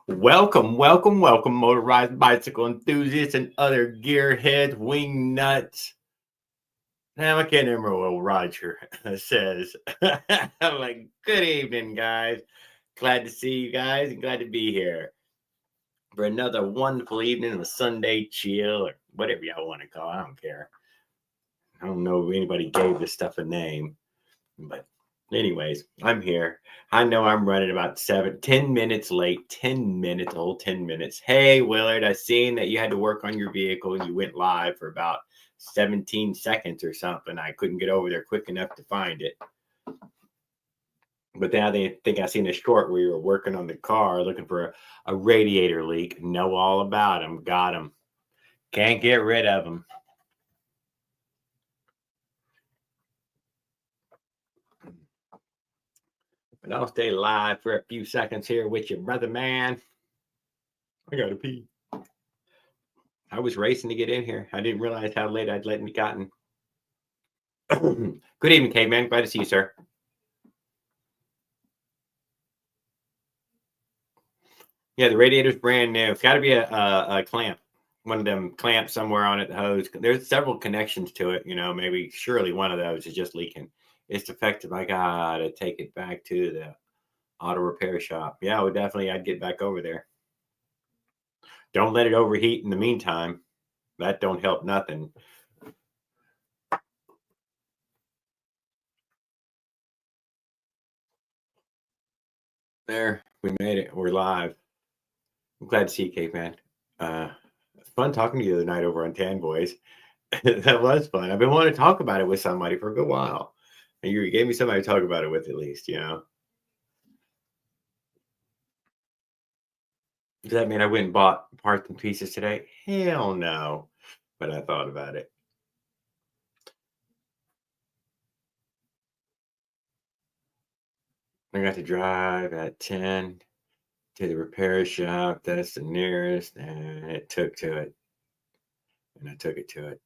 Welcome, welcome, welcome, motorized bicycle enthusiasts and other gearheads, wing nuts. Now I can't remember what Roger says. I'm like, good evening, guys. Glad to see you guys and glad to be here for another wonderful evening of a Sunday chill or whatever y'all want to call it. I don't care. I don't know if anybody gave this stuff a name, but anyways, I'm here. I know I'm running about 10 minutes late. 10 minutes, old 10 minutes. Hey, Willard, I seen that you had to work on your vehicle and you went live for about 17 seconds or something. I couldn't get over there quick enough to find it. But now they think I seen a short where you were working on the car looking for a radiator leak. Know all about them. Got them. Can't get rid of them. But I'll stay live for a few seconds here with you, brother man. I gotta pee. I was racing to get in here. I didn't realize how late I'd let me gotten. Good evening, caveman. Glad to see you, sir. Yeah, the radiator's brand new. It's got to be a clamp, one of them clamps somewhere on it. The hose. There's several connections to it. Maybe surely one of those is just leaking. It's defective. I gotta take it back to the auto repair shop. Yeah, I'd get back over there. Don't let it overheat in the meantime. That don't help nothing. There, we made it. We're live. I'm glad to see you, caveman. Fun talking to you the other night over on Tan Boys. That was fun. I've been wanting to talk about it with somebody for a good while. And you gave me somebody to talk about it with at least. Does that mean I went and bought parts and pieces today? Hell no. But I thought about it. I got to drive at 10 to the repair shop. That's the nearest. And it took to it. And I took it to it.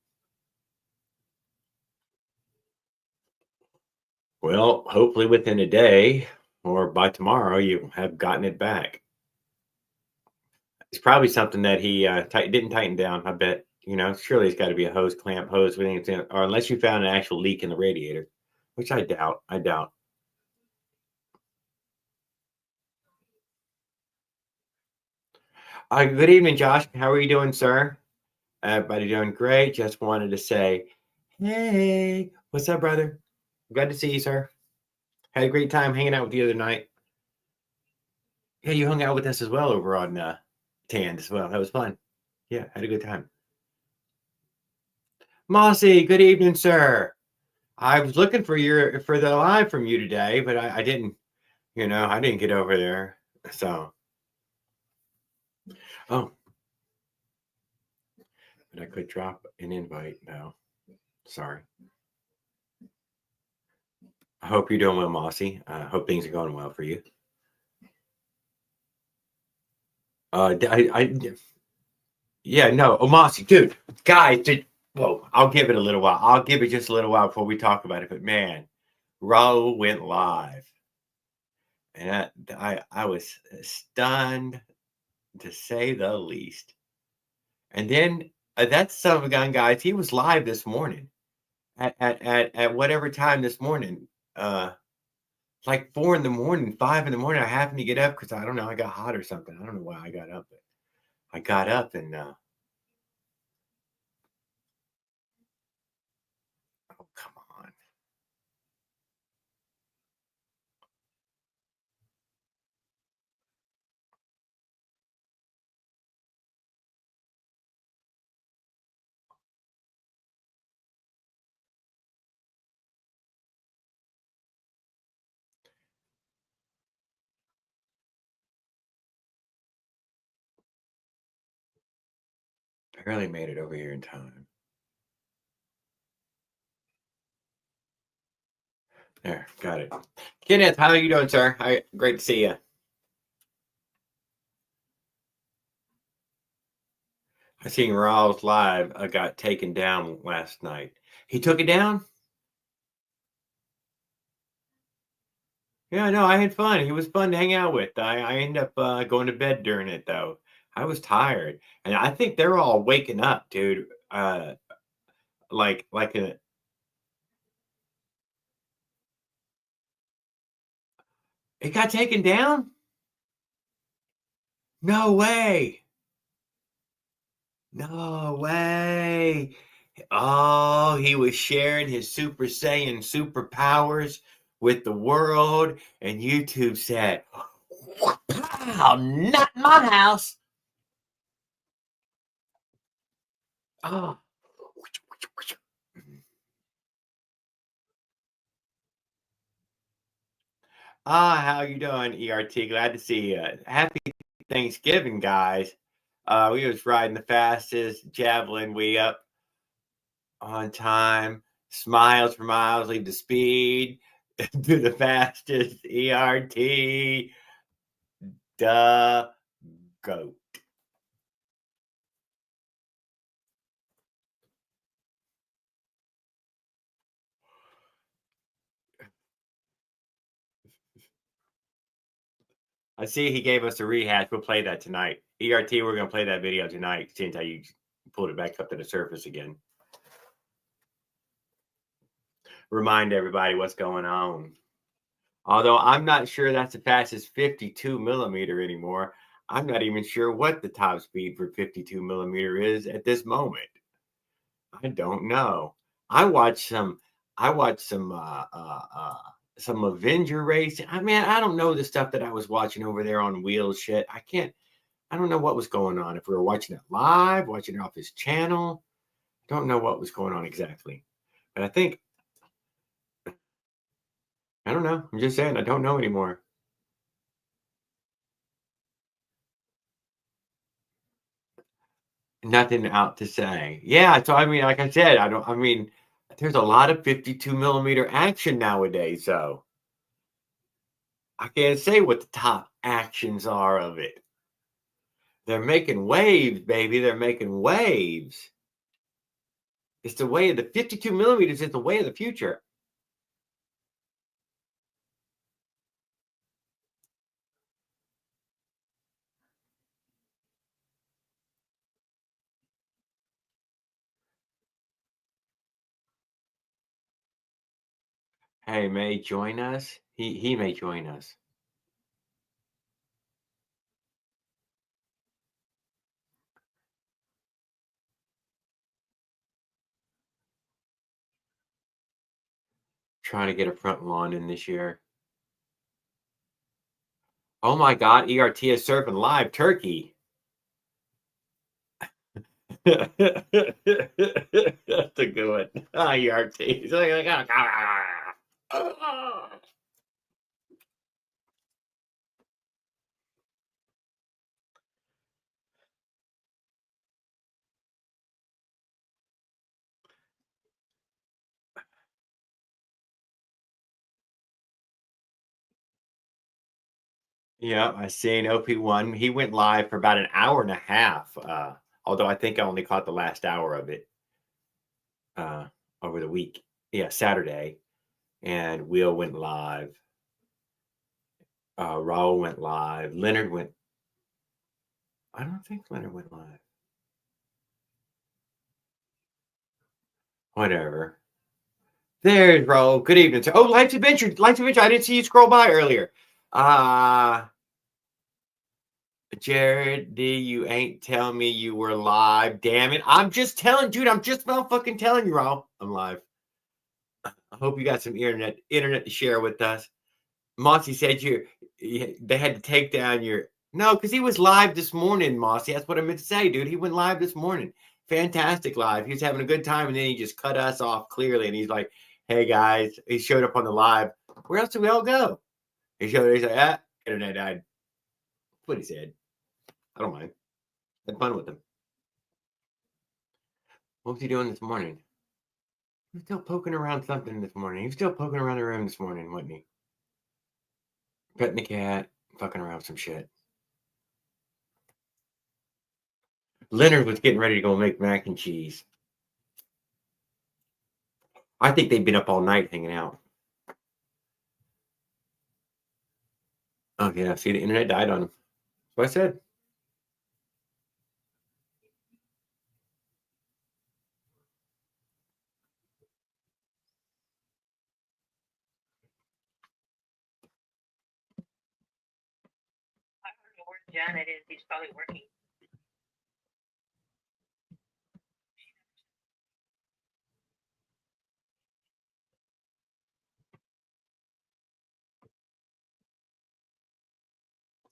Well, hopefully within a day or by tomorrow, you have gotten it back. It's probably something that he didn't tighten down. I bet. Surely it's got to be a hose clamp, hose with anything, or unless you found an actual leak in the radiator, which I doubt. I doubt. Good evening, Josh. How are you doing, sir? Everybody doing great. Just wanted to say, hey, what's up, brother? Glad to see you, sir. Had a great time hanging out with you the other night. Yeah, you hung out with us as well over on Tand as well. That was fun. Yeah, had a good time. Mossy, good evening, sir. I was looking for the live from you today, but I didn't. I didn't get over there. So, oh, but I could drop an invite now. Sorry. I hope you're doing well, Mossy. I hope things are going well for you. Yeah, no, Mossy, dude, guys, whoa, I'll give it a little while. I'll give it just a little while before we talk about it. But man, Raul went live, and I was stunned to say the least. And then that son of a gun, guys, he was live this morning at whatever time this morning. Like 4 in the morning, 5 in the morning. I happened to get up because I don't know, I got hot or something. I don't know why I got up, but I got up and oh, come on. Barely made it over here in time. There, got it. Kenneth, how are you doing, sir? Great to see you. I seen Rawls live. I got taken down last night. He took it down? Yeah, no, I had fun. He was fun to hang out with. I ended up going to bed during it though. I was tired, and I think they're all waking up, dude. Like a it got taken down? No way! No way! Oh, he was sharing his Super Saiyan superpowers with the world, and YouTube said, "Wow, not my house!" Oh. Ah, how you doing, ERT? Glad to see you. Happy Thanksgiving, guys. We was riding the fastest javelin. We up on time. Smiles for miles. Leave the speed. Do the fastest. ERT. Duh. Go. I see he gave us a rehash. We'll play that tonight. ERT, we're gonna play that video tonight. Seeing how you pulled it back up to the surface again. Remind everybody what's going on. Although I'm not sure that's the fastest 52 millimeter anymore. I'm not even sure what the top speed for 52 millimeter is at this moment. I don't know. I watched some. I watched some Avenger racing. I mean, I don't know the stuff that I was watching over there on Wheels shit. I can't. I don't know what was going on. If we were watching it live, watching it off his channel, don't know what was going on exactly. But I think I don't know. I'm just saying I don't know anymore. Nothing out to say. Yeah, so I mean, like I said, I mean, there's a lot of 52 millimeter action nowadays, so I can't say what the top actions are of it. They're making waves, baby. They're making waves. It's the way of the 52 millimeters is the way of the future. Hey, may join us. He may join us. Trying to get a front lawn in this year. Oh my God, ERT is serving live turkey. That's a good one. Ah, ERT. He's like, yeah, I seen OP1. He went live for about an hour and a half. Although I think I only caught the last hour of it uh, over the week. Yeah, Saturday. And Will went live. Raul went live. Leonard went. I don't think Leonard went live. Whatever. There's Raul. Good evening, sir. Oh, Life's Adventure. Life's Adventure. I didn't see you scroll by earlier. Jared D, you ain't telling me you were live. Damn it. I'm just telling, dude. I'm just fucking telling you, Raul. I'm live. I hope you got some internet to share with us. Mossy said they had to take down your no, because he was live this morning, Mossy. That's what I meant to say, dude. He went live this morning. Fantastic live. He was having a good time, and then he just cut us off clearly. And he's like, "Hey guys," he showed up on the live. Where else did we all go? He's like, internet died. That's what he said. I don't mind. Had fun with him. What was he doing this morning? He was still poking around something this morning. He was still poking around the room this morning, wasn't he? Petting the cat, fucking around with some shit. Leonard was getting ready to go make mac and cheese. I think they've been up all night hanging out. Oh yeah, see, the internet died on him. That's what I said. I don't know where Janet is. He's probably working.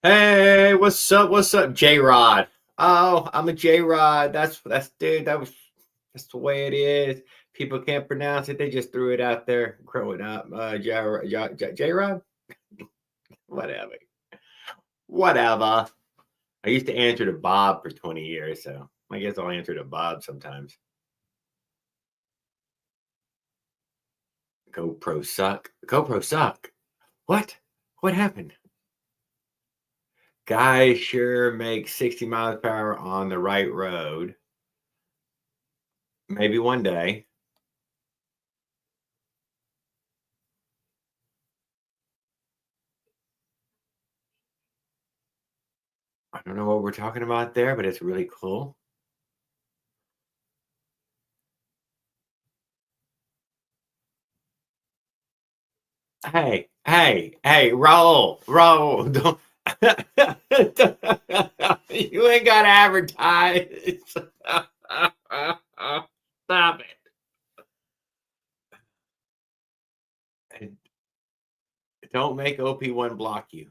Hey, what's up? What's up, J Rod? Oh, I'm a J Rod. That's dude. That's the way it is. People can't pronounce it. They just threw it out there growing up. J Rod. Whatever. Whatever. I used to answer to Bob for 20 years, so I guess I'll answer to Bob sometimes. GoPro suck. GoPro suck. What? What happened? Guy sure makes 60 miles per hour on the right road. Maybe one day. I don't know what we're talking about there, but it's really cool. Hey, roll. Don't you ain't got to advertise. Stop it. Don't make OP1 block you.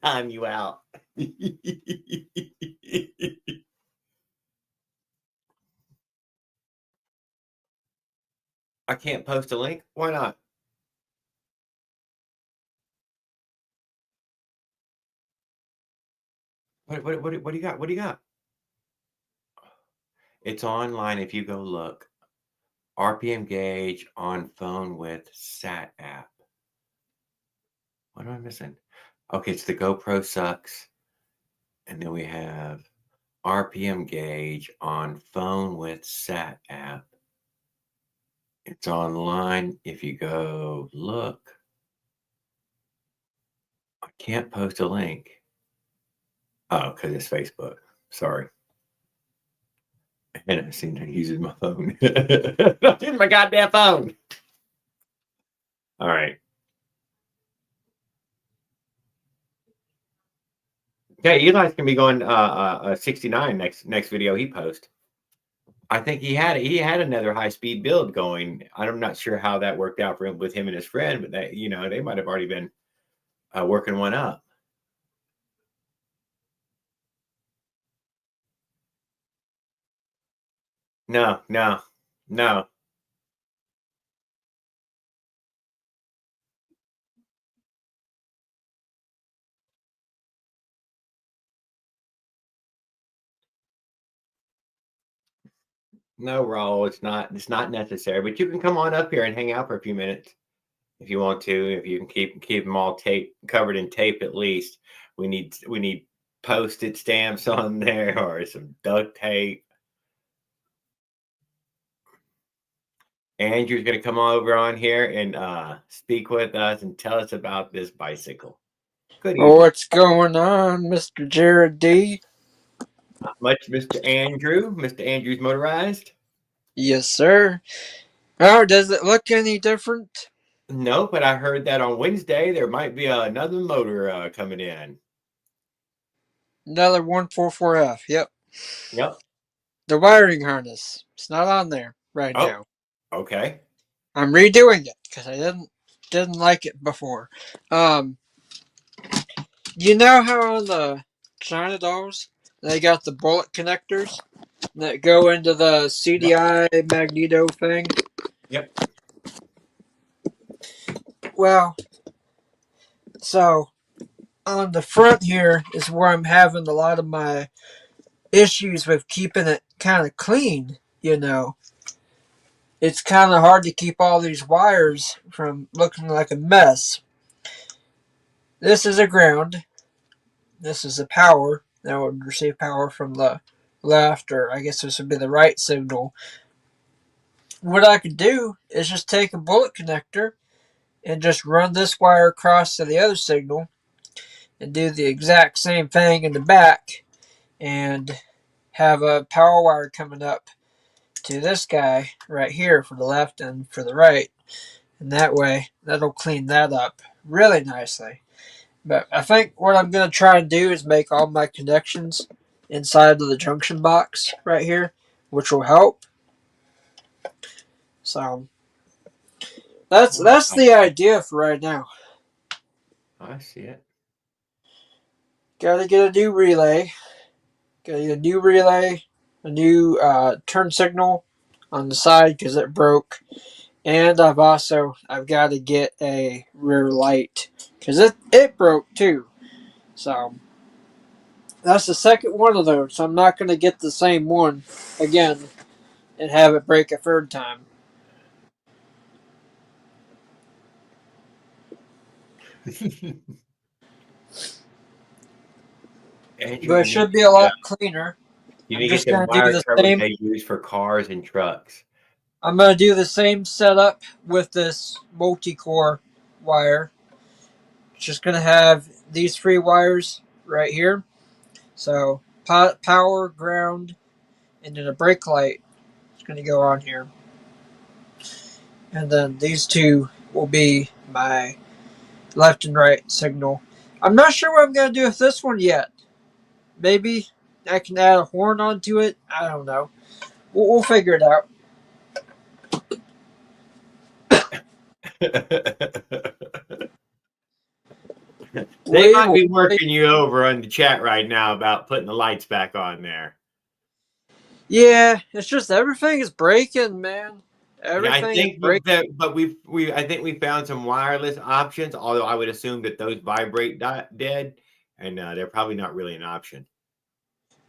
Time you out. I can't post a link. Why not? What do you got? What do you got? It's online if you go look. RPM gauge on phone with SAT app. What am I missing? Okay, it's the GoPro sucks. And then we have RPM gauge on phone with SAT app. It's online if you go look. I can't post a link. Oh, because it's Facebook. Sorry. And I seem to using my phone. I'm using my goddamn phone. All right. Okay, Eli's gonna be going 69 next video he posts. I think he had another high speed build going. I'm not sure how that worked out for him with him and his friend, but they might have already been working one up. No, no, no. No, Raul, it's not. It's not necessary. But you can come on up here and hang out for a few minutes if you want to. If you can keep them all covered in tape at least. We need postage stamps on there or some duct tape. Andrew's gonna come over on here and speak with us and tell us about this bicycle. Good evening. What's going on, Mr. Jared D? Not much, Mr. Andrew. Mr. Andrew's motorized. Yes, sir. Oh, does it look any different? No, but I heard that on Wednesday there might be another motor coming in. Another 144F. Yep. Yep. The wiring harness. It's not on there right Oh, now. okay. I'm redoing it because I didn't like it before. You know how on the China dolls they got the bullet connectors that go into the CDI magneto thing? Yep. Well, so on the front here is where I'm having a lot of my issues with keeping it kind of clean, It's kind of hard to keep all these wires from looking like a mess. This is a ground. This is a power that would receive power from the left, or I guess this would be the right signal. What I could do is just take a bullet connector and just run this wire across to the other signal and do the exact same thing in the back and have a power wire coming up to this guy right here for the left and for the right. And that way, that'll clean that up really nicely. But I think what I'm going to try and do is make all my connections inside of the junction box right here, which will help. So that's the idea for right now. I see it. Got to get a new relay. Got to get a new relay, a new turn signal on the side because it broke. And I've got to get a rear light because it broke too. So that's the second one of those. So I'm not going to get the same one again and have it break a third time. Andrew, But it should be a lot cleaner. you I'm need to just get them going to do wire the coverage same. they use for cars and trucks. I'm going to do the same setup with this multi-core wire. Just going to have these three wires right here. So power, ground, and then a brake light is going to go on here. And then these two will be my left and right signal. I'm not sure what I'm going to do with this one yet. Maybe I can add a horn onto it. I don't know. We'll figure it out. They might be working you over on the chat right now about putting the lights back on there. Yeah, it's just everything is breaking, man. Everything I think is breaking. but I think we found some wireless options. Although I would assume that those vibrate dead, and they're probably not really an option.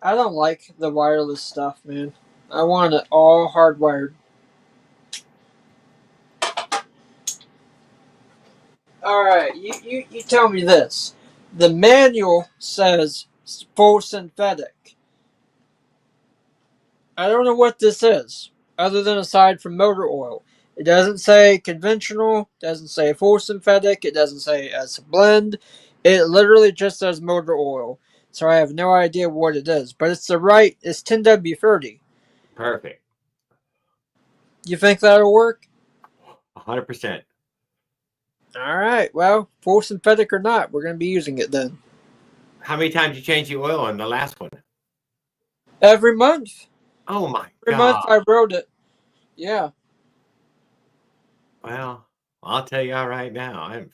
I don't like the wireless stuff, man. I want it all hardwired. All right, you tell me this. The manual says full synthetic. I don't know what this is, other than aside from motor oil. It doesn't say conventional, doesn't say full synthetic, it doesn't say it's a blend. It literally just says motor oil. So I have no idea what it is. But it's it's 10W30. Perfect. You think that'll work? 100%. All right. Well, full synthetic or not, we're going to be using it then. How many times you change the oil on the last one? Every month. Oh my Every God. month I rode it. Yeah. Well, I'll tell you right now, I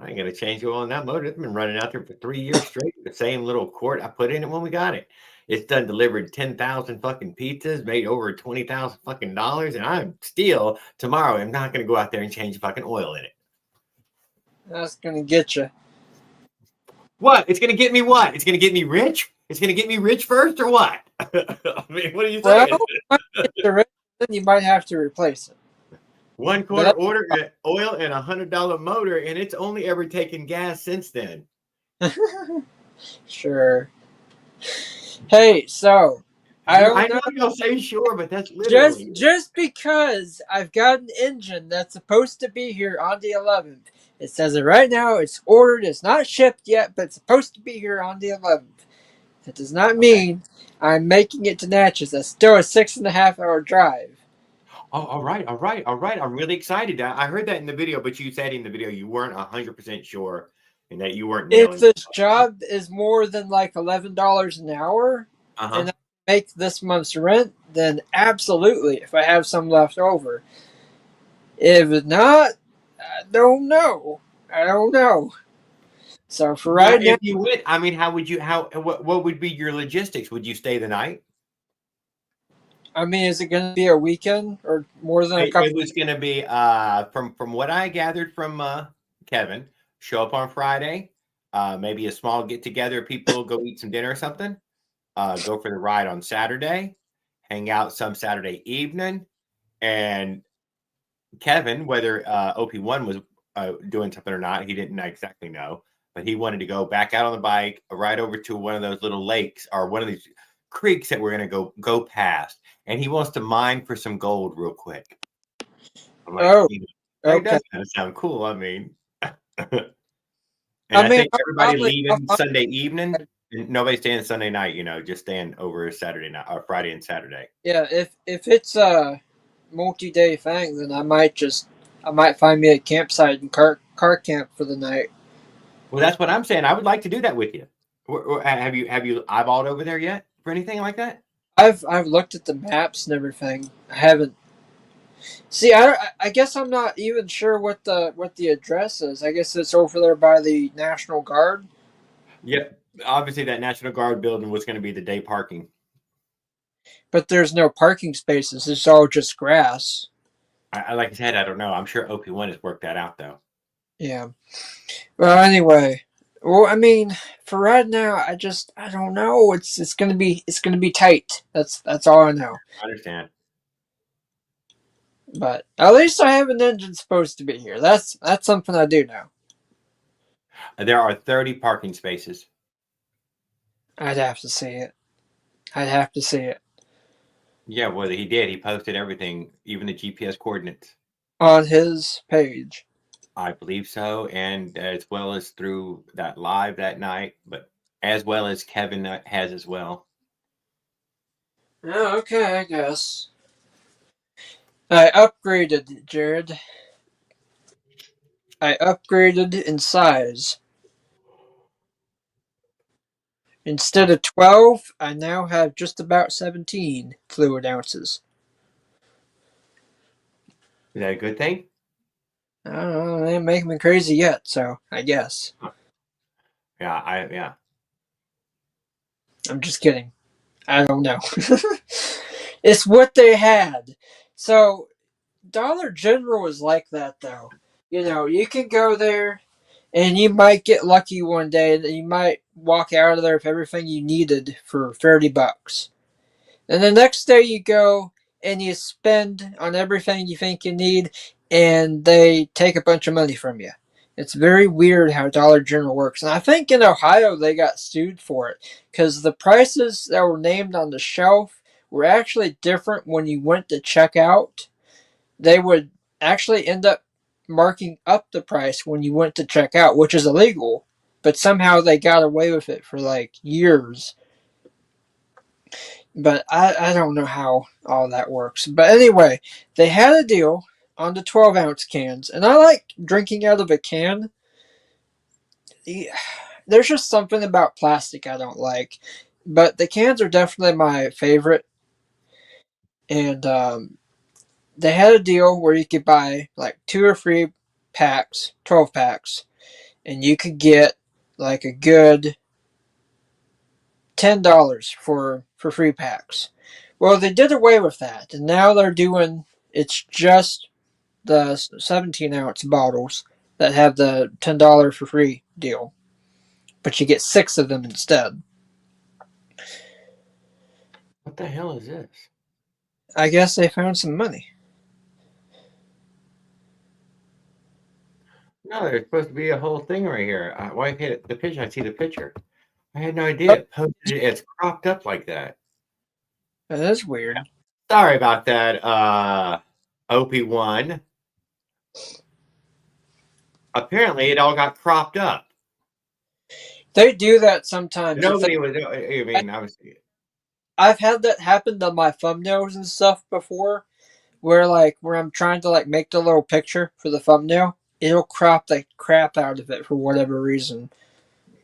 ain't gonna change the oil on that motor. It's been running out there for 3 years straight. The same little quart I put in it when we got it. It's done delivered 10,000 fucking pizzas, made over 20,000 fucking dollars, and I'm still tomorrow. I'm not gonna go out there and change the fucking oil in it. That's going to get you. What? It's gonna get me what? It's gonna get me rich? It's gonna get me rich first or what? I mean, what are you saying? Well, then you might have to replace it. 1 quarter order oil and $100 motor, and it's only ever taken gas since then. Sure. Hey, so I know you'll say sure, but that's literally just because I've got an engine that's supposed to be here on the 11th. It says it right now. It's ordered. It's not shipped yet, but it's supposed to be here on the 11th. That does not mean I'm making it to Natchez. That's still a 6.5 hour drive. Oh, all right. I'm really excited. I heard that in the video, but you said in the video you weren't 100% sure and that you weren't nailing If this job is more than like $11 an hour and I make this month's rent, then absolutely, if I have some left over. If not, I don't know. So for right now, if you went, I mean, what would be your logistics? Would you stay the night? I mean, is it going to be a weekend or more than a couple? It was going to be, from what I gathered from Kevin, show up on Friday, maybe a small get together, people go eat some dinner or something, go for the ride on Saturday, hang out some Saturday evening, and Kevin, whether OP1 was doing something or not, he didn't exactly know, but he wanted to go back out on the bike, right over to one of those little lakes or one of these creeks that we're going to go past, and he wants to mine for some gold real quick. Like, That Okay. does kind of sound cool. I mean, and I I mean, think everybody I'll leaving Sunday evening, and nobody staying Sunday night. Just staying over Saturday night or Friday and Saturday. yeah, if it's a multi-day thing, then I might find me a campsite and car camp for the night. Well, that's what I'm saying. I would like to do that with you. Have you eyeballed over there yet for anything like that? I've looked at the maps and everything. I haven't. See, I guess I'm not even sure what the address is. I guess it's over there by the National Guard. Yep. Obviously, that National Guard building was going to be the day parking. But there's no parking spaces. It's all just grass. Like I said, I don't know. I'm sure OP1 has worked that out though. Yeah. Well, anyway. Well, I mean, for right now, I don't know. It's gonna be tight. That's all I know. I understand. But at least I have an engine supposed to be here. That's something I do know. There are 30 parking spaces. I'd have to see it. I'd have to see it Yeah, well, he did. He posted everything, even the GPS coordinates. on his page. I believe so, and as well as through that live that night, but as well as Kevin has as well. Oh, okay, I guess. I upgraded, Jared. I upgraded in size. Instead of 12, I now have just about 17 fluid ounces. Is that a good thing? I don't know, they ain't making me crazy yet, so I guess. Yeah. I'm just kidding. I don't know. It's what they had. So, Dollar General is like that, though. You know, you can go there and you might get lucky one day and you might walk out of there with everything you needed for $30. And the next day you go and you spend on everything you think you need and they take a bunch of money from you. It's very weird how Dollar General works. And I think in Ohio they got sued for it because the prices that were named on the shelf were actually different when you went to check out. They would actually end up marking up the price when you went to check out, which is illegal. But somehow they got away with it for like years. But I don't know how all that works. But anyway, they had a deal on the 12-ounce cans, and I like drinking out of a can. There's just something about plastic I don't like. But the cans are definitely my favorite. And they had a deal where you could buy like 2 or 3 packs, 12 packs, and you could get like a good $10 for 3 packs. Well, they did away with that, and now they're doing it's just the 17-ounce bottles that have the $10 for free deal, but you get 6 of them instead. What the hell is this? I guess they found some money. No, there's supposed to be a whole thing right here. Why hit the picture? I see the picture. I had no Oh, idea it posted it. It's cropped up like that. that is weird. Sorry about that, OP1. Apparently, it all got cropped up. They do that sometimes. Nobody was. I mean, obviously. I've had that happen to my thumbnails and stuff before, where I'm trying to like make the little picture for the thumbnail, it'll crop the crap out of it for whatever reason.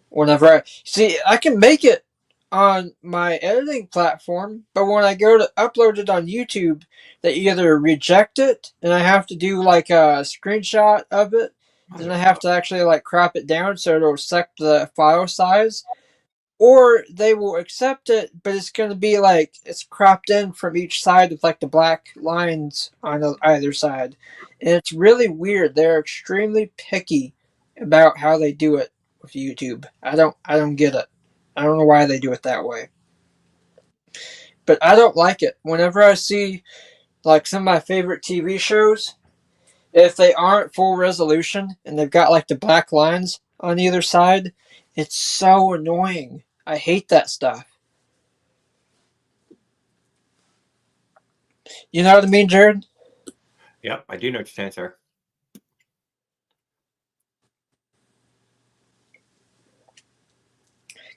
Whenever I see, I can make it on my editing platform, but when I go to upload it on YouTube, they either reject it and I have to do like a screenshot of it, then I have to actually like crop it down so it'll accept the file size, or they will accept it, but it's going to be like it's cropped in from each side with like the black lines on either side. And it's really weird. They're extremely picky about how they do it with YouTube. I don't get it. I don't know why they do it that way. But I don't like it. Whenever I see like some of my favorite TV shows, if they aren't full resolution and they've got like the black lines on either side, it's so annoying. I hate that stuff. You know what I mean, Jared? Yep, I do know what you're saying, sir.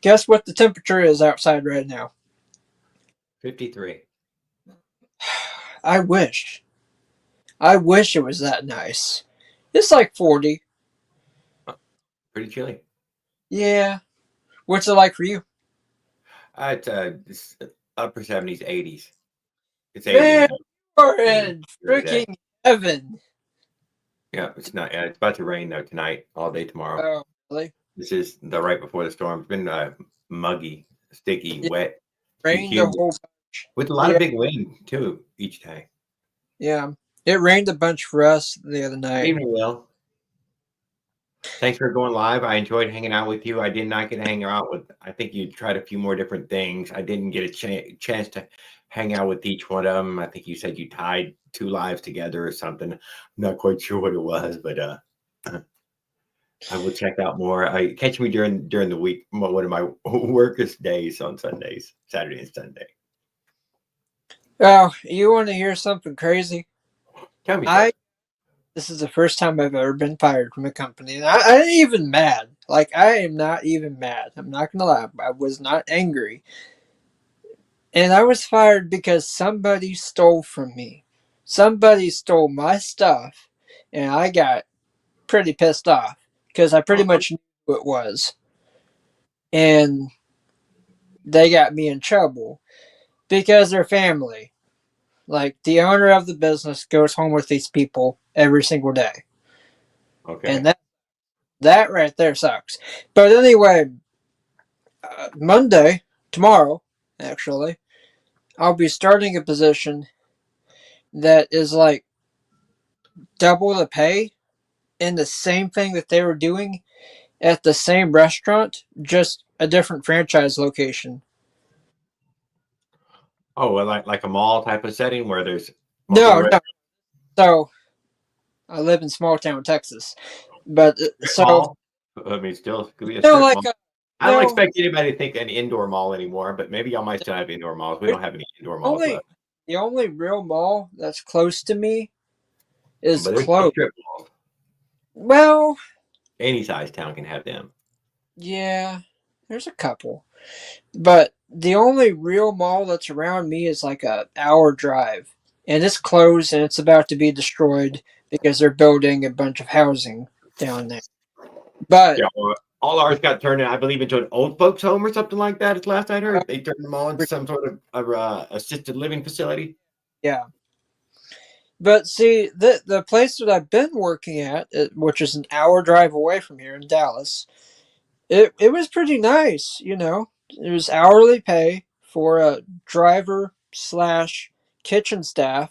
Guess what the temperature is outside right now? 53. I wish. I wish it was that nice. It's like 40. Pretty chilly. Yeah. What's it like for you? It's upper 70s, 80s. It's 80 Man, now. we're in Every day. freaking heaven. Yeah, it's not. It's about to rain though tonight, all day tomorrow. Oh, really? This is the right before the storm. It's been muggy, sticky, Yeah. wet, Rained a humid, whole. with a lot Yeah. of big wind too each day. Yeah. It rained a bunch for us the other night. Evening, Will. Thanks for going live. I enjoyed hanging out with you. I did not get to hang out with. I think you tried a few more different things. I didn't get a chance to hang out with each one of them. I think you said you tied 2 lives together or something. I'm not quite sure what it was, but I will check out more. Catch me during the week. One of my workest days on Sundays, Saturday and Sunday. Oh, you want to hear something crazy? Tell me. Sir. This is the first time I've ever been fired from a company, and I ain't even mad. Like, I am not even mad. I'm not gonna lie. I was not angry. And I was fired because somebody stole from me. Somebody stole my stuff, and I got pretty pissed off because I pretty much knew who it was. And they got me in trouble because they're family. Like, the owner of the business goes home with these people every single day. Okay. And that right there sucks. But anyway, Monday, tomorrow, actually, I'll be starting a position that is like double the pay in the same thing that they were doing at the same restaurant, just a different franchise location. Oh, well, like a mall type of setting where there's No. So I live in small town Texas, but so mall. I mean, still could be a no, strip like mall. I don't expect anybody to think an indoor mall anymore, but maybe y'all might still have indoor malls. We don't have any indoor malls left. The only real mall that's close to me is But there's close. strip malls. Well, Any size town can have them. yeah, there's a couple, but the only real mall that's around me is like a hour drive, and it's closed and it's about to be destroyed because they're building a bunch of housing down there. But yeah, well, all ours got turned, I believe, into an old folks' home or something like that. It's last I heard. They turned them all into some sort of assisted living facility. Yeah. But see, the place that I've been working at, which is an hour drive away from here in Dallas, it was pretty nice. You know, it was hourly pay for a driver slash kitchen staff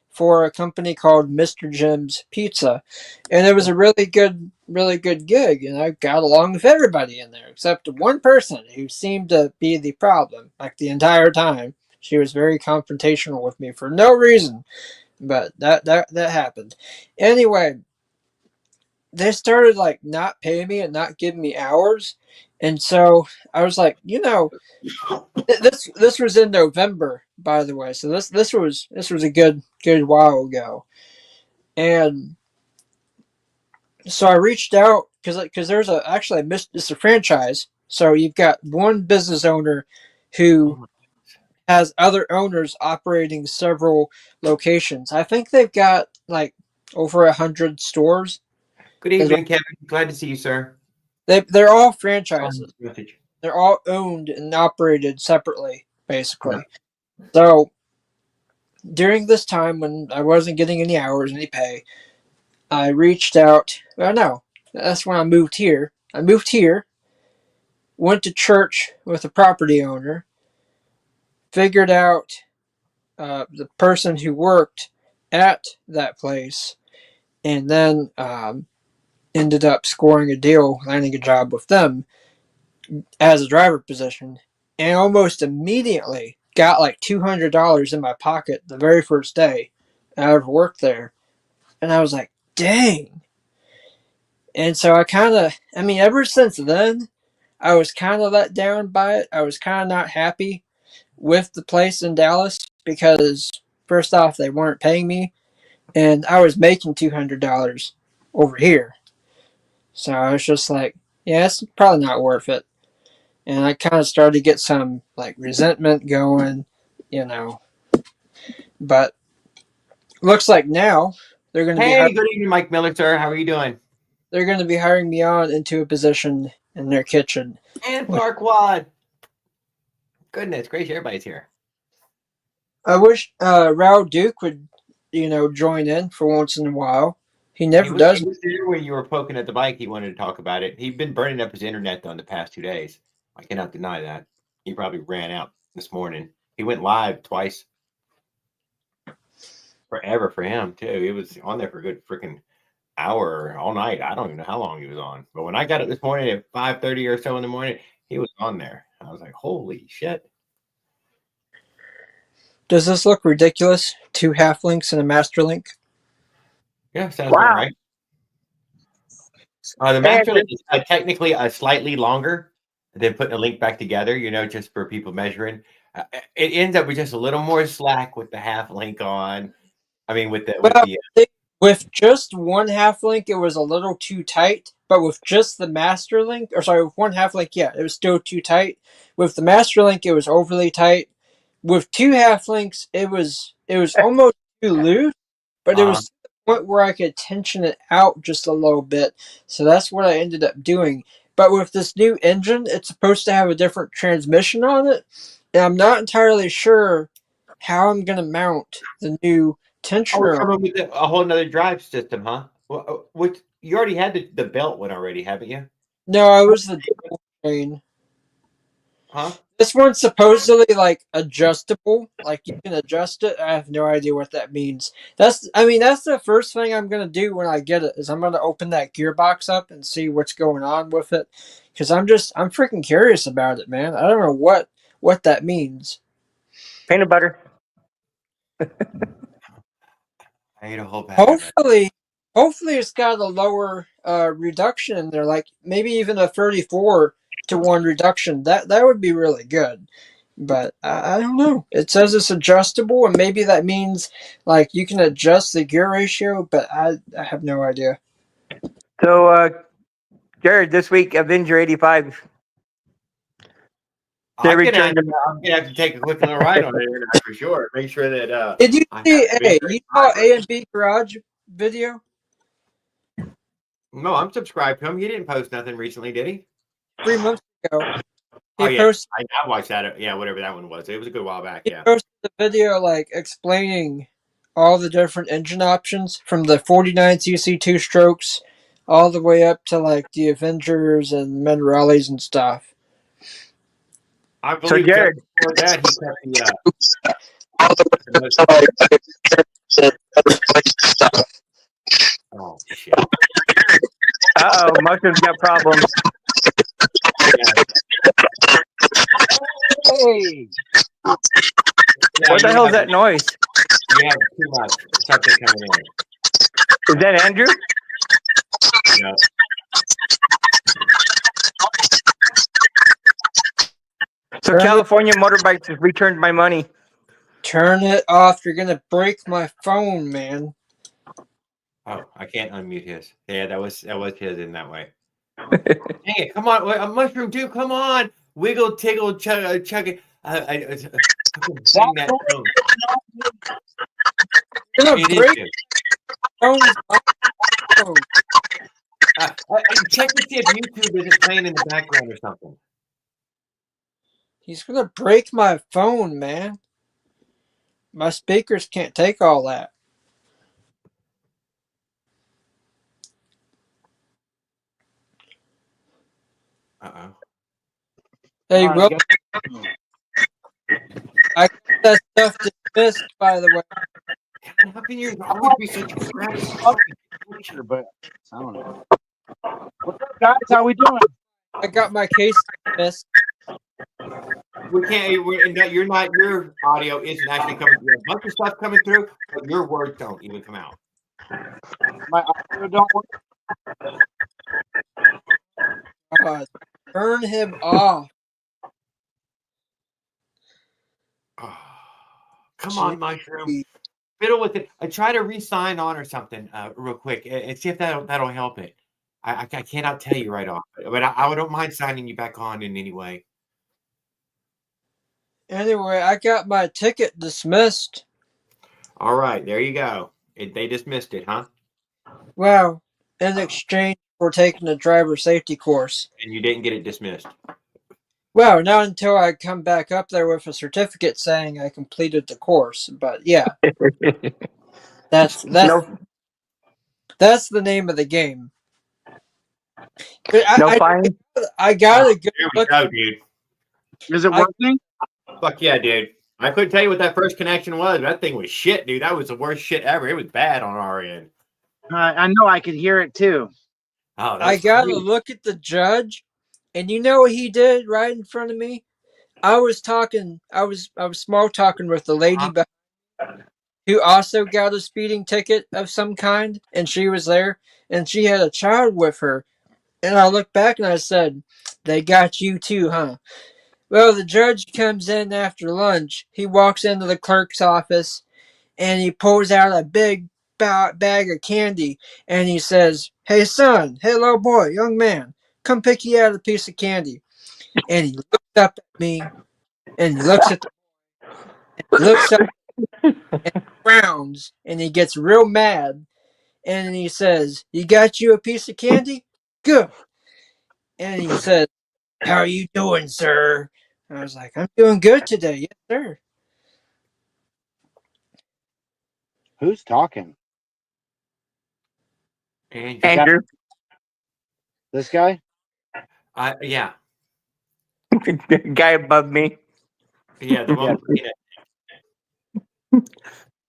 for a company called Mr. Jim's Pizza, and it was a really good gig. And I got along with everybody in there except one person who seemed to be the problem. Like the entire time, she was very confrontational with me for no reason. But that happened. Anyway, they started like not paying me and not giving me hours, and so I was like, this was in November, by the way. So this was a good while ago, and so I reached out because there's it's a franchise. So you've got one business owner who has other owners operating several locations. I think they've got like over 100 stores. Good evening, Kevin. Glad to see you, sir. They're all franchises. They're all owned and operated separately, basically. Yeah. So during this time when I wasn't getting any hours, any pay, I reached out. Well, no, that's when I moved here. Went to church with a property owner, figured out the person who worked at that place, and then ended up scoring a deal, landing a job with them as a driver position, and almost immediately got like $200 in my pocket the very first day I ever worked there. And I was like, dang. And so ever since then, I was kind of let down by it. I was kind of not happy with the place in Dallas because, first off, they weren't paying me, and I was making $200 over here. So I was just like, yeah, it's probably not worth it. and I kind of started to get some like resentment going, But looks like now they're going to be Hey, good evening, Mike Miller, sir. How are you doing? they're going to be hiring me on into a position in their kitchen. And Farquad. Goodness gracious, everybody's here. I wish Raul Duke would, join in for once in a while. He never does. He was there when you were poking at the bike. He wanted to talk about it. He'd been burning up his internet though in the past 2 days. I cannot deny that. He probably ran out this morning. He went live twice. Forever for him too. He was on there for a good freaking hour all night. I don't even know how long he was on. But when I got up this morning at 5:30 or so in the morning, he was on there. I was like, holy shit. Does this look ridiculous? 2 half links and a master link. Yeah, sounds about right. The master link is technically slightly longer than putting a link back together, just for people measuring. It ends up with just a little more slack with the half link on. I mean, with just 1 half link, it was a little too tight. But with just the master link, with 1 half link, yeah, it was still too tight. With the master link, it was overly tight. With 2 half links, it was almost too loose, but it was to the point where I could tension it out just a little bit. So that's what I ended up doing. But with this new engine, it's supposed to have a different transmission on it, and I'm not entirely sure how I'm going to mount the new tensioner. Coming with a whole nother drive system, huh? Which you already had the belt one already, haven't you? No, it was the dual chain. Huh? This one's supposedly like adjustable, like you can adjust it. I have no idea what that means. That's the first thing I'm gonna do when I get it is I'm gonna open that gearbox up and see what's going on with it, because I'm freaking curious about it, man. I don't know what that means. Peanut butter. I ate a whole bag. Hopefully it's got a lower reduction in there, like maybe even a 34-to-1 reduction. That would be really good. But I don't know. It says it's adjustable, and maybe that means like you can adjust the gear ratio, but I have no idea. So, Jared, this week, Avenger 85. I'm gonna have to take a quick little ride on it for sure. Make sure that. Did you see? You saw A&B Garage video? No, I'm subscribed to him. He didn't post nothing recently, did he? 3 months ago. I watched that. Yeah, whatever that one was. It was a good while back. Yeah. He posted the video like explaining all the different engine options from the 49cc 2-strokes all the way up to like the Avengers and Menrales and stuff. I believe so Jared, before that he kept the oh shit. Mushroom's got problems. Hey. What the hell is that noise? You have too much. Something coming in. Is that Andrew? Yeah. So California Motorbikes has returned my money. Turn it off. You're going to break my phone, man. Oh, I can't unmute his. Yeah, that was his in that way. Dang it, come on. A mushroom too, come on. Wiggle, tiggle, chug it. Sing that tone. You're going to break phone. Check to see if YouTube isn't playing in the background or something. He's going to break my phone, man. My speakers can't take all that. Uh-oh. Hey, Will. I got that stuff dismissed, by the way. God, how can you always be such a crap picture, but I don't know. What's up, guys? How we doing? I got my case dismissed. We can't. Your audio isn't actually coming through. A bunch of stuff coming through, but your words don't even come out. My audio don't work. Turn him off. Oh, come on, Mushroom. Fiddle with it. I try to re-sign on or something real quick and see if that'll help it. I cannot tell you right off, but I don't mind signing you back on in any way. Anyway, I got my ticket dismissed. All right, there you go. They dismissed it, huh? Well, in exchange for taking the driver safety course. And you didn't get it dismissed. Well, not until I come back up there with a certificate saying I completed the course. But yeah, that's No, that's the name of the game. But no fine. I got a good There we look. go, dude. Is it I- working? Fuck yeah, dude. I couldn't tell you what that first connection was. That thing was shit, dude. That was the worst shit ever. It was bad on our end. I know I could hear it too. Oh, I that's got to sweet. look at the judge, and you know what he did right in front of me? I was talking. I was small talking with the lady who also got a speeding ticket of some kind, and she was there, and she had a child with her. And I looked back and I said, "They got you too, huh?" Well, the judge comes in after lunch. He walks into the clerk's office and he pulls out a big bag of candy and he says, "Hey, son, hey, little boy, young man, come pick you out a piece of candy." And he looks up at me and he looks at looks up and frowns and he gets real mad and he says, "You got you a piece of candy? Good." And he says, "How are you doing, sir?" I was like, "I'm doing good today, yes, sir." Who's talking? And Andrew. This guy? yeah, The guy above me. yeah, the one. Yeah,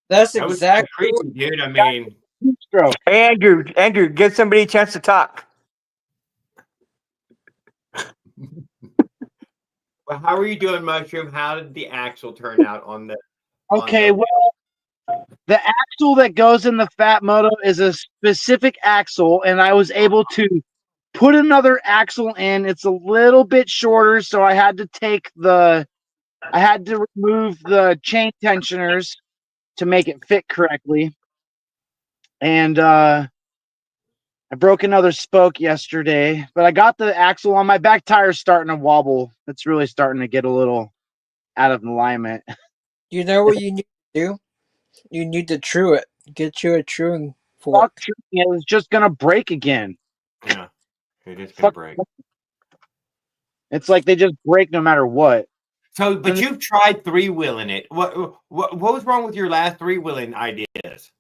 That's that was exactly what creepy, dude. I mean, Stroke. Hey, Andrew, give somebody a chance to talk. well, how are you doing, Mushroom? How did the axle turn out on the? Okay, well, the axle that goes in the Fat Moto is a specific axle, and I was able to put another axle in. It's a little bit shorter, so I had to remove the chain tensioners to make it fit correctly. And I broke another spoke yesterday, but I got the axle on. My back tire's starting to wobble. It's really starting to get a little out of alignment. you know what you need to do? You need to true it. Get you a truing Fuck, fork. it was just gonna break again. Yeah, it is gonna Fuck. break. It's like they just break no matter what. So, but you've tried three-wheeling it. What was wrong with your last three-wheeling ideas?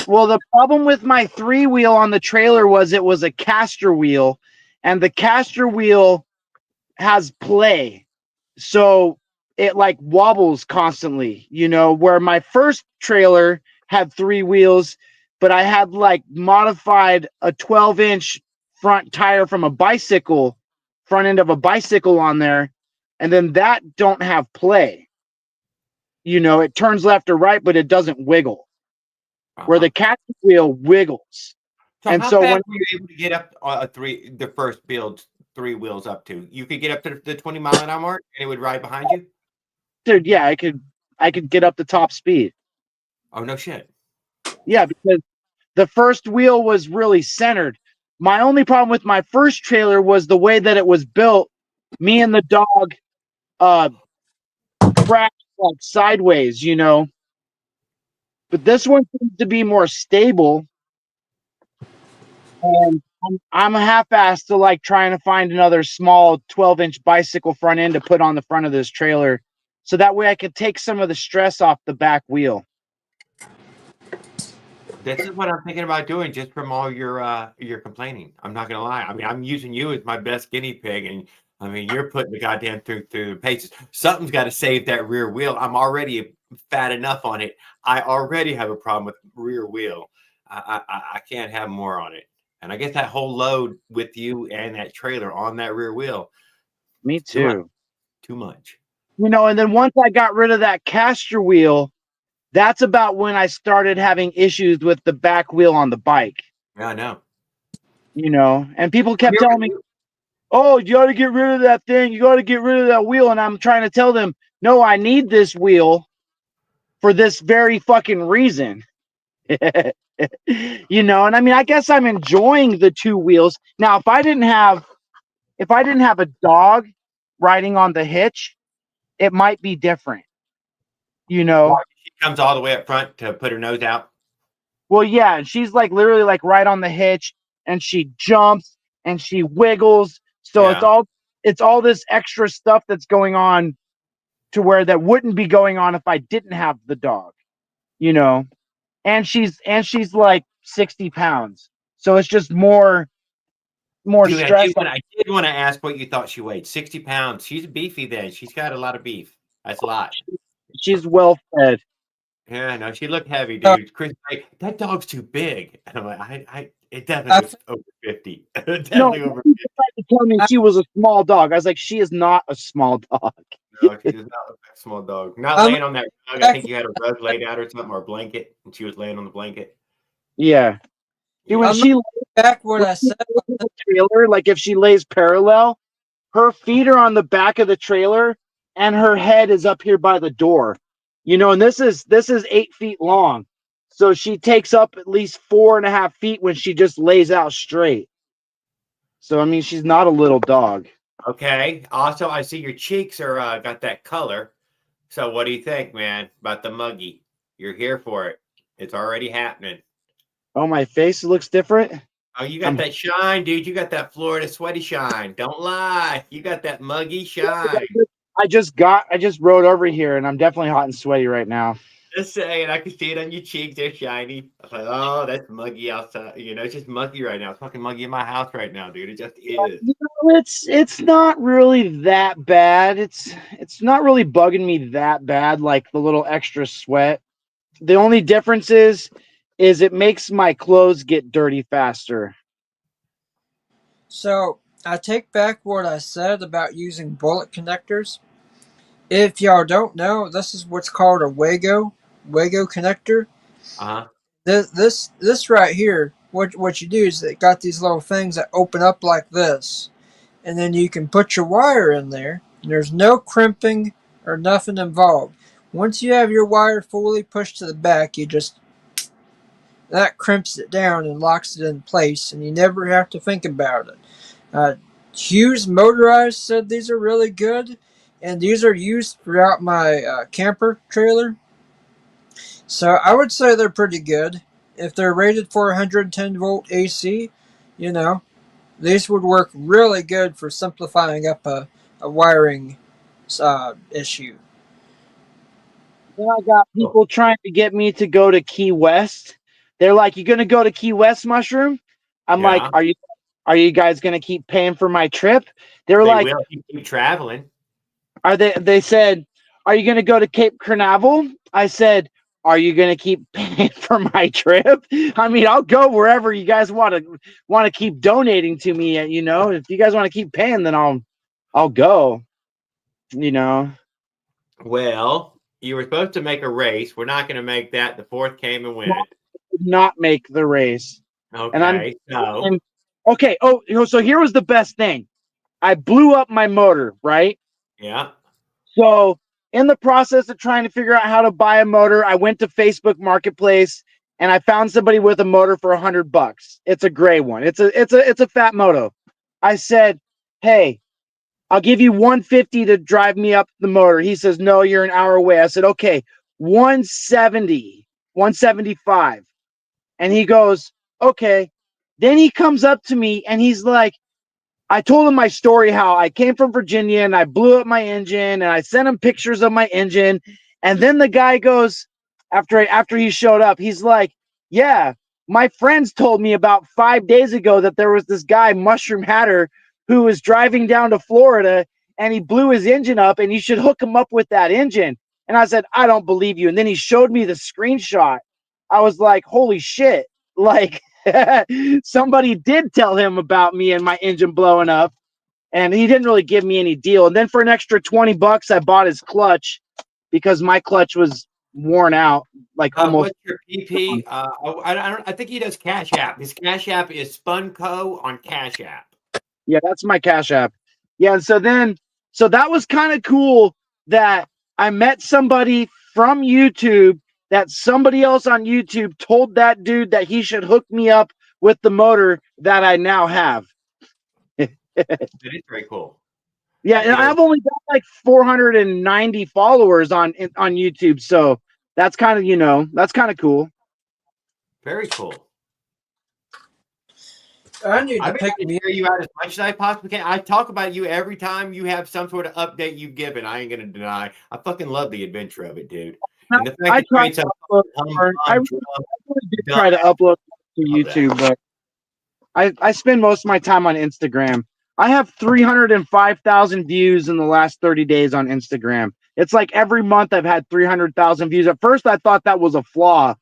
Well, the problem with my 3-wheel on the trailer was it was a caster wheel, and the caster wheel has play. So it like wobbles constantly, where my first trailer had 3 wheels, but I had like modified a 12-inch front tire from a bicycle, front end of a bicycle on there, and then that don't have play. It turns left or right, but it doesn't wiggle. Where the caster wheel wiggles. So and how so fast when were you able to get up the first build 3 wheels up to? You could get up to the 20-mile-an-hour mark, and it would ride behind you. dude, yeah, I could get up to top speed. Oh no shit! Yeah, because the first wheel was really centered. My only problem with my first trailer was the way that it was built. Me and the dog crashed like sideways, But this one seems to be more stable. And I'm a half-assed to like trying to find another small 12-inch bicycle front end to put on the front of this trailer. So that way I could take some of the stress off the back wheel. This is what I'm thinking about doing, just from all your complaining. I'm not gonna lie. I mean, I'm using you as my best guinea pig, and I mean, you're putting the goddamn through the paces. Something's got to save that rear wheel. I'm already fat enough on it. I already have a problem with rear wheel. I can't have more on it. And I guess that whole load with you and that trailer on that rear wheel. Me too. Too much. And then once I got rid of that caster wheel, that's about when I started having issues with the back wheel on the bike. Yeah, I know. And people kept telling me, "Oh, you got to get rid of that thing. You got to get rid of that wheel." And I'm trying to tell them, "No, I need this wheel for this very fucking reason." And I mean, I guess I'm enjoying the 2 wheels. Now, if I didn't have a dog riding on the hitch, it might be different. You know? She comes all the way up front to put her nose out. Well, yeah, and she's like literally like right on the hitch, and she jumps and she wiggles. So Yeah. it's all this extra stuff that's going on to where that wouldn't be going on if I didn't have the dog, you know. And she's like 60 pounds, so it's just more Dude, stress. I did want to ask what you thought she weighed. 60 pounds. She's beefy then. She's got a lot of beef. That's a lot. She's well fed. Yeah, no, she looked heavy, Uh, dude. Chris, like, that dog's too big. And I'm like, it definitely was over 50. No, Definitely over she tried to tell me she was a small dog. I was like, she is not a small dog. No, she does not look like a small dog. Not laying on that rug. I think you had a rug laid out or something, or a blanket, and she was laying on the blanket. Yeah. Yeah. When I'm she back what I said. the trailer, like if she lays parallel, her feet are on the back of the trailer and her head is up here by the door. You know, and this is 8 feet long. So she takes up at least 4.5 feet when she just lays out straight. So I mean, she's not a little dog. Okay. Also, I see your cheeks are got that color. So what do you think, man, about the muggy? You're here for it. It's already happening. Oh, my face looks different. Oh, you got that shine, dude. You got that Florida sweaty shine. Don't lie. You got that muggy shine. I just rode over here and I'm definitely hot and sweaty right now. Just saying, I can see it on your cheeks. They're shiny. I was like, oh, that's muggy outside. You know, it's just muggy right now. It's fucking muggy in my house right now, dude. It just is. You know, it's not really that bad. It's not really bugging me that bad, like the little extra sweat. The only difference is it makes my clothes get dirty faster. So I take back what I said about using bullet connectors. If y'all don't know, this is what's called a Wago connector. Uh-huh. This right here, what you do is it got these little things that open up like this, and then you can put your wire in there. And there's no crimping or nothing involved. Once you have your wire fully pushed to the back, that crimps it down and locks it in place, and you never have to think about it. Hughes Motorized said these are really good, and these are used throughout my camper trailer. So I would say they're pretty good. If they're rated for 110 volt AC, you know, these would work really good for simplifying up a wiring issue. Then I got people trying to get me to go to Key West. They're like, "You gonna go to Key West, Mushroom?" I'm like, Yeah. "Are you guys gonna keep paying for my trip?" They were They like, will if you keep traveling. They said, "Are you gonna go to Cape Canaveral?" I said, "Are you gonna keep paying for my trip?" I mean, I'll go wherever you guys want to keep donating to me. You know, if you guys want to keep paying, then I'll go. You know. Well, you were supposed to make a race. We're not going to make that. The fourth came and went. Did not make the race. Okay. Okay. Oh, so here was the best thing. I blew up my motor, right? Yeah. So in the process of trying to figure out how to buy a motor, I went to Facebook Marketplace and I found somebody with a motor for $100. It's a gray one. It's a fat moto. I said, "Hey, I'll give you $150 to drive me up the motor." He says, "No, you're an hour away." I said, "Okay, 170, 175." And he goes, "Okay." Then he comes up to me and he's like, I told him my story, how I came from Virginia and I blew up my engine, and I sent him pictures of my engine. And then the guy goes, after he showed up, he's like, "Yeah, my friends told me about 5 days ago that there was this guy, Mushroom Hatter, who was driving down to Florida and he blew his engine up, and you should hook him up with that engine." And I said, "I don't believe you." And then he showed me the screenshot. I was like, holy shit. Like, somebody did tell him about me and my engine blowing up, and he didn't really give me any deal. And then for an extra $20, I bought his clutch because my clutch was worn out. Like almost. What's your PP? I think he does Cash App. His Cash App is Spunco on Cash App. Yeah, that's my Cash App. Yeah, and so that was kind of cool that I met somebody from YouTube, that somebody else on YouTube told that dude that he should hook me up with the motor that I now have. That is very cool. Yeah, and Yeah. I've only got like 490 followers on YouTube, so that's kind of that's kind of cool. Very cool. I need I've to been pick trying to me. hear you out as much as I possibly can. I talk about you every time you have some sort of update you've given. I ain't gonna deny. I fucking love the adventure of it, dude. And the fact I that you try ain't to some upload hum, more. I hum, really did drum, try to upload to Love that. YouTube, but I spend most of my time on Instagram. I have 305,000 views in the last 30 days on Instagram. It's like every month I've had 300,000 views. At first I thought that was a flaw,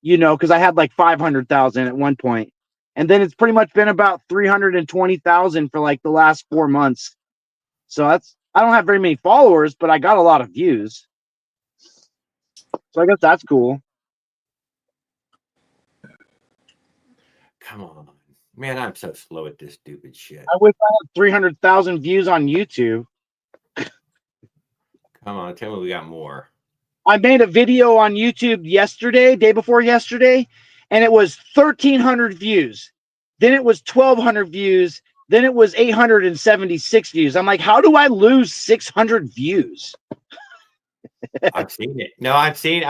because I had like 500,000 at one point. And then it's pretty much been about 320,000 for like the last 4 months. So I don't have very many followers, but I got a lot of views. So I guess that's cool. Come on. Man, I'm so slow at this stupid shit. I wish I had 300,000 views on YouTube. Come on, tell me we got more. I made a video on YouTube day before yesterday, and it was 1,300 views. Then it was 1,200 views. Then it was 876 views. I'm like, how do I lose 600 views? I've seen it. No, I've seen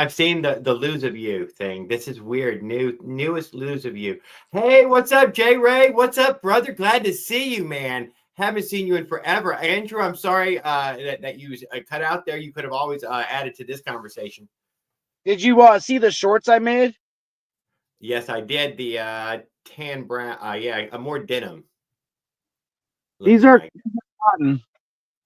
the lose of you thing. This is weird. Newest lose of you. Hey, what's up, J Ray? What's up, brother? Glad to see you, man. Haven't seen you in forever. Andrew, I'm sorry that you cut out there. You could have always added to this conversation. Did you see the shorts I made? Yes, I did. The tan brown. Yeah, a more denim. These are cotton.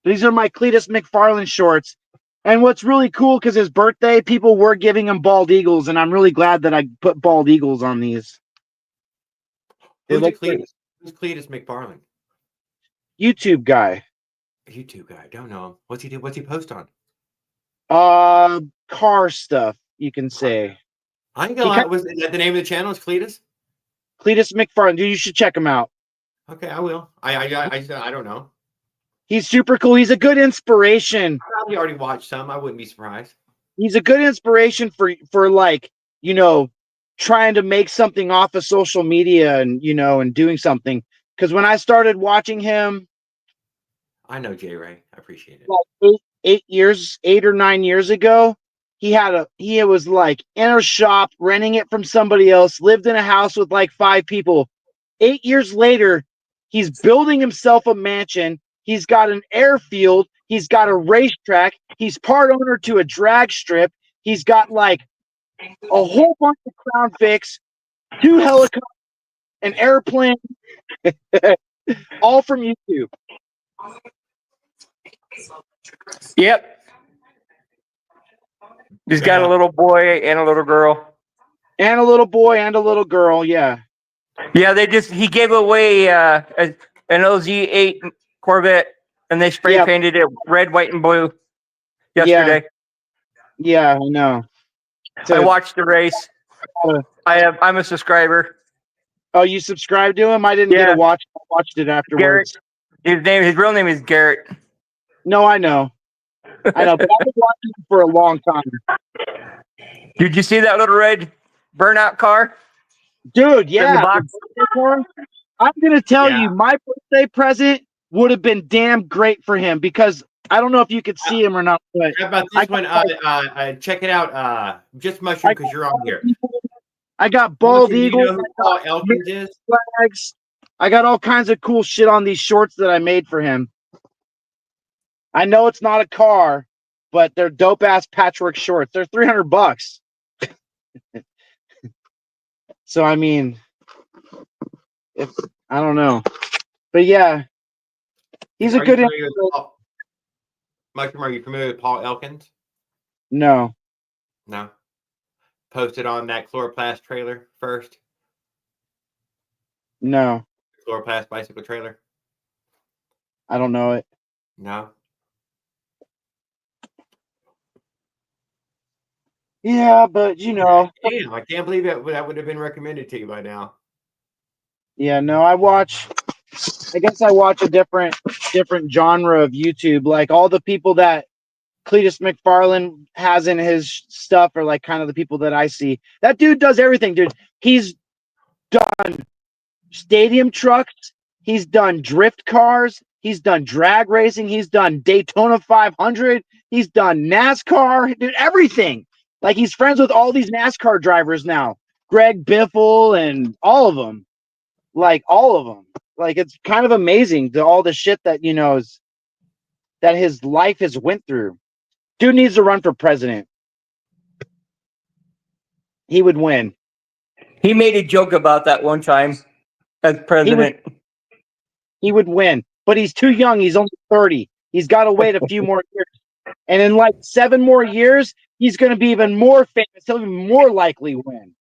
These are my Cletus McFarland shorts. And what's really cool, because his birthday, people were giving him bald eagles, and I'm really glad that I put bald eagles on these. Who's Cletus? Who's Cletus McFarland? YouTube guy. YouTube guy. Don't know him. What's he do? What's he post on? Car stuff, you can say. I ain't gonna lie. Was that the name of the channel? Is Cletus? Cletus McFarland. Dude, you should check him out. Okay, I will. I don't know. He's super cool. He's a good inspiration. I probably already watched some. I wouldn't be surprised. He's a good inspiration for like, trying to make something off of social media and doing something. Because when I started watching him, I know J Ray. I appreciate it. Like 8 or 9 years ago, he was like in a shop renting it from somebody else, lived in a house with like 5 people. 8 years later, he's building himself a mansion. He's got an airfield. He's got a racetrack. He's part owner to a drag strip. He's got like a whole bunch of Crown Vics, 2 helicopters, an airplane, all from YouTube. Yep. He's got a little boy and a little girl. And a little boy and a little girl, yeah. Yeah, he gave away an OZ8 Corvette, and they spray painted it red, white, and blue yesterday. Yeah, I know. I watched the race. I'm a subscriber. Oh, you subscribed to him? I didn't get to watch. I watched it afterwards. Garrett. His real name is Garrett. No, I know. But I've been watching him for a long time. Did you see that little red burnout car? Dude, yeah. I'm going to tell you, my birthday present would have been damn great for him, because I don't know if you could see him or not. But how about this one? Check it out. Just Mushroom, because you're on here. I got bald eagles. You know who Paul Elkins is? Flags. I got all kinds of cool shit on these shorts that I made for him. I know it's not a car, but they're dope ass patchwork shorts. They're $300. So I mean, I don't know, but yeah, he's a good. Mushroom, are you familiar with Paul Elkins? No. Posted on that Chloroplast trailer first. No. Chloroplast bicycle trailer. I don't know it. No. Yeah, but Damn, I can't believe that would have been recommended to you by now. Yeah, no, I guess I watch a different genre of YouTube. Like all the people that Cletus McFarland has in his stuff are like kind of the people that I see. That dude does everything, dude. He's done stadium trucks. He's done drift cars. He's done drag racing. He's done Daytona 500. He's done NASCAR. Dude, everything. Like, he's friends with all these NASCAR drivers now. Greg Biffle and all of them. Like, all of them. Like, it's kind of amazing to all the shit that, you know, is that his life has went through. Dude needs to run for president. He would win. He made a joke about that one time as president. He would win. But he's too young. He's only 30. He's got to wait a few more years. And in like 7 more years, he's going to be even more famous. He'll even more likely win.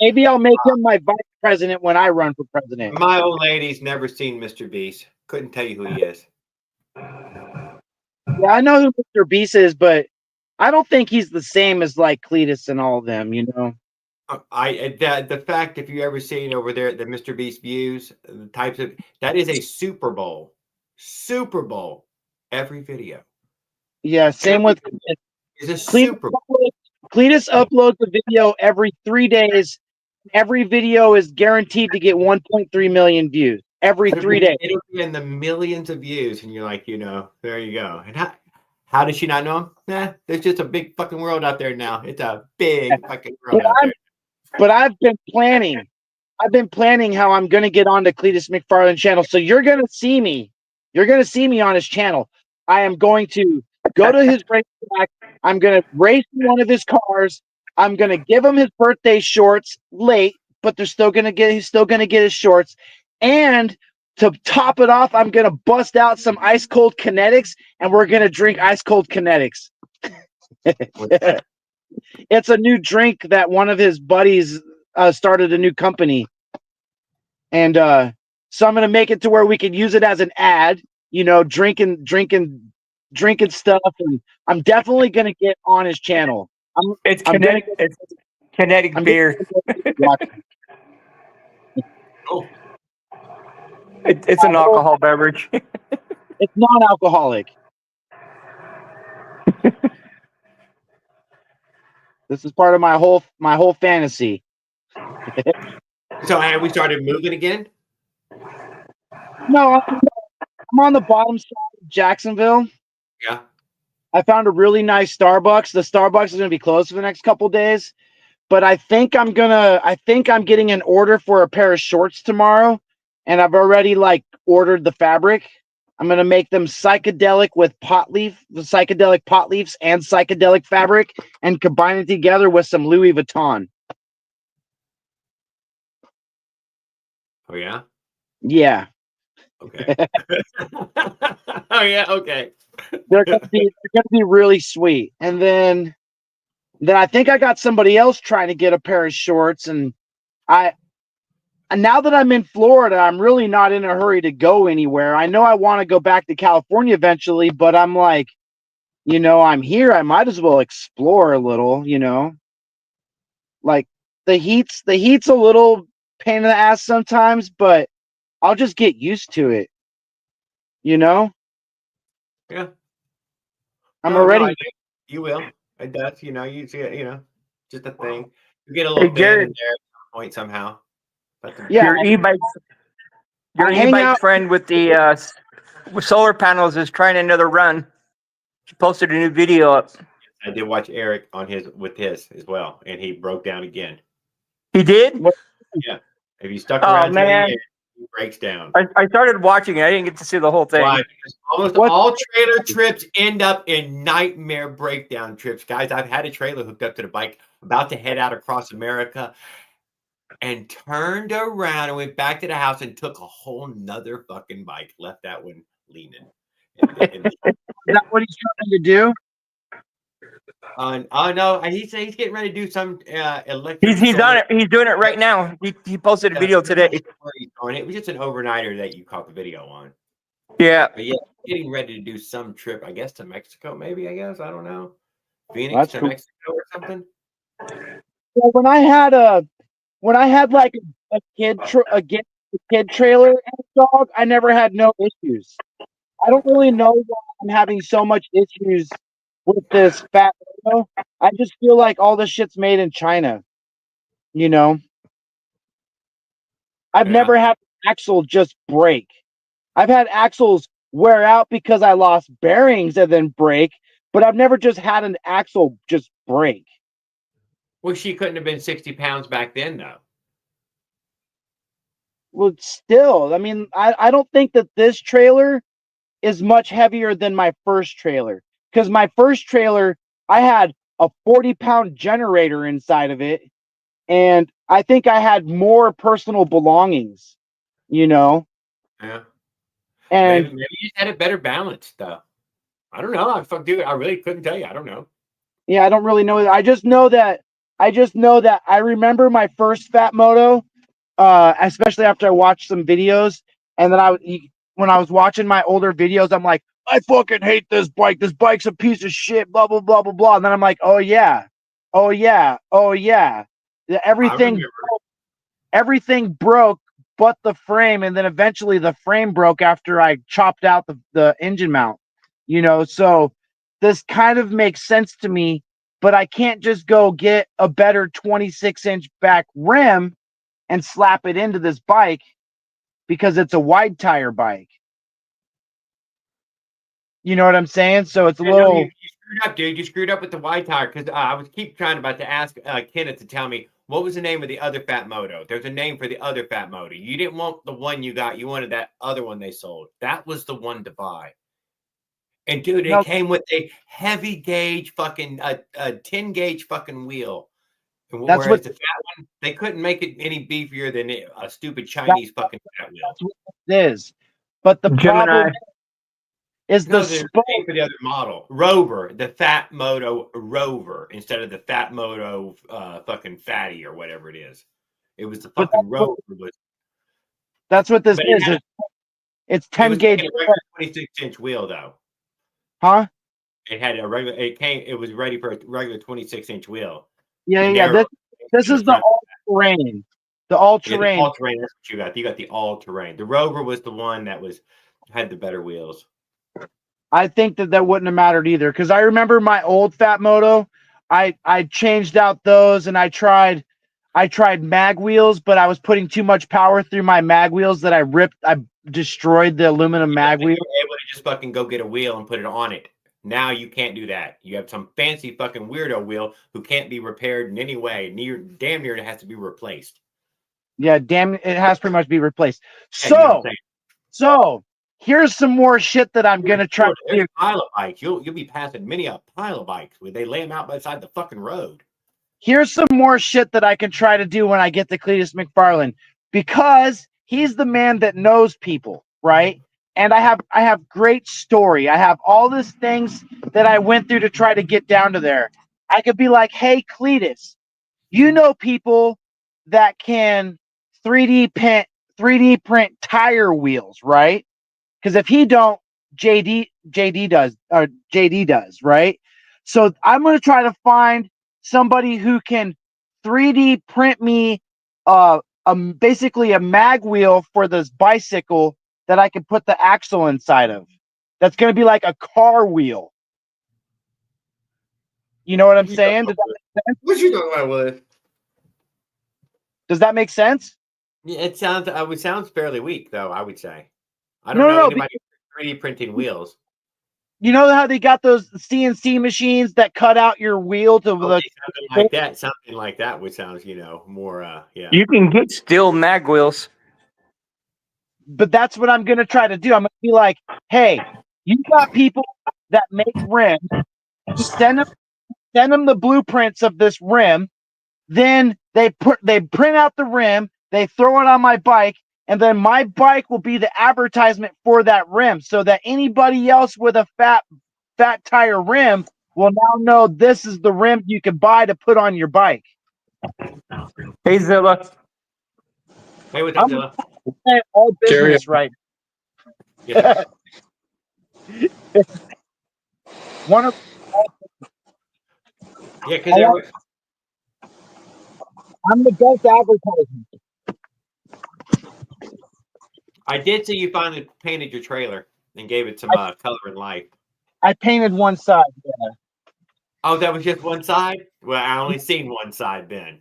Maybe I'll make him my vice president when I run for president. My old lady's never seen Mr. Beast. Couldn't tell you who he is. Yeah, I know who Mr. Beast is, but I don't think he's the same as like Cletus and all of them, you know? The fact, if you ever seen over there the Mr. Beast views, the types of, that is a Super Bowl every video. Yeah, same with It's a Super Bowl. Cletus uploads a video every 3 days. Every video is guaranteed to get 1.3 million views every 3 days. It'll be in the millions of views, and you're like, you know, there you go. And how does she not know him? Nah, there's just a big fucking world out there now. It's a big fucking world out there. But I've been planning. I've been planning how I'm going to get onto Cletus McFarland channel. So you're going to see me. You're going to see me on his channel. I am going to go to his racetrack. I'm going to race one of his cars. I'm going to give him his birthday shorts late, but he's still going to get his shorts. And to top it off, I'm going to bust out some ice cold kinetics, and we're going to drink ice cold kinetics. It's a new drink that one of his buddies started a new company. And so I'm going to make it to where we can use it as an ad, you know, drinking stuff. And I'm definitely going to get on his channel. It's kinetic beer. Oh, It's an alcohol beverage. It's non-alcoholic. This is part of my whole fantasy. so have we started moving again? No, I'm on the bottom side of Jacksonville. Yeah. I found a really nice Starbucks. The Starbucks is going to be closed for the next couple days, but I think I'm getting an order for a pair of shorts tomorrow, and I've already like ordered the fabric. I'm going to make them psychedelic psychedelic pot leaves and psychedelic fabric, and combine it together with some Louis Vuitton. Oh yeah. Yeah. Okay. Oh yeah. Okay. They're gonna be really sweet. And then I think I got somebody else trying to get a pair of shorts, and now that I'm in Florida, I'm really not in a hurry to go anywhere. I know I want to go back to California eventually, but I'm like, you know, I'm here. I might as well explore a little, you know. Like the heat's a little pain in the ass sometimes, but I'll just get used to it. You know? Yeah. I'm No, already. no, you will. It does. You know, you see it, you know, just a thing. You get a little bit Jared. in there at some point somehow. But Yeah. Your e-bike hang out- friend with the solar panels is trying another run. She posted a new video up. I did watch Eric on his as well, and he broke down again. He did? If you stuck Oh, around, till the man. end, he breaks down. I started watching it. I didn't get to see the whole thing. Why? Because almost all trailer trips end up in nightmare breakdown trips, guys. I've had a trailer hooked up to the bike, about to head out across America, and turned around and went back to the house and took a whole nother fucking bike, left that one leaning. Is that what he's trying to do? Oh no, he's getting ready to do some electric. He's solar- on it. He's doing it right now. He posted a video today. It was just an overnighter that you caught the video on. Yeah. But yeah, getting ready to do some trip, I guess, to Mexico, maybe, I don't know. Phoenix That's to cool. Mexico or something. Well, when I had like a kid trailer and a dog, I never had no issues. I don't really know why I'm having so much issues with this fat Lego. I just feel like all this shit's made in China, you know. I've Yeah. never had an axle just break. I've had axles wear out because I lost bearings and then break, but I've never just had an axle just break. Well, she couldn't have been 60 pounds back then, though. Well, still, I mean, I don't think that this trailer is much heavier than my first trailer, because my first trailer, I had a 40-pound generator inside of it, and I think I had more personal belongings, you know, Yeah. and Maybe you just had it better balanced, though. I don't know. Dude, I really couldn't tell you. I don't know. yeah, I don't really know. I just know that I remember my first Fat Moto, especially after I watched some videos, and then when I was watching my older videos, I'm like, I fucking hate this bike. This bike's a piece of shit. Blah blah blah blah blah. And then I'm like, oh yeah, oh yeah, oh yeah. Everything broke but the frame, and then eventually the frame broke after I chopped out the engine mount. You know, so this kind of makes sense to me, but I can't just go get a better 26-inch back rim and slap it into this bike because it's a wide tire bike. You know what I'm saying? So it's a little. You screwed up, dude. You screwed up with the wide tire, because I was about to ask Kenneth to tell me what was the name of the other Fat Moto. There's a name for the other Fat Moto. You didn't want the one you got. You wanted that other one they sold. That was the one to buy. And dude, it came with a heavy gauge fucking a 10 gauge fucking wheel. And That's what the fat one, they couldn't make it any beefier than a stupid Chinese fucking fat wheel. That's what it is. But the Gemini. problem is No, the there's a spoke. name for the other model. Rover, the Fat Moto Rover, instead of the Fat Moto fucking Fatty or whatever it is. It was the But fucking Rover. That's what this But it is. had- It's It 10 was gauge. a regular 26-inch wheel, though. Huh? It had a regular. It was ready for a regular 26-inch wheel. Yeah, The yeah. narrow- This is the front. all-terrain. The Yeah, all-terrain. the all-terrain. That's what you got. You got the all-terrain. The Rover was the one that had the better wheels. I think that wouldn't have mattered either, because I remember my old Fat Moto. I changed out those, and I tried mag wheels, but I was putting too much power through my mag wheels that I destroyed the aluminum mag You wheel. were able to just fucking go get a wheel and put it on it. Now you can't do that. You have some fancy fucking weirdo wheel who can't be repaired in any way. Damn near it has to be replaced. Yeah, damn, it has pretty much be replaced. Yeah, you know what I'm saying? So here's some more shit that I'm gonna try to There's do. a pile of bikes. You'll be passing many a pile of bikes where they lay them out beside the fucking road. Here's some more shit that I can try to do when I get to Cletus McFarland, because he's the man that knows people, right? And I have great story. I have all these things that I went through to try to get down to there. I could be like, hey, Cletus, you know people that can 3D print tire wheels, right? Because if he don't, JD does, right? So I'm gonna try to find somebody who can 3D print me basically a mag wheel for this bicycle that I can put the axle inside of. That's gonna be like a car wheel. You know what I'm saying? Does that make sense? What you talking about, Willis? Does that make sense? Yeah, it sounds fairly weak, though. I would say. I No, don't know no, anybody 3D printing wheels. You know how they got those CNC machines that cut out your wheel to the. Something like that, which sounds, more. Yeah. You can get steel mag wheels. But that's what I'm gonna try to do. I'm gonna be like, hey, you got people that make rims. Send them the blueprints of this rim. Then they print out the rim. They throw it on my bike, and then my bike will be the advertisement for that rim, so that anybody else with a fat tire rim will now know this is the rim you can buy to put on your bike. Hey, Zilla. Hey, what's up, Zilla? All business, right? Yeah. One of Yeah, because I'm the best advertisement. I did see you finally painted your trailer and gave it some color and life. I painted one side. Yeah. Oh, that was just one side? Well, I only seen one side then.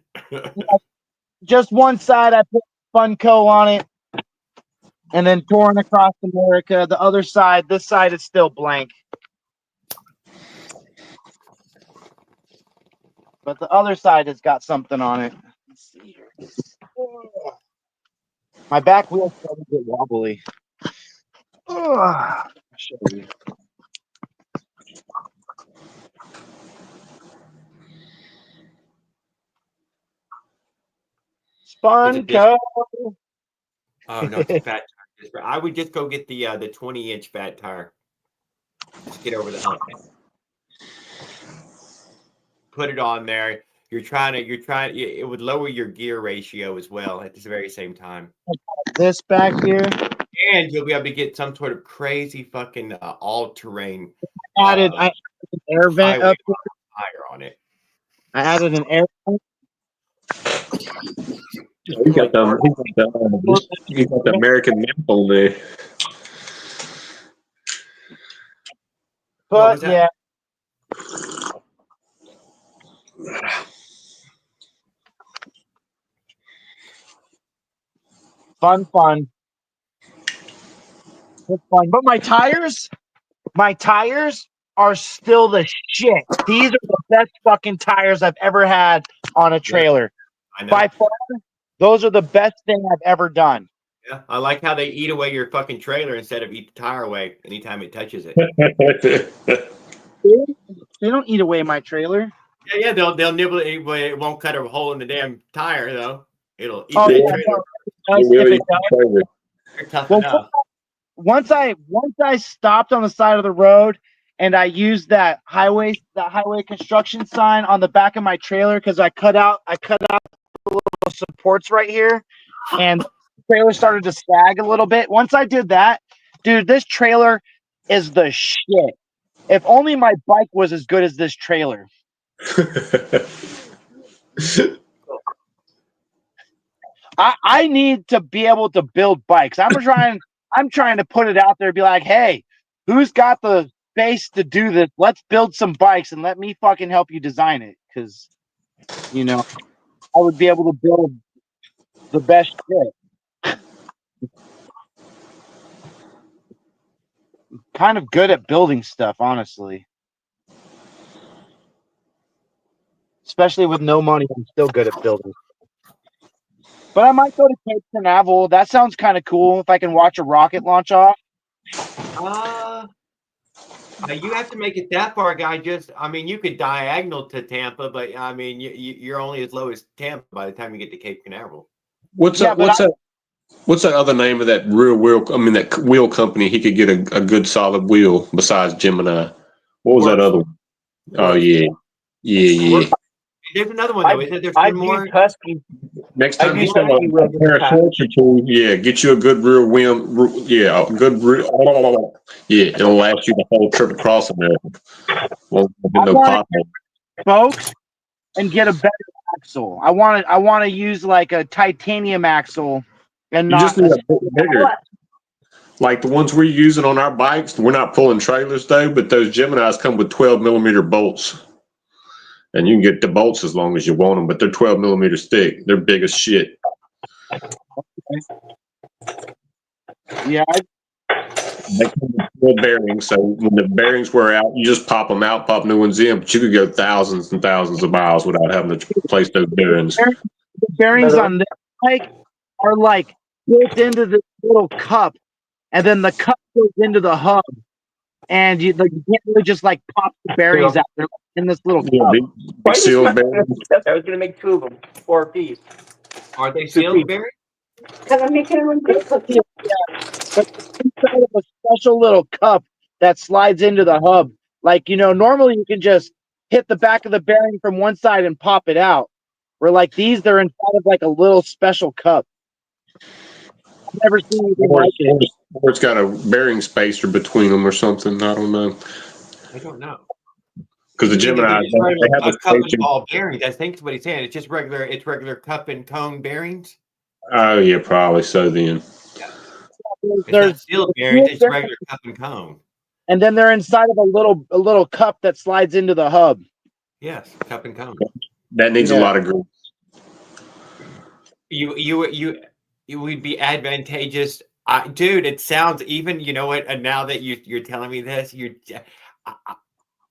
Just one side. I put Funko on it, and then Torn Across America. The other side, this side is still blank. But the other side has got something on it. Let's see here. My back wheel's starting to get wobbly. I'll show you. Funko. Oh no, it's a fat tire. I would just go get the 20-inch fat tire. Just get over the hump. Put it on there. It would lower your gear ratio as well at the very same time. This back here. And you'll be able to get some sort of crazy fucking all-terrain I added an air vent up here. tire on it. I added an air vent. He got the American map on there. But yeah. Fun. It's fun. But my tires are still the shit. These are the best fucking tires I've ever had on a trailer. I know. By far, those are the best thing I've ever done. Yeah, I like how they eat away your fucking trailer instead of eat the tire away anytime it touches it. They don't eat away my trailer. Yeah, they'll nibble it anyway. It won't cut a hole in the damn tire though. It'll eat Oh, the yeah, trailer. If it does. They're tough Well, enough. Once I stopped on the side of the road and I used that highway construction sign on the back of my trailer because I cut out the little supports right here, and the trailer started to sag a little bit. Once I did that, dude, this trailer is the shit. If only my bike was as good as this trailer. I need to be able to build bikes. I'm trying to put it out there and be like, hey, who's got the space to do this? Let's build some bikes and let me fucking help you design it. Because, I would be able to build the best shit. I'm kind of good at building stuff, honestly. Especially with no money, I'm still good at building. But I might go to Cape Canaveral. That sounds kind of cool if I can watch a rocket launch off. You have to make it that far, guy. You could diagonal to Tampa, but you're only as low as Tampa by the time you get to Cape Canaveral. What's that other name of that rear wheel? That wheel company. He could get a good solid wheel besides Gemini. What was that other one? Oh yeah. There's another one though. There's one more. Husky. Next time you sell a pair of shorts or two, get you a good rear wheel. Yeah, a good rear. Yeah, it'll last you the whole trip across America. Folks, and get a better axle. I want to use like a titanium axle, and you just need a bigger. Like the ones we're using on our bikes, we're not pulling trailers though, but those Geminis come with 12-millimeter bolts. And you can get the bolts as long as you want them, but they're 12-millimeter thick. They're big as shit. Yeah. They come with full bearings, so when the bearings wear out, you just pop them out, pop new ones in, but you could go thousands and thousands of miles without having to replace those bearings. The bearings on this bike are like built into this little cup, and then the cup goes into the hub, and you can't really just like pop the bearings out there in this little cup. Big sealed bearings. I was gonna make 2 of them, 4 piece. Are they sealed bearings? But inside of a special little cup that slides into the hub. Like, normally you can just hit the back of the bearing from one side and pop it out. Where like these, they're inside of like a little special cup. I've never seen anything like it. Or it's got a bearing spacer between them or something. I don't know. I don't know. Because the Gemini, they have a cup and ball bearings. I think that's what he's saying. It's just regular. It's regular cup and cone bearings. Oh yeah, probably so. Then it's not sealed bearings. It's regular cup and cone. And then they're inside of a little cup that slides into the hub. Yes, cup and cone. That needs a lot of grease. it would be advantageous. Dude, it sounds even. You know what? And now that you're telling me this,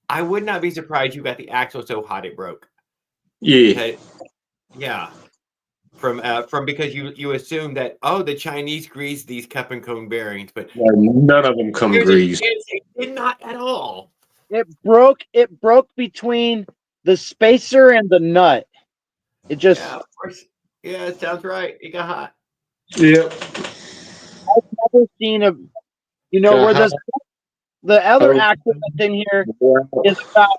I would not be surprised you got the axle so hot it broke. Yeah. Yeah. From because you assume that the Chinese grease these cup and cone bearings, but None of them come greased. it did not at all. It broke between the spacer and the nut. It just Yeah, of course. Yeah, it sounds right. It got hot. Yep. I've never seen where the other axle that's in here is about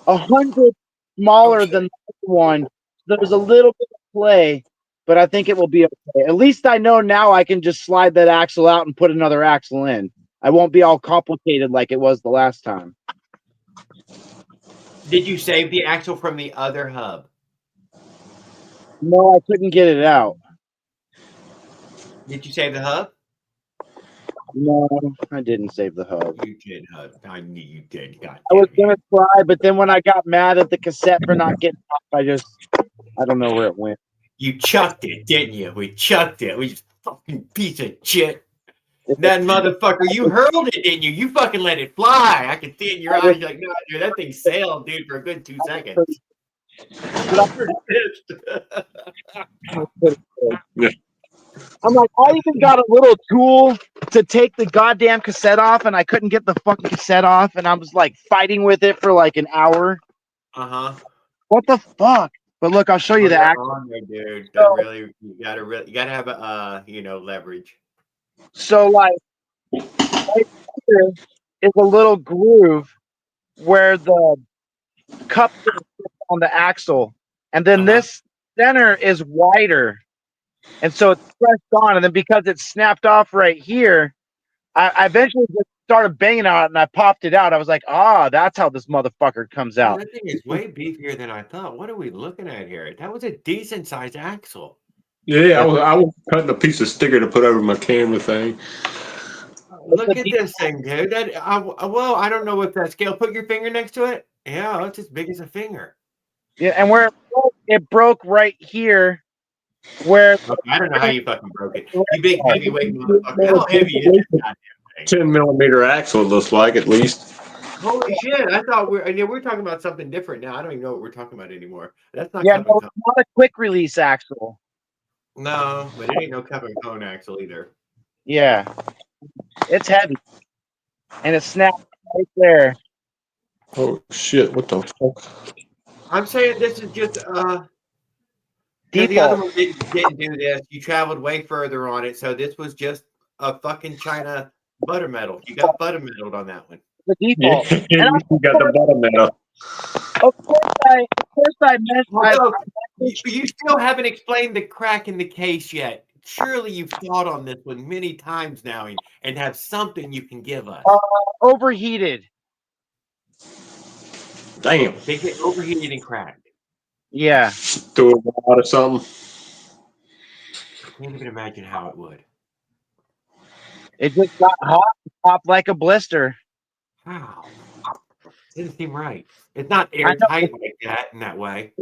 100 smaller than the other one. There's a little bit of play, but I think it will be okay. At least I know now I can just slide that axle out and put another axle in. I won't be all complicated like it was the last time. Did you save the axle from the other hub? No, I couldn't get it out. Did you save the hub? No, I didn't save the hub. You did, hub. I knew you did. God I was damn it. gonna try, but then when I got mad at the cassette for not getting off, I don't know where it went. You chucked it, didn't you? We chucked it. We just fucking piece of shit. That motherfucker, you hurled it, didn't you? You fucking let it fly. I can see it in your eyes. You're like, no, dude, that thing sailed, dude, for a good 2 seconds. I'm like, I even got a little tool to take the goddamn cassette off, and I couldn't get the fucking cassette off, and I was like fighting with it for like an hour. What the fuck? But look, I'll show you the axle. Dude, you gotta have leverage. So like right here is a little groove where the cup is on the axle, and then this center is wider, and so it's pressed on, and then because it's snapped off right here, I eventually just started banging on it, and I popped it out. I was like, that's how this motherfucker comes out. That thing is way beefier than I thought. What are we looking at here? That was a decent sized axle. Yeah, I was cutting a piece of sticker to put over my camera thing. Look at this thing, dude. I don't know what that scale. Put your finger next to it. Yeah, it's as big as a finger. Yeah, and where it broke right here, where I don't know how you fucking broke it. You big heavyweight motherfucker. How heavy is this goddamn thing? 10mm axle, it looks like, at least. Holy shit! I thought we're talking about something different now. I don't even know what we're talking about anymore. That's not. No, it's not a quick release axle. No, but it ain't no cup and cone axle either. Yeah, it's heavy, and it snapped right there. Oh shit! What the fuck? I'm saying this is just Default. the other one didn't do this. You traveled way further on it, so this was just a fucking China butter metal. You got butter metaled on that one. The default. Yeah, you got the bottom metal. Of course I meant. You still haven't explained the crack in the case yet. Surely you've thought on this one many times now and have something you can give us. Overheated. Damn. They get overheated and cracked. Yeah. Threw it out or something. I can't even imagine how it would. It just got hot, popped like a blister. Wow. Didn't seem right. It's not airtight like that in that way.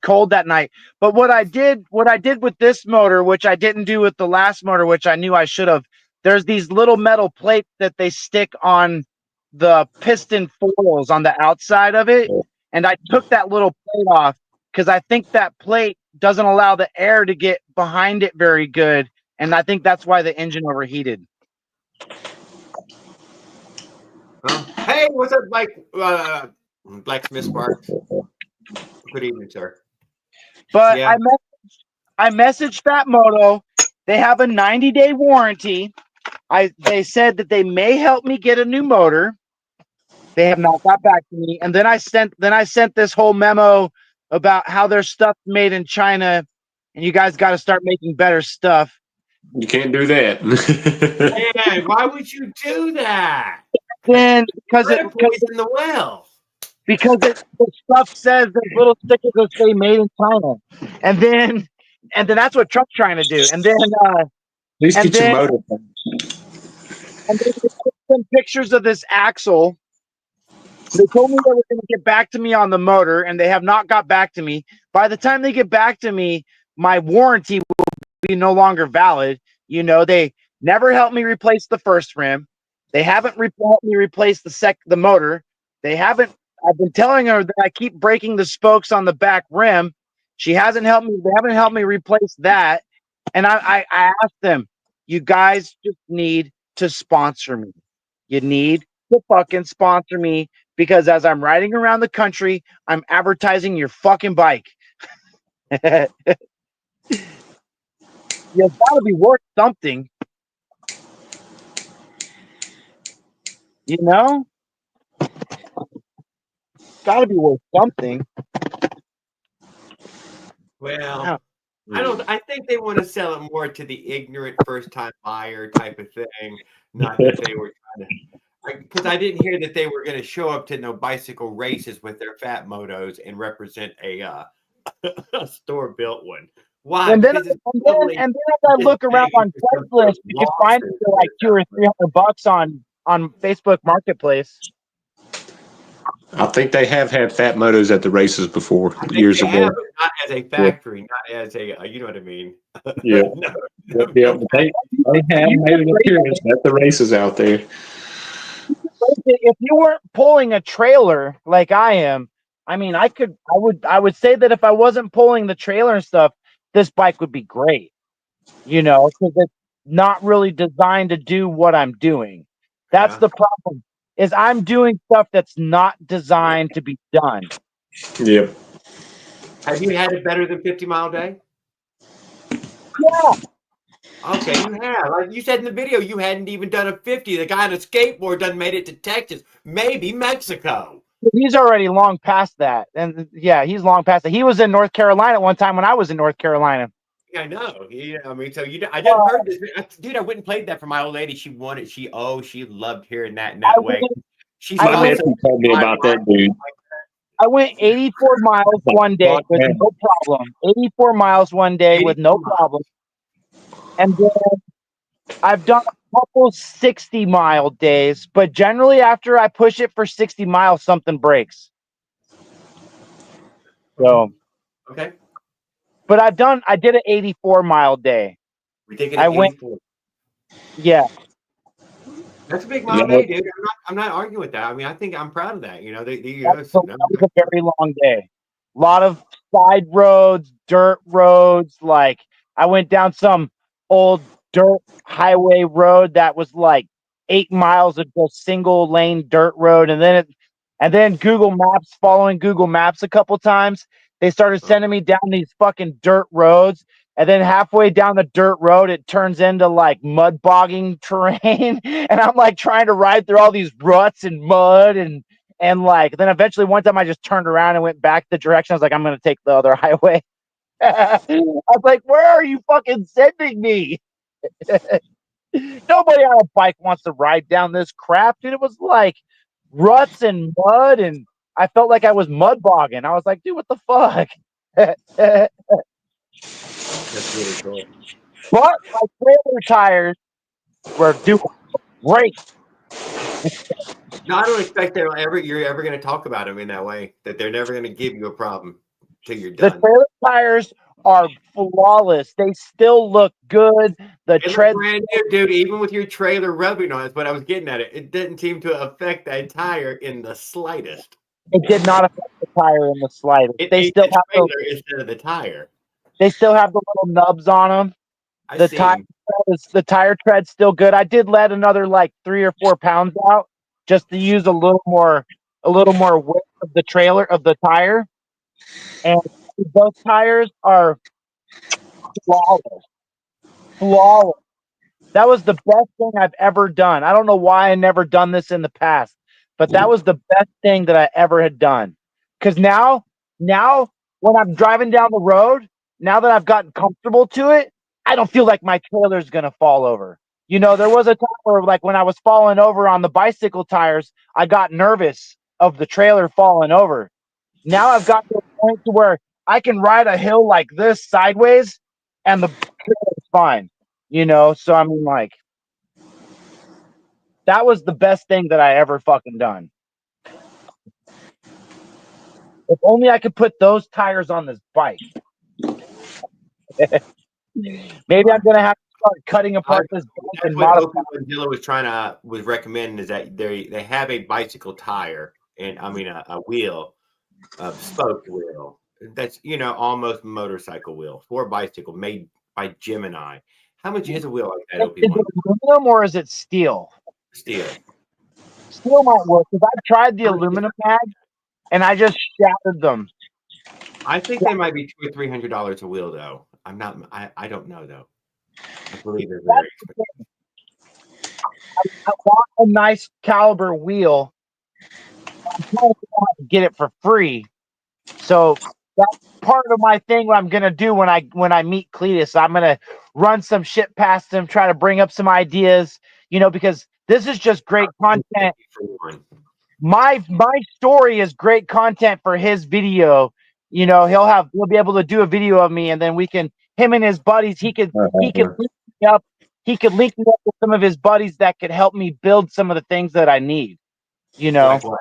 Cold that night. But what I did with this motor, which I didn't do with the last motor, which I knew I should have, there's these little metal plates that they stick on the piston foils on the outside of it. And I took that little plate off because I think that plate doesn't allow the air to get behind it very good. And I think that's why the engine overheated. Hey, what's up, Blacksmith Sparks? Good evening, sir. But yeah. I messaged Fat Moto. They have a 90-day warranty. They said that they may help me get a new motor. They have not got back to me. And then I sent this whole memo about how their stuff's made in China, and you guys got to start making better stuff. You can't do that. Man, why would you do that? Then because it's in the well. Because the stuff says the little stickers that say "Made in China," and then that's what Trump's trying to do. And then at least get your motor. And they took some pictures of this axle. They told me they were going to get back to me on the motor, and they have not got back to me. By the time they get back to me, my warranty will no longer valid. You know, they never helped me replace the first rim. They haven't helped me replace the motor. They haven't. I've been telling her that I keep breaking the spokes on the back rim. She hasn't helped me. They haven't helped me replace that. And I asked them, you guys just need to sponsor me. You need to fucking sponsor me because as I'm riding around the country, I'm advertising your fucking bike. You've got to be worth something. You know? Got to be worth something. Well, I think they want to sell it more to the ignorant first time buyer type of thing. Not that they were trying to, because I didn't hear that they were going to show up to no bicycle races with their fat motos and represent a store built one. Why? And then, Because it's and totally then as I look around on Craigslist, you can find it for like $200 or $300 on Facebook Marketplace. I think they have had fat motos at the races before I think years they ago. have, but not as a factory, not as a you know what I mean. Yeah. No, Yeah, they have made an appearance at the races out there. If you weren't pulling a trailer like I am, I mean, I would say that if I wasn't pulling the trailer and stuff, this bike would be great. You know, because it's not really designed to do what I'm doing. That's Yeah. the problem. Is I'm doing stuff that's not designed to be done. Yep. Have you had it better than 50 mile day? Yeah. Okay, you have. Like you said in the video, you hadn't even done a 50. The guy on a skateboard done made it to Texas, maybe Mexico. He's already long past that. And yeah, he's long past that. He was in North Carolina at one time when I was in North Carolina. I know. I mean, so I just heard this, dude. I went and played that for my old lady. She wanted. She loved hearing that in that way. She's My also nephew told me about that, dude. I went 84 miles one day with no problem. 84 miles one day with no problem. And then I've done a couple 60-mile days, but generally after I push it for 60 miles, something breaks. So, okay. but I did an 84-mile day. We taking I it went, 84. yeah. That's a big mile day, dude. I'm not arguing with that. I mean, I think I'm proud of that. You know, That was a very long day. A lot of side roads, dirt roads. Like I went down some old dirt highway road that was like 8 miles of just single lane dirt road, and then Google Maps, following Google Maps a couple times, they started sending me down these fucking dirt roads. And then halfway down the dirt road, it turns into like mud bogging terrain. And I'm like trying to ride through all these ruts and mud and like, then eventually one time I just turned around and went back the direction. I was like, I'm going to take the other highway. I was like, where are you fucking sending me? Nobody on a bike wants to ride down this crap, dude. It was like ruts and mud, and I felt like I was mud bogging. I was like, dude, what the fuck? That's really cool. But my trailer tires were doing great. No, I don't expect you're ever going to talk about them in that way. That they're never going to give you a problem till you're done. The trailer tires are flawless. They still look good. The tread brand new, dude. Even with your trailer rubbing on, that's what I was getting at. It didn't seem to affect that tire in the slightest. It did not affect the tire in the slightest. They still have instead of the tire. They still have the little nubs on them. The tire tread's still good. I did let another like 3 or 4 pounds out just to use a little more weight of the trailer of the tire. And those tires are flawless. Flawless. That was the best thing I've ever done. I don't know why I never done this in the past, but that was the best thing that I ever had done. Because now when I'm driving down the road, now that I've gotten comfortable to it, I don't feel like my trailer's going to fall over. You know, there was a time where like when I was falling over on the bicycle tires, I got nervous of the trailer falling over. Now I've got to a point to where I can ride a hill like this sideways and the trailer's fine. You know, so I mean, like, that was the best thing that I ever fucking done. If only I could put those tires on this bike. Maybe I'm gonna have to start cutting apart this bike That's and what modify. Opie Wendilla was recommending is that they have a bicycle tire and I mean a wheel, a spoked wheel. That's almost motorcycle wheel for a bicycle made by Gemini. How much is a wheel like that, Opie Is it aluminum or is it steel? Steel. Steel might work because I've tried the aluminum mag and I just shattered them. I think they might be $200 or $300 a wheel though. I'm not. I don't know though. I believe they're very expensive. I want a nice caliber wheel. I'm trying to get it for free. So that's part of my thing. What I'm gonna do when I meet Cletus, I'm gonna run some shit past him, try to bring up some ideas. Because this is just great content. My story is great content for his video. He'll be able to do a video of me, and then him and his buddies, he could link me up. He could link me up with some of his buddies that could help me build some of the things that I need. Like what?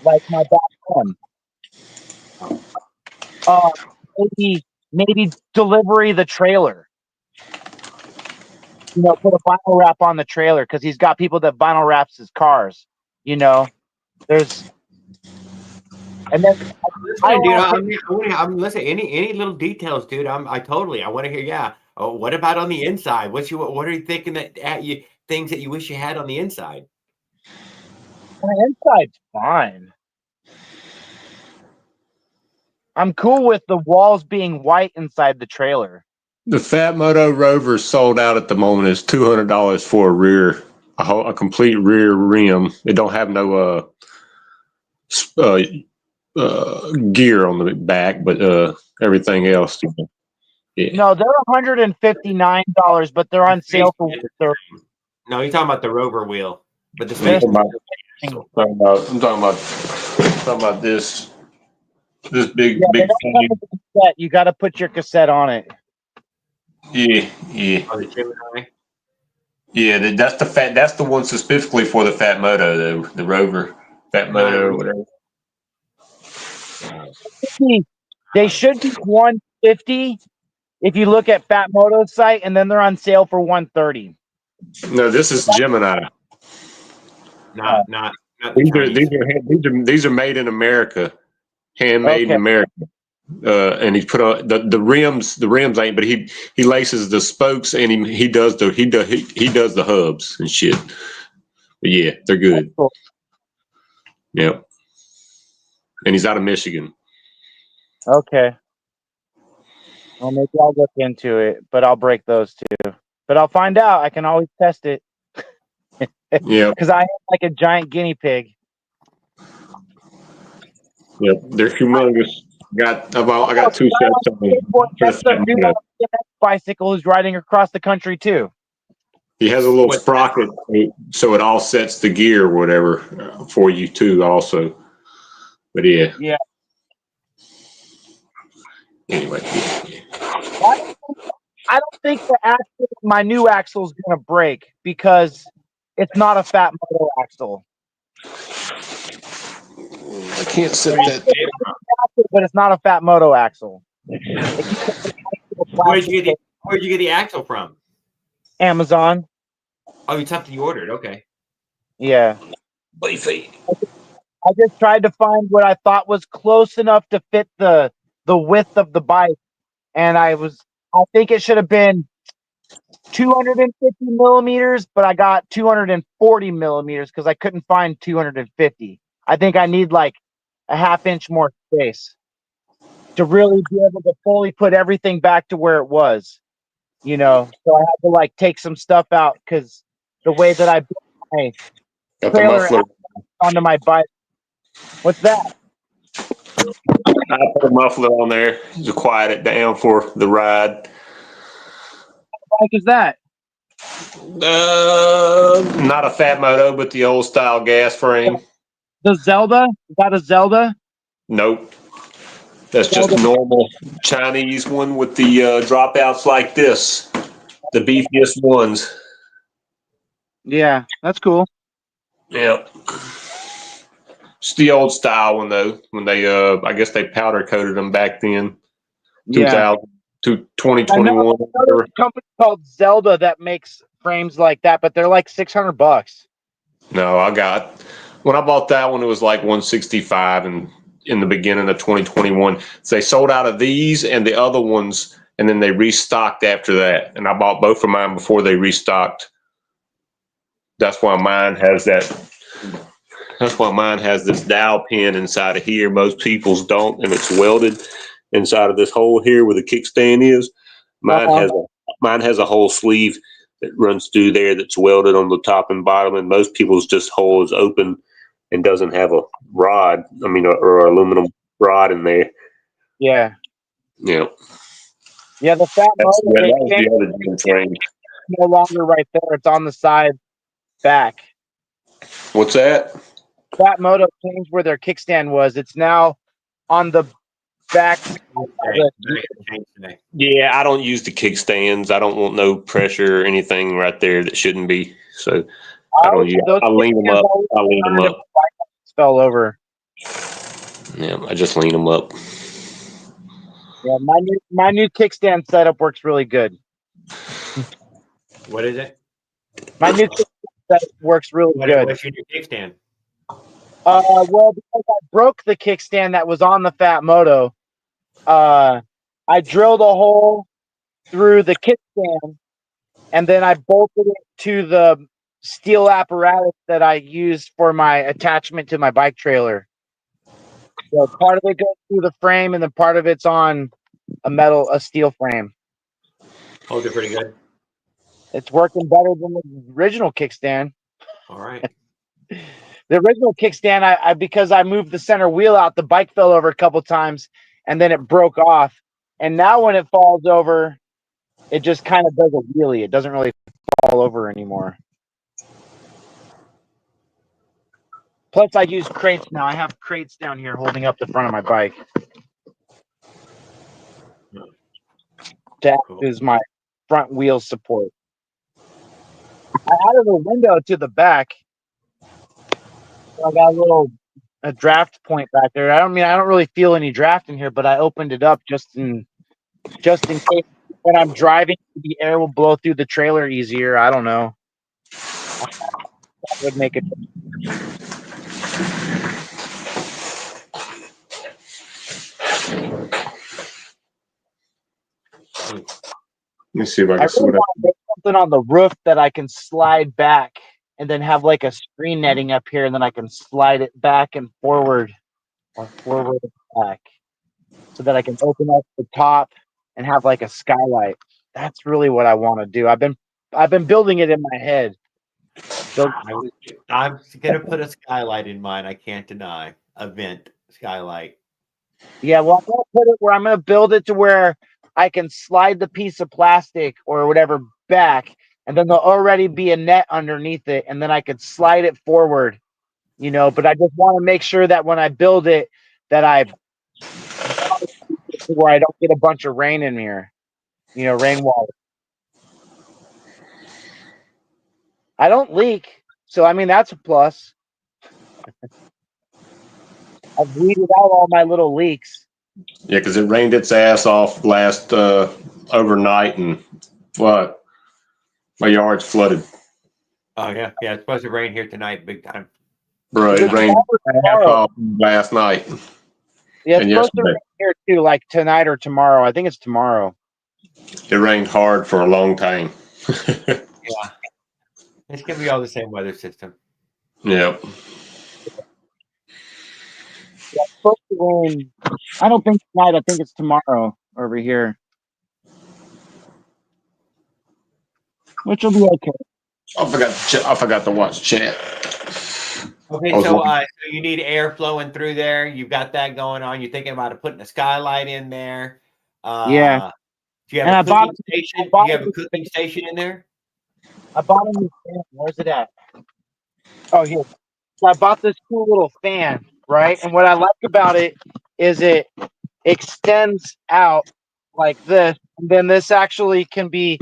Like my back maybe delivery the trailer. Put a vinyl wrap on the trailer because he's got people that vinyl wraps his cars. There's and then I'm listening. Any little details, dude. I want to hear. Yeah. Oh, what about on the inside? What are you thinking things that you wish you had on the inside? My inside's fine. I'm cool with the walls being white inside the trailer. The Fat Moto Rover sold out at the moment. It's $200 for a complete rear rim. It don't have no gear on the back, but everything else. Yeah. No, they're $159, but they're on sale for $130. No, you're talking about the Rover wheel, but the I'm space. talking about this big big thing. You got to put your cassette on it. Yeah. Oh, the Gemini. Yeah, that's the one specifically for the Fat Moto, the Rover Fat Moto or whatever. They should be $150 if you look at Fat Moto's site, and then they're on sale for $130. No, this is Gemini. Not These are made in America, handmade in America. And he put on the rims. The rims ain't, but he laces the spokes and he does the hubs and shit. But yeah, they're good. Cool. Yep. And he's out of Michigan. Okay. Well, maybe I'll look into it, but I'll break those too. But I'll find out. I can always test it. Yeah. Because I am like a giant guinea pig. Yep. They're humongous. I got two sets of them. That's the new bicycle who's riding across the country too. He has a little sprocket, so it offsets the gear or whatever for you too, also. But yeah. Yeah. Anyway. I don't think my new axle is going to break because it's not a Fat Moto axle. I can't set that. But it's not a Fat Moto axle. Where'd you get the axle from? Amazon. Oh, you ordered. Okay. Yeah. Leafy. I just tried to find what I thought was close enough to fit the width of the bike, and I think it should have been 250 millimeters, but I got 240 millimeters because I couldn't find 250. I think I need like a half-inch more space to really be able to fully put everything back to where it was, So I had to like take some stuff out because the way that I built my trailer onto my bike. What's that? I put a muffler on there to quiet it down for the ride. What bike is that? Not a Fat Moto, but the old style gas frame. The Zelda? Is that a Zelda? Nope. That's just a normal Chinese one with the dropouts like this. The beefiest ones. Yeah, that's cool. Yeah. It's the old style one though. When they I guess they powder coated them back then. 2000. to I know 2021. there's a company called Zelda that makes frames like that, but they're like $600. No, when I bought that one, it was like 165 and in the beginning of 2021. So they sold out of these and the other ones, and then they restocked after that. And I bought both of mine before they restocked. That's why mine has this dowel pin inside of here. Most people's don't, and it's welded inside of this hole here where the kickstand is. Mine has a whole sleeve that runs through there that's welded on the top and bottom, and most people's just hole is open and doesn't have a rod. I mean, or aluminum rod in there. Yeah. Yeah, Yeah, the Fat that Moto, they was the changed other damn frame. it, no longer right there. It's on the side back. What's that? Fat Moto changed where their kickstand was. It's now on the back. Yeah, I don't use the kickstands. I don't want no pressure or anything right there that shouldn't be. So I don't use. I lean them up. Fell over. Yeah, I just lean them up. Yeah, my new kickstand setup works really good. What is it? My new kickstand setup works really good. What's your new kickstand? Well, because I broke the kickstand that was on the Fat Moto, I drilled a hole through the kickstand, and then I bolted it to the steel apparatus that I used for my attachment to my bike trailer. So part of it goes through the frame, and then part of it's on a steel frame. Holds it pretty good. It's working better than the original kickstand. All right. The original kickstand, I because I moved the center wheel out, the bike fell over a couple times, and then it broke off. And now when it falls over, it just kind of does a wheelie. It doesn't really fall over anymore. Plus, I use crates now. I have crates down here holding up the front of my bike. That is my front wheel support. I added a window to the back. So I got a draft point back there. I don't really feel any draft in here, but I opened it up just in case when I'm driving, the air will blow through the trailer easier. I don't know. That would make it. Let me see if I I can see really what want to put something on the roof that I can slide back and then have like a screen netting up here, and then I can slide it back and forward or forward and back so that I can open up the top and have like a skylight. That's really what I want to do. I've been building it in my head. So I'm gonna put a skylight in mine. I can't deny a vent skylight. yeah, well, I'm gonna put it where I'm gonna build it to where I can slide the piece of plastic or whatever back, and then there'll already be a net underneath it, and then I could slide it forward, but I just want to make sure that when I build it, that where I don't get a bunch of rain in here, rainwater. I don't leak, so I mean that's a plus. I've weeded out all my little leaks. Yeah, because it rained its ass off last overnight, and what? My yard's flooded. Oh yeah, yeah. It's supposed to rain here tonight, big time. Bro, it rained half off last night. Yeah, it's and supposed to yesterday. rain here too, like tonight or tomorrow. I think it's tomorrow. It rained hard for a long time. Yeah, it's gonna be all the same weather system. Yep. Yeah, it's supposed to rain. I don't think tonight. I think it's tomorrow over here, which will be okay. I forgot to watch chat. Okay, so you need air flowing through there. You've got that going on. You're thinking about putting a skylight in there. Yeah. Do you And have a I bought- cooking station? I Do bought you have a this- cooking station in there? I bought a new fan. Where's it at? Oh, here. So I bought this cool little fan, right? And what I like about it is it extends out like this, and then this actually can be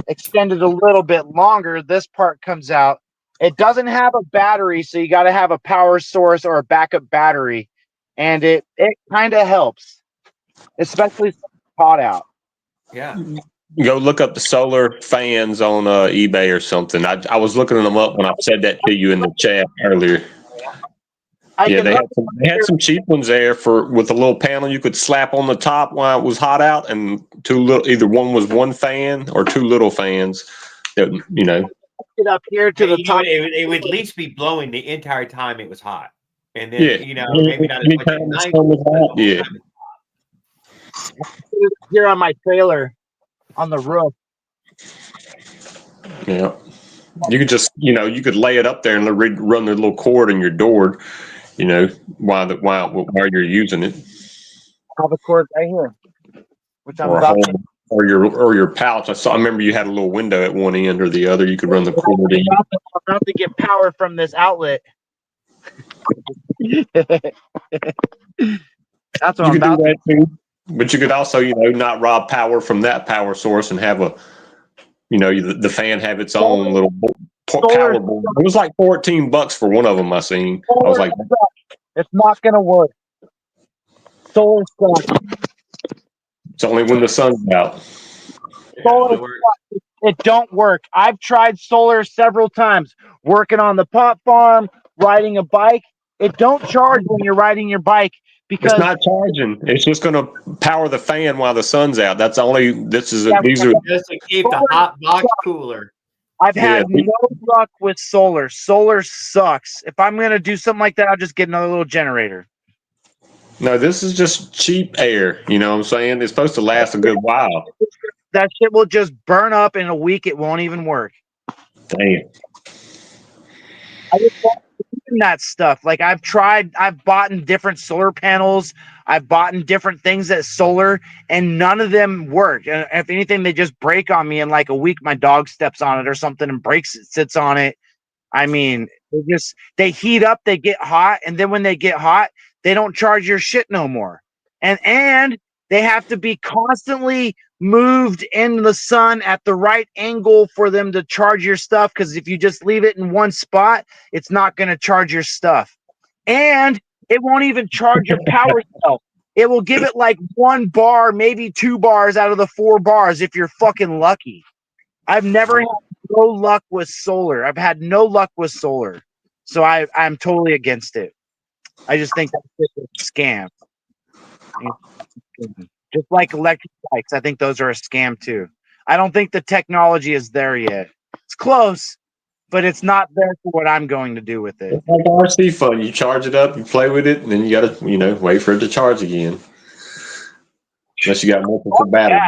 extended a little bit longer. This part comes out. It doesn't have a battery, so you got to have a power source or a backup battery, and it kind of helps, especially if it's hot out. Yeah. Go look up the solar fans on eBay or something. I was looking them up when I said that to you in the chat earlier. Yeah, they had some cheap ones there with a little panel you could slap on the top while it was hot out, and either one was one fan or two little fans. That Get up here to the top. It would at least be blowing the entire time it was hot, and then Yeah, maybe not as much at anytime the night. sun was hot, yeah. Here on my trailer, on the roof. Yeah, you could just you could lay it up there and run the little cord in your door, while you're using it. I have a cord right here, which I'm Or about to. or your pouch. I remember you had a little window at one end or the other. You could run the cord in. I'm about to get power from this outlet. That's what You I'm could do about to. that too. But you could also, not rob power from that power source and have the fan have its own little power board. It was like $14 for one of them I seen. I was like, it's not gonna work. Solar sucks. it's only when the sun's out. Solar sucks. It don't work. I've tried solar several times. Working on the pot farm, riding a bike. It don't charge when you're riding your bike because It's not charging. It's just going to power the fan while the sun's out. These are Just to keep the hot box cooler. I've had no luck with solar. Solar sucks. If I'm going to do something like that, I'll just get another little generator. No, this is just cheap air. You know what I'm saying? It's supposed to last a good while. That shit will just burn up in a week. It won't even work. Damn. I just don't do that stuff. Like I've bought in different solar panels. I've bought in different things that solar, and none of them work. And if anything, they just break on me in like a week. My dog steps on it or something and breaks it, sits on it. I mean, they heat up, they get hot, and then when they get hot, they don't charge your shit no more. And they have to be constantly moved in the sun at the right angle for them to charge your stuff. Because if you just leave it in one spot, it's not going to charge your stuff. And it won't even charge your power cell. It will give it like 1 bar, maybe 2 bars out of the 4 bars if you're fucking lucky. I've never had no luck with solar. I've had no luck with solar. So I'm totally against it. I just think that's a scam. Just like electric bikes, I think those are a scam too. I don't think the technology is there yet. It's close, but it's not there for what I'm going to do with it. It's like RC fun. You charge it up, you play with it, and then you got to, wait for it to charge again. Unless you got multiple batteries.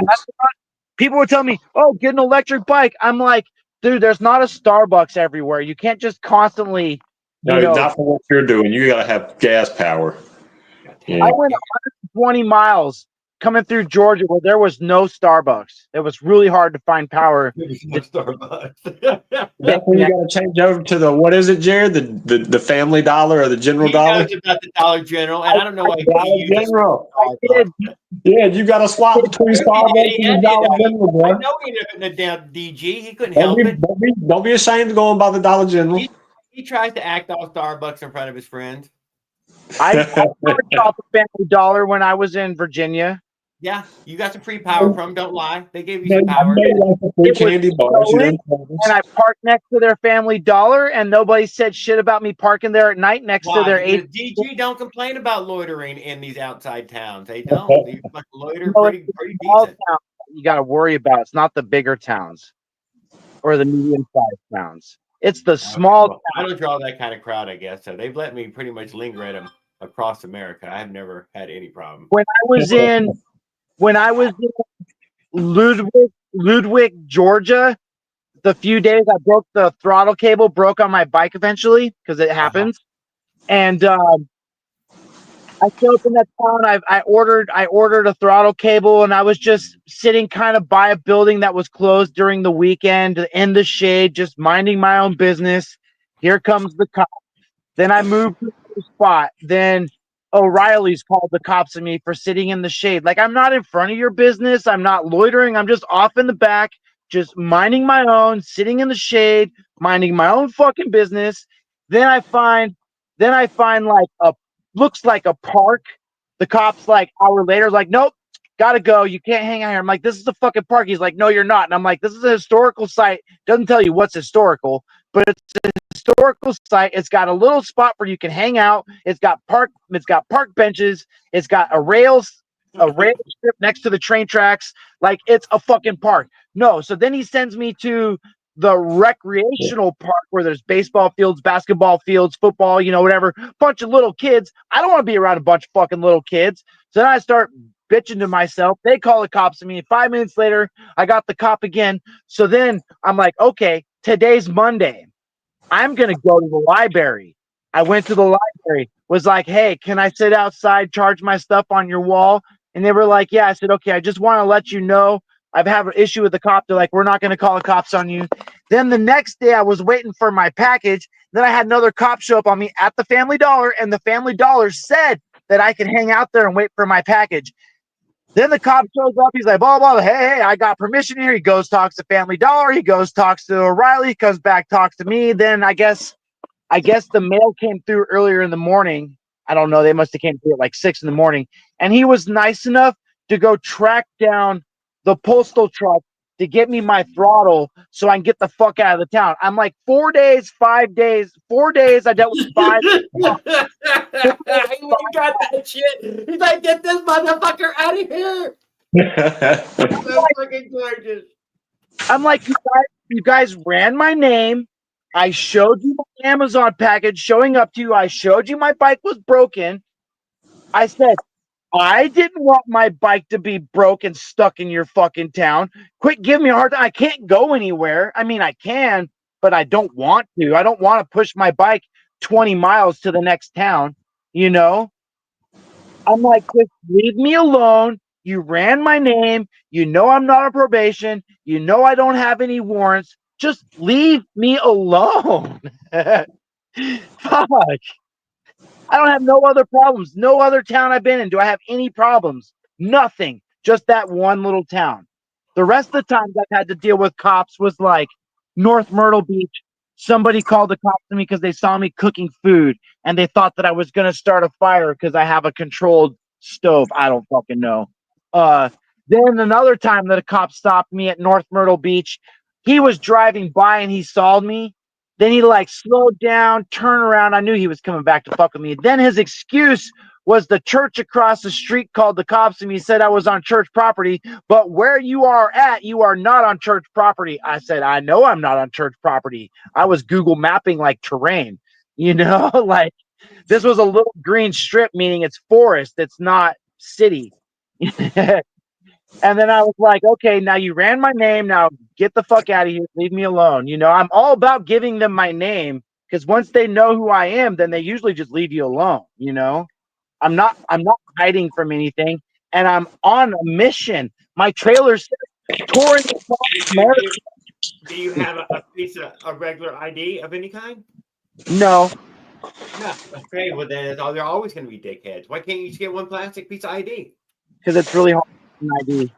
People would tell me, "Oh, get an electric bike." I'm like, dude, there's not a Starbucks everywhere. You can't just constantly. No, not for what you're doing. You got to have gas power. Yeah. I went 120 miles coming through Georgia where there was no Starbucks. It was really hard to find power. No Starbucks. That's when you got to change over to the, what is it, Jared? The Family Dollar or the General Dollar? He knows about the Dollar General, and I don't know why Dollar General. Yeah, you got to swap between Starbucks and Dollar General, bro. I know he never down DG. He couldn't help it. Don't be ashamed of going by the Dollar General. He tries to act all Starbucks in front of his friends. I never shop at Family Dollar when I was in Virginia. Yeah, you got some free power from. Don't lie. They gave you some power. And I parked next to their Family Dollar, and nobody said shit about me parking there at night next to their DG don't complain about loitering in these outside towns. They don't. They loiter pretty decent. You got to worry about. It's not the bigger towns or the medium-sized towns. It's the small. I don't draw that kind of crowd, I guess. So they've let me pretty much linger at them across America. I've never had any problem. When I was in Ludwig, Georgia, the few days I broke the throttle cable, broke on my bike eventually because it happens, and I showed up in that town. I ordered a throttle cable, and I was just sitting kind of by a building that was closed during the weekend in the shade, just minding my own business. Here comes the cop. Then I moved to the spot. Then O'Reilly's called the cops on me for sitting in the shade. Like, I'm not in front of your business. I'm not loitering. I'm just off in the back, just minding my own, sitting in the shade, minding my own fucking business. Then I find like looks like a park. The cops, like, hour later, like, nope, gotta go. You can't hang out here. I'm like, this is a fucking park. He's like, no, you're not. And I'm like, this is a historical site. Doesn't tell you what's historical, but it's a historical site. It's got a little spot where you can hang out. It's got park benches. It's got a rail strip next to the train tracks. Like, it's a fucking park. No. So then he sends me to the recreational park where there's baseball fields, basketball fields, football, whatever. Bunch of little kids. I don't want to be around a bunch of fucking little kids. So then I start bitching to myself. They call the cops on me. 5 minutes later, I got the cop again. So then I'm like, okay, today's Monday. I'm going to go to the library. I went to the library, was like, hey, can I sit outside, charge my stuff on your wall? And they were like, yeah. I said, okay, I just want to let you know I've had an issue with the cop. They're like, we're not going to call the cops on you. Then the next day I was waiting for my package. Then I had another cop show up on me at the Family Dollar, and the Family Dollar said that I could hang out there and wait for my package. Then the cop shows up. He's like, blah, blah, hey, I got permission here. He goes, talks to Family Dollar. He goes, talks to O'Reilly, comes back, talks to me. Then I guess the mail came through earlier in the morning. I don't know. They must have came through at like 6 in the morning. And he was nice enough to go track down the postal truck to get me my throttle so I can get the fuck out of the town. I'm like, 4 days, 5 days, 4 days. I dealt with 5. He got that shit. He's like, get this motherfucker out of here. That's fucking gorgeous. I'm like, you guys ran my name. I showed you my Amazon package showing up to you. I showed you my bike was broken. I said, I didn't want my bike to be broke and stuck in your fucking town. Quit giving me a hard time. I can't go anywhere. I mean, I can, but I don't want to. I don't want to push my bike 20 miles to the next town, I'm like, just leave me alone. You ran my name. I'm not on probation. I don't have any warrants. Just leave me alone. Fuck. I don't have no other problems. No other town I've been in do I have any problems. Nothing. Just that one little town. The rest of the times I've had to deal with cops was like North Myrtle Beach. Somebody called the cops to me because they saw me cooking food and they thought that I was going to start a fire because I have a controlled stove. I don't fucking know. Then another time that a cop stopped me at North Myrtle Beach, he was driving by and he saw me. Then he like slowed down, turned around. I knew he was coming back to fuck with me. Then his excuse was the church across the street called the cops and he said I was on church property, but where you are at, you are not on church property. I said, I know I'm not on church property. I was Google mapping like terrain, like this was a little green strip, meaning it's forest. It's not city. And then I was like, okay, now you ran my name. Now get the fuck out of here. Leave me alone. I'm all about giving them my name because once they know who I am, then they usually just leave you alone. I'm not hiding from anything, and I'm on a mission. My trailer's touring across America. Do you have a piece of a regular ID of any kind? No. No. Okay, well then they're always going to be dickheads. Why can't you just get one plastic piece of ID? Because it's really hard to get an ID.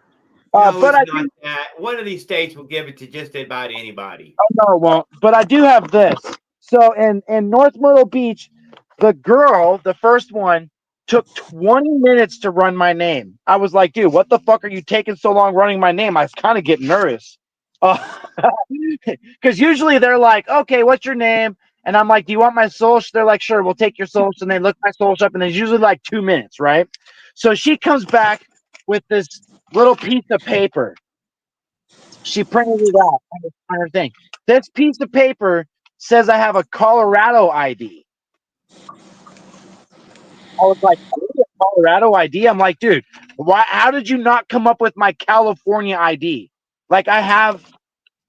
No, But it's not that. One of these states will give it to just about anybody. Oh, no, it won't. But I do have this. So in North Myrtle Beach, the girl, the first one, took 20 minutes to run my name. I was like, dude, what the fuck are you taking so long running my name? I was kind of getting nervous. Because usually they're like, okay, what's your name? And I'm like, do you want my social? They're like, sure, we'll take your social. And they look my social up, and it's usually like 2 minutes, right? So she comes back with this little piece of paper. She printed it out on her thing. This piece of paper says I have a Colorado ID. I was like, Colorado ID? I'm like, dude, how did you not come up with my California ID? Like I have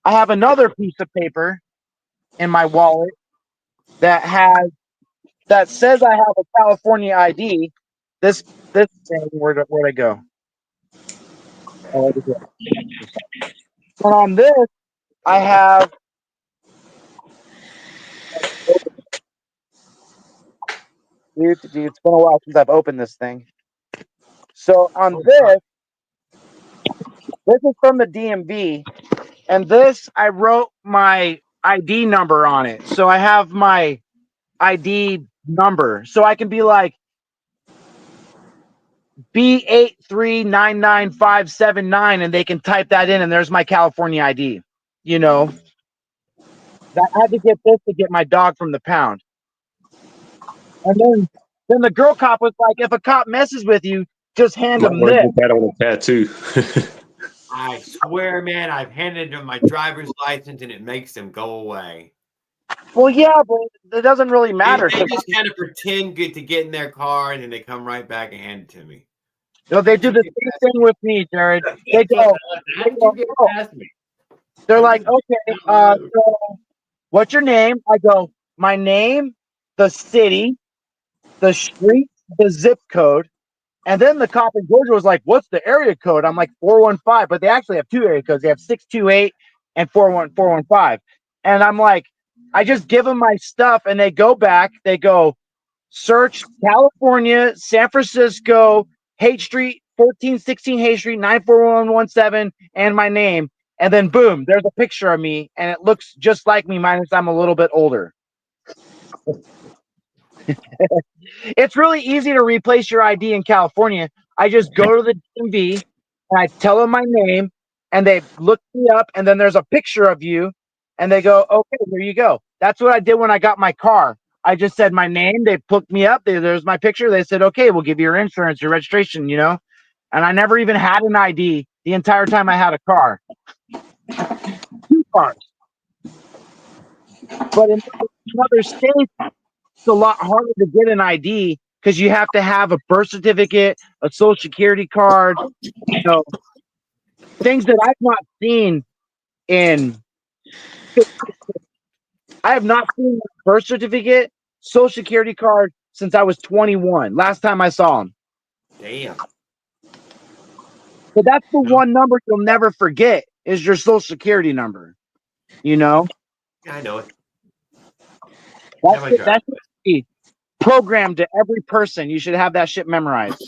another piece of paper in my wallet that says I have a California ID. This thing, where'd I go? Oh, where'd it go? And on this, I have dude, it's been a while since I've opened this thing. So on this is from the DMV, and this I wrote my ID number on it. So I have my ID number, so I can be like, B8399579, and they can type that in, and there's my California ID. You know, I had to get this to get my dog from the pound. And then the girl cop was like, if a cop messes with you, just hand Might him want to this. get that on a tattoo. I swear, man, I've handed them my driver's license and it makes them go away. Well, yeah, but it doesn't really They, matter. they just kind of pretend good to get in their car and then they come right back and hand it to me. No, they do the same thing with me, Jared. They go, How did you get past me? they're like, okay, so what's your name? I go, my name, the city, the street, the zip code. And then the cop in Georgia was like, what's the area code? I'm like, 415. But they actually have two area codes. They have 628 and 415. And I'm like, I just give them my stuff and they go back. They go, search California, San Francisco, Haight Street, 1416 Haight Street, 94117, and my name. And then boom, there's a picture of me and it looks just like me, minus I'm a little bit older. It's really easy to replace your ID in California. I just go to the DMV and I tell them my name and they look me up and then there's a picture of you and they go, okay, there you go. That's what I did when I got my car. I just said my name. They hooked me up. There's my picture. They said, okay, we'll give you your insurance, your registration, you know? And I never even had an ID the entire time I had a car. 2 cars. But in other states, it's a lot harder to get an ID because you have to have a birth certificate, a social security card, you know, things that I've not seen in. I have not seen a birth certificate, social security card since I was 21. Last time I saw them. Damn. But that's the one number you'll never forget is your social security number. You know? I know it. That's programmed to every person. You should have that shit memorized.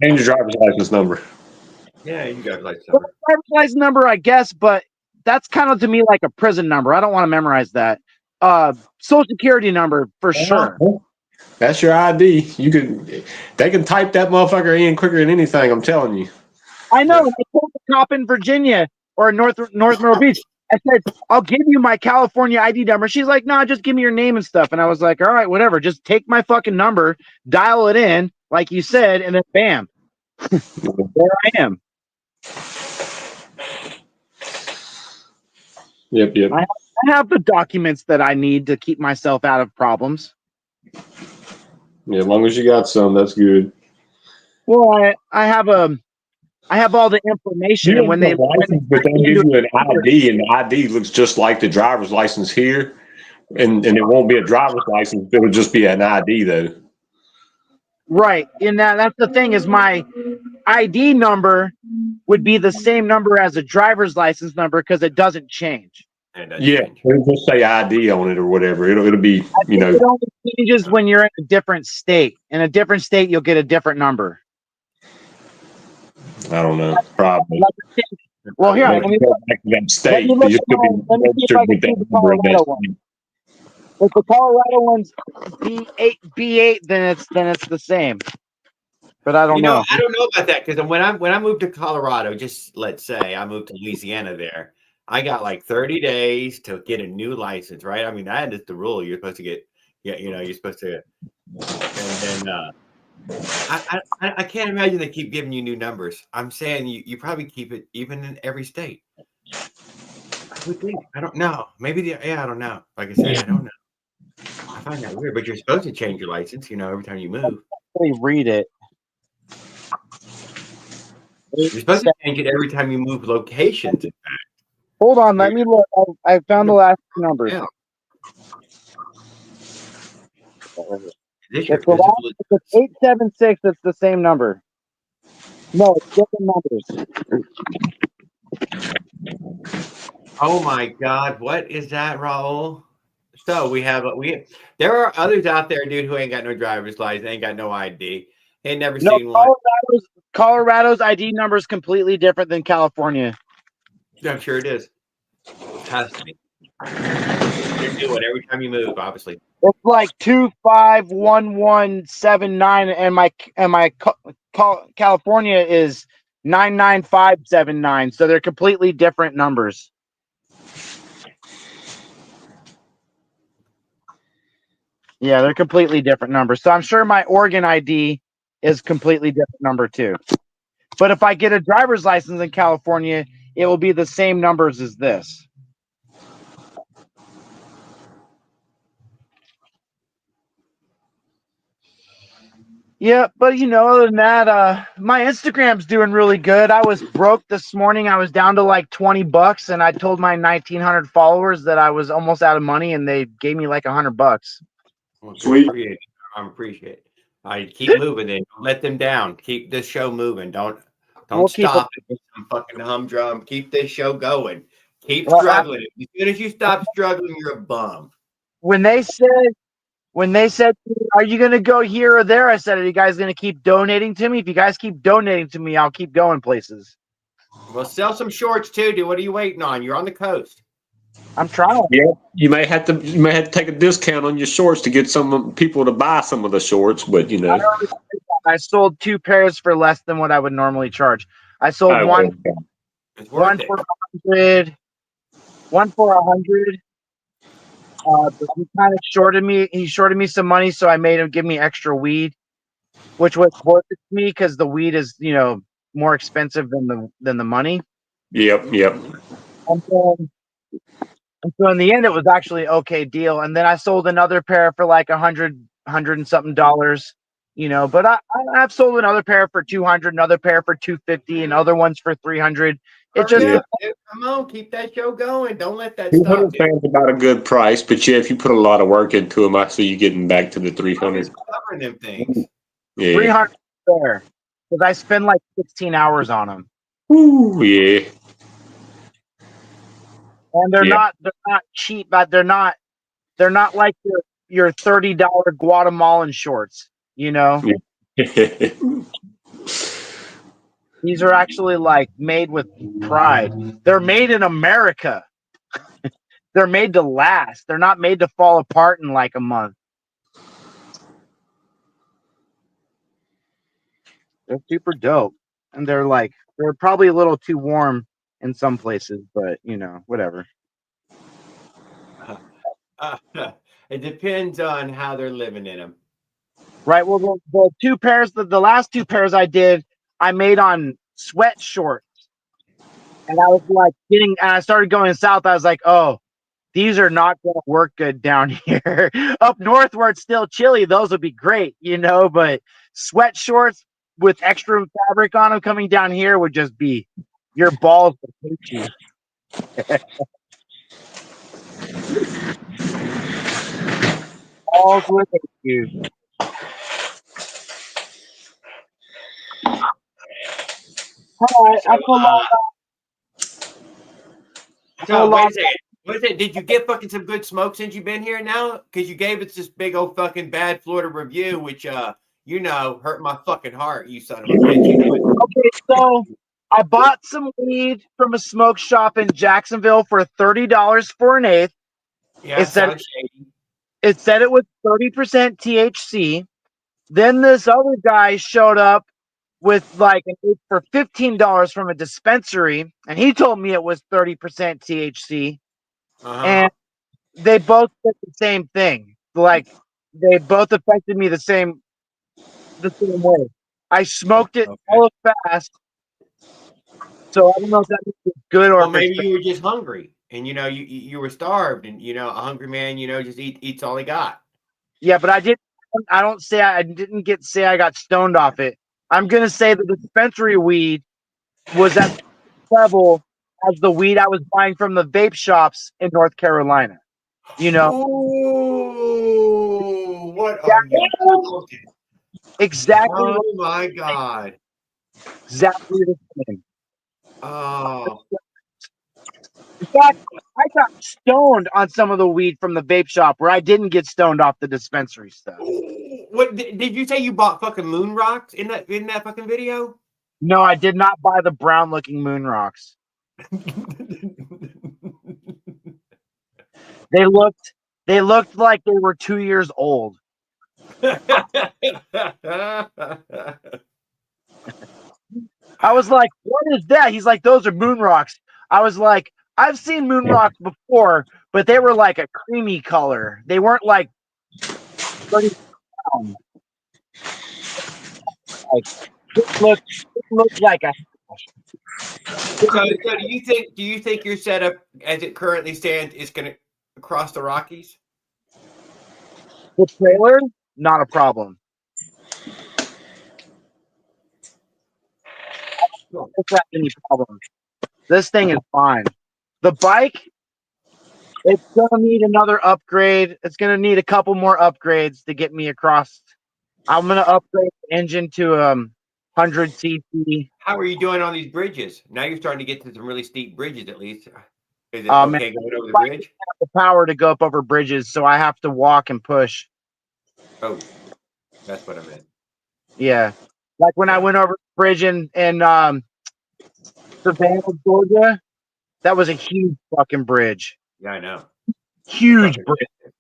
And your driver's license number. Yeah, you got like Well, driver's license number, I guess, but that's kind of to me like a prison number. I don't want to memorize that. Social security number for sure. That's your ID. They can type that motherfucker in quicker than anything. I'm telling you. I know. I told the cop in Virginia or North Myrtle Beach. I said, I'll give you my California ID number. She's like, no, just give me your name and stuff. And I was like, all right, whatever. Just take my fucking number, dial it in, like you said, and then bam. There I am. Yep. I have the documents that I need to keep myself out of problems. Yeah, as long as you got some, that's good. Well, I have all the information, and when they but they'll give you an ID, and the ID looks just like the driver's license here, and it won't be a driver's license. It'll just be an ID, though. Right, and that's the thing is my ID number would be the same number as a driver's license number because it doesn't change. Yeah, it'll just say ID on it or whatever. It'll be, you know. It only changes when you're in a different state. In a different state, you'll get a different number. I don't know, probably. Well, here, let me go back to that state. You should be registered with that number in that state. If the Colorado one's B8, then it's the same. But I don't know. I don't know about that because when I moved to Colorado, just let's say I moved to Louisiana there, I got like 30 days to get a new license, right? I mean, that is the rule. You're supposed to get, you're supposed to, and then I can't imagine they keep giving you new numbers. I'm saying you probably keep it even in every state. I would think. I don't know. Maybe I don't know. Like I said, I don't know. I find that weird, but you're supposed to change your license, every time you move. They read it. You're supposed to change it every time you move locations. In fact. Hold on, let me look. I found the last numbers. Yeah. It's 876. It's the same number. No, it's different numbers. Oh my God, what is that, Raul? So there are others out there, dude, who ain't got no driver's license, ain't got no ID, ain't never seen one. Colorado's ID number is completely different than California. I'm sure it is. It has to be. You do it every time you move, obviously. It's like 251179, and my California is 99579. So they're completely different numbers. Yeah, they're completely different numbers. So I'm sure my Oregon ID is completely different number too. But if I get a driver's license in California, it will be the same numbers as this. Yeah, but other than that, my Instagram's doing really good. I was broke this morning. I was down to like $20, and I told my 1,900 followers that I was almost out of money, and they gave me like $100. Well, good Sweet. for you. I appreciate it. All right, keep moving then. Don't let them down. Keep this show moving. Don't We'll keep stop it with some fucking humdrum. Keep this show going. Keep Well, struggling. As soon as you stop struggling, you're a bum. when they said, "Are you going to go here or there?" I said, "Are you guys going to keep donating to me? If you guys keep donating to me, I'll keep going places." Well, sell some shorts too, dude. What are you waiting on? You're on the coast. I'm trying. Yeah, you may have to take a discount on your shorts to get some people to buy some of the shorts, but I sold 2 pairs for less than what I would normally charge. I sold Oh, one okay. It's worth it. for 100, one for 100. But he kind of shorted me. He shorted me some money, so I made him give me extra weed, which was worth it to me because the weed is more expensive than the money. Yep. And so in the end, it was actually okay deal. And then I sold another pair for like $100 and something dollars. But I've sold another pair for 200, another pair for 250, and other ones for 300. It just Hurry up, dude. Come on, keep that show going. Don't let that stop. 200 sounds about a good price, but yeah, if you put a lot of work into them, I see you getting back to the I'm 300. just covering them things. Yeah. 300 pair because I spend like 16 hours on them. Ooh, yeah. And they're Yeah. not cheap, but they're not like your $30 Guatemalan shorts. These are actually like made with pride. They're made in America. They're made to last. They're not made to fall apart in like a month. They're super dope. And they're probably a little too warm in some places, but whatever. It depends on how they're living in them. Right. Well, the 2 pairs, the last 2 pairs I did, I made on sweat shorts. And I was like and I started going south. I was like, oh, these are not going to work good down here. Up north where it's still chilly, those would be great, but sweat shorts with extra fabric on them coming down here would just be your balls would hate you. Balls would hate you. All right, I feel So wait a second. What is it? Did you get fucking some good smoke since you've been here now? Because you gave us this big old fucking bad Florida review, which hurt my fucking heart, you son of a bitch. Okay, so I bought some weed from a smoke shop in Jacksonville for $30 for an eighth. Yeah, sounds shady. It said it was 30% THC. Then this other guy showed up with like an eighth for $15 from a dispensary, and he told me it was 30% THC. And they both did the same thing. Like they both affected me the same way. I smoked it hella fast. So I don't know if that means it's good or Well, if maybe it's you were just hungry, and you were starved, and a hungry man, just eats all he got. yeah, but I didn't say I got stoned off it. I'm gonna say the dispensary weed was at the level as the weed I was buying from the vape shops in North Carolina. Ooh, what are you talking? Exactly. Oh my god. Exactly the same. Oh. In fact, I got stoned on some of the weed from the vape shop where I didn't get stoned off the dispensary stuff. What did you say you bought fucking moon rocks in that fucking video? No, I did not buy the brown looking moon rocks. They looked like they were 2 years old. I was like, what is that? He's like, those are moon rocks. I was like, I've seen moon rocks before, but they were like a creamy color. They weren't like pretty brown. Like it looked like a So do you think your setup as it currently stands is going to cross the Rockies? the trailer, not a problem. Don't have any problem. This thing is fine. The bike, it's gonna need another upgrade. It's gonna need a couple more upgrades to get me across. I'm gonna upgrade the engine to 100 cc. How are you doing on these bridges? Now you're starting to get to some really steep bridges, at least. Is it Man, okay going over the bridge? The power to go up over bridges, so I have to walk and push. Oh, that's what I meant. Yeah, like when I went over the bridge in Savannah, Georgia, that was a huge fucking bridge. Yeah, I know. Huge bridge.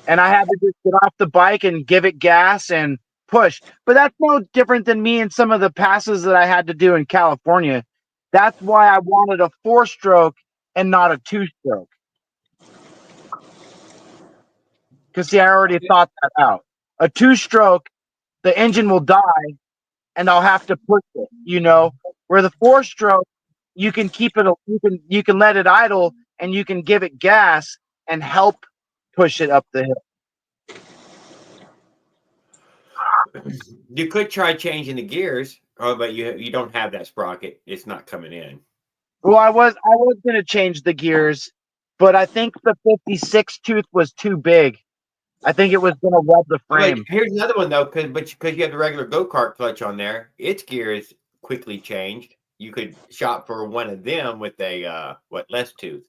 And I had to just get off the bike and give it gas and push. But that's no different than me and some of the passes that I had to do in California. That's why I wanted a 4-stroke and not a 2-stroke. Because, see, I already thought that out. A 2-stroke, the engine will die, and I'll have to push it, you know. Where the 4-stroke, you can keep it, you can let it idle, and you can give it gas and help push it up the hill. You could try changing the gears, but you don't have that sprocket. It's not coming in. Well, I was going to change the gears, but I think the 56 tooth was too big. I think it was going to rub the frame. But here's another one though, because you have the regular go-kart clutch on there, its gear is quickly changed. You could shop for one of them with a less tooth.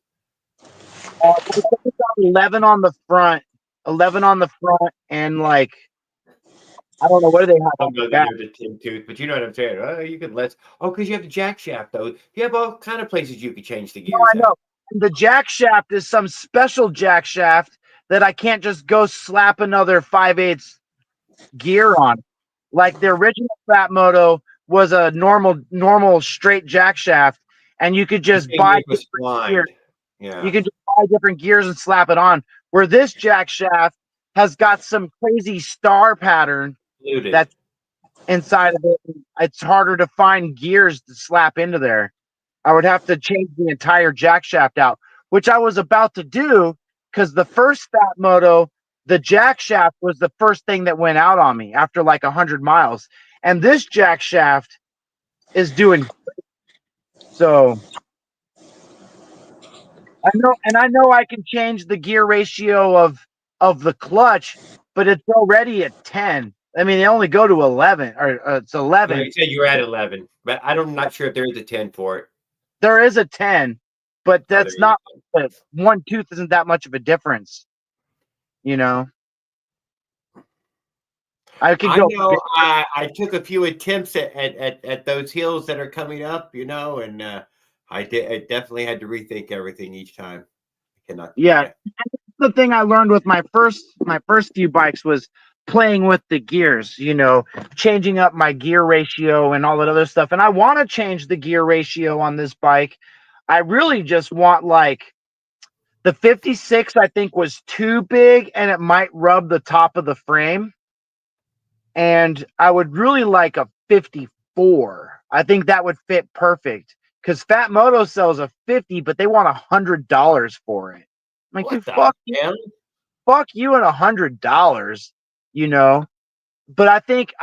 11 on the front, and like I don't know what do they have on the back. The 10 tooth, but you know what I'm saying. Oh, you could because you have the jack shaft though. You have all kind of places you could change the gears. No, I know. The jack shaft is some special jack shaft that I can't just go slap another 5/8 gear on. Like the original Fat Moto was a normal straight jack shaft, and you could just buy different gears. Yeah. You can just buy different gears and slap it on. Where this jack shaft has got some crazy star pattern that's inside of it. It's harder to find gears to slap into there. I would have to change the entire jack shaft out, which I was about to do because the first Fat Moto, the jack shaft was the first thing that went out on me after like 100 miles. And this jack shaft is doing great. So I know I can change the gear ratio of the clutch, but it's already at 10. I mean, they only go to 11, or it's 11. No, you said you're at 11, but I'm not sure if there is a 10 for it. There is a 10, but that's not one tooth isn't that much of a difference, you know. I took a few attempts at those hills that are coming up, you know, and I definitely had to rethink everything each time. I cannot. Yeah, the thing I learned with my first few bikes was playing with the gears, you know, changing up my gear ratio and all that other stuff. And I want to change the gear ratio on this bike. I really just want like the 56, I think was too big and it might rub the top of the frame. And I would really like a 54. I think that would fit perfect because Fat Moto sells a 50, but they want $100 for it. I'm like, dude, fuck you and $100, you know. But I think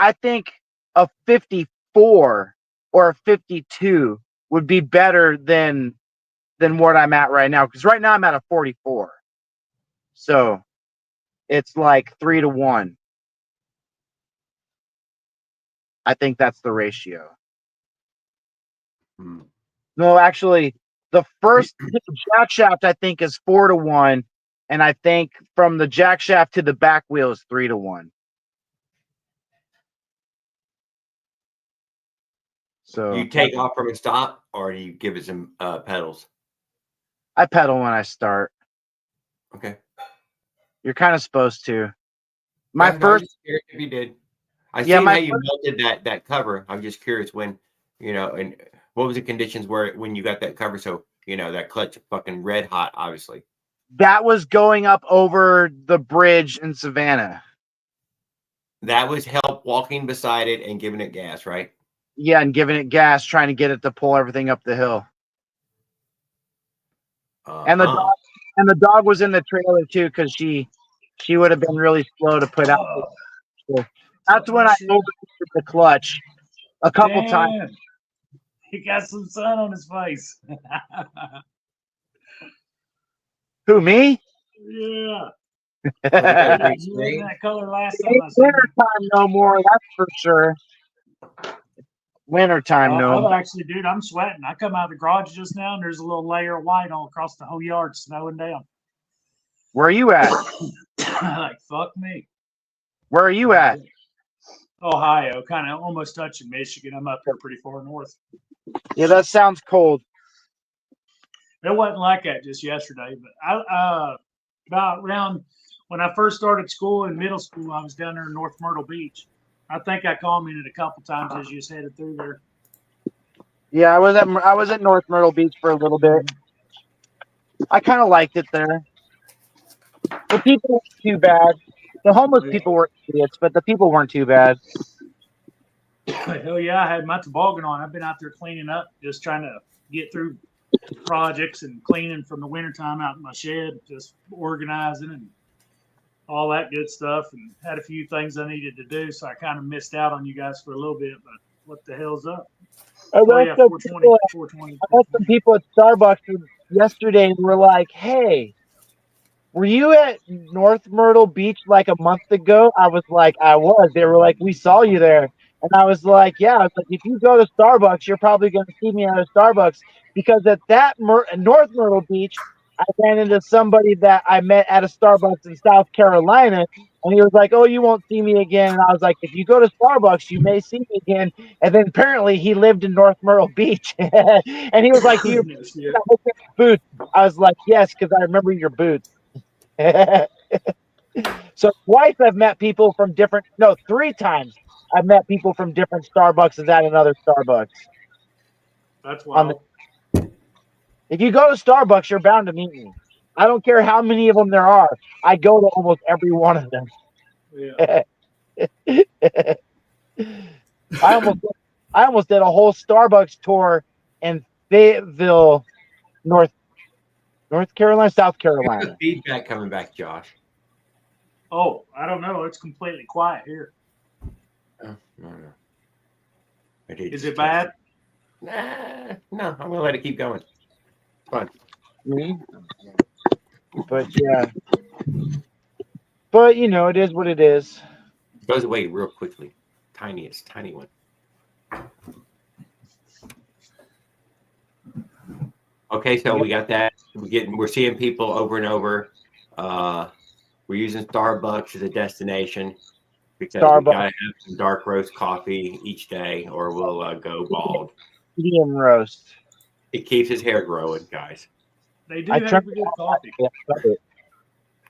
a 54 or a 52 would be better than what I'm at right now. Because right now I'm at a 44. So it's like 3-to-1. I think that's the ratio. No, actually, the first jack shaft I think is 4-to-1, and I think from the jack shaft to the back wheel is 3-to-1. So you take off from a stop, or do you give it some pedals? I pedal when I start. Okay. You're kind of supposed to. My first, if you did. I see how you melted that cover. I'm just curious when You know, and what was the conditions where when you got that cover? So that clutch fucking red hot, obviously. That was going up over the bridge in Savannah. That was help walking beside it and giving it gas, right? Yeah, and giving it gas, trying to get it to pull everything up the hill. And the dog was in the trailer too, because she would have been really slow to put out. That's when I overheated the clutch a couple times. He got some sun on his face. Who, me? Yeah. Yeah. You were in that color last It time I ain't seen you. wintertime no more, that's for sure. Wintertime, no. I'm actually, dude, I'm sweating. I come out of the garage just now, and there's a little layer of white all across the whole yard, snowing down. Where are you at? Like, fuck me. Where are you at? Ohio, kind of almost touching Michigan. I'm up here pretty far north. Yeah, that sounds cold. It wasn't like that just yesterday, but about around when I first started school in middle school, I was down there in North Myrtle Beach. I think I commented a couple times as you just headed through there. Yeah, I was at North Myrtle Beach for a little bit. I kind of liked it there. The people weren't too bad. The homeless people were idiots, but the people weren't too bad. Hell yeah, I had my toboggan on. I've been out there cleaning up, just trying to get through projects and cleaning from the wintertime out in my shed, just organizing and all that good stuff, and had a few things I needed to do, so I kind of missed out on you guys for a little bit, but what the hell's up? Oh, yeah, 420. I met some people at Starbucks yesterday and were like, hey, were you at North Myrtle Beach like a month ago? I was like, I was. They were like, we saw you there. And I was like, yeah. I was like, if you go to Starbucks, you're probably going to see me at a Starbucks. Because at that North Myrtle Beach, I ran into somebody that I met at a Starbucks in South Carolina. And he was like, oh, you won't see me again. And I was like, if you go to Starbucks, you may see me again. And then apparently he lived in North Myrtle Beach. And he was like, you boots. I was like, yes, because I remember your boots. So twice I've met people from three times I've met people from different Starbucks at another Starbucks. That's wild. If you go to Starbucks, you're bound to meet me. I don't care how many of them there are. I go to almost every one of them. Yeah. I almost did a whole Starbucks tour in Fayetteville, North Carolina, South Carolina. Feedback coming back, Josh. Oh, I don't know. It's completely quiet here. No. Is it bad? Nah, no. I'm gonna let it keep going. It's fun. Me? But yeah. But it is what it is. It goes away real quickly. Tiny one. Okay, so we got that. We're seeing people over and over. We're using Starbucks as a destination because we gotta have some dark roast coffee each day, or we'll go bald. Medium roast. It keeps his hair growing, guys. They do have good coffee.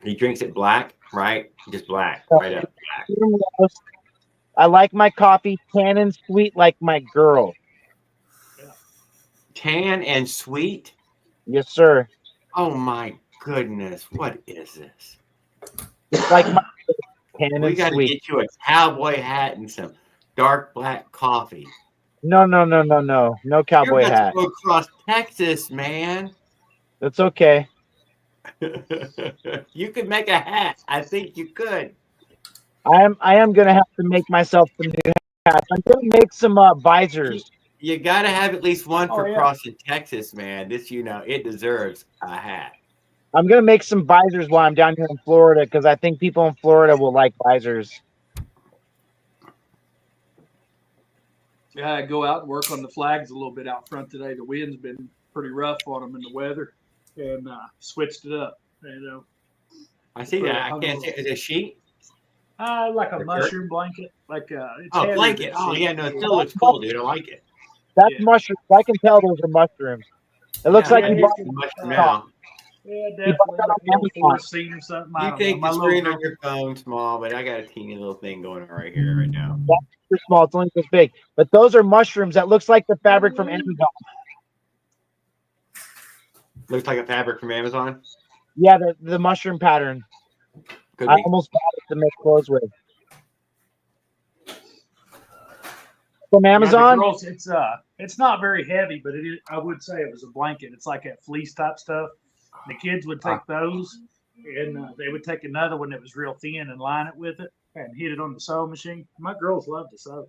He drinks it black, right? Just black, right up. Black. I like my coffee tan and sweet like my girl. Tan and sweet? Yes, sir. Oh my goodness, what is this? It's like my tan and we got to sweet. get you a cowboy hat and some dark black coffee. No cowboy You're hat. Go across Texas, man. That's okay. You could make a hat. I think you could. I am gonna have to make myself some new hats. I'm gonna make some visors. You got to have at least one for crossing Texas, man. This, it deserves a hat. I'm gonna make some visors while I'm down here in Florida because I think people in Florida will like visors. Yeah, I go out and work on the flags a little bit out front today. The wind's been pretty rough on them in the weather, and switched it up. I see that. I can't see. Is it a sheet? Like a mushroom blanket. Like it's blanket. Oh yeah, no, it still looks cool, dude. I like it. That's mushrooms. I can tell those are mushrooms. It looks like you bought mushroom now. Yeah, definitely. Like the old forest scene or something. I You don't know. take My the little screen girl- on your phone small, but I got a teeny little thing going on right here right now. Super small. It's only this big. But those are mushrooms. That looks like the fabric from Amazon. Looks like a fabric from Amazon. Yeah, the mushroom pattern. Could I be. almost bought it to make clothes with. From Yeah, the Amazon? girls, it's not very heavy, but it is. I would say it was a blanket. It's like that fleece type stuff. The kids would take those, and they would take another one that was real thin and line it with it and hit it on the sewing machine. My girls love to sew.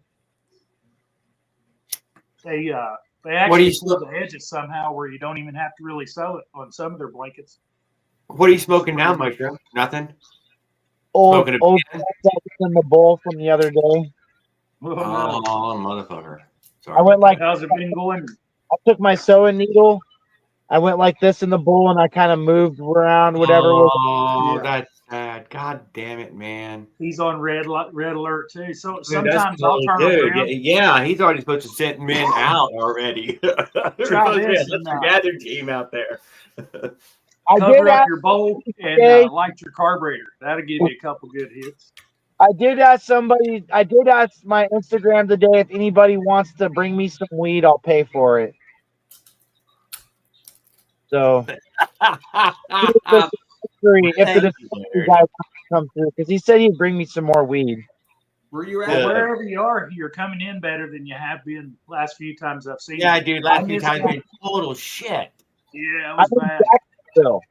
They What do actually you pull the edges somehow where you don't even have to really sew it on some of their blankets. What are you smoking now, Mushroom? Nothing. Old Smoking a that pen? was in the bowl from the other day. Oh, motherfucker! Sorry I went about like How's it been going? I took my sewing needle. I went like this in the bowl, and I kind of moved around that. whatever was. Oh, Yeah. that's sad. God damn it, man. He's on red alert too. So Dude, sometimes that's I'll turn dude. around. Yeah, he's already supposed to send men out already. There's supposed to be a this, hunter and, gather team out there. I did Cover up ask, your bowl and Okay. light your carburetor. That'll give you a couple good hits. I did ask somebody. I did ask my Instagram today if anybody wants to bring me some weed. I'll pay for it. So free if the Thank you, dispensary Jared. guy wants to come through because he said he'd bring me some more weed. Where you at? Yeah. Wherever you are, you're coming in better than you have been last few times I've seen Yeah, you. dude. Last I few missed times that. been total shit. Yeah, it I'm was in bad. Jacksonville.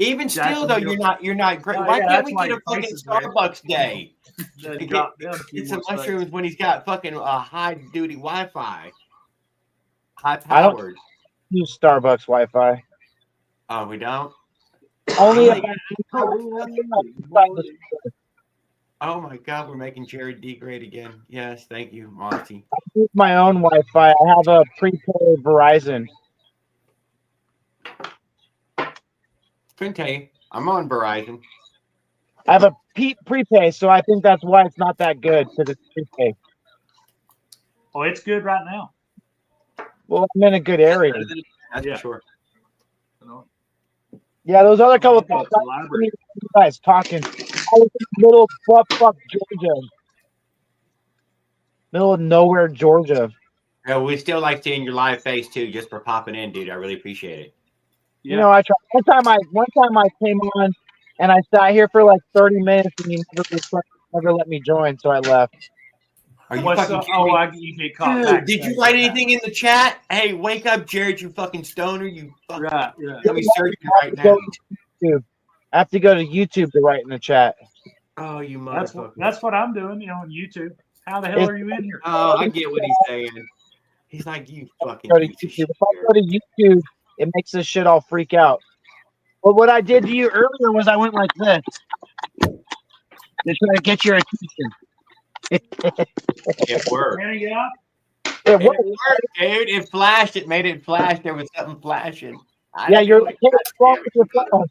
Even still, though, Jacksonville. you're not great. Oh, Why yeah, can't that's we why get a your fucking face is red. Starbucks day? Just Get- drop down a few Get some more mushrooms steps. when he's got fucking high duty Wi-Fi, high I don't- powered. Use Starbucks Wi-Fi. Oh, we don't. Only Oh if my Oh my God, we're making Jared D great again. Yes, thank you, Monty. I use my own Wi-Fi. I have a prepaid Verizon. Couldn't tell you. I'm on Verizon. I have a prepay, so I think that's why it's not that good because it's prepay. Oh, it's good right now. Well, I'm in a good area. That's Yeah. for sure. You know? Yeah, those other couple Yeah, of it's a library. you guys talking. I was in the middle of fuck Georgia. Middle of nowhere, Georgia. Yeah, we still like seeing your live face too, just for popping in, dude. I really appreciate it. You know, I tried. One time I came on and I sat here for like 30 minutes and you never let me join, so I left. Are you What's fucking up? kidding Oh, me? you get caught Dude, back. did you write anything in the chat? Hey, wake up, Jared, you fucking stoner. You fucking Right, yeah. let me search you right now. I have to go to YouTube to write in the chat. Oh, you That's motherfucker. what I'm doing, on YouTube. How the hell are you in here? Oh, I get what he's saying. He's like, you fucking Go to piece of YouTube. shit, If I Jared. go to YouTube, it makes this shit all freak out. But what I did to you earlier was I went like this to try to get your attention. It worked. Hang out. It It worked. worked, dude. It flashed. It made it flash. There was something flashing. I Yeah, knew you're it. like, hey, what's wrong with your phone?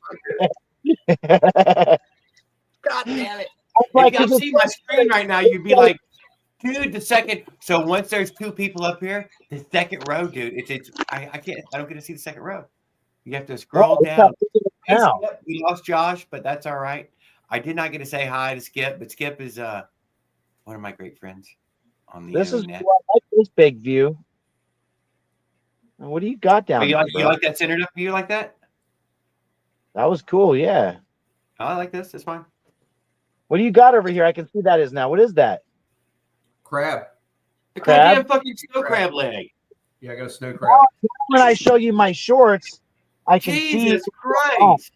God damn it. It's like, If y'all 'cause see my screen right now, you'd be like, dude, the second. So once there's two people up here, the second row, dude, I don't get to see the second row. You have to scroll it's down. not picking it Hey, down. Skip, we lost Josh, but that's all right. I did not get to say hi to Skip, but Skip is one of my great friends on the This is internet. cool. I like this big view. And what do you got down But you there, like, you bro? like that centered up view like that? That was cool, yeah. Oh, I like this. It's fine. What do you got over here? I can see that is now. What is that? Crab. The Crab? goddamn fucking snow crab leg. Yeah, I got a snow crab. When I show you my shorts, I can Jesus see. Christ.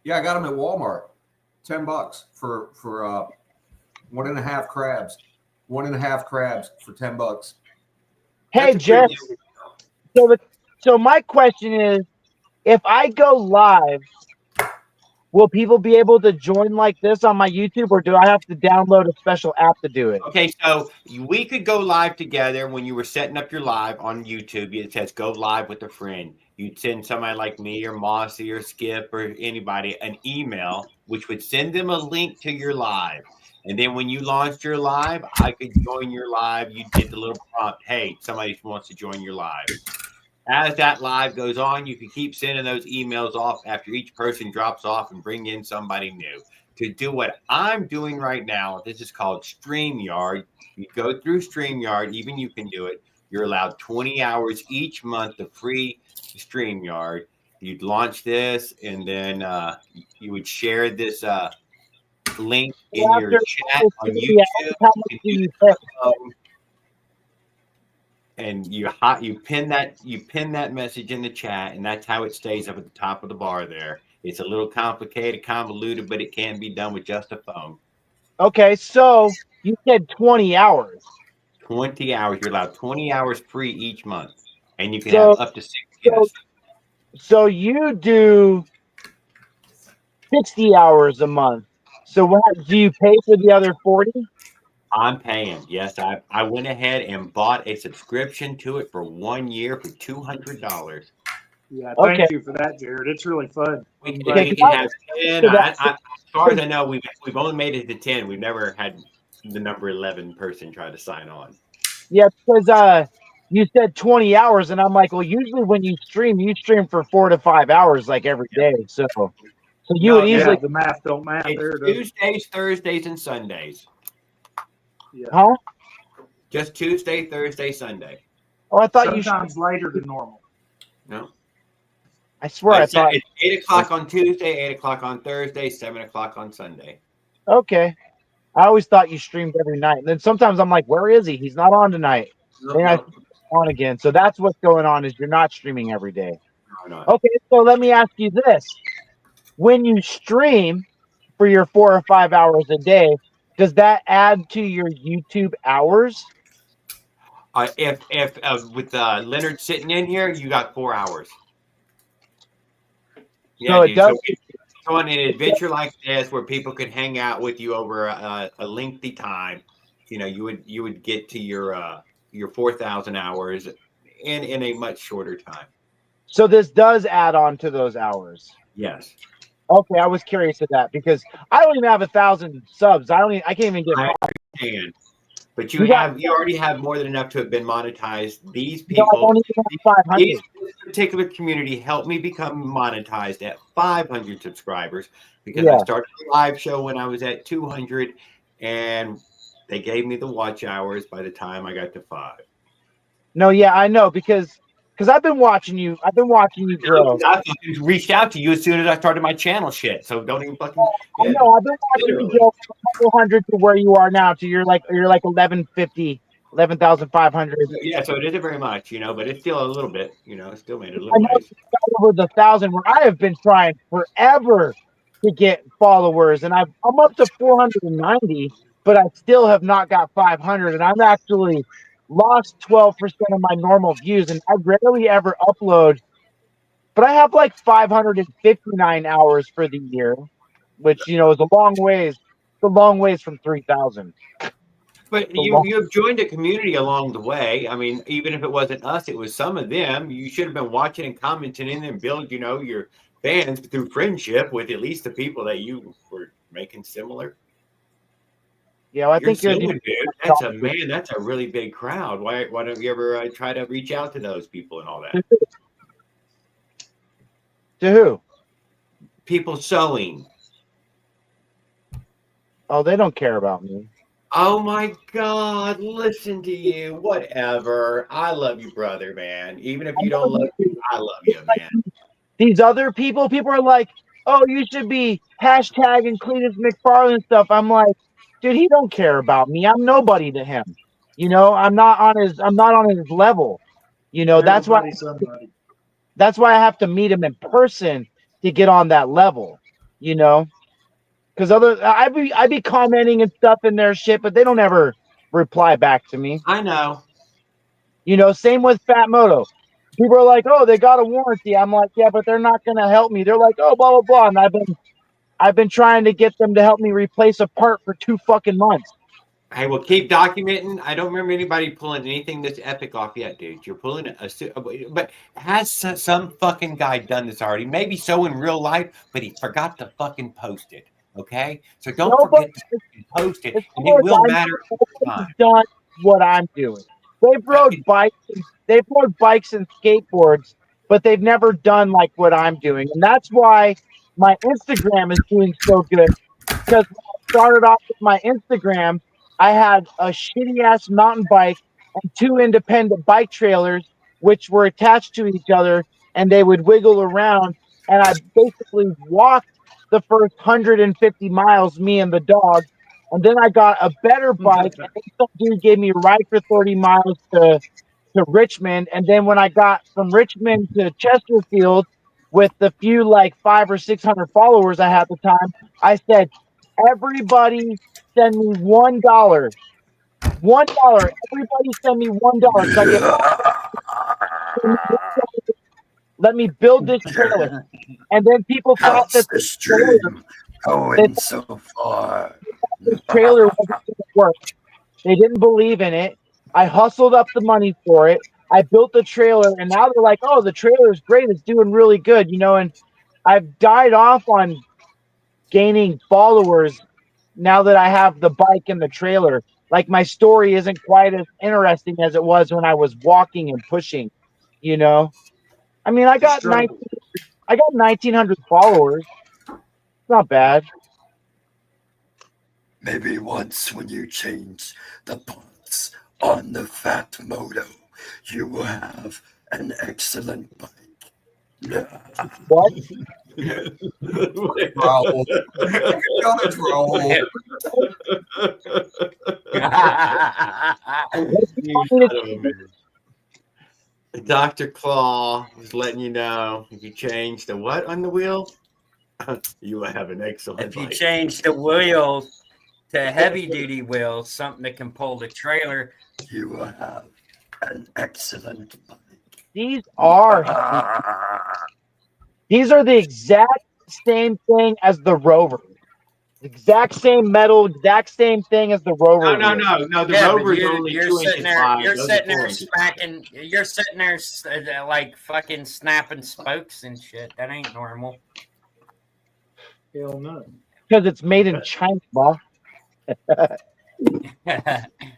Yeah, I got them at Walmart. $10 for 1.5 crabs. 1.5 crabs for $10. Hey, That's a Jeff. pretty- So my question is, if I go live, will people be able to join like this on my YouTube, or do I have to download a special app to do it? Okay, so we could go live together when you were setting up your live on YouTube. It says go live with a friend. You'd send somebody like me or Mossy or Skip or anybody an email, which would send them a link to your live. And then when you launched your live, I could join your live. You get the little prompt, hey, somebody wants to join your live. as that live goes on, you can keep sending those emails off after each person drops off and bring in somebody new. To do what I'm doing right now, this is called StreamYard. You go through StreamYard, even you can do it. You're allowed 20 hours each month of free StreamYard. You'd launch this, and then you would share this link in your chat on YouTube. How much do you pay? And you pin that message in the chat, and that's how it stays up at the top of the bar there. It's a little complicated, convoluted, but it can be done with just a phone. Okay, so you said 20 hours. 20 hours. You're allowed 20 hours free each month, and you can So- have up to 6 guests. So you do 60 hours a month. So what do you pay for the other 40? I'm paying. Yes, I went ahead and bought a subscription to it for 1 year for $200. Yeah, Okay. thank you for that, Jared. It's really fun. We can, Okay, we can have 10. so that's- As far as I know, we've only made it to 10. We've never had the number 11 person try to sign on. Yeah, because you said 20 hours, and I'm like, well, usually when you stream for 4 to 5 hours, like every day. So you would No, easily, Yeah, the math don't math there. It's does it? Tuesdays, Thursdays, and Sundays. huh? Just Tuesday, Thursday, Sunday. Oh, I thought you. Sometimes later than normal. No. I swear, I It's thought. 8 o'clock on Tuesday, 8 o'clock on Thursday, 7 o'clock on Sunday. Okay, I always thought you streamed every night. And then sometimes I'm like, where is he? He's not on tonight. Then I on again. So that's what's going on. Is you're not streaming every day. No. Okay, so let me ask you this: when you stream for your 4 or 5 hours a day, does that add to your YouTube hours? If with Leonard sitting in here, you got 4 hours. So it does. So on an adventure like this, where people could hang out with you over a lengthy time, you would get to your 4,000 hours in a much shorter time. So this does add on to those hours. Yes. Okay, I was curious of that because I don't even have 1,000 subs. I can't even get. I understand. But you already have more than enough to have been monetized. These No, I people, don't even have 500. this particular community helped me become monetized at 500 subscribers because I Yeah. started a live show when I was at 200, and they gave me the watch hours by the time I got to 5. No, yeah, I know because I've been watching you. I've been watching you grow. I fucking reached out to you as soon as I started my channel shit. So don't even fucking. I know. I've been watching you grow from a couple hundred to where you are now. To you're like 1150, 11,500. Yeah, so it isn't very much, but it's still a little bit, it still made it a I little know ways. it's over the 1,000 where I have been trying forever to get followers, and I'm up to 490, but I still have not got 500, and I'm actually lost 12% of my normal views, and I rarely ever upload, but I have like 559 hours for the year, which is a long ways from 3,000. But you've joined a community along the way. I mean, even if it wasn't us, it was some of them. You should have been watching and commenting in and build, your fans through friendship with at least the people that you were making similar. Yeah, well, I think you're dude. That's a really big crowd. Why don't you ever try to reach out to those people and all that? To who? People sewing. Oh, they don't care about me. Oh my God, listen to you. Whatever. I love you, brother, man. Even if you don't love me, I love you, man. These other people are like, oh, you should be hashtagging Cletus McFarland stuff. I'm like, dude, he don't care about me. I'm nobody to him. I'm not on his level. That's why I have to meet him in person to get on that level. Because I be commenting and stuff in their shit, but they don't ever reply back to me. I know. Same with Fat Moto. People are like, oh, they got a warranty. I'm like, yeah, but they're not gonna help me. They're like, oh, blah blah blah. And I've been trying to get them to help me replace a part for 2 fucking months. Hey, well, keep documenting. I don't remember anybody pulling anything this epic off yet, dude. You're pulling but has some fucking guy done this already? Maybe so in real life, but he forgot to fucking post it. Okay, so don't forget to post it, and it will matter. Done what I'm doing. They've rode bikes and skateboards, but they've never done like what I'm doing. And that's why my Instagram is doing so good. Because when I started off with my Instagram, I had a shitty ass mountain bike and 2 independent bike trailers, which were attached to each other, and they would wiggle around. And I basically walked the first 150 miles, me and the dog. And then I got a better bike, and some dude gave me a ride for 30 miles to Richmond. And then when I got from Richmond to Chesterfield with the few like 500 or 600 followers I had at the time, I said, everybody send me $1. $1. Everybody send me $1. So I get let me build this trailer. And then people thought that the stream going so far. This trailer wasn't going to work. They didn't believe in it. I hustled up the money for it. I built the trailer, and now they're like, oh, the trailer is great. It's doing really good, and I've died off on gaining followers now that I have the bike and the trailer. Like, my story isn't quite as interesting as it was when I was walking and pushing, I mean, I got 1,900 followers. It's not bad. Maybe once when you change the parts on the Fat Moto, you will have an excellent bike. What? Troll. Don't troll. Dr. Claw was letting you know if you change the what on the wheel, you will have an excellent If you bike. change the wheel to heavy duty wheels, something that can pull the trailer, you will have an excellent bike. These are the exact same thing as the Rover. Exact same metal, exact same thing as the Rover. No. The Rover's only you're 2 sitting inches there, wide. you're Those are sitting 4 there inches. smacking, you're sitting there like fucking snapping spokes and shit. That ain't normal. Hell no. Because it's made in China, boss.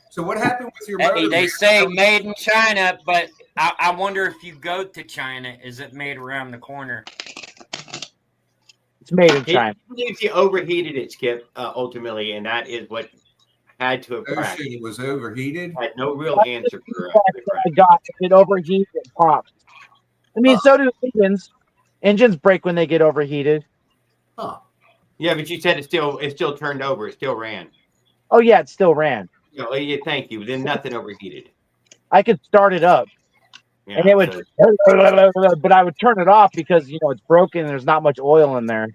So what happened with your Hey, motor? they say made in China, but I wonder if you go to China, is it made around the corner? It's made in China. It believes you overheated it, Skip, ultimately, and that is what had to have Oh crashed. shit, it was overheated. Had no real answer for the crash. I got it overheats and pops. I mean, so do engines. Engines break when they get overheated. Huh. Yeah, but you said it still turned over. It still ran. Oh yeah, it still ran. Yeah, thank you. Then nothing overheated. I could start it up, Yeah, and it would, so- but I would turn it off because it's broken and there's not much oil in there.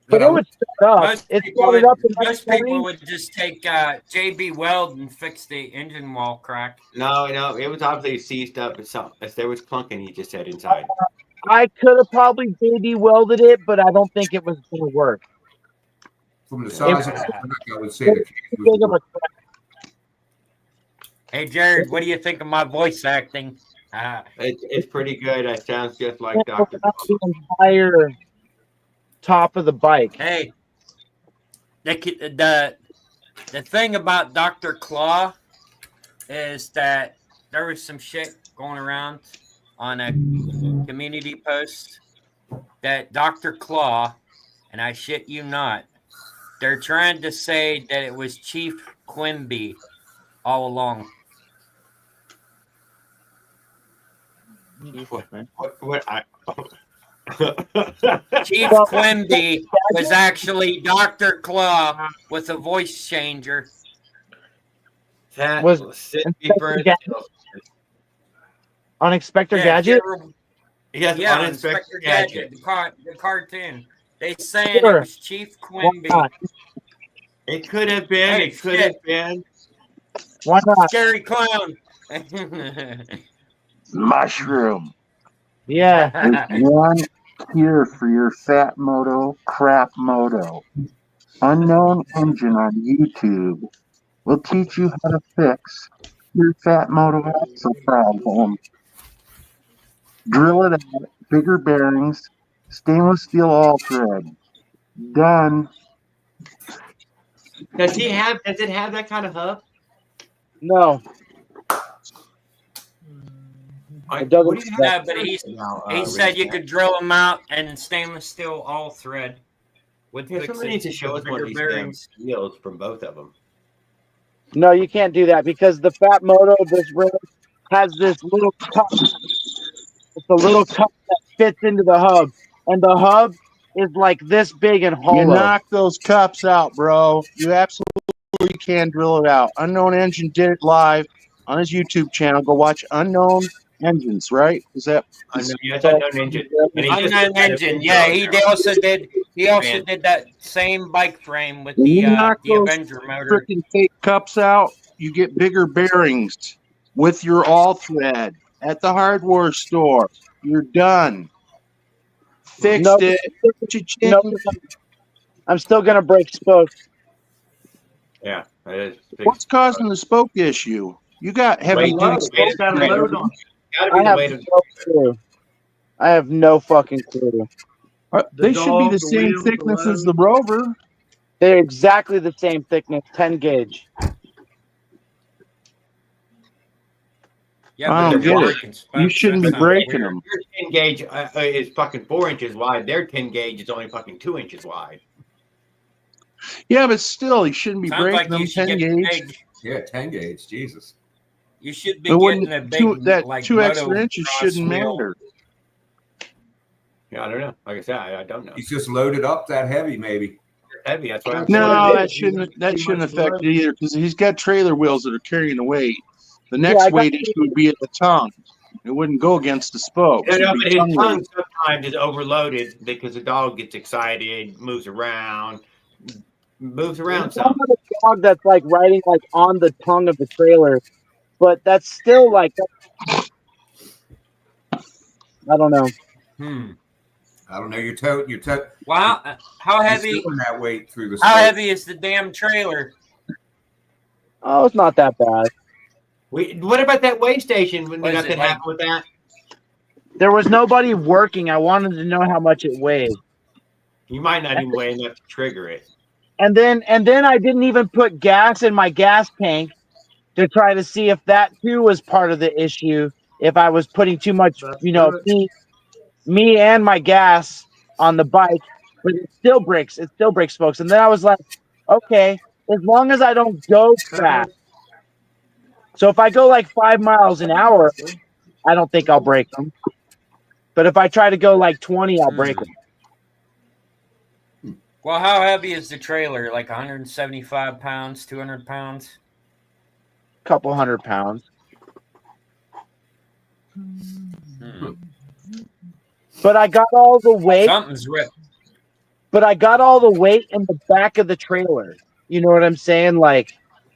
But it would start up. Most It people, started would, up. most people would just take JB Weld and fix the engine wall crack. No, it was obviously seized up. As there was clunking, he just said inside. I could have probably JB welded it, but I don't think it was going to work. From the size of the crack, I would say the case Big of a was crack. Hey, Jared, what do you think of my voice acting? It's pretty good. It sounds just like Can't Dr. open up the entire top of the bike. Hey, the thing about Dr. Claw is that there was some shit going around on a community post that Dr. Claw, and I shit you not, they're trying to say that it was Chief Quimby all along. Chief Quimby was actually Dr. Claw with a voice changer. That Was sit Inspector deeper in Gadget? On Inspector Gadget? Yes, Yeah, on Inspector Inspector Gadget, Gadget. the cartoon. They saying Sure. it was Chief Quimby. Why not? It could have been. Hey, It could have been. Why not? Scary clown. Mushroom. Yeah. There's one cure for your fat moto, crap moto. Unknown engine on YouTube will teach you how to fix your fat moto axle problem. Drill it out, bigger bearings, stainless steel all thread. Done. Does it have that kind of hub? No. It doesn't. What do you No, have but now, he said you Rich? could drill them out and stainless steel all thread. With Yeah, somebody needs to show us one of these damn wheels from both of them. No, you can't do that because the Fat Moto, this rim, has this little cup. It's a little cup that fits into the hub, and the hub is like this big and hollow. You knock those cups out, bro. You absolutely can drill it out. Unknown Engine did it live on his YouTube channel. Go watch Unknown Engines, right? Is that? Yes, Unknown Engine. And he just- Unknown Engine. Yeah, he also did that same bike frame with When the you knock the those Avenger motor. freaking fake cups out, you get bigger bearings with your all thread at the hardware store. You're done. Fixed No, it. no, I'm still gonna break spokes. Yeah, that is. What's causing the spoke issue? You got heavy Weight duty load. spokes. It's got a load on. Gotta I be the have weight of no clue. I have no fucking clue. They should be dog, the the same wheel, the thickness as load. the Rover. They're exactly the same thickness, 10 gauge. Yeah, I but don't they're get it. breaking spokes. You shouldn't That be sounds breaking weird. them. Your 10 gauge is fucking 4 inches wide. Their 10 gauge is only fucking 2 inches wide. Yeah, but still, you shouldn't be Sounds breaking like them. you should 10 get gauge. big. Yeah, 10 gauge. Jesus. You should be It wouldn't. getting a big That like 2 extra moto inches cross shouldn't wheel. matter. Yeah, I don't know. Like I said, I don't know. He's just loaded up that heavy, maybe. Heavy. That's what I'm No, saying. that shouldn't affect it either because he's got trailer wheels that are carrying the weight. The Yeah, I next got weight issue would be at the tongue. It wouldn't go against the spokes. You know, It'd but be his tongue tongue weight. sometimes is overloaded because the dog gets excited, moves around some. Some of the dog that's like riding like on the tongue of the trailer, but that's still like I don't know. I don't know. Your toe. Wow, how He's heavy? doing that weight through the. How spoke. heavy is the damn trailer? Oh, it's not that bad. What about that weigh station? When What is nothing it, like- happened with that? There was nobody working. I wanted to know how much it weighed. You might not even weigh enough to trigger it. And then I didn't even put gas in my gas tank to try to see if that too was part of the issue. If I was putting too much, me and my gas on the bike, but it still breaks spokes. And then I was like, okay, as long as I don't go fast. So if I go like 5 miles an hour, I don't think I'll break them. But if I try to go like 20, I'll break them. Well, how heavy is the trailer? Like 175 pounds, 200 pounds? Couple 100 pounds. But I got all the weight. Something's ripped. But I got all the weight in the back of the trailer. You know what I'm saying? Like,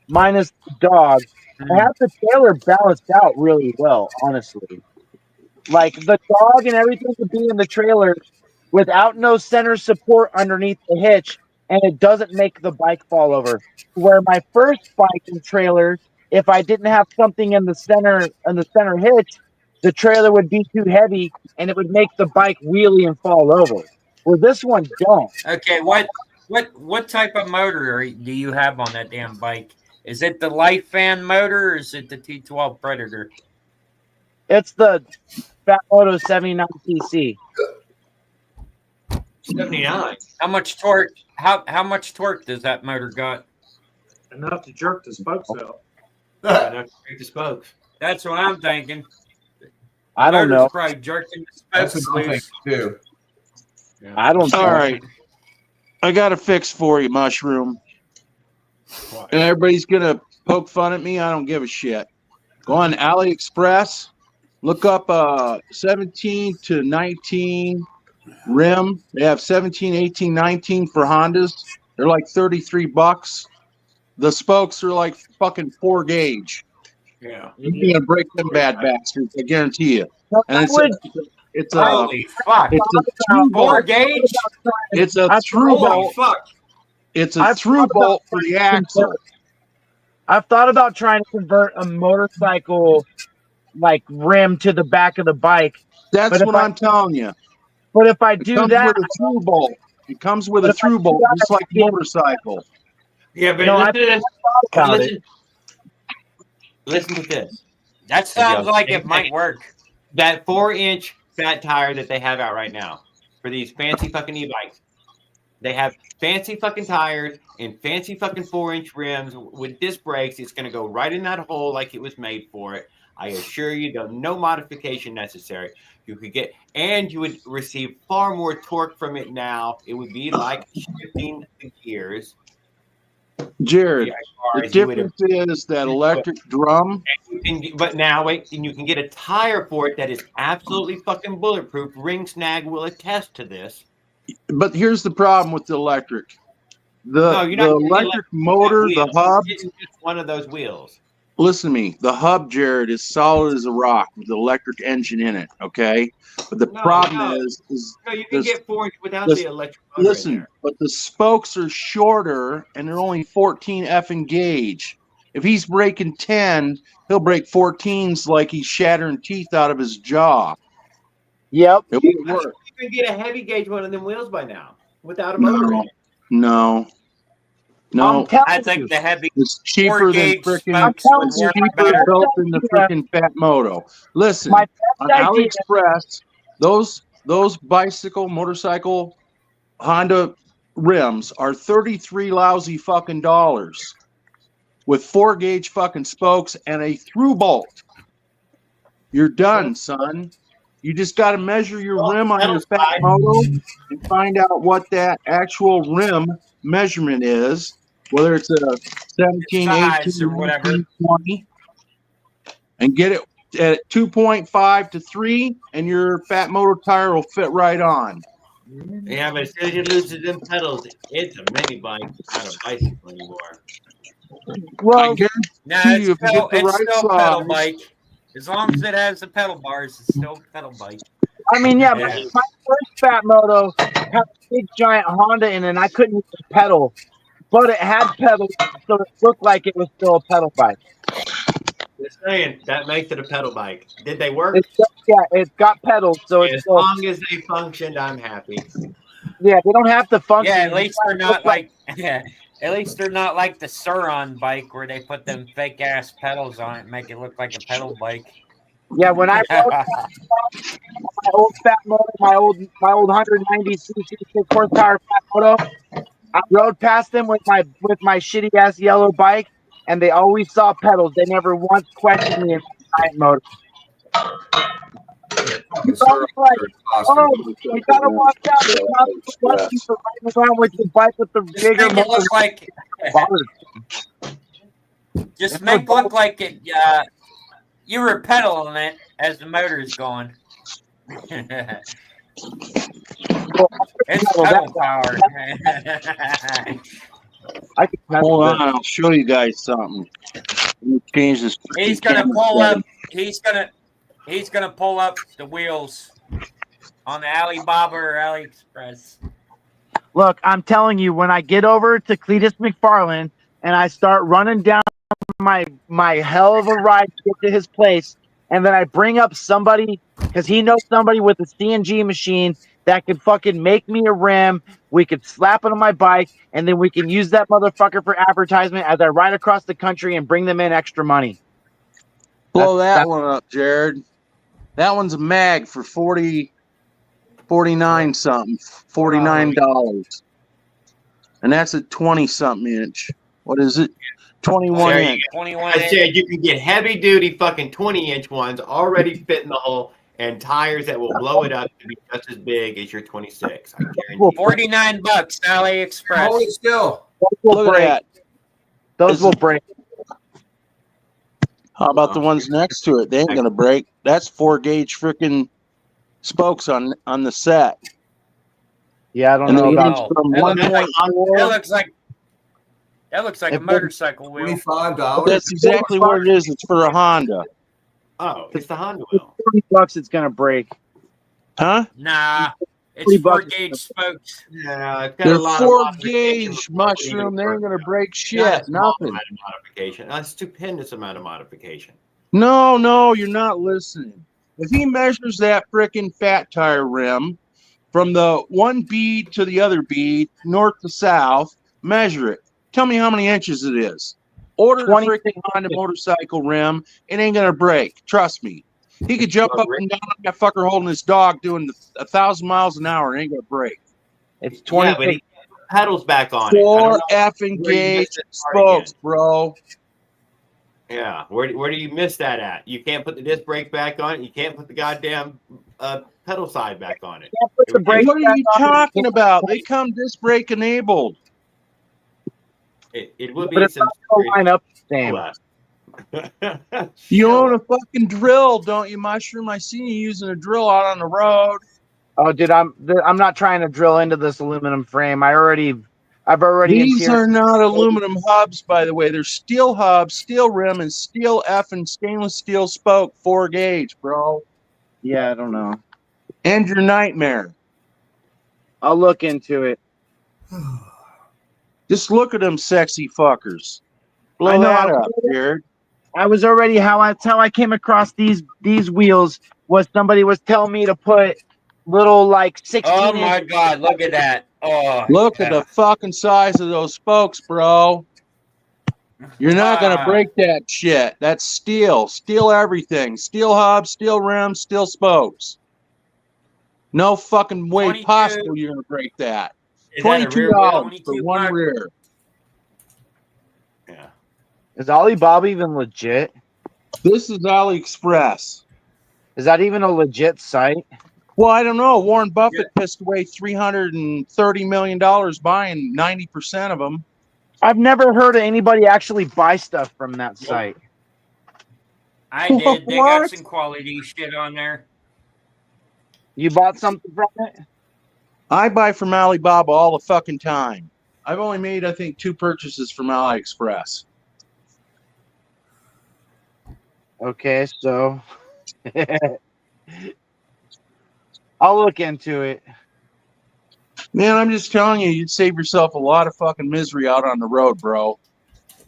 minus the dog. I have the trailer balanced out really well, honestly. Like, the dog and everything would be in the trailer without no center support underneath the hitch, and it doesn't make the bike fall over. Where my first bike and trailer, if I didn't have something in the center hitch, the trailer would be too heavy, and it would make the bike wheelie and fall over. Well, this one don't. Okay, what type of motor do you have on that damn bike? Is it the Life Fan motor or is it the T12 Predator? It's the Fat Moto 79 TC. 79. How much torque? How much torque does that motor got? Enough to jerk the spokes out. Enough to break the spokes. That's what I'm thinking. I don't Motor's know. probably jerking the That's spokes another thing loose. too. I don't know. All right. I got a fix for you, Mushroom. And everybody's going to poke fun at me. I don't give a shit. Go on AliExpress. Look up 17 to 19 rim. They have 17, 18, 19 for Hondas. They're like $33. The spokes are like fucking 4 gauge. Yeah. You're gonna break them bad bastards, I guarantee you. And it's a Holy fuck! it's a through 4 bolt. gauge? It's a through Holy bolt. fuck! It's a through bolt for the axle. I've thought about trying to convert a motorcycle like rim to the back of the bike. That's But if what I- I'm telling you. But if I It do comes that, with a through bolt. It comes with But a if I through do bolt, that, just like I can't- motorcycle. Yeah, but No, I listen, about it. listen, listen to this. That sounds like it might work. That 4-inch fat tire that they have out right now for these fancy fucking e-bikes. They have fancy fucking tires and fancy fucking 4-inch rims with disc brakes. It's going to go right in that hole like it was made for it. I assure you, there's no modification necessary. You could get, and you would receive far more torque from it now. It would be like shifting the gears. Jared, the difference is that electric drum. But now, wait, and you can get a tire for it that is absolutely fucking bulletproof. Ring Snag will attest to this. But here's the problem with the electric. No, you're not the getting electric motor, the wheels. hub. You're getting just one of those wheels. Listen to me. The hub, Jared, is solid as a rock with the electric engine in it. Okay, but the problem is no, you can get 4-inch without the the electric motor. Listen, but the spokes are shorter and they're only 14 effing gauge. If he's breaking 10, he'll break 14s like he's shattering teeth out of his jaw. Yep. It won't work. You can get a heavy gauge one of them wheels by now without a motor in it. No. I think the heavy it's cheaper than freaking better. built in the freaking Fat Moto. Listen, on AliExpress, those motorcycle Honda rims are 33 lousy fucking dollars with 4-gauge fucking spokes and a through bolt. You're done, son. You just got to measure your rim on your Fat Moto and find out what that actual rim measurement is, whether it's a 17, 18, or whatever, 20, and get it at 2.5 to 3, and your Fat Moto tire will fit right on. Yeah, but as soon as you lose them pedals, it's a mini bike, not a bicycle anymore. Well, no, it's still a pedal bike. As long as it has the pedal bars, it's still a pedal bike. I mean, yeah, my first Fat Moto had a big giant Honda in it, and I couldn't use the pedal, but it had pedals, so it looked like it was still a pedal bike. Just saying, that makes it a pedal bike. Did they work? It's got pedals, so it's as still, long as they functioned, I'm happy. Yeah, they don't have to function. Yeah, at least they're not like at least they're not like the Suron bike where they put them fake ass pedals on it and make it look like a pedal bike. Yeah, when I rode my old Fat Moto, my old 190cc 6-horsepower Fat Moto, I rode past them with my shitty ass yellow bike, and they always saw pedals. They never once questioned me in my giant motor. It's always like, oh, you gotta watch out! You're not lucky for riding around with your bike with the bigger Make it motor. look like just make it look like it. You were pedaling it as the motor is going. It's pedal power. Hold on, I'll show you guys something. Let me change this. He's gonna pull up. He's gonna pull up the wheels on the Alibaba or AliExpress. Look, I'm telling you, when I get over to Cletus McFarland and I start running down my hell of a ride to get to his place, and then I bring up somebody because he knows somebody with a CNG machine that could fucking make me a rim. We could slap it on my bike, and then we can use that motherfucker for advertisement as I ride across the country and bring them in extra money. Blow that one up, Jared. That one's a mag for $49 something, $49, and that's a 20-something inch. What is it? 21 inch. 21 I said you can get heavy duty fucking 20-inch ones already fit in the hole and tires that will blow it up to be just as big as your 26. I guarantee. $49 AliExpress. Hold it still. Look at that. Those will break. How about the ones next to it? They ain't gonna break. That's 4-gauge freaking spokes on the set. Yeah, I don't know about. That looks like a motorcycle wheel. $25. That's exactly what it is. It's for a Honda. Oh, it's the Honda wheel. $40 it's gonna break. Huh? Nah, it's 4-gauge spokes. Yeah, it's got They're a lot of 4-gauge mushroom. They ain't gonna break shit. Nothing. Modification. A stupendous amount of modification. No, you're not listening. If he measures that frickin' fat tire rim from the one bead to the other bead, north to south, measure it. Tell me how many inches it is. Order the 26 freaking Honda motorcycle rim. It ain't gonna break. Trust me. He could jump up and down on that fucker holding his dog doing 1,000 miles an hour. It ain't gonna break. It's Yeah, 26. but he pedals back on it. I don't Four know effing where you gauge missed that part again. spokes, bro. Yeah, where do you miss that at? You can't put the disc brake back on it. You can't put the goddamn pedal side back on it. Can't put the brakes What are back you on. talking about? They come disc brake enabled. It would But be it's some not going to line up the same. You own a fucking drill, don't you, Mushroom? I seen you using a drill out on the road. Oh, dude, I'm not trying to drill into this aluminum frame. I've already These interior. are not aluminum hubs, by the way. They're steel hubs, steel rim, and steel effing stainless steel spoke, 4 gauge, bro. Yeah, I don't know. End your nightmare. I'll look into it. Just look at them sexy fuckers. Blow I know, that up, Jared. I was already that's how I came across these wheels. Was somebody was telling me to put little like 16 Oh my inch. God! Look at that. Oh, Look at the fucking size of those spokes, bro. You're not gonna break that shit. That's steel. Steel everything. Steel hubs, steel rims, steel spokes. No fucking way 22. possible you're gonna break that. Is that a rear wheel? $22 for 22 one bucks? rear. Yeah. Is Alibaba even legit? This is AliExpress. Is that even a legit site? Well, I don't know. Warren Buffett pissed away $330 million buying 90% of them. I've never heard of anybody actually buy stuff from that site. I did. They got What? some quality shit on there. You bought something from it? I buy from Alibaba all the fucking time. I've only made, I think, 2 purchases from AliExpress. Okay, so I'll look into it. Man, I'm just telling you, you'd save yourself a lot of fucking misery out on the road, bro.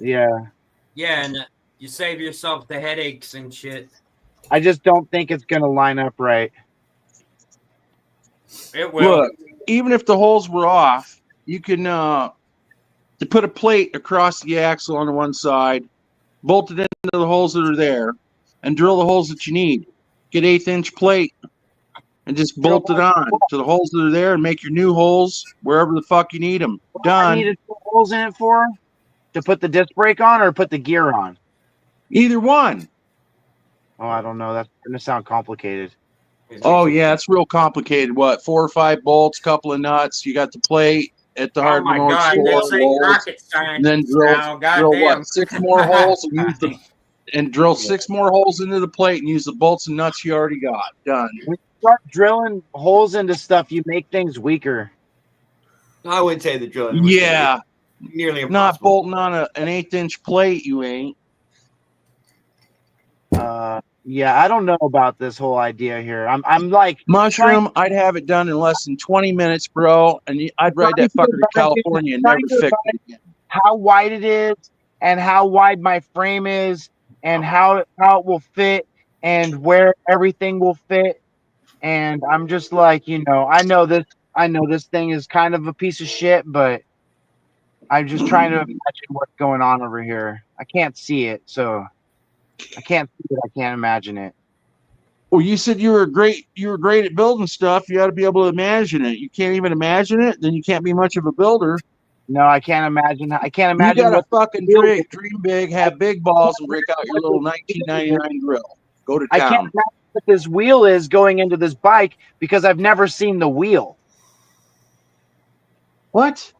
Yeah. Yeah, and you save yourself the headaches and shit. I just don't think it's gonna line up right. It will. Look, even if the holes were off, you can to put a plate across the axle on the one side, bolt it into the holes that are there, and drill the holes that you need. Get 1/8-inch plate and just bolt it on to the holes that are there and make your new holes wherever the fuck you need them. I Done. needed 2 holes in it for to put the disc brake on or put the gear on. Either one. Oh, I don't know. That's gonna sound complicated. Oh yeah, it's real complicated. What, 4 or 5 bolts, couple of nuts. You got the plate at the Oh hardware my God! store, This ain't holes, rocket and science then drill now. what, Goddamn. 6 more holes and use the and drill 6 more holes into the plate and use the bolts and nuts you already got. Done. When you start drilling holes into stuff, you make things weaker. I wouldn't say the drilling. was Yeah, nearly not impossible. bolting on an 1/8-inch plate. You ain't. Yeah, I don't know about this whole idea here. I'm like Mushroom, I'd have it done in less than 20 minutes, bro, and I'd ride that fucker to California and never fix it again. how wide it is and how wide my frame is and how it will fit and where everything will fit. And I'm just like, I know this thing is kind of a piece of shit, but I'm just trying to imagine what's going on over here. I can't see it, so I can't see it. I can't imagine it. Well, you said you were great at building stuff. You ought to be able to imagine it. You can't even imagine it, then you can't be much of a builder. No, I can't imagine. I can't You imagine gotta what fucking dream big, have big balls, and break out your little 1999 drill. Go to I can't town. imagine what this wheel is going into this bike because I've never seen the wheel. What?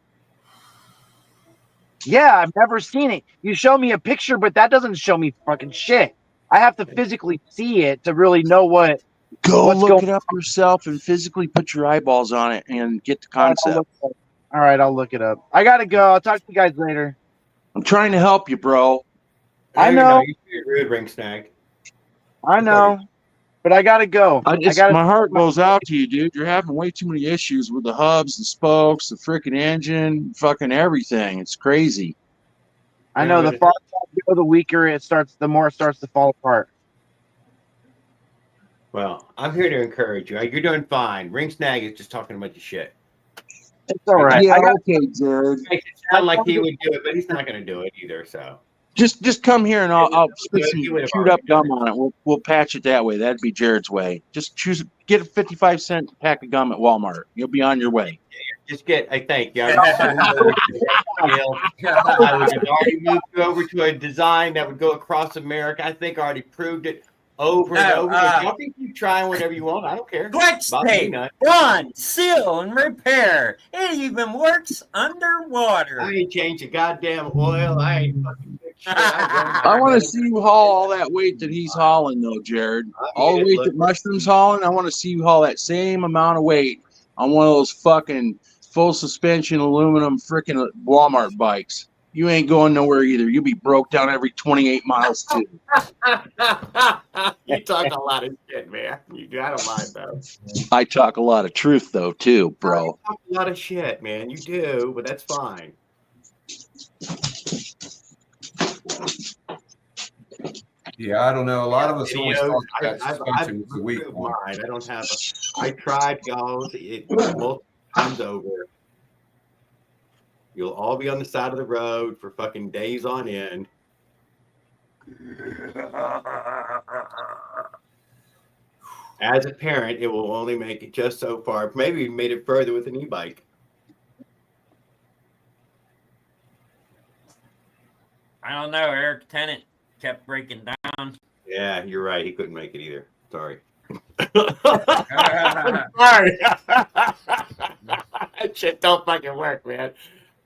Yeah, I've never seen it. You show me a picture, but that doesn't show me fucking shit. I have to physically see it to really know what's look going it up yourself and physically put your eyeballs on it and get the concept. All right, I'll look it up. I gotta go. I'll talk to you guys later. I'm trying to help you, bro. I know. You should rude ring snag. I know, but I gotta go. My heart goes out to you, dude. You're having way too many issues with the hubs, the spokes, the freaking engine, fucking everything. It's crazy. I know. The farther I go, the weaker it starts. The more it starts to fall apart. Well, I'm here to encourage you. You're doing fine. Ring snag is just talking a bunch of shit. It's all right. Yeah, okay, Jared. Makes it sound like he would do it, but he's not going to do it either. So Just come here and I'll stick some You would have chewed up already done gum on it. We'll patch it that way. That'd be Jared's way. Just get a 55-cent pack of gum at Walmart. You'll be on your way. Just get, I think, yeah. I would have already moved you over to a design that would go across America. I think I already proved it over and over. Y'all can keep trying whatever you want. I don't care. Flex Bother me tape, none. bond, seal, and repair. It even works underwater. I ain't changed a goddamn oil. I ain't fucking fixed shit. I want to see you haul all that weight that he's hauling, though, Jared. All the weight that Mushroom's hauling, I want to see you haul that same amount of weight on one of those fucking full suspension aluminum freaking Walmart bikes. You ain't going nowhere either. You'll be broke down every 28 miles too. You talk a lot of shit, man. You do. I don't mind though. I talk a lot of truth though too, bro. You talk a lot of shit, man. You do, but that's fine. Yeah, I don't know. A lot of us only Videos, talk about I've suspension a week. improved mine. I don't have. I tried, y'all. It multiple times over. You'll all be on the side of the road for fucking days on end. As a parent, it will only make it just so far. Maybe made it further with an e-bike. I don't know. Eric Tennant kept breaking down. Yeah, you're right. He couldn't make it either. Sorry. Sorry. That shit don't fucking work, man.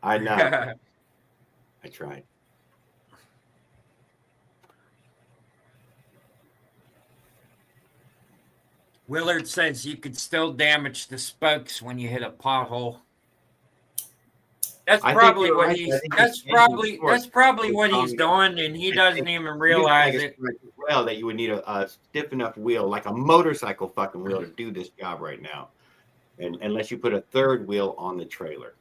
I know. I tried. Willard says you could still damage the spokes when you hit a pothole. That's I think probably you're what right. he's. I think That's it's probably. engine That's probably what he's short. doing, and he I doesn't think- even realize You it. think it's correct as well, that you would need a stiff enough wheel, like a motorcycle fucking wheel, to do this job right now, and unless you put a third wheel on the trailer.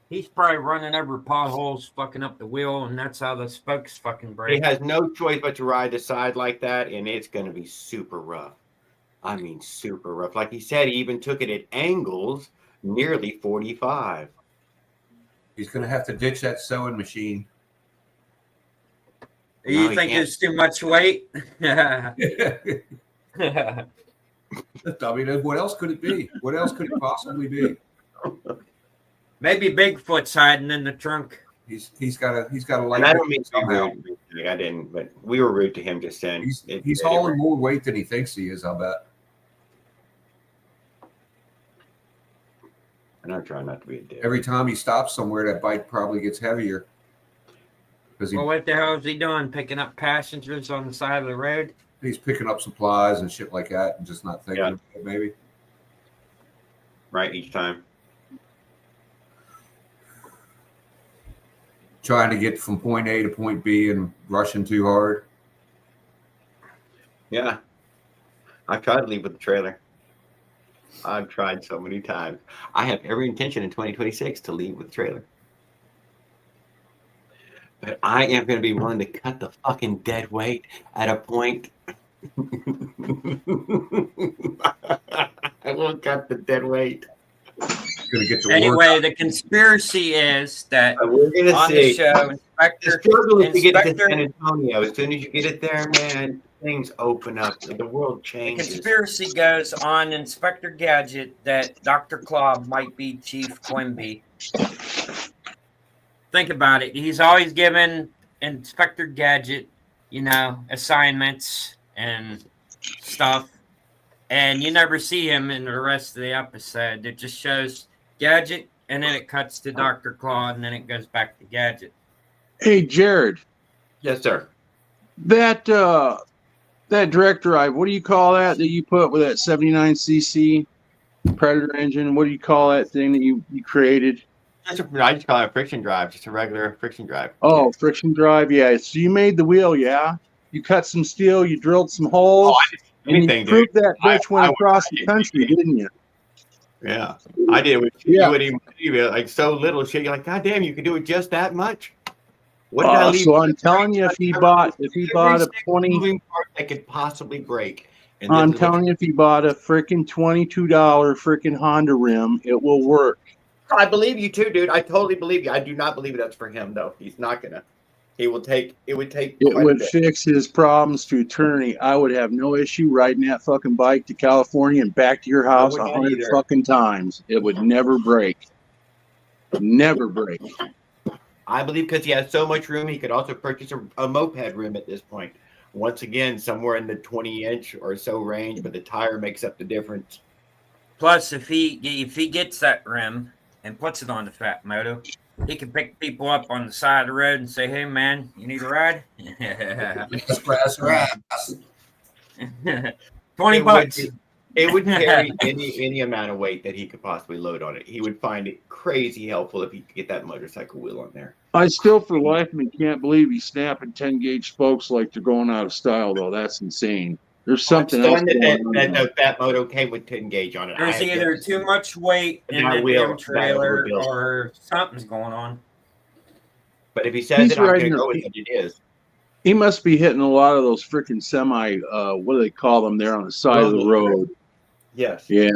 He's probably running over potholes, fucking up the wheel, and that's how the spokes fucking He break. has no choice but to ride the side like that, and it's going to be super rough. I mean, super rough. Like he said, he even took it at angles nearly 45. He's going to have to ditch that sewing machine. You No, he think can't. it's too much weight? I mean, what else could it be? What else could it possibly be? Maybe Bigfoot's hiding in the trunk. He's got a light. And I don't mean to be somehow. rude. I didn't, but we were rude to him just then. He's hauling more weight than he thinks he is. I'll bet. And I'm trying not to be a dick. Every time he stops somewhere, that bike probably gets heavier. Because Well, what the hell is he doing? Picking up passengers on the side of the road? he's picking up supplies and shit like that, and just not thinking Yeah. about it, maybe. Right, each time. Trying to get from point A to point B and rushing too hard. Yeah. I've tried to leave with the trailer. I've tried so many times. I have every intention in 2026 to leave with the trailer. But I am going to be willing to cut the fucking dead weight at a point. I will cut the dead weight. Gonna get to Anyway, the conspiracy is that We're going to on see. the show, The Inspector, struggle is to get to Inspector, San Antonio. As soon as you get it there, man, things open up. The world the changes. conspiracy goes on Inspector Gadget that Dr. Claw might be Chief Quimby. Think about it. He's always given Inspector Gadget, assignments and stuff. And you never see him in the rest of the episode. It just shows Gadget, and then it cuts to Dr. Claw, and then it goes back to Gadget. Hey, Jared, Yes, sir. that direct drive, what do you call that you put with that 79cc Predator engine? What do you call that thing that you created? I just call it a friction drive, just a regular friction drive. Oh, friction drive, yeah. So you made the wheel, yeah? You cut some steel, you drilled some holes, and Anything, you proved dude. that bitch went I- across the country, didn't you? Yeah, I did. Yeah. You wouldn't even believe it. Like so little shit. You're like, God damn, you could do it just that much. What did I leave? So I'm telling you, if he bought a 20, moving part that could possibly break. And I'm this is what- telling you, if he bought a freaking $22 freaking Honda rim, it will work. I believe you too, dude. I totally believe you. I do not believe that's for him though. He's not gonna. It would take It quite a would bit. fix his problems to eternity. I would have no issue riding that fucking bike to California and back to your house would not 100 either. fucking times. It would never break. Never break. I believe because he has so much room, he could also purchase a moped rim at this point. Once again, somewhere in the 20-inch or so range, but the tire makes up the difference. Plus, if he gets that rim and puts it on the Fat Moto, he can pick people up on the side of the road and say, "Hey, man, you need a ride?" Express rides. $20. It would carry any amount of weight that he could possibly load on it. He would find it crazy helpful if he could get that motorcycle wheel on there. I still, for the life of me, can't believe he's snapping 10-gauge spokes like they're going out of style, though. That's insane. There's something else that going on. the Fat Moto came with 10 gauge on it. There's either too much weight in That the wheel- damn trailer that wheel. or something's going on. But if he says He's it, I'm going riding to a- go with it. It is. He must be hitting a lot of those freaking semi, what do they call them there on the side of the road? Yes. Yeah.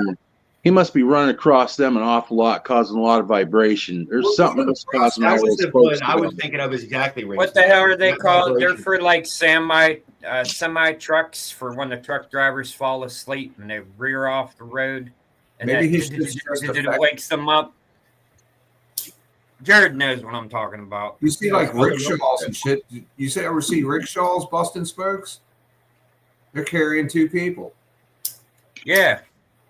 He must be running across them an awful lot, causing a lot of vibration. There's something that's causing all That was those the one spokes. I to was go. thinking of exactly. What the hell are they That called? They're vibration. for like semi trucks for when the truck drivers fall asleep and they rear off the road, and Maybe that he's just it wakes them up. Jared knows what I'm talking about. You see, like rickshaws and shit. You ever see rickshaws busting spokes? They're carrying two people. Yeah,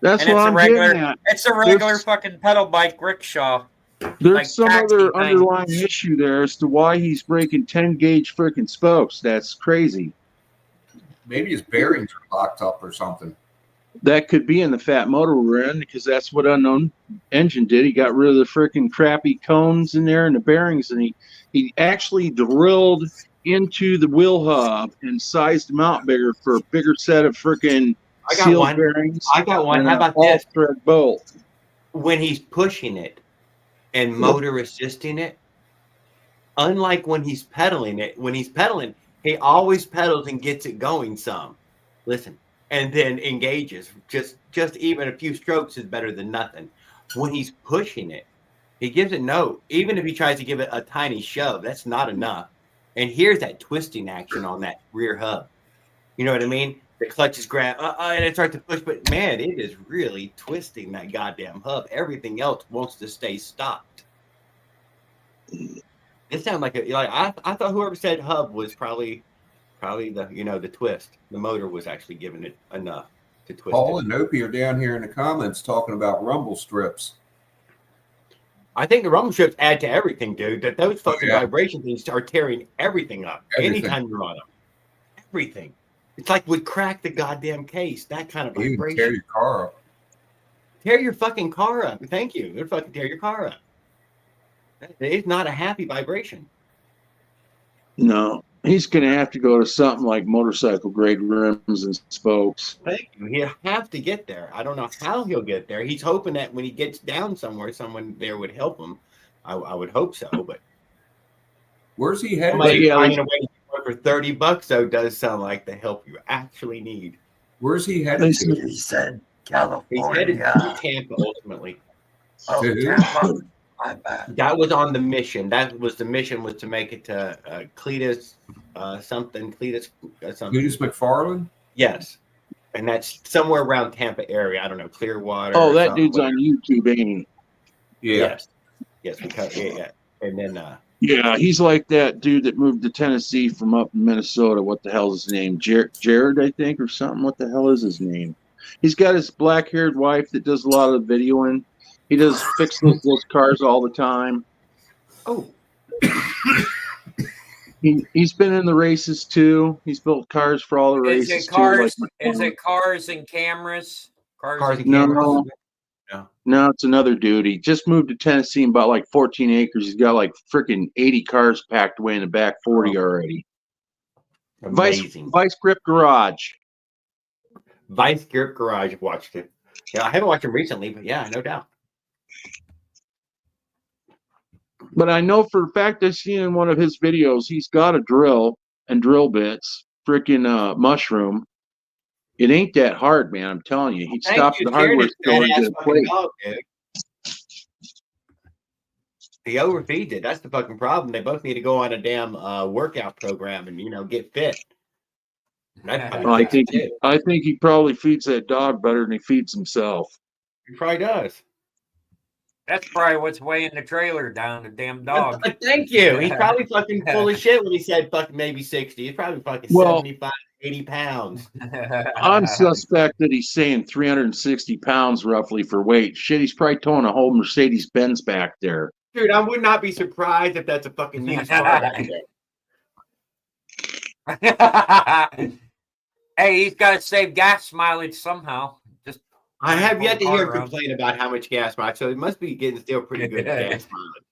That's and what it's a I'm regular. getting at. It's a regular There's- fucking pedal bike rickshaw. There's like some taxi other thing. underlying issue there as to why he's breaking 10-gauge freaking spokes. That's crazy. Maybe his bearings are locked up or something. That could be in the Fat Motor we're in, because that's what Unknown Engine did. He got rid of the freaking crappy cones in there and the bearings, and he actually drilled into the wheel hub and sized them out bigger for a bigger set of freaking I got sealed one. bearings. I got one. and How an about this? all-thread bolt. When he's pushing it and motor assisting it, unlike when he's pedaling it, when he's pedaling, he always pedals and gets it going some. Listen, and then engages. Just even a few strokes is better than nothing. When he's pushing it, he gives it no. Even if he tries to give it a tiny shove, that's not enough. And here's that twisting action on that rear hub. You know what I mean? The clutch is grab, and it starts to push, but man, it is really twisting that goddamn hub. Everything else wants to stay stopped. It sounded like I thought whoever said hub was probably the the twist. The motor was actually giving it enough to twist Paul it. and Opie are down here in the comments talking about rumble strips. I think the rumble strips add to everything, dude. That those fucking yeah. vibration things are tearing everything up. Everything. Anytime you're on them, everything. It's like would crack the goddamn case. That kind of You can vibration. tear your car up. Tear your fucking car up. Thank you. It'll fucking tear your car up. It's not a happy vibration. No, he's going to have to go to something like motorcycle grade rims and spokes. Thank you. He'll have to get there. I don't know how he'll get there. He's hoping that when he gets down somewhere, someone there would help him. I would hope so, but Where's he headed? somebody yeah, finding a way to work for $30 though does sound like the help you actually need. Where's he headed to? He said He's headed California. to Tampa ultimately. Oh, To who? Tampa. My bad. That was on the mission. That was the mission was to make it to Cletus something. Cletus something. Cletus McFarland? Yes. And that's somewhere around Tampa area. I don't know, Clearwater. Oh, or that something, dude's on YouTube, ain't he? Yeah. Yes. Yes, because yeah. And then Yeah, he's like that dude that moved to Tennessee from up in Minnesota. What the hell is his name? Jared, I think, or something. What the hell is his name? He's got his black-haired wife that does a lot of videoing. He does fix those cars all the time. oh, He's been in the races too. He's built cars for all the Is races it cars? too. Is it cars and cameras? cars and No. cameras. No, it's another dude. He just moved to Tennessee and bought like 14 acres. He's got like freaking 80 cars packed away in the back 40 already. Amazing. Vice Grip Garage. Vice Grip Garage watched it. Yeah, I haven't watched him recently, but yeah, no doubt. But I know for a fact I've seen in one of his videos, he's got a drill and drill bits, freaking mushroom. It ain't that hard, man. I'm telling you. He'd stop at the hardware store and get a plate. Dog, dude. He overfeeds it. That's the fucking problem. They both need to go on a damn workout program and get fit. That probably fixes it. I think he probably feeds that dog better than he feeds himself. He probably does. That's probably what's weighing the trailer down, the damn dog. Thank you. He's probably fucking full of shit when he said fucking maybe 60. He's probably fucking 75, 80 pounds. I'm suspect that he's saying 360 pounds roughly for weight. Shit, he's probably towing a whole Mercedes Benz back there. Dude, I would not be surprised if that's a fucking used car back there. Hey, he's got to save gas mileage somehow. Just I have yet to hear him complain about how much gas mileage, so he must be getting still pretty good gas mileage.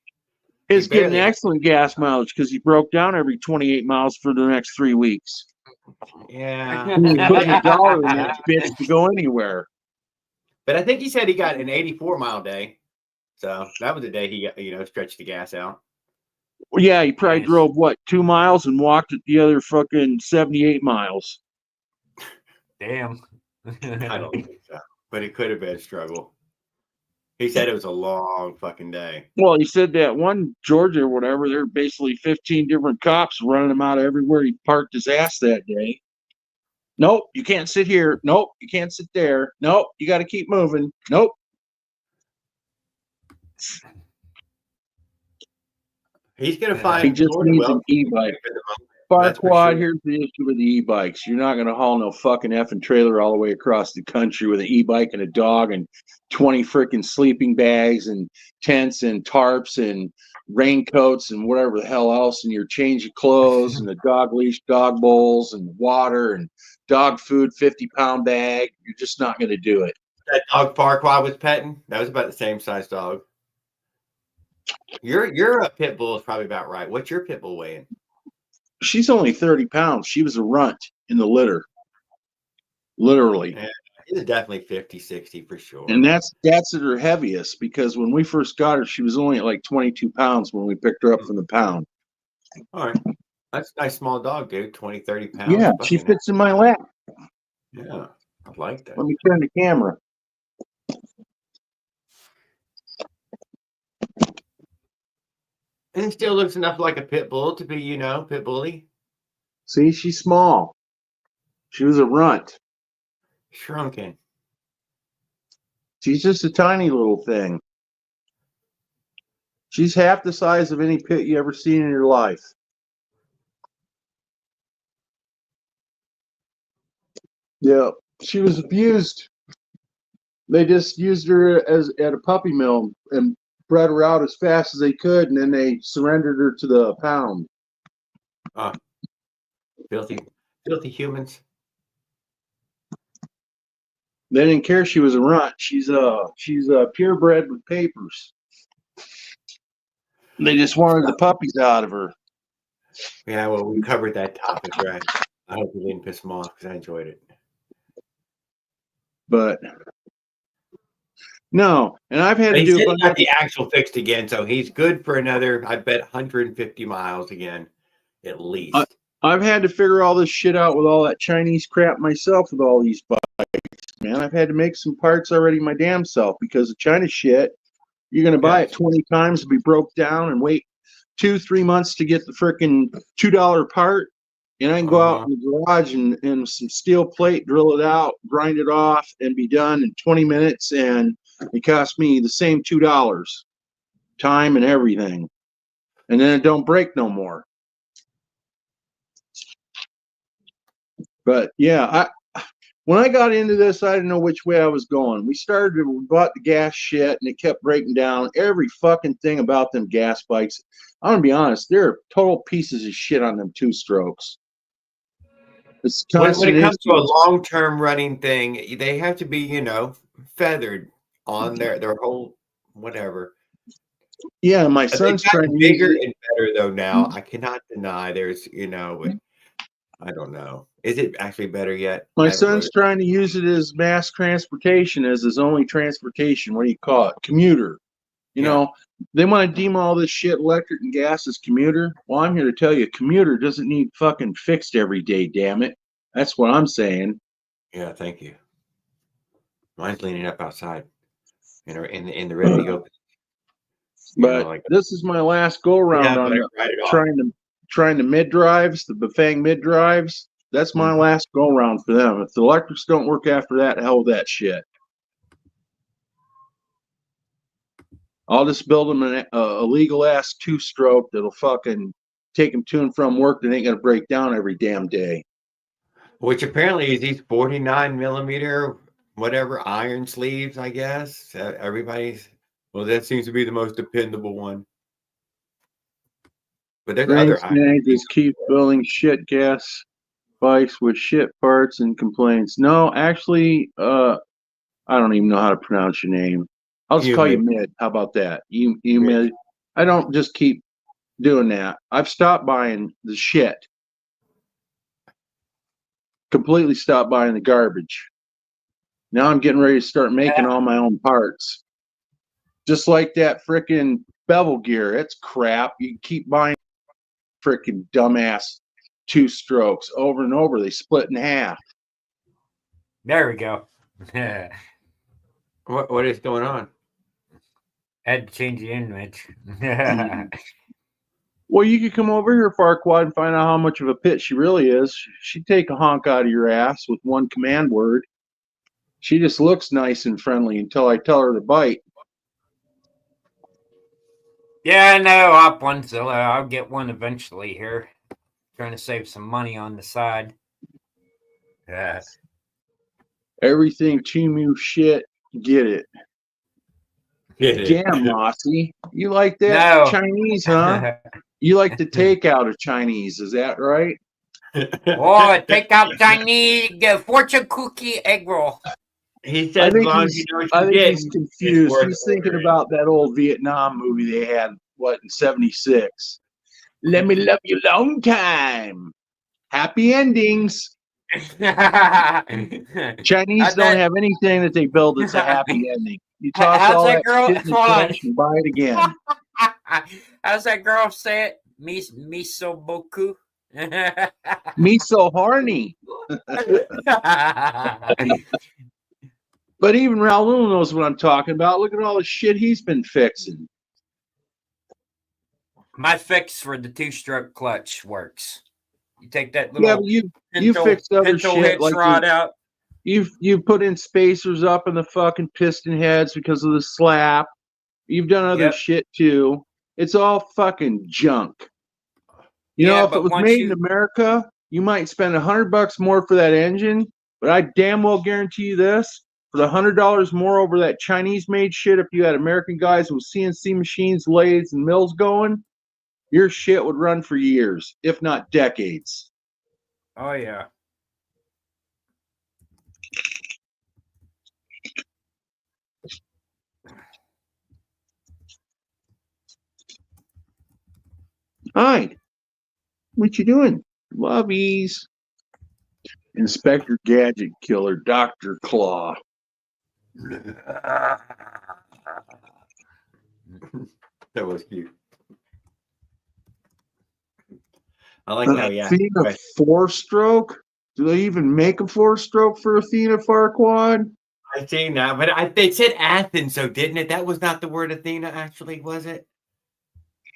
It's getting excellent gas mileage because he broke down every 28 miles for the next 3 weeks. Yeah. Putting a dollar in that bitch to go anywhere. But I think he said he got an 84-mile day. So that was the day he stretched the gas out. Well, yeah, he probably drove, 2 miles and walked it the other fucking 78 miles. Damn. I don't think so. But it could have been a struggle. He said it was a long fucking day. Well, he said that one Georgia or whatever, there were basically 15 different cops running him out of everywhere he parked his ass that day. Nope, you can't sit here. Nope, you can't sit there. Nope, you got to keep moving. Nope. He's going to find he just Florida needs well an e-bike. That's for Farquad, sure. here's the issue with the e-bikes. You're not going to haul no fucking effing trailer all the way across the country with an e-bike and a dog and 20 freaking sleeping bags and tents and tarps and raincoats and whatever the hell else, and your change of clothes and the dog leash, dog bowls and water and dog food, 50-pound bag. You're just not going to do it. That dog Farquad was petting, that was about the same size dog. Your pit bull is probably about right. What's your pit bull weighing? She's only 30 pounds. She was a runt in the litter. Literally. Yeah, it's definitely 50, 60 for sure. And that's at her heaviest, because when we first got her, she was only at like 22 pounds when we picked her up from the pound. All right. That's a nice small dog, dude. 20, 30 pounds. Yeah, she Fucking fits in my lap. Yeah, I like that. Let me turn the camera. And it still looks enough like a pit bull to be, pit bully. See, she's small. She was a runt. Shrunken. She's just a tiny little thing. She's half the size of any pit you ever seen in your life. Yeah, she was abused. They just used her as at a puppy mill and bred her out as fast as they could, and then they surrendered her to the pound. Filthy humans. They didn't care she was a runt. She's purebred with papers. They just wanted the puppies out of her. Yeah, well, we covered that topic, right? I hope you didn't piss him off because I enjoyed it. But no, and I've had to He do said he got the axle fixed again, so he's good for another, I bet, 150 miles again, at least. I've had to figure all this shit out with all that Chinese crap myself with all these bikes, man. I've had to make some parts already my damn self because the China shit, you're going to buy it 20 times to be broke down and wait 2-3 months to get the freaking $2 part. And I can go out in the garage and some steel plate, drill it out, grind it off, and be done in 20 minutes. And it cost me the same $2, time and everything. And then it don't break no more. But yeah, when I got into this, I didn't know which way I was going. We bought the gas shit, and it kept breaking down. Every fucking thing about them gas bikes, I'm gonna be honest, they're total pieces of shit on them 2-strokes. When it comes to a long-term running thing, they have to be, feathered on their whole whatever. Yeah, my son's trying to bigger and better though now. I cannot deny there's, I don't know. Is it actually better yet? My son's trying to use it as mass transportation, as his only transportation. What do you call it? Commuter. You know, they want to deem all this shit electric and gas as commuter. Well, I'm here to tell you, commuter doesn't need fucking fixed every day, damn it. That's what I'm saying. Yeah, thank you. Mine's leaning up outside in the ready to go. But like this is my last go around Yeah, on but I the, write it off. trying to mid drives, the Bafang mid drives. That's my last go around for them. If the electrics don't work after that, hell with that shit. I'll just build them a legal ass 2-stroke that'll fucking take them to and from work that ain't gonna break down every damn day. Which apparently is these 49 millimeter, whatever, iron sleeves, I guess. Everybody's, well, that seems to be the most dependable one. But there's other iron Snag just keep building shit gas bikes with shit parts and complaints. No, actually, I don't even know how to pronounce your name. I'll just call you Mid. How about that? You Mid. I don't just keep doing that. I've stopped buying the shit. Completely stopped buying the garbage. Now I'm getting ready to start making all my own parts. Just like that frickin' bevel gear. It's crap. You keep buying frickin' dumbass 2-strokes over and over. They split in half. There we go. What is going on? Had to change the image. Well, you could come over here, Farquad, and find out how much of a pit she really is. She'd take a honk out of your ass with one command word. She just looks nice and friendly until I tell her to bite. Yeah, I know. Up one, so I'll get one eventually here. Trying to save some money on the side. Yeah. Everything Chimu shit, get it. Damn, Mossy. You like that No. Chinese, huh? You like the takeout of Chinese, is that right? Oh, take out Chinese fortune cookie egg roll. He I said, think, as long as you know what you're he's getting, confused. it's worth He's thinking ordering. about that old Vietnam movie they had, what, in 76. Let me love you long time. Happy endings. Chinese don't have anything that they build that's a happy ending. You toss How's all that that girl- shit in the trash and buy it again. How's that girl say it? Miso boku. Me so horny. But even Raul knows what I'm talking about. Look at all the shit he's been fixing. My fix for the 2-stroke clutch works. You take that little Yeah, but you fixed other pinto shit hitch like rod out. you put in spacers up in the fucking piston heads because of the slap. You've done other Yep. shit too. It's all fucking junk. You Yeah, know, if but it was once made you- in America, you might spend $100 more for that engine. But I damn well guarantee you this: for the $100 more over that Chinese-made shit, if you had American guys with CNC machines, lathes, and mills going, your shit would run for years, if not decades. Oh yeah. Hi, what you doing? Lovies. Inspector Gadget Killer, Dr. Claw. That was cute. I like how he asked. Athena 4-stroke? Do they even make a 4-stroke for Athena Farquad? I seen that, but they said Athens, so didn't it? That was not the word Athena, actually, was it?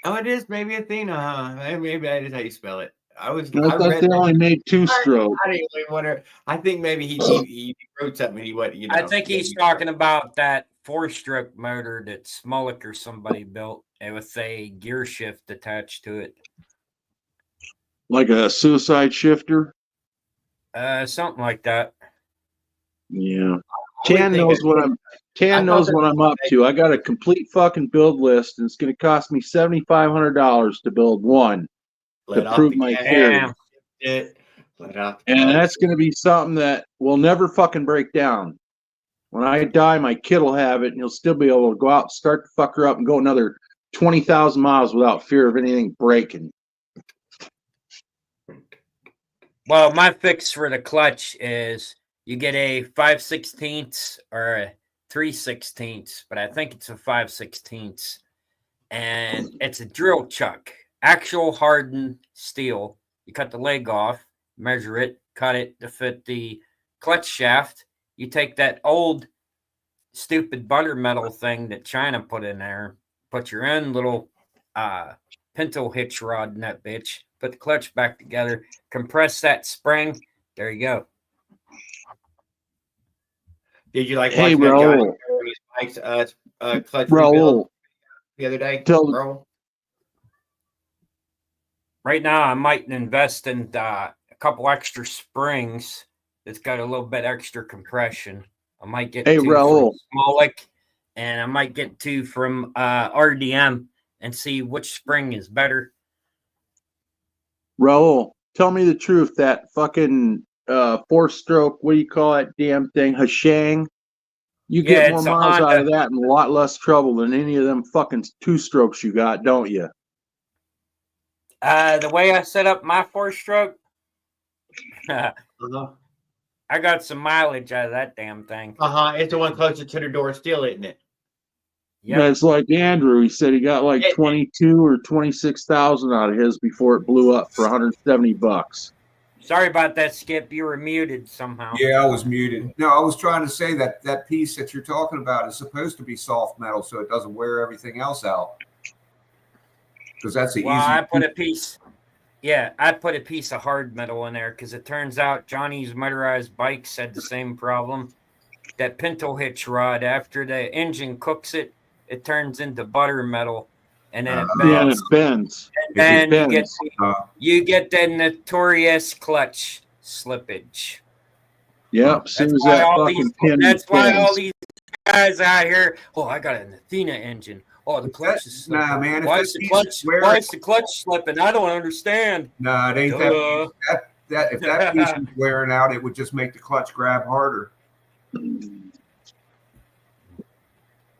Oh, it is maybe Athena, huh? Maybe that is how you spell it. I thought read they that. only made 2-stroke. I didn't really wonder. I think maybe he wrote something. He what you know. I think he's talking about that 4-stroke motor that Smolik or somebody built with a gear shift attached to it. Like a suicide shifter? Something like that. Yeah. Tan knows what I'm up to. I got a complete fucking build list, and it's going to cost me $7,500 to build one to prove my theory. And that's going to be something that will never fucking break down. When I die, my kid will have it, and he'll still be able to go out, start the fucker up, and go another 20,000 miles without fear of anything breaking. Well, my fix for the clutch is you get a 5/16 or a 3/16, but I think it's a 5/16, and it's a drill chuck, actual hardened steel. You cut the leg off, measure it, cut it to fit the clutch shaft. You take that old stupid butter metal thing that China put in there, put your own little pinto hitch rod in that bitch, put the clutch back together, compress that spring. There you go. Did you like Hey, watching that Johnny Raul. Mike's clutch rebuild Raul, the other day? tell Raul? Right now, I might invest in a couple extra springs that's got a little bit extra compression. I might get Hey, two Raul. from Smolik, and I might get two from RDM and see which spring is better. Raul, tell me the truth. That fucking 4-stroke, what do you call that damn thing? Hashang. You Yeah, get more it's a miles out Honda. of that and a lot less trouble than any of them fucking 2-strokes you got, don't you? The way I set up my 4-stroke, Uh-huh. I got some mileage out of that damn thing. It's the one closer to the door still, isn't it? Yep. That's like Andrew. He said he got like 22 or 26,000 out of his before it blew up for $170. Sorry about that, Skip. You were muted somehow. Yeah, I was muted. No, I was trying to say that that piece that you're talking about is supposed to be soft metal so it doesn't wear everything else out. Because that's the Well, easy. I put a piece. Yeah, I put a piece of hard metal in there because it turns out Johnny's motorized bikes had the same problem. That pinto hitch rod, after the engine cooks it, it turns into butter metal, and then it Yeah, and it bends. bends. And then It you get the notorious clutch slippage. Yep, as soon as That's why that all fucking these- pin That's why all bends. these guys out here. Oh, I got an Athena engine. Oh, the clutch is slipping. Nah, man, if Why that is the piece clutch? is wearing- Why is the clutch slipping? I don't understand. No, it ain't Duh. that. If that piece was wearing out, it would just make the clutch grab harder.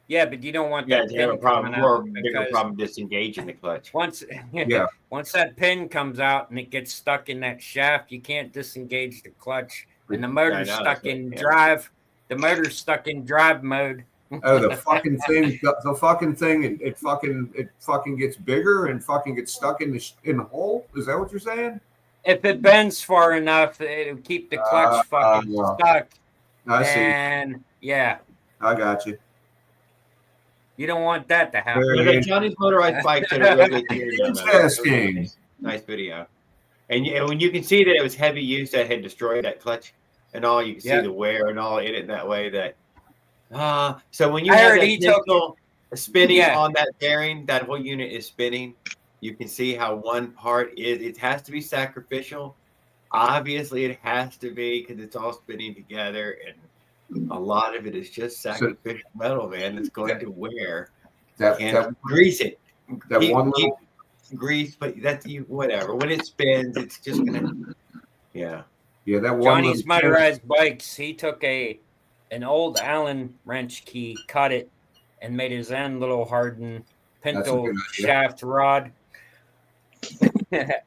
Yeah, but you don't want Yeah, that you have a pin problem, coming more out bigger because problem disengaging the clutch. once Yeah. once that pin comes out and it gets stuck in that shaft, you can't disengage the clutch, and the motor's I know, stuck so, in yeah. drive. The motor's stuck in drive mode. Oh, the fucking thing! The fucking thing! It fucking gets bigger and fucking gets stuck in the hole. Is that what you're saying? If it bends far enough, it'll keep the clutch fucking stuck. I see. And yeah, I got you. you don't want that to happen. Very Look at Johnny's motorized bike did a really good Interesting. Nice video. And when you can see that it was heavy use that had destroyed that clutch and all, you can see Yep. the wear and all in it that way that so when you I have heard that he took- pistol spinning Yeah. on that bearing, that whole unit is spinning. You can see how one part is, it has to be sacrificial. Obviously it has to be because it's all spinning together, and a lot of it is just sacrificial metal, man. It's going to wear. And grease it. That Keep- one keep little. grease, but that's you whatever. When it spins, it's just gonna Yeah, that one. Johnny's little- motorized bikes, he took an old Allen wrench key, cut it, and made his own little hardened That's a pinto good idea. shaft rod. It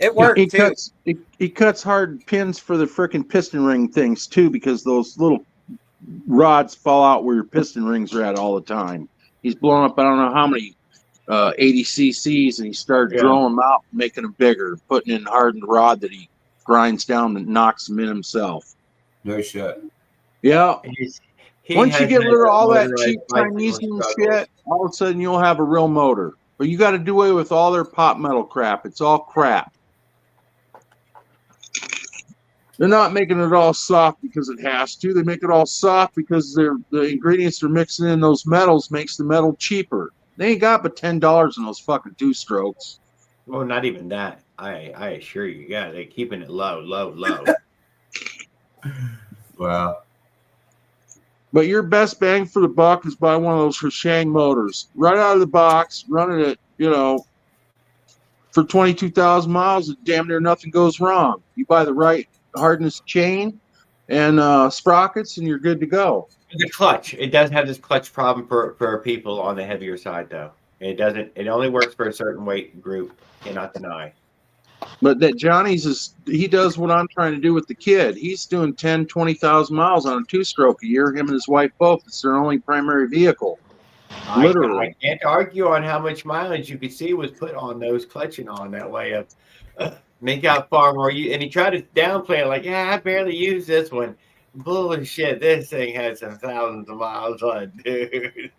He worked too. cuts he cuts hard pins for the frickin' piston ring things too, because those little rods fall out where your piston rings are at all the time. He's blowing up I don't know how many 80 cc's, and he started drilling them out, making them bigger, putting in hardened rod that he grinds down and knocks them in himself. No shit. Yeah. he Once you has get rid of all that motorized cheap bicycle Chinese struggles. shit, all of a sudden you'll have a real motor. But you got to do away with all their pop metal crap. It's all crap. They're not making it all soft because it has to. They make it all soft because the ingredients they're mixing in those metals makes the metal cheaper. They ain't got but $10 in those fucking 2-strokes. Well, not even that. I assure you, yeah, they're keeping it low. Wow. But your best bang for the buck is buy one of those Hashang motors. Right out of the box, running it, for 22,000 miles, damn near nothing goes wrong. You buy the right hardness chain and sprockets, and you're good to go. The clutch, it does have this clutch problem for people on the heavier side, though. It only works for a certain weight group. Cannot deny. But that Johnny's he does what I'm trying to do with the kid. He's doing 10, 20,000 miles on a 2-stroke a year. Him and his wife both. It's their only primary vehicle. Literally. I can't argue on how much mileage you could see was put on those clutching on that way of make out far more. And he tried to downplay it like, yeah, I barely use this one. Bullshit. This thing had some thousands of miles on it, dude.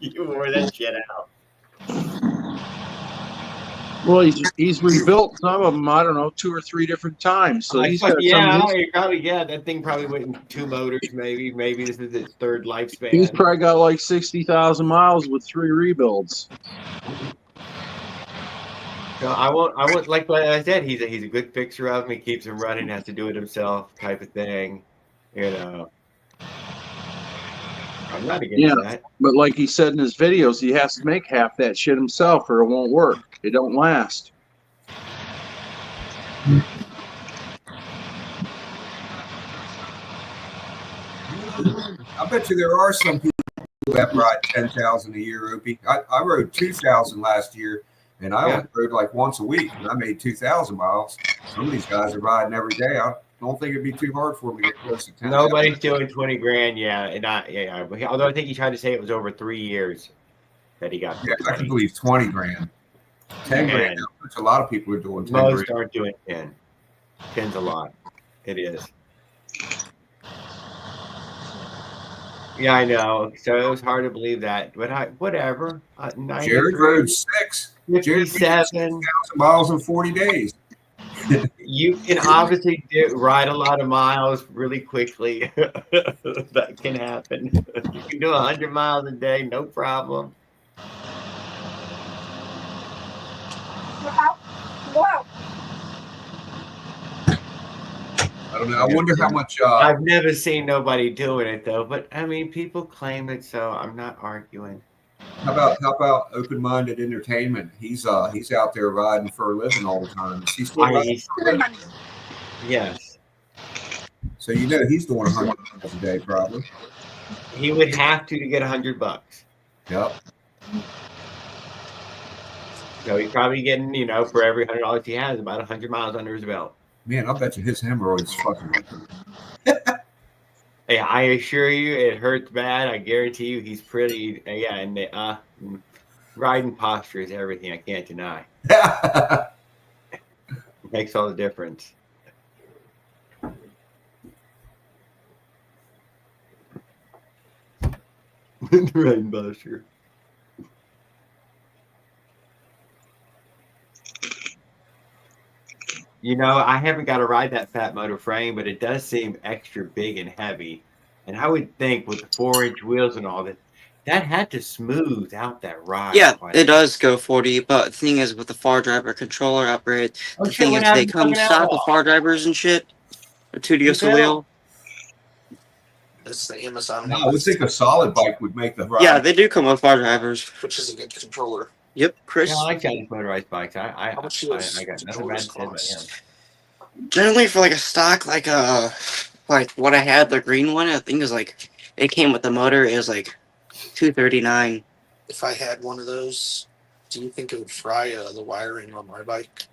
You wore that shit out. Well, he's rebuilt some of them. I don't know, 2 or 3 different times. So he's got yeah, some. that thing probably went in 2 motors, maybe. Maybe this is its 3rd lifespan. He's probably got like 60,000 miles with 3 rebuilds. So I won't like what I said. He's a good fixer of them. He keeps them running. Has to do it himself, type of thing. You know. I'm not against that. But like he said in his videos, he has to make half that shit himself, or it won't work. It don't last. I bet you there are some people that ride 10,000 a year, Opie. I rode 2,000 last year, and I only rode like once a week, and I made 2,000 miles. Some of these guys are riding every day. I don't think it'd be too hard for them to get close to 10,000. Nobody's doing 20 grand, although I think he tried to say it was over 3 years that he got. Yeah, I can believe 20 grand. 10 grand, which a lot of people are doing 10 Most grand. aren't doing 10. 10's a lot. It is. Yeah, I know. So it was hard to believe that, but whatever. Jared rode 6. Jared 57 miles in 40 days. You can obviously ride a lot of miles really quickly. That can happen. You can do 100 miles a day, no problem. I don't know. I wonder how much. I've never seen nobody doing it though, but I mean, people claim it, so I'm not arguing. How about open-minded entertainment? He's out there riding for a living all the time. Is he still riding for a living? Yes. So you know he's doing 100 miles a day, probably. He would have to get $100. Yep. So he's probably getting, for every $100 he has, about 100 miles under his belt. Man, I bet you his hemorrhoids fucking. Hey, I assure you, it hurts bad. I guarantee you, he's pretty. And riding posture is everything. I can't deny. It makes all the difference. Riding posture. I haven't got to ride that Fat Moto frame, but it does seem extra big and heavy. And I would think with the 4-inch wheels and all that had to smooth out that ride. Yeah, it does go 40, but the thing is with the far driver controller upgrade, the thing is they come stock with far drivers and shit. A 2DSO wheel. That's the Amazon. No, I would think a solid bike would make the ride. Yeah, they do come with far drivers. Which is a good controller. Yep, Chris. Yeah, I like Chinese motorized bikes. I got nothing bad to say about him. Generally for like a stock, like what I had, the green one, I think is like, it came with the motor, it was like $239. If I had one of those, do you think it would fry the wiring on my bike?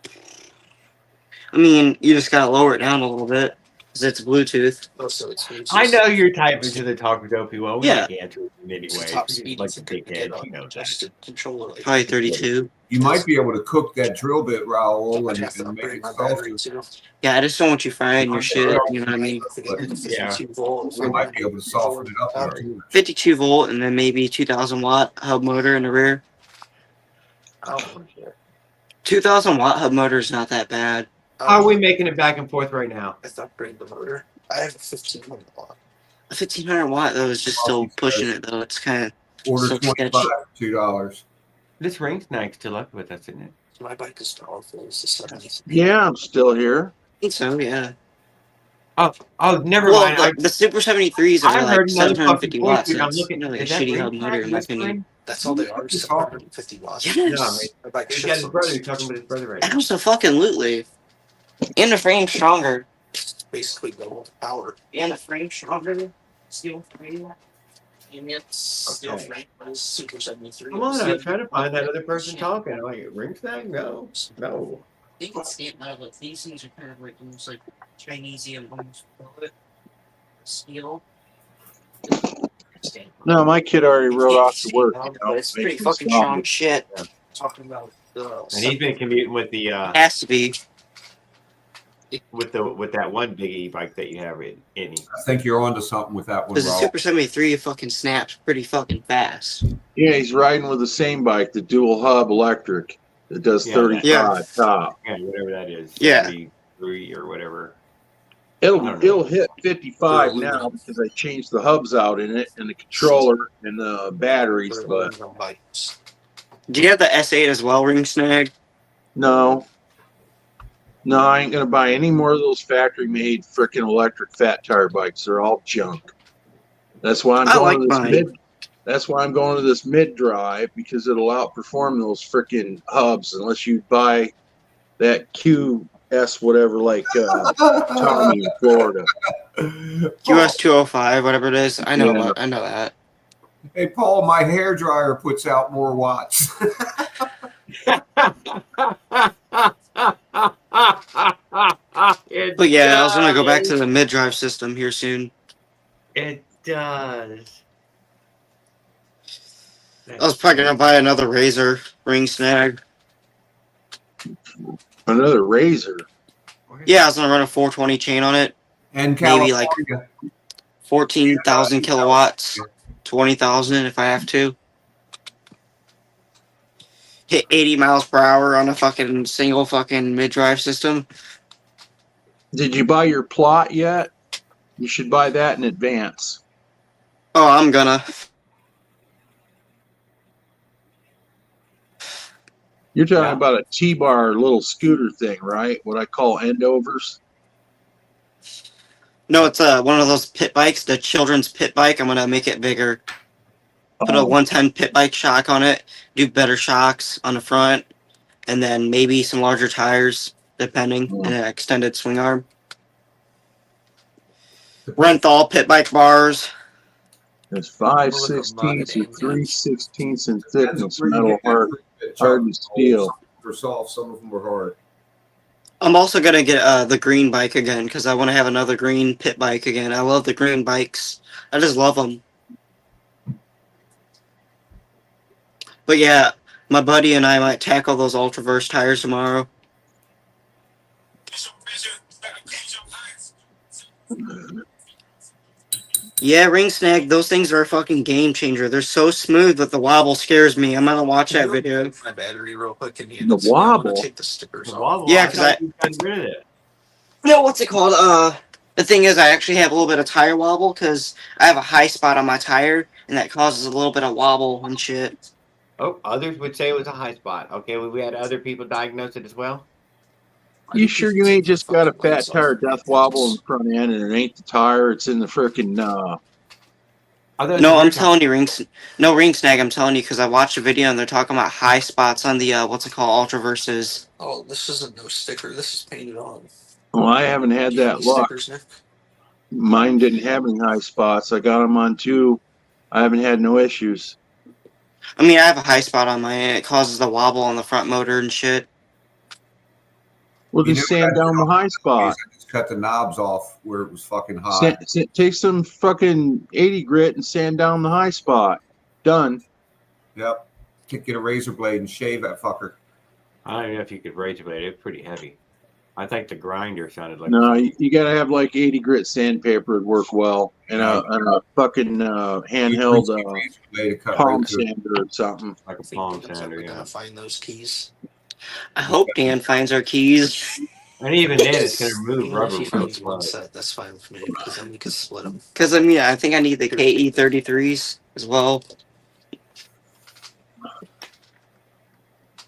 I mean, you just gotta lower it down a little bit, because it's Bluetooth. Oh, so it's I know you're typing to the Talk Dopey. Well, we Yeah. can't answer it in any way. Top speed Like is the a big good head, get on that. controller. Like, Probably 32. You might be able to cook that drill bit, Raul, I'd have to and make upgrade it my softer. battery too. Yeah, I just don't want you frying your shit, you know what I mean? Yeah. 52 volts. We might be able to soften it up. There. 52 volt and then maybe 2000 watt hub motor in the rear. I don't want to. 2000 watt hub motor is not that bad. How are we making it back and forth right now? I have to upgrade the motor. I have a 1500 watt. 1500 watt though is just still pushing it though. It's kind of Order so 25 sketchy. for $2. This ring snack's still up with us, isn't it? My bike is powerful. It's the 70s. Yeah, I'm still here. I think so, yeah. Oh, never Well, mind. the Super 73s are I like heard another 750 fucking watts. voice, So I'm it's looking- like a is that shitty ring hub motor snack in my this opinion. ring? That's all they are. 750 watts. Yes. No, mate. My bike He's got his shits brother. on He's talking about his brother right now. Absolutely. And the frame's stronger. It's basically double the power. And the frame's stronger. Steel frame. And it's still Okay. frame, but it's Super 73. Come on, I'm trying to find that other person talking. I'm like, ring snack? No. No. You can see it now, but these things are kind of like almost like Chinesium, almost steel. No, my kid already rode off to work. But it's pretty fucking strong shit. Talking about And he's been commuting with the Has to be. with that one big e-bike that you have in any. I think you're onto something with that one, Because the Raul. Super 73 fucking snaps pretty fucking fast. Yeah, he's riding with the same bike, the dual hub electric. That does 35 top. Yeah, whatever that is. Yeah. 73 or whatever. It'll hit 55 now because I changed the hubs out in it and the controller and the batteries. But Do you have the S8 as well, Ring Snag? no, I ain't gonna buy any more of those factory-made freaking electric fat tire bikes. They're all junk. That's why I'm going to this mid. That's why I'm going to this mid-drive because it'll outperform those freaking hubs unless you buy that QS whatever like Tommy in Florida. QS 205, whatever it is. I know Yeah. I know that. Hey, Paul, my hair dryer puts out more watts. But yeah, I was gonna go back to the mid-drive system here soon. It does. I was probably gonna buy another Razor Ring Snag. Another Razor. Yeah, I was gonna run a 420 chain on it. And maybe like California. 14,000 kilowatts, 20,000 if I have to. Hit 80 miles per hour on a fucking single fucking mid-drive system. Did you buy your plot yet? You should buy that in advance. Oh, I'm gonna. You're talking about a T-bar little scooter thing, right? What I call endovers. No, it's one of those pit bikes, the children's pit bike. I'm gonna make it bigger. Put a 110 pit bike shock on it. Do better shocks on the front, and then maybe some larger tires, depending, and an extended swing arm. Renthal pit bike bars. There's 5/16 and 3/16 in thickness, metal hardened steel. For soft, some of them were hard. I'm also gonna get the green bike again because I want to have another green pit bike again. I love the green bikes. I just love them. But yeah, my buddy and I might tackle those Ultraverse tires tomorrow. Yeah, Ring Snag, those things are a fucking game changer. They're so smooth that the wobble scares me. I'm gonna watch that video. My battery real quick in here. The wobble? Take the stickers off. Yeah, because I got rid of it. No, what's it called? The thing is, I actually have a little bit of tire wobble because I have a high spot on my tire, and that causes a little bit of wobble and shit. Oh, others would say it was a high spot. Okay, we had other people diagnose it as well. You sure you ain't just got a fat tire death wobble in the front end and it ain't the tire, it's in the frickin' No, I'm telling you, Ring Snag, I'm telling you because I watched a video and they're talking about high spots on the what's it called, Ultraverses. Oh, this isn't no sticker. This is painted on. Well, I haven't had that luck. Stickers, Nick? Mine didn't have any high spots. I got them on 2. I haven't had no issues. I mean, I have a high spot on mine and it causes the wobble on the front motor and shit. Well, just sand down the high spot. I just cut the knobs off where it was fucking hot. Take some fucking 80 grit and sand down the high spot. Done. Yep. Get a razor blade and shave that fucker. I don't know if you could razor blade. It's pretty heavy. I think the grinder sounded like. No, you gotta have like 80 grit sandpaper would work well, and a fucking handheld palm sander or something. Like a palm sander, We're gonna find those keys. I hope Dan finds our keys. And even then, it's going to remove rubber. If he finds one set, that's fine with me because then we can split them. Because I mean, I think I need the KE33s as well.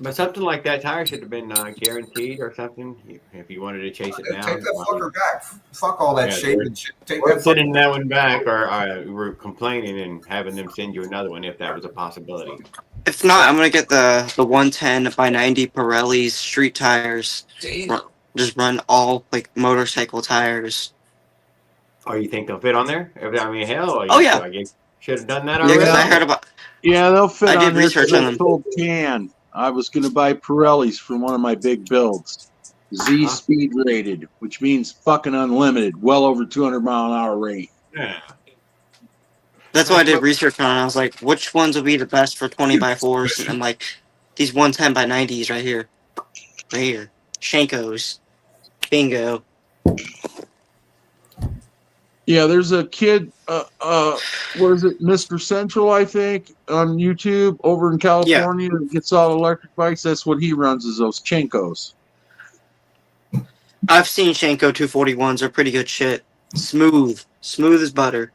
But something like that tire should have been guaranteed or something if you wanted to chase it down. Take that fucker back. Fuck all that shaving shit. Take Or that sending that one back, or we're complaining and having them send you another one if that was a possibility. If not, I'm gonna get the 110 by 90 Pirelli's street tires. Just run all like motorcycle tires. Oh, you think they'll fit on there? I mean, hell. Oh, yeah. I should have done that Yeah, already. because I heard about. Yeah, they'll fit I on did there. research on them. Told Can. I was going to buy Pirellis for one of my big builds. Z speed rated, which means fucking unlimited, well over 200 mile an hour rate. Yeah. That's why I did research on it. I was like, which ones would be the best for 20x4s? And I'm like, these 110 by 90s right here. Right here. Shankos. Bingo. Yeah, there's a kid, what is it, Mr. Central, I think, on YouTube over in California that gets all electric bikes. That's what he runs, is those Chenkos. I've seen Shenko 241s. They're pretty good shit. Smooth as butter.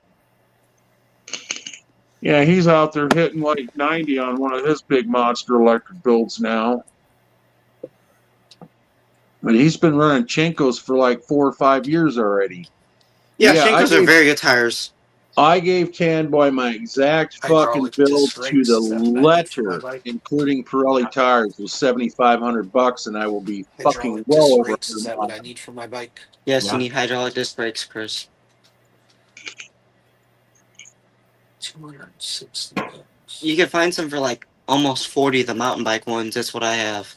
Yeah, he's out there hitting like 90 on one of his big monster electric builds now. But he's been running Chenkos for like 4 or 5 years already. Yeah, Chenkos are very good tires. I gave Tan Boy my exact fucking build to the letter, including Pirelli tires, was $7,500, and I will be fucking well over. Is that what I need for my bike? Yes, you need hydraulic disc brakes, Chris. 260. You can find some for like almost 40, the mountain bike ones. That's what I have.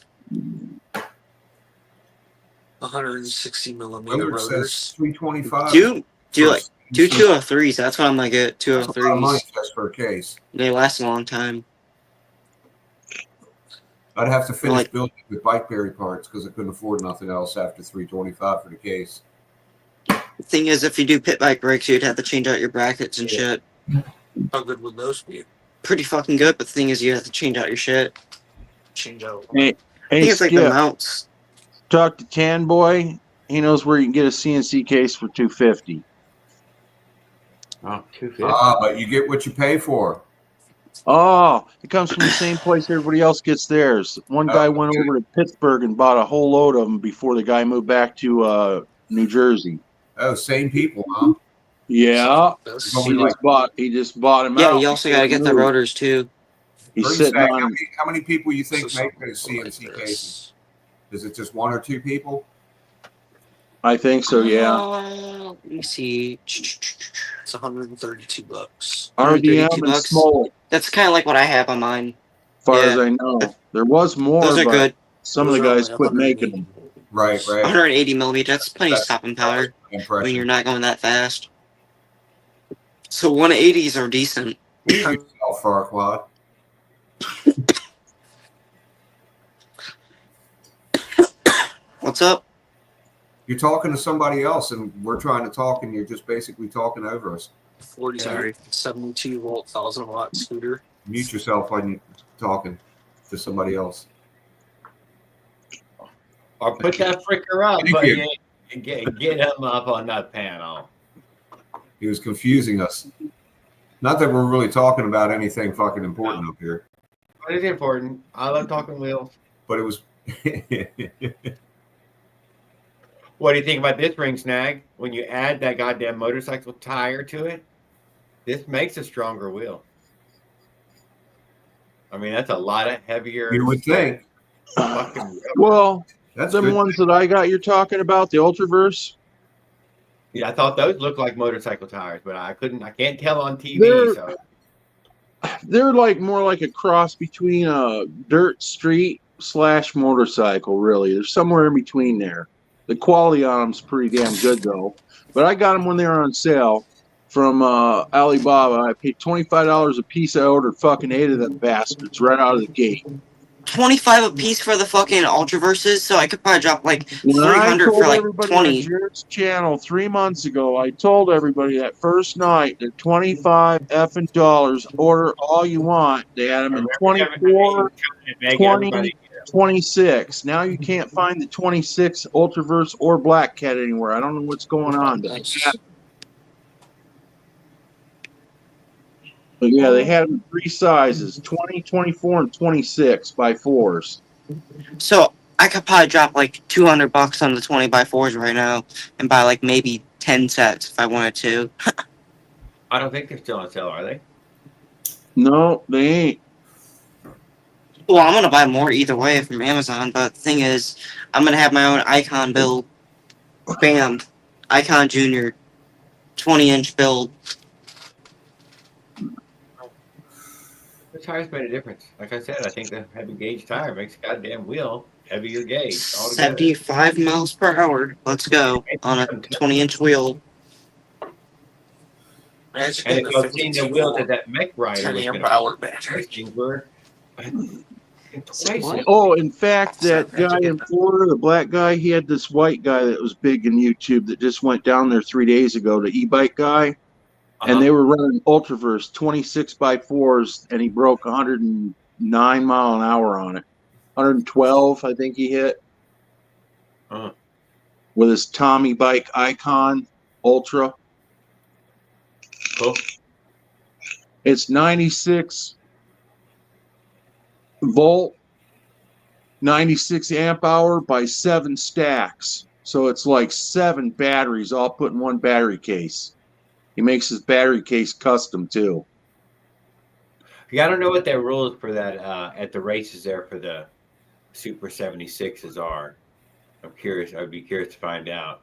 160 millimeter Whether it says rotors. 325. Do like 203s. That's what I'm gonna get. That's a lot of money 203s. just for a case. They last a long time. I'd have to finish Like- building with bike berry parts because I couldn't afford nothing else after 325 for the case. The thing is, if you do pit bike brakes, you'd have to change out your brackets and shit. How good would those be? Pretty fucking good, but the thing is, you have to change out your shit. Change out. Hey, I think it's like the Skip, mounts. talk to Tan Boy. He knows where you can get a CNC case for $250. Oh, 250. But you get what you pay for. Oh, it comes from the same place everybody else gets theirs. One guy went over to Pittsburgh and bought a whole load of them before the guy moved back to New Jersey. Oh, same people, huh? Yeah, That's Only like- he just bought them Yeah, out. you also gotta get the rotors too. He's What do you sitting say? on. How many people you think So make those CNC cases? Is it just 1 or 2 people? I think so. Yeah. Let me see. It's $132. RDM $32. and Smolik, That's kind of like what I have on mine. as far Yeah. as I know. There was more, Those are but good. some of the Those are guys only quit making them. Right, right. 180 millimeter. That's plenty of That's- stopping power when Impression. you're not going that fast. So 180s are decent. Yourself, Farquaad. What's up? You're talking to somebody else, and we're trying to talk, and you're just basically talking over us. 40 Sorry. 72 volt 1000-watt scooter. Mute yourself when you're talking to somebody else. Or put that fricker up, Thank but you. get him up on that panel. He was confusing us. Not that we're really talking about anything fucking important up here, What is important? I love talking wheels. but it was. What do you think about this ring snag? When you add that goddamn motorcycle tire to it, this makes a stronger wheel. I mean, that's a lot of heavier. You would think. Fucking rubber. Well, That's them good. ones that I got you're talking about, the Ultraverse, Yeah, I thought those looked like motorcycle tires, but I can't tell on TV. They're- So they're like more like a cross between a dirt street / motorcycle, really. They're somewhere in between there. The quality on them's pretty damn good, though. But I got them when they were on sale from Alibaba. I paid $25 a piece. I ordered fucking 8 of them bastards right out of the gate. 25 a piece for the fucking Ultraverses, so I could probably drop like When I 300 told for like everybody 20. on Jared's channel 3 months ago, I told everybody that first night they're 25 effing dollars. Order all you want. They had them in 24, 20, 26. Now you can't find the 26 Ultraverse or Black Cat anywhere. I don't know what's going on. But yeah, they had them in 3 sizes: 20, 24, and 26 by 4s. So I could probably drop like $200 on the 20x4s right now and buy like maybe 10 sets if I wanted to. I don't think they're still on sale, are they? No, they ain't. Well, I'm gonna buy more either way from Amazon, but the thing is, I'm gonna have my own Icon build. Bam, Icon Junior, 20-inch build. The tires made a difference. Like I said, I think the heavy gauge tire makes a goddamn wheel heavier gauge. altogether. 75 miles per hour. Let's go on a 20-inch wheel. And if I've seen the wheels that Mech Rider 10 was amp gonna hour battery. things were Oh, in fact, that guy in Florida, the black guy, he had this white guy that was big in YouTube that just went down there 3 days ago, the e-bike guy, and they were running Ultraverse 26x4s, and he broke 109 mile an hour on it. 112, I think he hit. With his Tommy Bike Icon Ultra. Cool. It's 96 volt, 96 amp hour by 7 stacks. So it's like 7 batteries all put in one battery case. He makes his battery case custom too. Yeah, I don't know what their rules for that at the races there for the Super 76s are. I'm curious. I'd be curious to find out.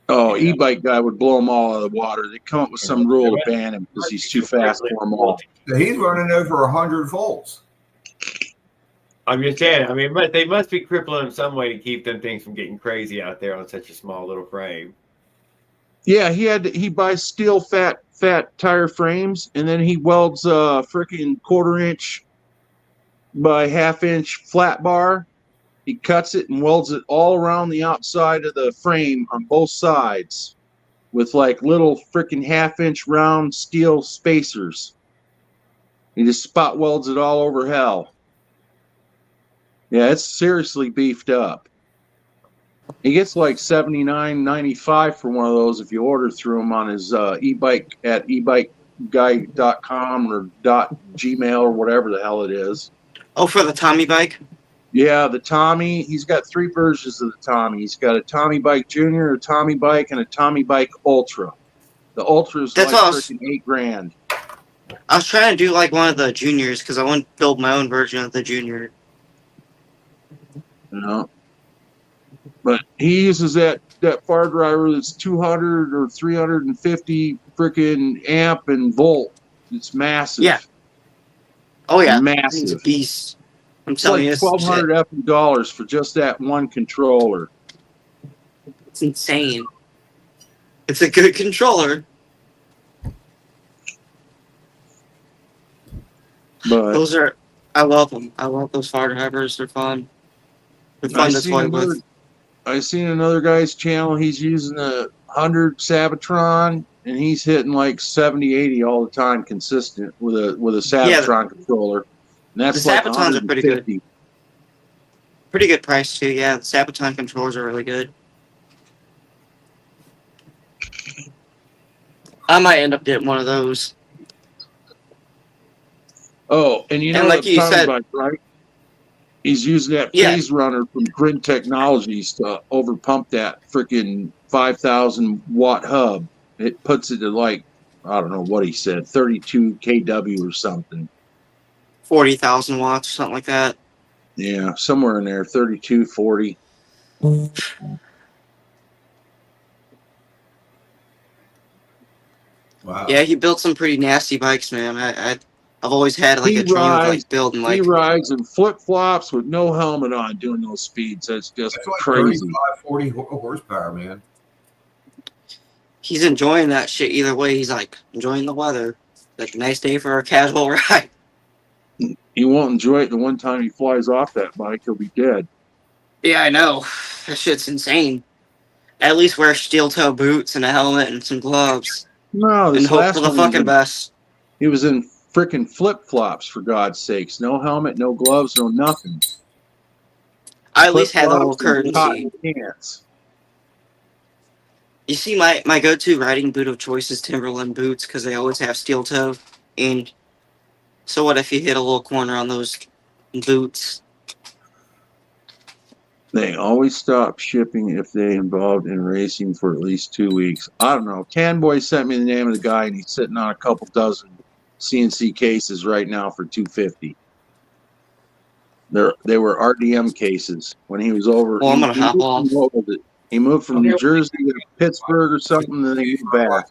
Oh, e-bike guy would blow them all out of the water. They come up with some rule to ban him because he's too fast for them all. He's running over 100 volts. I'm just saying. I mean, but they must be crippling him some way to keep them things from getting crazy out there on such a small little frame. Yeah, he buys steel fat tire frames, and then he welds a freaking 1/4 inch by 1/2 inch flat bar. He cuts it and welds it all around the outside of the frame on both sides with like little freaking 1/2 inch round steel spacers. He just spot welds it all over hell. Yeah, it's seriously beefed up. He gets like $79.95 for one of those if you order through him on his e-bike at ebikeguy.com or .gmail or whatever the hell it is. Oh, for the Tommy bike? Yeah, the Tommy. He's got 3 versions of the Tommy. He's got a Tommy Bike Junior, a Tommy Bike, and a Tommy Bike Ultra. The Ultra is like freaking $8,000. I was trying to do like one of the juniors because I want to build my own version of the junior. You know, but he uses that far driver that's 200 or 350 freaking amp and volt. It's massive. Yeah. Oh yeah, massive. It's a beast. I'm It's telling like you, $1,200 effing dollars for just that one controller. it's insane. It's a good controller. But I love them. I love those far drivers. They're fun. They're fun to play with. I seen another guy's channel. He's using a 100 Sabatron, and he's hitting like 70, 80 all the time, consistent with a Sabatron controller. And that's The like Sabatons are pretty good. 150. Pretty good price too. Yeah, the Sabaton controllers are really good. I might end up getting one of those. Oh, and you know, like you said, bike, right? He's using that phase runner from Grid Technologies to overpump that freaking 5,000 watt hub. It puts it to like, I don't know what he said, 32 kW or something. 40,000 watts or something like that. Yeah, somewhere in there, 32, 40. Wow. Yeah, he built some pretty nasty bikes, man. I've always had like a dream of like building like. He rides in flip flops with no helmet on, doing those speeds. That's just like crazy. 35, 40 horsepower, man. He's enjoying that shit either way. He's like enjoying the weather. Like a nice day for a casual ride. He won't enjoy it the one time he flies off that bike. He'll be dead. Yeah, I know. That shit's insane. At least wear steel toe boots and a helmet and some gloves. No, this and hope last for the one fucking best. He was in freaking flip flops, for God's sakes. No helmet, no gloves, no nothing. I at least had a little Flip-flops and courtesy. cotton pants. You see, my go-to riding boot of choice is Timberland boots because they always have steel toe. And so what if you hit a little corner on those boots? They always stop shipping if they involved in racing for at least 2 weeks. I don't know. Canboy sent me the name of the guy, and he's sitting on a couple dozen CNC cases right now for $250. They were RDM cases when he was over. Well, I'm gonna hop off. He moved from New Jersey to Pittsburgh or something, and then he moved back.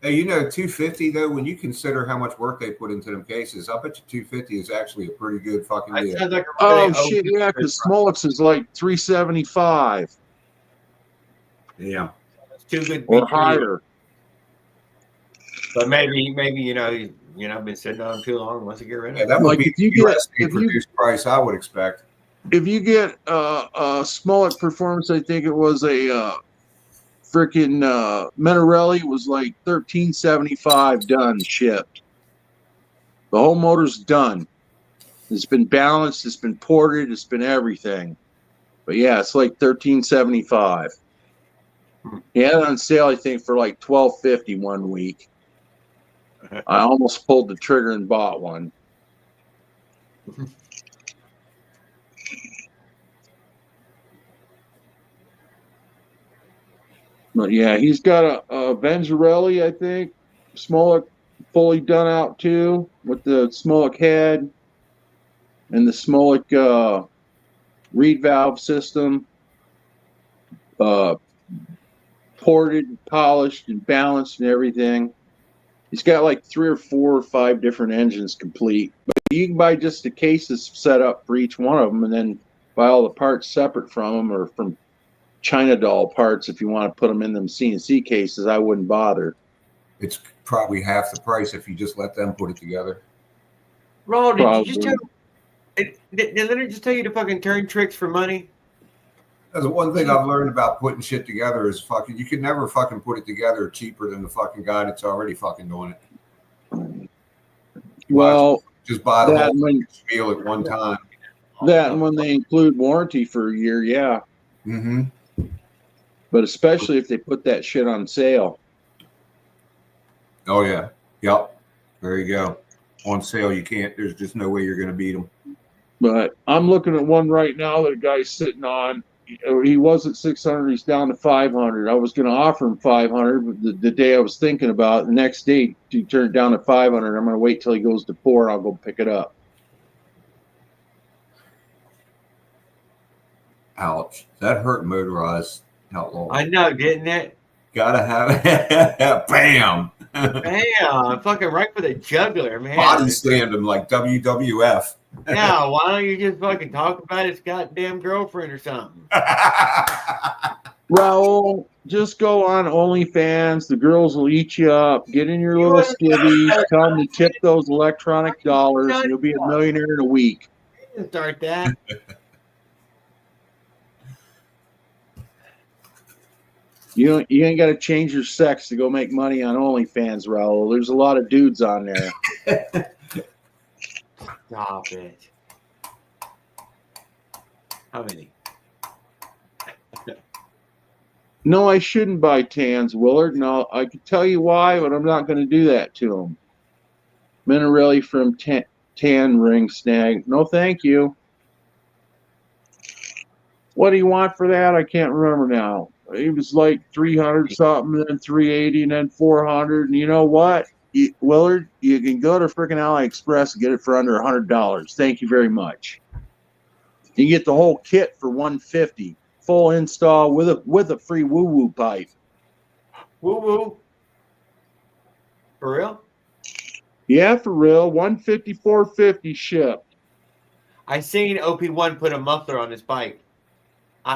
Hey, you know, 250 though, when you consider how much work they put into them cases, I bet you 250 is actually a pretty good fucking deal. Sounds like a Oh really shit! Yeah, because Smollett's is like $375 yeah, it's too good to be or true. higher. But maybe you know, been sitting on them too long. Wants to get rid of Yeah, it. that would Like be if you the get USA produced price, I would expect. if you get a Smollett Performance, I think it was a freaking Minarelli was like $13.75 done shipped. The whole motor's done. It's been balanced, it's been ported, it's been everything. But yeah, it's like $13.75. He had it on sale, I think, for like $12.50 one week. I almost pulled the trigger and bought one. But yeah, he's got a Venzarelli, I think, Smollett fully done out too, with the Smollett head and the Smollett reed valve system, ported, polished, and balanced and everything. He's got like 3 or 4 or 5 different engines complete. But you can buy just the cases set up for each one of them and then buy all the parts separate from them or from China doll parts if you want to put them in them CNC cases. I wouldn't bother. It's probably half the price if you just let them put it together. Ron, did you just Probably. tell? Did Leonard just tell you to fucking turn tricks for money? That's the one thing I've learned about putting shit together is fucking you can never fucking put it together cheaper than the fucking guy that's already fucking doing it. Well, Just buy the that whole and when, spiel at one time. that and when they include warranty for a year, yeah. Mm-hmm. But especially if they put that shit on sale. Oh yeah. Yep. There you go. On sale, you can't. There's just no way you're going to beat them. But I'm looking at one right now that a guy's sitting on. He was at 600. He's down to 500. I was going to offer him 500, but the day I was thinking about it, the next day he turned it down to 500. I'm going to wait till he goes to 4. I'll go pick it up. Ouch. That hurt motorized outlaw. I know, didn't it? Gotta have it. Bam. Damn, fucking right for the jugular, man. Body slammed him like WWF. Yeah, why don't you just fucking talk about his goddamn girlfriend or something? Raul, just go on OnlyFans. The girls will eat you up. Get in your little skivvies. Tell them to tip those electronic dollars, and you'll be a millionaire in a week. You can start that. You ain't got to change your sex to go make money on OnlyFans, Raul. There's a lot of dudes on there. Stop it. How many? No, I shouldn't buy tans, Willard. No, I can tell you why, but I'm not going to do that to them. Minarelli from Tan Ring Snag. No, thank you. What do you want for that? I can't remember now. It was like 300 something, then 380, and then 400. And you know what, Willard? You can go to freaking AliExpress and get it for under $100. Thank you very much. You can get the whole kit for $150, full install with a free woo-woo pipe. Woo-woo? For real? Yeah, for real. $150, $450 shipped. I seen OP1 put a muffler on his bike.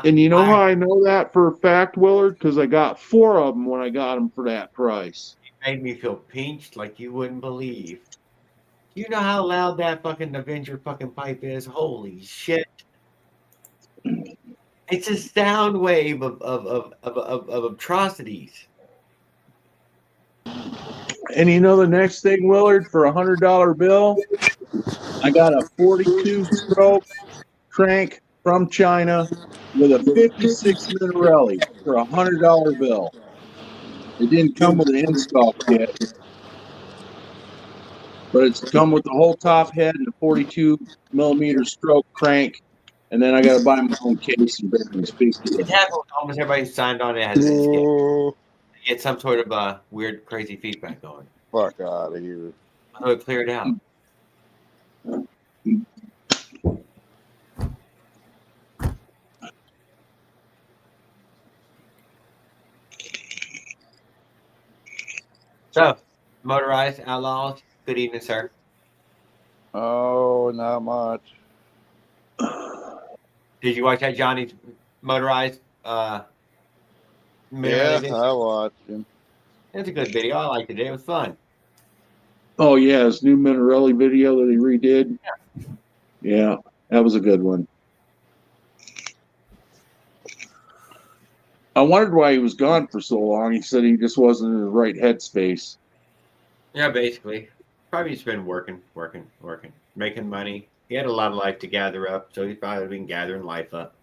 And you know how I know that for a fact, Willard? Because I got 4 of them when I got them for that price. It made me feel pinched like you wouldn't believe. You know how loud that fucking Avenger fucking pipe is? Holy shit. It's a sound wave of atrocities. And you know the next thing, Willard, for a $100 bill, I got a 42 stroke crank from China with a 56 Minarelli for a $100 bill. It didn't come with an install kit, but it's come with the whole top head and a 42 millimeter stroke crank. And then I got to buy my own case and bearings. It's happened with almost everybody who signed on. It has to get some sort of weird, crazy feedback going. Fuck out of here. So it cleared out. So, Motorized Outlaws, good evening, sir. Oh, not much. Did you watch that Johnny's Motorized Yeah, video? I watched him. It's a good video. I liked it. It was fun. Oh yeah, his new Minarelli video that he redid. Yeah, that was a good one. I wondered why he was gone for so long. He said he just wasn't in the right headspace. Yeah, basically. Probably just been working, making money. He had a lot of life to gather up, so he's probably been gathering life up.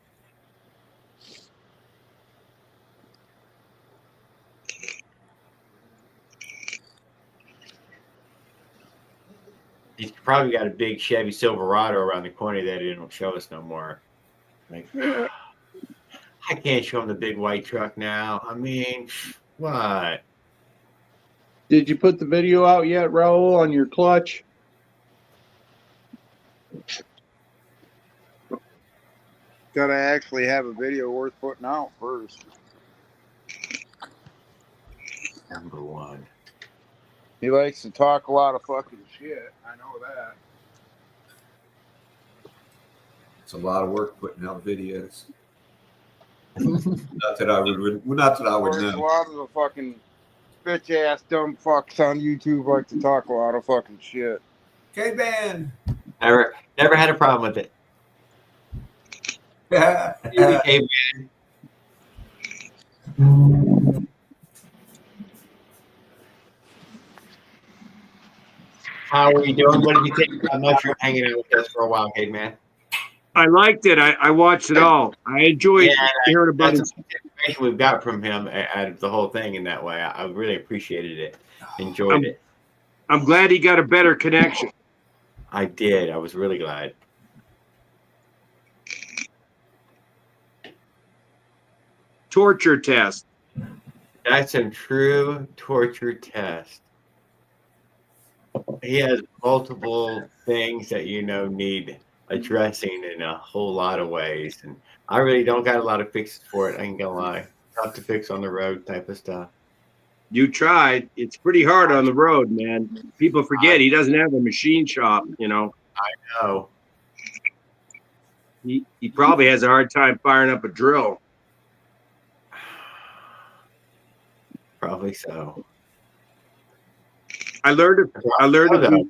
He's probably got a big Chevy Silverado around the corner that he don't show us no more. Like, I can't show him the big white truck now. I mean, what? Did you put the video out yet, Raul, on your clutch? Gotta actually have a video worth putting out first. Number one. He likes to talk a lot of fucking shit. I know that. It's a lot of work putting out videos. Not that I would know. A lot of the fucking bitch ass dumb fucks on YouTube like to talk a lot of fucking shit. K-Band. Never had a problem with it. K-Band. How are you doing? What did you think about Mushroom hanging out with us for a while, K-Man? I liked it. I watched it all. I enjoyed hearing about it. That's the information we've got from him out of the whole thing in that way. I really appreciated it. Enjoyed it. I'm glad he got a better connection. I did. I was really glad. Torture test. That's a true torture test. He has multiple things that need addressing in a whole lot of ways, and I really don't got a lot of fixes for it. I ain't gonna lie. Tough to fix on the road type of stuff. You tried. It's pretty hard on the road, man. People forget he doesn't have a machine shop, you know. I know. He probably has a hard time firing up a drill. Probably so. I learned it.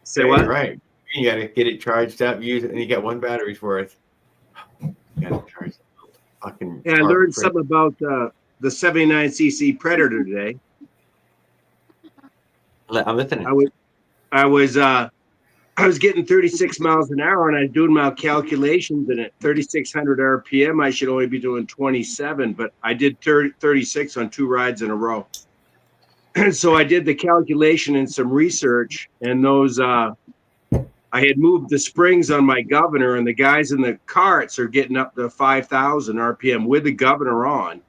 Say Yeah, what? you're right. You got to get it charged up, use it, and you got one battery's worth. You got to charge it. Fucking. And I learned something about the 79cc Predator today. I'm listening. I was getting 36 miles an hour, and I was doing my calculations, and at 3,600 RPM, I should only be doing 27, but I did 36 on 2 rides in a row. And so I did the calculation and some research, and those I had moved the springs on my governor, and the guys in the carts are getting up to 5,000 RPM with the governor on.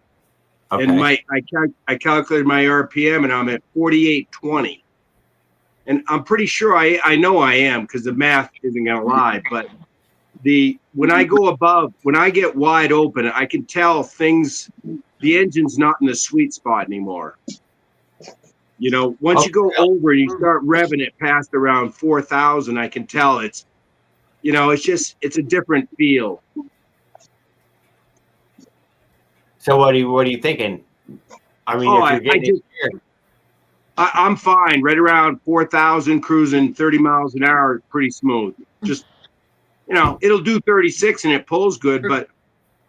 Okay. And I calculated my RPM, and I'm at 4820. And I'm pretty sure I know I am, because the math isn't gonna lie. But when I get wide open, I can tell things. The engine's not in the sweet spot anymore. You know, once you go over and you start revving it past around 4,000, I can tell it's a different feel. So what are you thinking? I mean, if you're getting I'm fine. Right around 4,000, cruising 30 miles an hour, pretty smooth. Just, it'll do 36 and it pulls good, but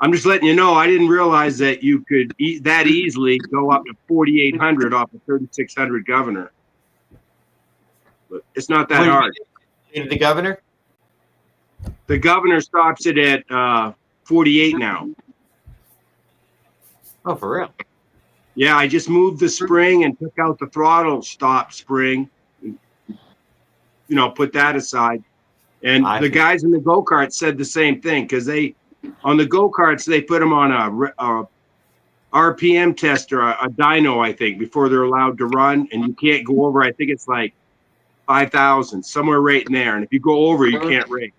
I'm just letting you know, I didn't realize that you could that easily go up to 4,800 off a 3,600 governor. But it's not that hard. The governor? The governor stops it at 48 now. Oh, for real? Yeah, I just moved the spring and took out the throttle stop spring. Put that aside. And the guys in the go-kart said the same thing, because on the go-karts, they put them on a RPM tester, a dyno, I think, before they're allowed to run. And you can't go over, I think it's like 5,000, somewhere right in there. And if you go over, you can't rate.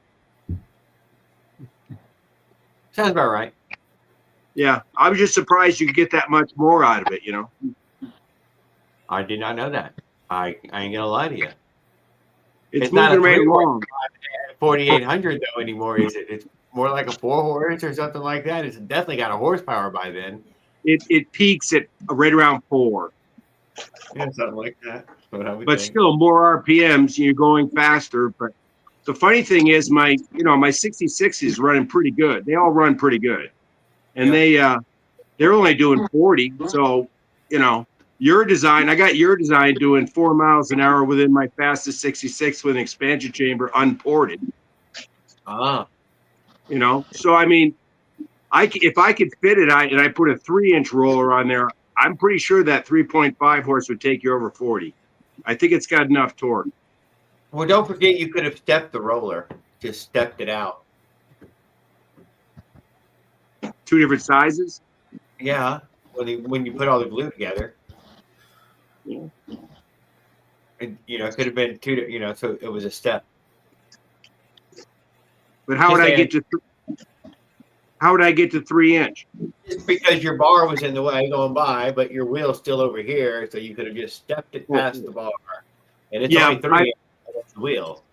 Sounds about right. Yeah, I was just surprised you could get that much more out of it, I did not know that. I ain't gonna lie to you. It's moving right along. 4,800 though anymore, is it? It's more like a 4-horse or something like that. It's definitely got a horsepower by then. It peaks at right around 4. Yeah, something like that. what I would but think. still more RPMs. You're going faster. But the funny thing is, my 66 is running pretty good. They all run pretty good, and they're only doing 40. So your design, I got your design doing 4 miles an hour within my fastest 66 with an expansion chamber unported. So I mean, if I could fit it, and I put a 3-inch roller on there, I'm pretty sure that 3.5 horse would take you over 40. I think it's got enough torque. Well, don't forget you could have stepped the roller, just stepped it out. 2 different sizes. Yeah, when you put all the glue together. Yeah. And it could have been 2. So it was a step. But how would I get to 3-inch? Just because your bar was in the way going by, but your wheel's still over here, so you could have just stepped it past the bar. And it's only 3 inches off the wheel.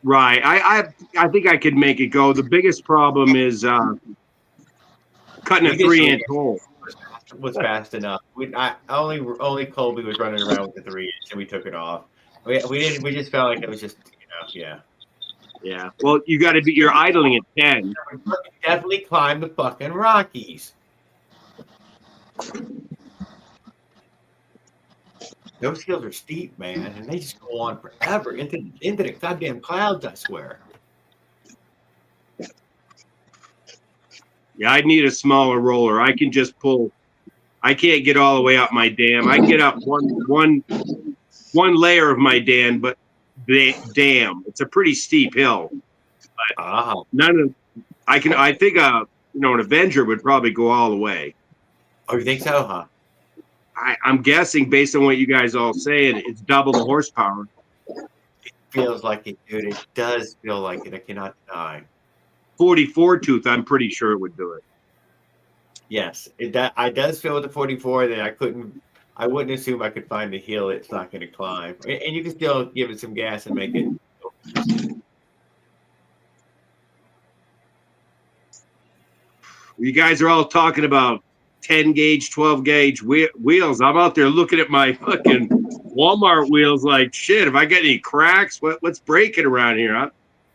Right. I think I could make it go. The biggest problem is cutting a 3-inch hole. Was fast enough. Only Colby was running around with the 3-inch, and we took it off. We didn't. We just felt like it was just yeah. Yeah. Well, you're idling at 10. Definitely climb the fucking Rockies. Those hills are steep, man, and they just go on forever into the goddamn clouds, I swear. Yeah, I'd need a smaller roller. I can just pull. I can't get all the way up my dam. I can get up one layer of my dam, but it's a pretty steep hill. But none of I think an Avenger would probably go all the way. Oh, you think so, huh? I'm guessing based on what you guys all saying, it's double the horsepower. It feels like it, dude. It does feel like it. I cannot deny. 44 tooth, I'm pretty sure it would do it. Yes, I does feel with the 44 that I wouldn't assume I could find a hill it's not going to climb, and you can still give it some gas and make it. You guys are all talking about 10 gauge, 12 gauge wheels. I'm out there looking at my fucking Walmart wheels like, shit, have I got any cracks? What's breaking around here?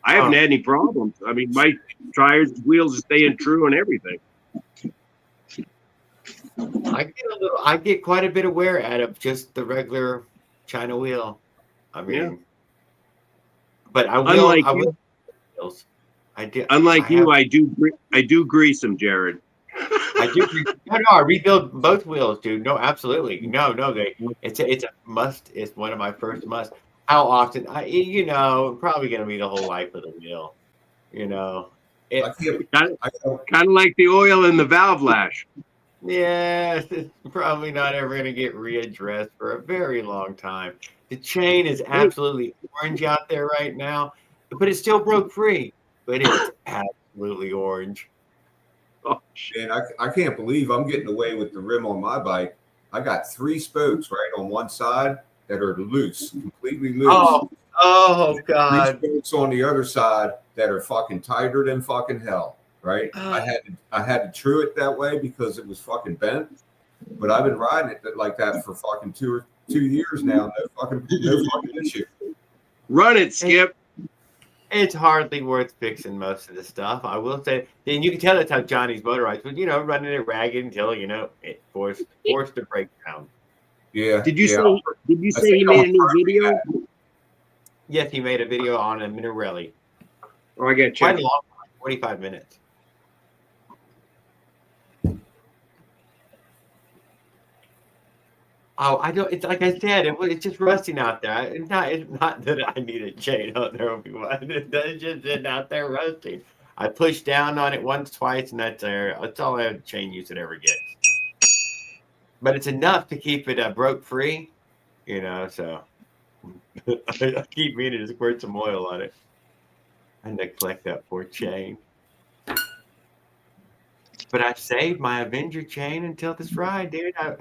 I haven't had any problems. I mean, my wheels are staying true and everything. I get quite a bit of wear out of just the regular China wheel. I mean, but I will. I do grease them, Jared. I do. No, I rebuild both wheels, dude. No, absolutely. No. It's a must. It's one of my first must. How often? Probably gonna be the whole life of the wheel. Kind of like the oil in the valve lash. Yeah, it's probably not ever going to get readdressed for a very long time. The chain is absolutely orange out there right now, but it still broke free. But it's absolutely orange. Oh, man, I can't believe I'm getting away with the rim on my bike. I got 3 spokes right on one side that are loose, completely loose. Oh God! 3 spokes on the other side that are fucking tighter than fucking hell. Right, I had to true it that way because it was fucking bent, but I've been riding it like that for fucking 2 years now. No fucking issue. Run it, Skip. It's hardly worth fixing most of the stuff. I will say, then you can tell that's how Johnny's motorized, but running it ragged until it forced to break down. Yeah. Did you say he made a new video? Yes, he made a video on a Minarelli. Oh, I got to check. Quite long, 45 minutes. Oh, I don't. It's like I said. It's just rusting out there. It's not that I need a chain out there. It's just sitting out there rusting. I pushed down on it once, twice, and that's there. That's all I have chain use it ever gets. But it's enough to keep it broke free, So I keep meaning to squirt some oil on it. I neglect that poor chain. But I've saved my Avenger chain until this ride, dude. I've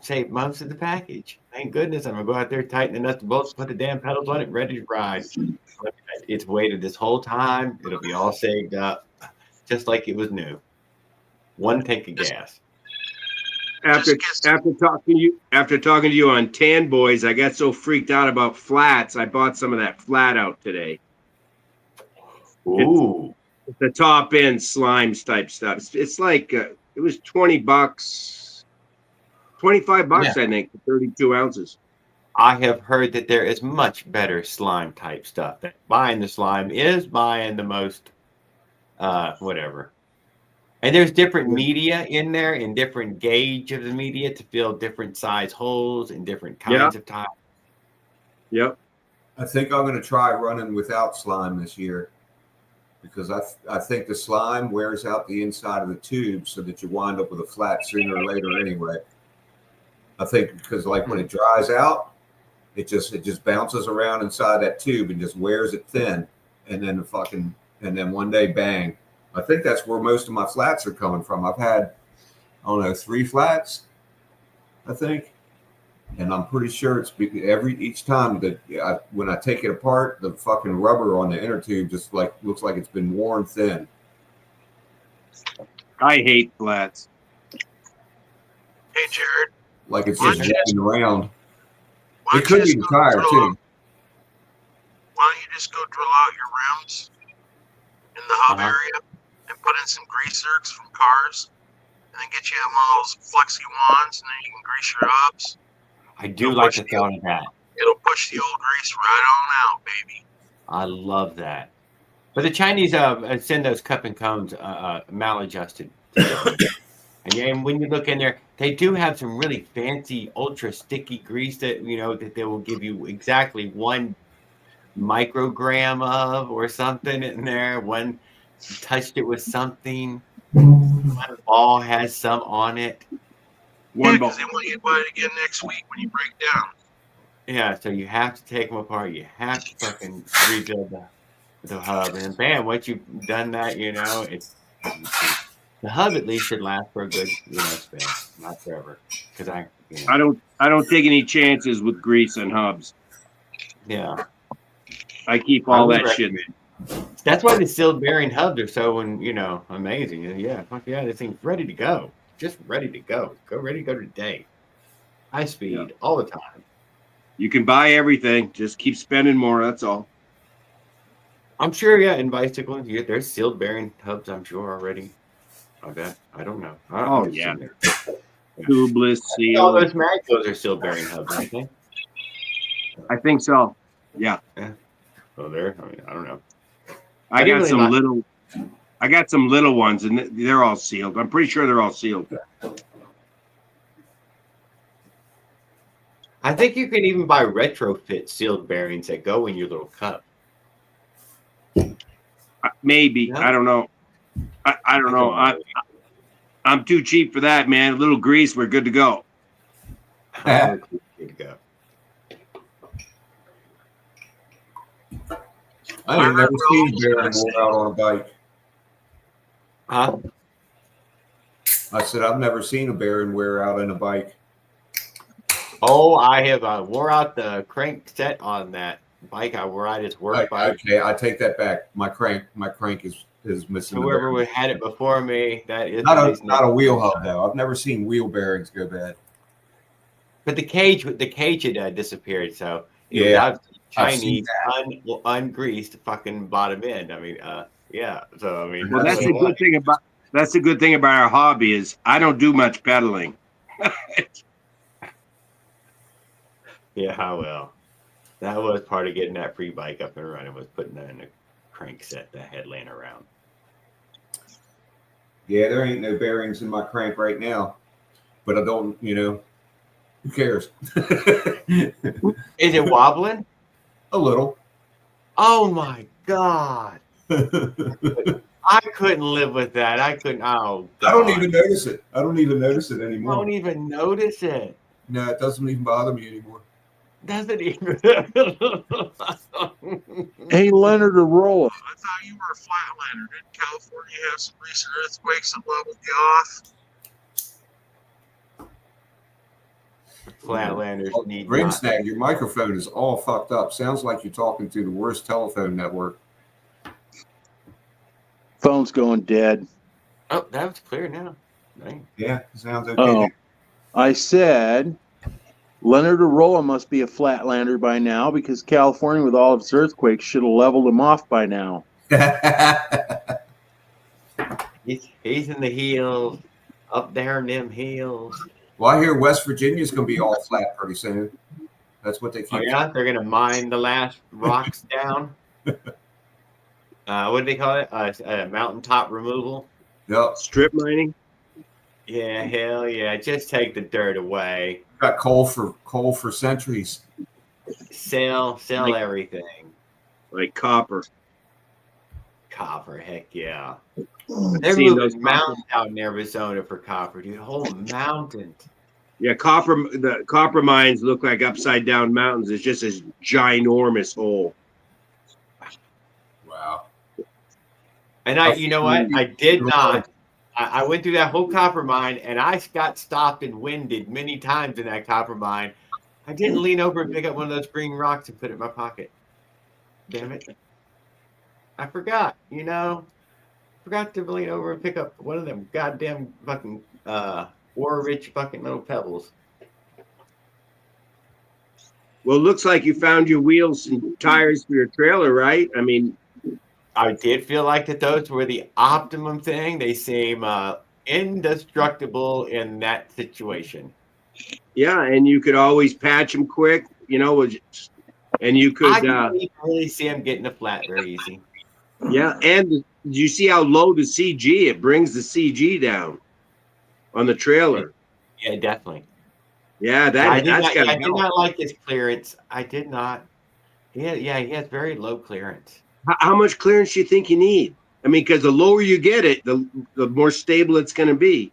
saved most of the package. Thank goodness. I'm going to go out there, tighten the nuts and bolts, put the damn pedals on it, ready to ride. It's waited this whole time. It'll be all saved up, just like it was new. 1 tank of gas. after talking to you on Tan Boys, I got so freaked out about flats. I bought some of that flat out today. Ooh. It's the top end slimes type stuff. It's like it was $20, $25, Yeah. I think, for 32 ounces. I have heard that there is much better slime type stuff. That buying the slime is buying the most, whatever. And there's different media in there and different gauge of the media to fill different size holes and different kinds of tile. Yep. I think I'm going to try running without slime this year because I think the slime wears out the inside of the tube so that you wind up with a flat sooner or later anyway. I think because like when it dries out, it just bounces around inside that tube and just wears it thin, and then one day bang. I think that's where most of my flats are coming from. I've had, I don't know, 3 flats, I think, and I'm pretty sure it's each time that when I take it apart, the fucking rubber on the inner tube just like looks like it's been worn thin. I hate flats. Hey, Jared. Like it's Why just don't you walking around. why It don't you could be just the go tire drill too. out- Why don't you just go drill out your rims in the hub area and put in some grease zerks from cars, and then get you one of those flexi wands, and then you can grease your hubs. I do like the thought of that. It'll push the old grease right on out, baby. I love that. But the Chinese send those cup and cones maladjusted. And when you look in there, they do have some really fancy, ultra sticky grease that that they will give you exactly 1 microgram of or something in there. One touched it with something. One ball has some on it. Yeah, because they want you to buy it again next week when you break down. Yeah, so you have to take them apart. You have to fucking rebuild the hub, and then bam, once you've done that, it's the hub at least should last for a good span, not forever. Because I don't take any chances with grease and hubs. Yeah, I keep all that shit. That's why the sealed bearing hubs are so amazing. Yeah, fuck yeah, this thing's ready to go. Just ready to go. Ready to go today. High speed all the time. You can buy everything. Just keep spending more. That's all. I'm sure, in bicycles, there's sealed bearing hubs, I'm sure, already. I bet. I don't know. Oh, yeah. Tubeless, sealed. All those Magos are sealed bearing hubs, aren't they? I think so. Yeah. Oh, there. I don't know. I got some little ones, and they're all sealed. I'm pretty sure they're all sealed. I think you can even buy retrofit sealed bearings that go in your little cup. Maybe. No? I don't know. I don't know. I'm too cheap for that, man. A little grease, we're good to go. Good to go. I ain't never seen a bearing wore out on a bike. Huh? I said I've never seen a bearing wear out on a bike. Oh, I have wore out the crank set on that bike I ride. It's work bike. Okay, I take that back. My crank is missing. Whoever had it before me, that is not a wheel hub though. I've never seen wheel bearings go bad. But the cage had disappeared. So Yeah, I've Chinese ungreased fucking bottom end. I mean, yeah. So I mean, Well, that's the good thing about our hobby is I don't do much pedaling. Yeah, well, that was part of getting that free bike up and running, was putting that in the crank set that I had laying around. Yeah, there ain't no bearings in my crank right now, but I don't. Who cares? Is it wobbling? A little. Oh my god! I couldn't live with that. I couldn't. Oh, God. I don't even notice it. I don't even notice it anymore. Don't even notice it. No, it doesn't even bother me anymore. Doesn't even. Hey, Leonard Aroa. I thought you were a flatlander. Didn't California have some recent earthquakes that leveled you off? Flatlanders need Ring not. Snag, your microphone is all fucked up. Sounds like you're talking to the worst telephone network. Phone's going dead. Oh, that was clear now. Dang. Yeah, sounds okay. Oh. I said Leonard Aroa must be a flatlander by now because California, with all of its earthquakes, should have leveled him off by now. He's in the hills, up there in them hills. Well, I hear West Virginia's going to be all flat pretty soon. That's what they keep. Oh, yeah, they're gonna mine the last rocks down. What do they call it? Mountaintop removal. Yep. Strip mining. Yeah, hell yeah! Just take the dirt away. Got coal for centuries. Sell everything. Like copper. Copper, heck yeah. I've They're seen those moving mountains out in Arizona for copper, dude. Whole mountains. Yeah, the copper mines look like upside down mountains. It's just this ginormous hole. Wow. And you know what? I did not. I went through that whole copper mine, and I got stopped and winded many times in that copper mine. I didn't lean over and pick up one of those green rocks and put it in my pocket. Damn it. I forgot, Forgot to lean over and pick up one of them goddamn fucking ore-rich fucking little pebbles. Well, it looks like you found your wheels and tires for your trailer, right? I mean, I did feel like that those were the optimum thing. They seem indestructible in that situation. yeah, and you could always patch them quick, and you could. I can really see them getting a flat very easy. Yeah, and you see how low the CG? It brings the CG down on the trailer. Yeah, definitely. Yeah, I that's got to did not like his clearance. I did not. He has very low clearance. How much clearance do you think you need? I mean, because the lower you get it, the more stable it's going to be.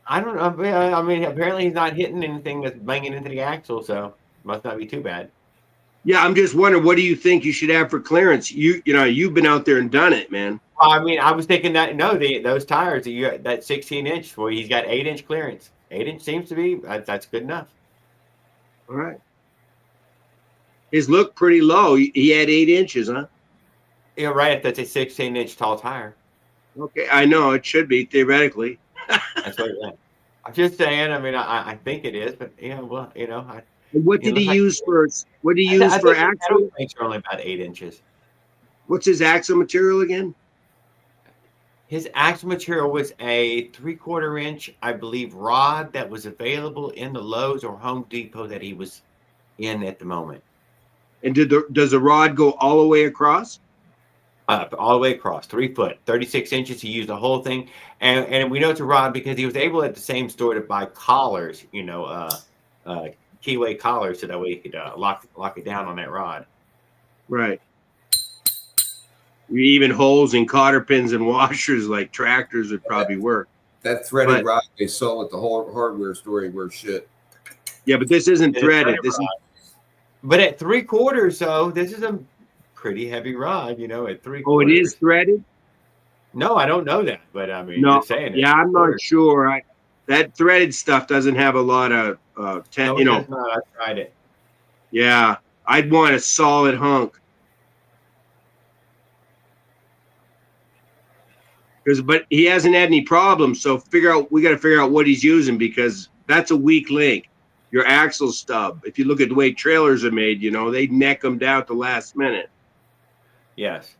I don't know. I mean, apparently he's not hitting anything that's banging into the axle, so must not be too bad. Yeah, I'm just wondering, what do you think you should have for clearance? You've been out there and done it, man. Well, I mean, I was thinking that those tires that 16-inch, well, he's got 8-inch clearance. 8-inch seems to be that's good enough. All right. His look pretty low. He had 8 inches, huh? Yeah, right. If that's a 16-inch tall tire. Okay, I know it should be theoretically. That's what I'm just saying. I mean, I think it is, but well, What did he use for? What did he use for axle? Things are only about 8 inches. What's his axle material again? His axle material was a 3/4 inch, I believe, rod that was available in the Lowe's or Home Depot that he was in at the moment. And does the rod go all the way across? All the way across, 3 foot, 36 inches. He used the whole thing, and we know it's a rod because he was able at the same store to buy collars, keyway collars, so that way he could lock it down on that rod. Right. Even holes in cotter pins and washers like tractors would probably work. That threaded rod they sell at the whole hardware store ain't worth shit. Yeah, but this isn't threaded. But at 3/4, though, this is a pretty heavy rod, at 3/4. Oh, it is threaded? No, I don't know that, but I mean, no. Just saying Yeah, I'm not sure. That threaded stuff doesn't have a lot of No, it does not. I tried it. Yeah, I'd want a solid hunk. But he hasn't had any problems, so we got to figure out what he's using, because that's a weak link. Your axle stub. If you look at the way trailers are made, they neck them down at the last minute. Yes.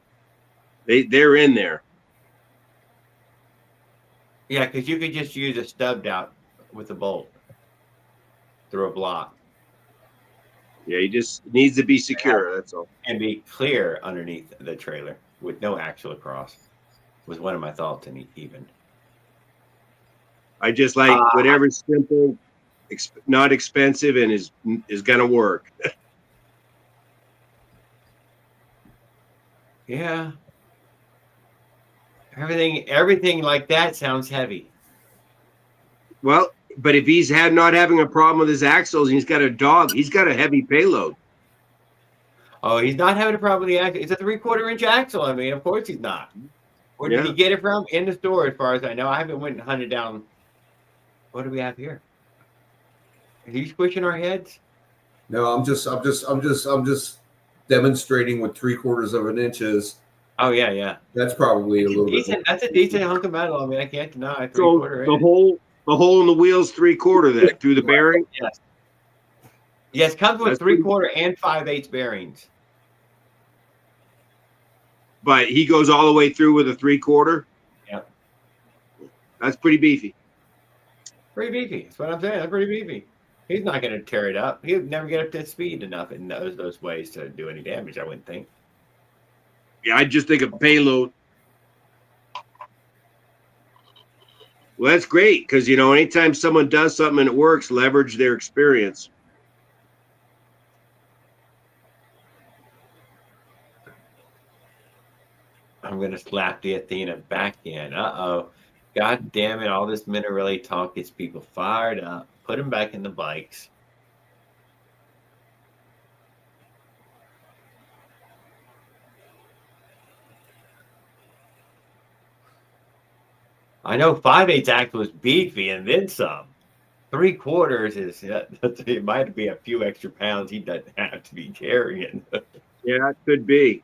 They're in there. Yeah, because you could just use a stubbed out with a bolt through a block. Yeah, he just needs to be secure. That's all. And be clear underneath the trailer with no axle across. Was one of my thoughts, and even. I just like whatever's simple, not expensive, and is gonna work. Yeah. Everything like that sounds heavy. Well, but if he's not having a problem with his axles, and he's got a heavy payload. Oh, he's not having a problem with the axle. It's a 3/4 inch axle. I mean, of course he's not. Where did he get it from? In the store, as far as I know. I haven't went and hunted down. What do we have here? Are you squishing our heads? No, I'm just demonstrating what 3/4 inch is. Oh yeah. That's probably a little decent. bit. That's a decent hunk of metal. I mean, I can't deny. So the The hole in the wheel's 3/4 then through the bearing. Yes. Yes, comes with That's 3/4 and 5/8 bearings. But he goes all the way through with a 3/4. Yep. That's pretty beefy. Pretty beefy. That's what I'm saying. That's pretty beefy. He's not going to tear it up. He would never get up to speed enough in those ways to do any damage, I wouldn't think. Yeah, I just think of payload. Well, that's great because, you know, anytime someone does something and it works, leverage their experience. I'm going to slap the Athena back in. Uh-oh. God damn it. All this mineral talk gets people fired up. Put them back in the bikes. I know 5/8 act was beefy and then some. 3/4 is, it might be a few extra pounds he doesn't have to be carrying. Yeah, it could be.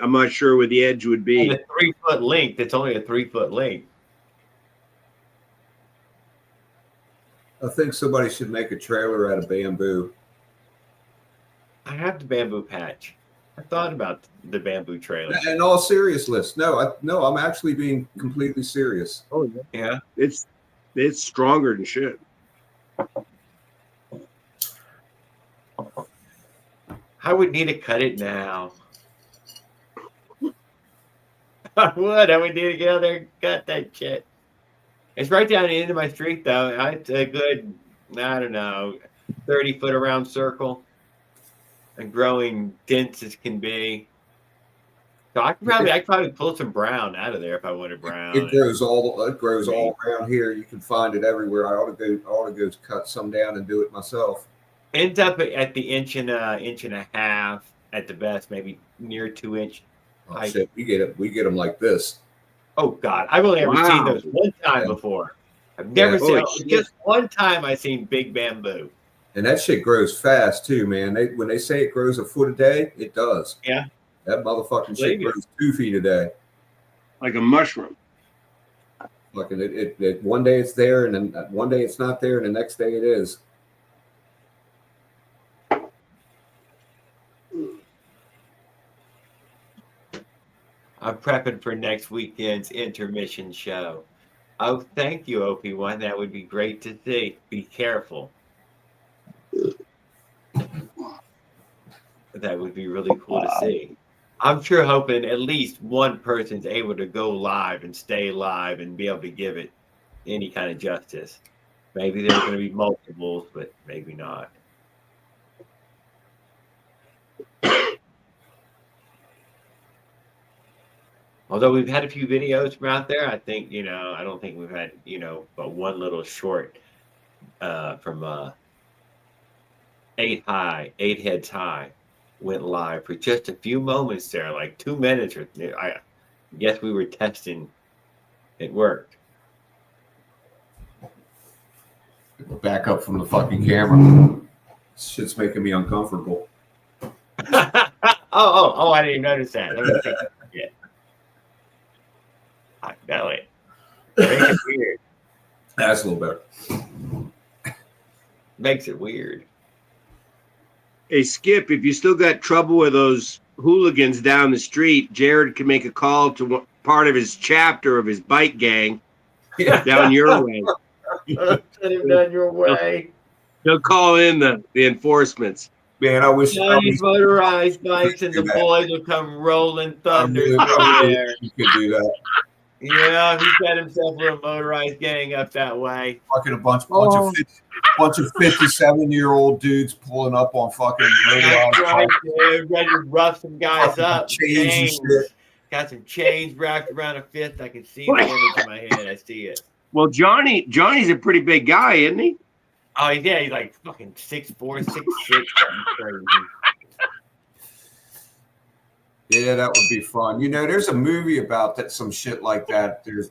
I'm not sure where the edge would be. And a 3-foot length. It's only a 3-foot length. I think somebody should make a trailer out of bamboo. I have the bamboo patch. I thought about the bamboo trailer. In all seriousness, no, I'm actually being completely serious. Oh yeah, it's stronger than shit. I would need to cut it now. I would. I would need to get out there and cut that shit. It's right down the end of my street, though. It's a good, I don't know, 30-foot around circle. And growing dense as can be. So I could probably pull some brown out of there if I wanted brown. It grows all around here. You can find it everywhere. I ought to go cut some down and do it myself. Ends up at the inch and a half at the best, maybe near 2 inch. Oh, shit, we get them like this. Oh God, I've only ever seen those one time before. I've never seen just one time. I seen big bamboo. And that shit grows fast too, man. When they say it grows a foot a day, it does. Yeah. That motherfucking shit grows 2 feet a day. Like a mushroom. Fucking it one day it's there, and then one day it's not there, and the next day it is. I'm prepping for next weekend's intermission show. Oh, thank you, OP1. That would be great to see. Be careful. That would be really cool to see. I'm sure hoping at least one person's able to go live and stay live and be able to give it any kind of justice. Maybe there's going to be multiples, but maybe not. Although we've had a few videos from out there, I think, I don't think we've had, but one little short from 8 Heads High went live for just a few moments there, like 2 minutes. I guess we were testing. It worked. Back up from the fucking camera. This shit's making me uncomfortable. Oh, I didn't notice that. Let me take that. Yeah. I know it. Makes it weird. That's a little better. Makes it weird. Hey, Skip, if you still got trouble with those hooligans down the street, Jared can make a call to part of his chapter of his bike gang down your way. Send him down your way. He'll call in the enforcements. Man, I wish Johnny's motorized bikes and the boys will come rolling thunder through there. You could do that. Yeah, he's got himself a little motorized gang up that way. Fucking a bunch of 57-year-old dudes pulling up on fucking That's right, dude. Ready to rough some guys up. chains and shit. Got some chains wrapped around a fifth. I can see the image in my head. I see it. Well, Johnny's a pretty big guy, isn't he? Oh, yeah, he's like fucking 6'4", 6'6". Crazy. Yeah, that would be fun. There's a movie about that, some shit like that. There's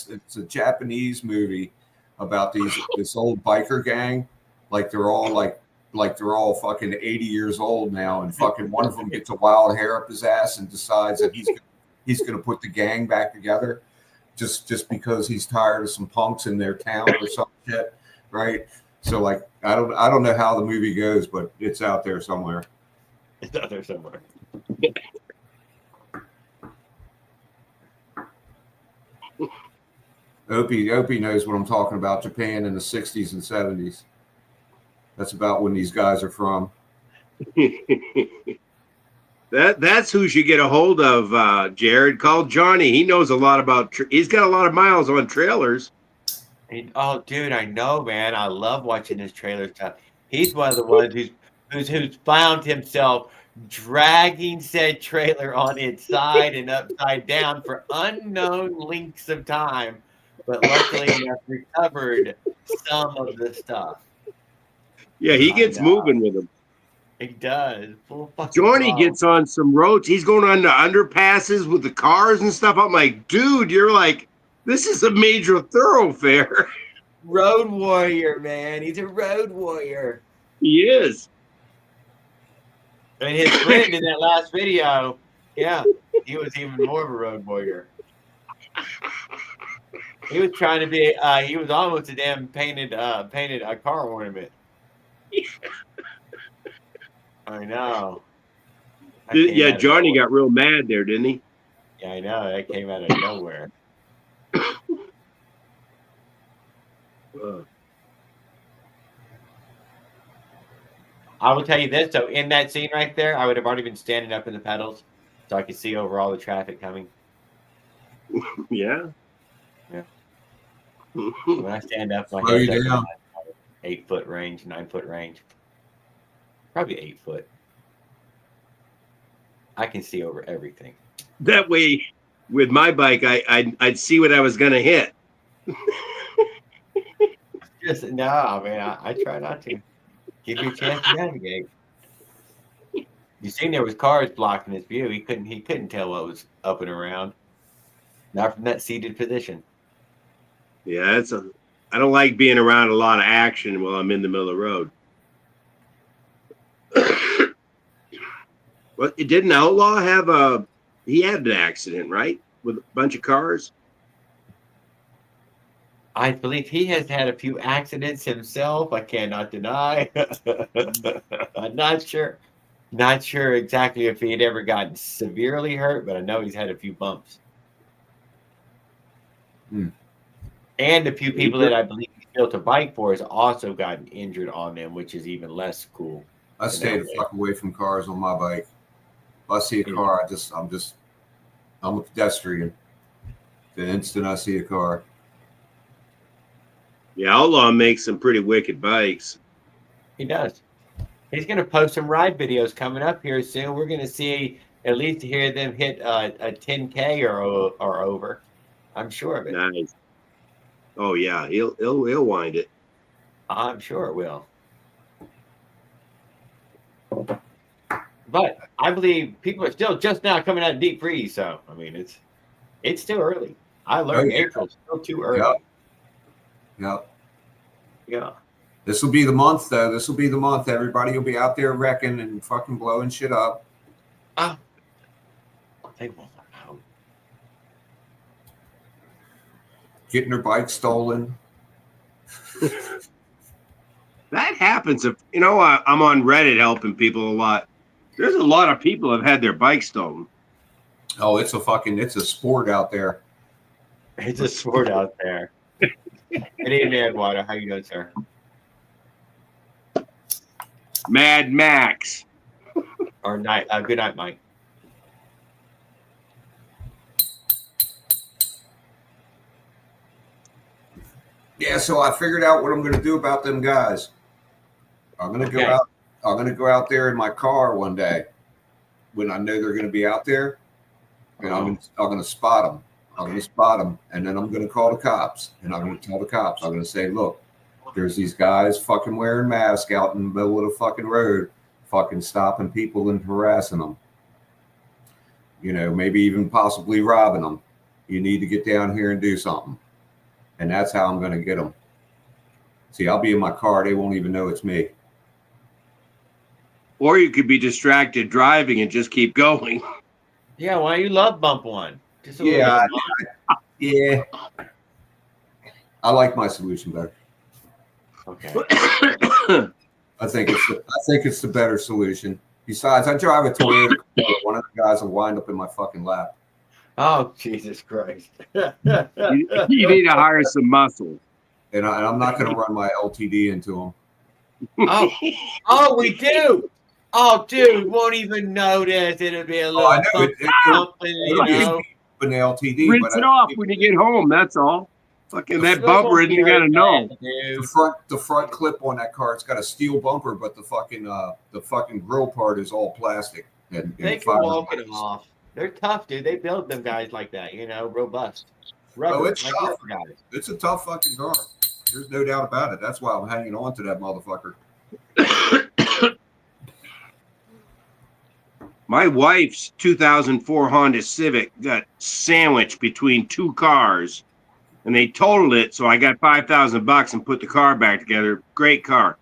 it's a Japanese movie about this old biker gang. Like they're all fucking 80 years old now, and fucking one of them gets a wild hair up his ass and decides that he's gonna put the gang back together, just because he's tired of some punks in their town or something. shit, right? So like, I don't know how the movie goes, but it's out there somewhere. It's out there somewhere. Opie knows what I'm talking about. Japan in the 60s and 70s. That's about when these guys are from. That's who should get a hold of, Jared. Call Johnny. He knows a lot about. He's got a lot of miles on trailers. Oh, dude, I know, man. I love watching his trailer stuff. He's one of the ones who's found himself dragging said trailer on its side and upside down for unknown lengths of time, but luckily enough recovered some of the stuff. Yeah, he gets moving with them. He does. Full fucking Johnny throttle. gets on some roads. He's going on the underpasses with the cars and stuff. I'm like, dude, you're like, this is a major thoroughfare. Road warrior, man. He's a road warrior. He is. And his friend in that last video, yeah, he was even more of a road warrior. He was trying to be. He was almost a damn painted a car ornament. I know. Yeah, Johnny got real mad there, didn't he? Yeah, I know. That came out of nowhere. I will tell you this, though. In that scene right there, I would have already been standing up in the pedals so I could see over all the traffic coming. Yeah. Yeah. When I stand up, my Slow you head's down. up in 8 foot range, 9 foot range. Probably 8 foot. I can see over everything. That way, with my bike, I'd see what I was going to hit. Just no, man. I try not to. Give you a chance to navigate. You seen there was cars blocking his view. He couldn't tell what was up and around. Not from that seated position. Yeah, I don't like being around a lot of action while I'm in the middle of the road. Well, didn't Outlaw have he had an accident, right? With a bunch of cars? I believe he has had a few accidents himself. I cannot deny. I'm not sure. Not sure exactly if he had ever gotten severely hurt, but I know he's had a few bumps. And a few people that I believe he built a bike for has also gotten injured on them, which is even less cool. I stay the fuck away from cars on my bike. If I see a car, I'm a pedestrian. The instant I see a car. Yeah, Outlaw makes some pretty wicked bikes. He does. He's going to post some ride videos coming up here soon. We're going to see at least hear them hit a 10K or over. I'm sure of it. Nice. Oh yeah, he'll wind it. I'm sure it will. But I believe people are still just now coming out of deep freeze. So I mean, it's still early. I learned April's still too early. Yep. Yeah. This will be the month, though. This will be the month. Everybody will be out there wrecking and fucking blowing shit up. Oh. They won't know. Getting their bike stolen. That happens. If I'm on Reddit helping people a lot. There's a lot of people have had their bikes stolen. Oh, it's a sport out there. It's a sport out there. Good evening, Edwater. How you doing, sir? Mad Max. Or night. Good night, Mike. Yeah, so I figured out what I'm going to do about them guys. I'm going to go out. I'm going to go out there in my car one day when I know they're going to be out there, and I'm going to spot them. I'm going to spot them, and then I'm going to call the cops, and I'm going to tell the cops. I'm going to say, look, there's these guys fucking wearing masks out in the middle of the fucking road, fucking stopping people and harassing them. Maybe even possibly robbing them. You need to get down here and do something. And that's how I'm going to get them. See, I'll be in my car. They won't even know it's me. Or you could be distracted driving and just keep going. Yeah, why you love bump one? Just a Yeah, little bit. yeah. I like my solution better. Okay. I think it's the better solution. Besides, I drive a Toyota Corolla. One of the guys will wind up in my fucking lap. Oh, Jesus Christ. You need to hire some muscle. And I'm not going to run my LTD into him. Oh, we do. Oh, dude, won't even notice. It'll be a little I know something, you know. But the LTD, Rinse it off when you get home. That's all. Fucking that bumper isn't gonna know. The front clip on that car, it's got a steel bumper, but the fucking grill part is all plastic. And They can walk it off. They're tough, dude. They build them guys like that, you know, robust. Rubber, it's like tough. rubber guys. It's a tough fucking car. There's no doubt about it. That's why I'm hanging on to that motherfucker. My wife's 2004 Honda Civic got sandwiched between two cars, and they totaled it. So I got $5,000 and put the car back together. Great car,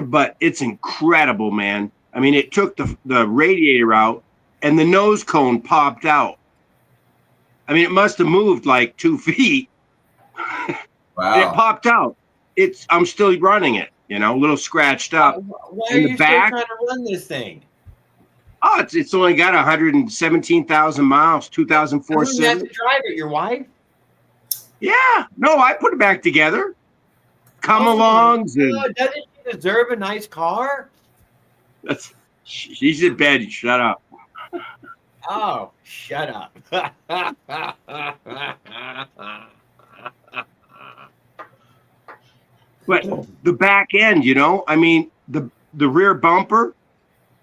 but it's incredible, man. I mean, it took the radiator out, and the nose cone popped out. I mean, it must have moved like 2 feet. Wow! And it popped out. I'm still running it. You know, a little scratched up. Why in are the you back, still trying to run this thing? Oh, it's only got 117,000 miles. 2004 Who's got to Civic. drive it? Your wife? Yeah, no, I put it back together. Come-alongs and Doesn't she deserve a nice car? she's in bed. Shut up. Oh, shut up. But the back end, you know, I mean, the rear bumper,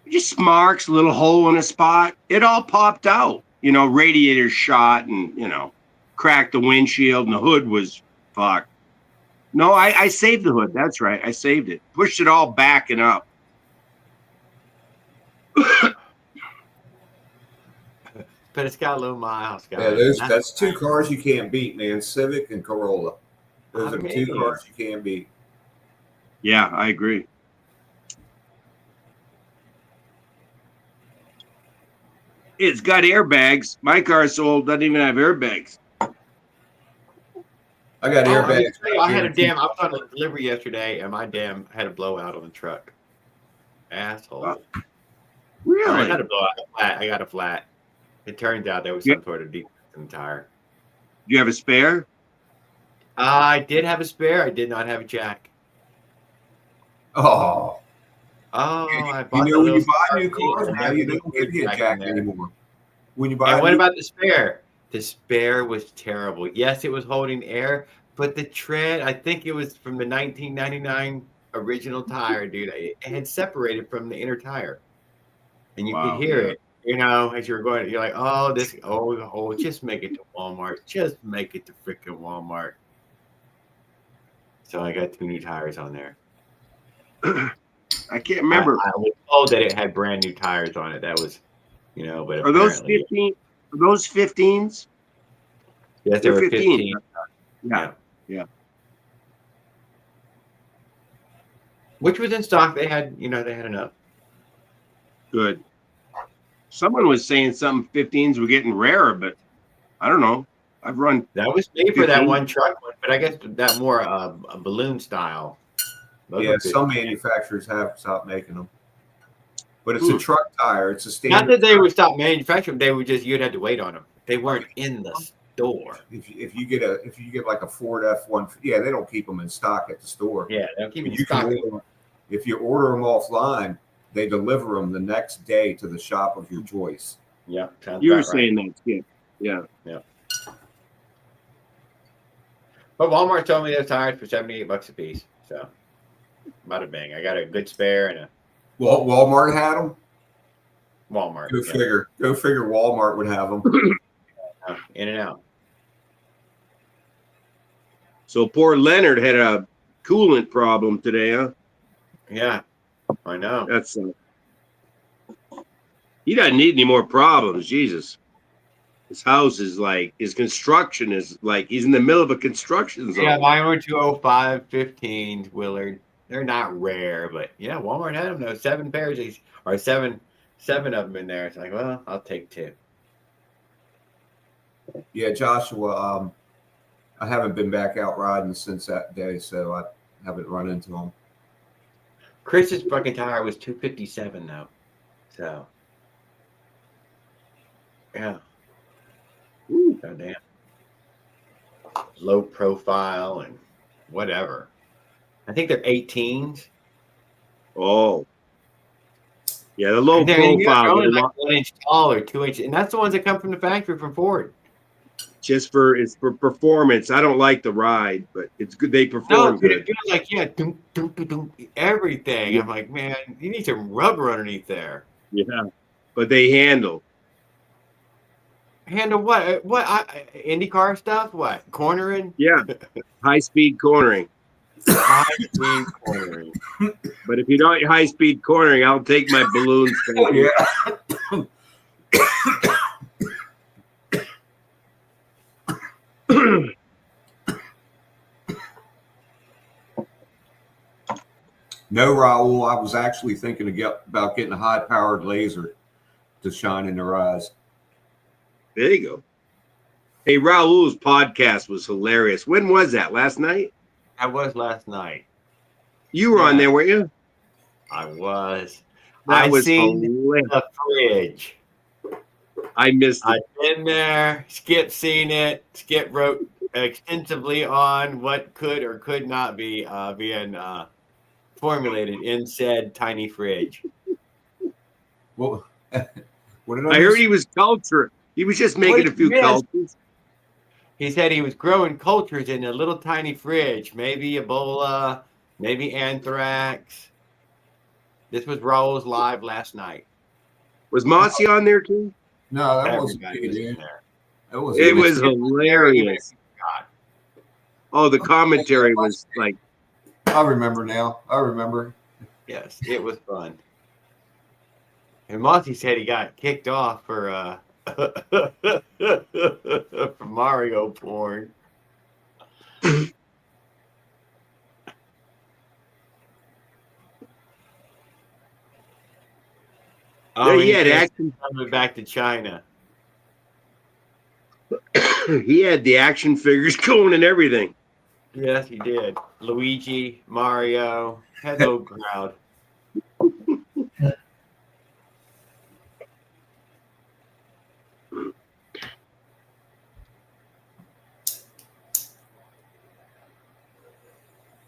just marks, a little hole in a spot. It all popped out. You know, radiator shot and, you know, cracked the windshield and the hood was fucked. No, I saved the hood. That's right. I saved it. Pushed it all back and up. But it's got low miles, guys. Yeah, that's two cars you can't beat, man. Civic and Corolla. Those are the two cars you can't beat. Yeah, I agree. It's got airbags. My car sold doesn't even have airbags. I got airbags. I had I was on a delivery yesterday, and my had a blowout on the truck. Asshole. Really? I got a blowout. I got a flat. It turns out there was some sort of defect in the tire. Do you have a spare? I did have a spare. I did not have a jack. Oh. I bought When you those buy new cars, now you don't give you a jack anymore. When you buy and what about the spare? The spare was terrible. Yes, it was holding air, but the tread, I think it was from the 1999 original tire, dude. It had separated from the inner tire. And you could hear it, you know, as you're going, you're like, just make it to Walmart. Just make it to freaking Walmart. So I got 2 new tires on there. I can't remember. I was told that it had brand new tires on it. That was, you know, but Are those 15? Are those 15s? Yes, they were 15. Yeah. Which was in stock. They had enough. Good. Someone was saying some 15s were getting rarer, but I don't know. I've run. That was made for that one truck, but I guess that more a balloon style. Yeah, some manufacturers have stopped making them. But it's a truck tire. It's a standard. Not that they would stop manufacturing. They would you'd have to wait on them. They weren't in the store. If you get like a Ford F1, yeah, they don't keep them in stock at the store. Yeah, they don't keep them in You can stock. order, if you order them offline, they deliver them the next day to the shop of your choice. Yeah, You were saying that, Skip. Yeah. But Walmart told me those tires for $78 a piece. So, bada bang. I got a good spare and a. Well, Walmart had them. Walmart. Go figure. Go figure. Walmart would have them. In and out. So poor Leonard had a coolant problem today, huh? Yeah, I know. That's. He doesn't need any more problems. Jesus. His house is like, his construction is like, he's in the middle of a construction zone. Yeah, mine were 205 15s, Willard. They're not rare, but yeah, Walmart had them. Those 7 pairs, or seven of them in there. It's like, well, I'll take 2. Yeah, Joshua. I haven't been back out riding since that day, so I Haven't run into them. Chris's fucking tire was 257 though, so yeah. Ooh, goddamn. Low profile and whatever. I think they're 18s. Oh, yeah, the low They're profile. only they're like 1 inch tall or 2 inches, and that's the ones that come from the factory from Ford. it's for performance. I don't like the ride, but it's good. They No, perform dude, good. it feels like everything. Yeah. I'm like, man, you need some rubber underneath there. Yeah, but they handle. Handle what? IndyCar stuff? What? Cornering? Yeah, high speed cornering. High speed cornering. But if you don't high speed cornering, I'll take my balloons. Oh, No, Raul, I was actually thinking about getting a high-powered laser to shine in their eyes. There you go. Hey, Raul's podcast was hilarious. When was that? Last night? That was last night. You were on there, weren't you? I was. That was seen hilarious. the fridge. I missed it. I've been there. Skip seen it. Skip wrote extensively on what could or could not be being formulated in said tiny fridge. Well, what did I heard he was culture. He was just making a few cultures. He said he was growing cultures in a little tiny fridge, maybe Ebola, maybe anthrax. This was Raul's live last night. Was Mossy on there too? No, that wasn't Everybody me, was in dude. there. It was hilarious. Oh, the commentary was like. I remember now. I remember. Yes, it was fun. And Monty said he got kicked off for for Mario porn. Yeah, he had yes, action. Coming back to China. He had the action figures going and everything. Yes, he did. Luigi, Mario, had the whole crowd.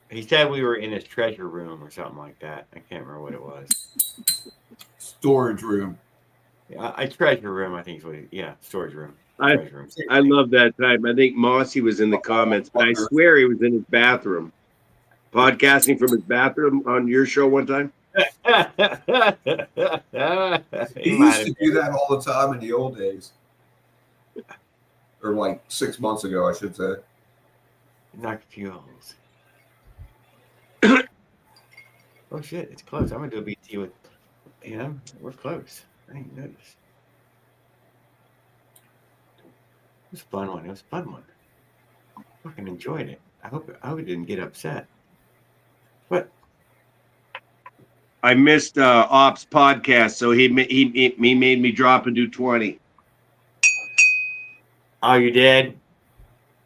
He said we were in his treasure room or something like that. I can't remember what it was. Storage room. Yeah, a treasure room, I think is what storage room. I Treasure room. love that time. I think Mossy was in the comments, but I swear he was in his bathroom, podcasting from his bathroom on your show one time. He used to do that all the time in the old days. Or like 6 months ago, I should say. Knock a few holes. Oh shit, it's close. I'm gonna do a BT with him. We're close. I didn't notice. It was a fun one. It was a fun one. Fucking enjoyed it. I hope it didn't get upset. What? I missed Ops podcast, so he made me drop and do 20. Oh, you did?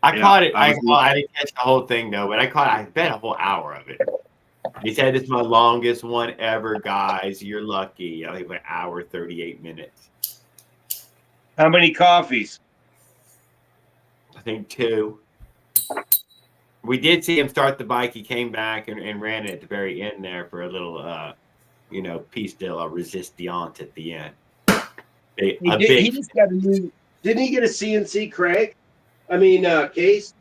I Yeah, caught it. I was- I didn't catch the whole thing though, but I bet a whole hour of it. He said it's my longest one ever, guys. You're lucky. I think an hour 38 minutes. How many coffees? I think 2. We did see him start the bike. He came back and ran it at the very end there for a little, piece de la resistance at the end. He just got a new. Didn't he get a CNC crank? I mean, case.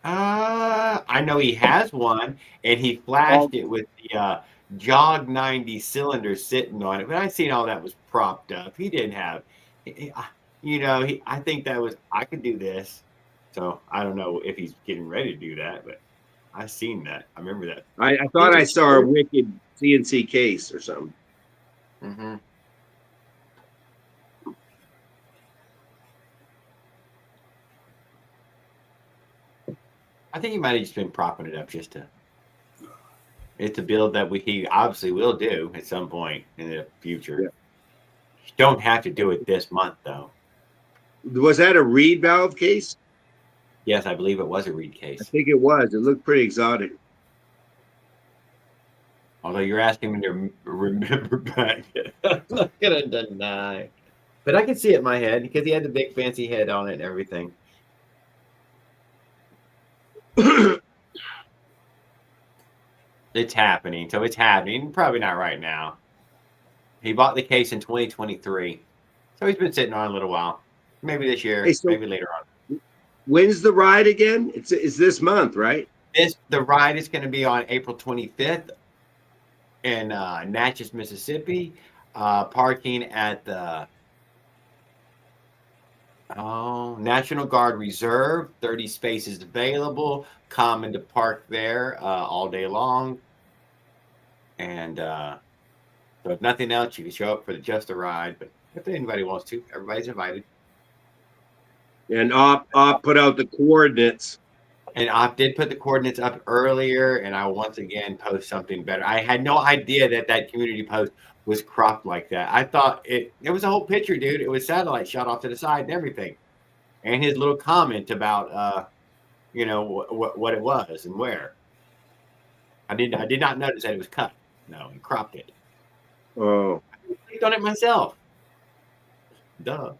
I know he has one, and he flashed it with the Jog 90 cylinder sitting on it. But I seen all that was propped up. He didn't have, I think that was, I could do this. So I don't know if he's getting ready to do that, but I seen that. I remember that. I thought I saw a wicked CNC case or something. Mm-hmm. I think he might have just been propping it up just to. It's a build that he obviously will do at some point in the future. Yeah. You don't have to do it this month, though. Was that a reed valve case? Yes, I believe it was a reed I case. think it was. It looked pretty exotic. Although you're asking me to remember back. I'm not gonna deny. But I can see it in my head because he had the big fancy head on it and everything. It's happening. So it's happening. Probably not right now. He bought the case in 2023. So he's been sitting on it a little while. Maybe this year, Hey, so maybe later on. when's the ride again? It's this month, right? The ride is going to be on April 25th in Natchez, Mississippi. Parking at the National Guard Reserve. 30 spaces available. Common to park there all day long. And so if nothing else, you can show up for just a ride. But if anybody wants to, everybody's invited. And Op put out the coordinates. And I did put the coordinates up earlier, and I will once again post something better. I had no idea that community post was cropped like that. I thought it was a whole picture, dude. It was satellite shot off to the side and everything. And his little comment about, what it was and where. I did not notice that it was cut. No, he cropped it. Oh. I clicked on it myself. Duh.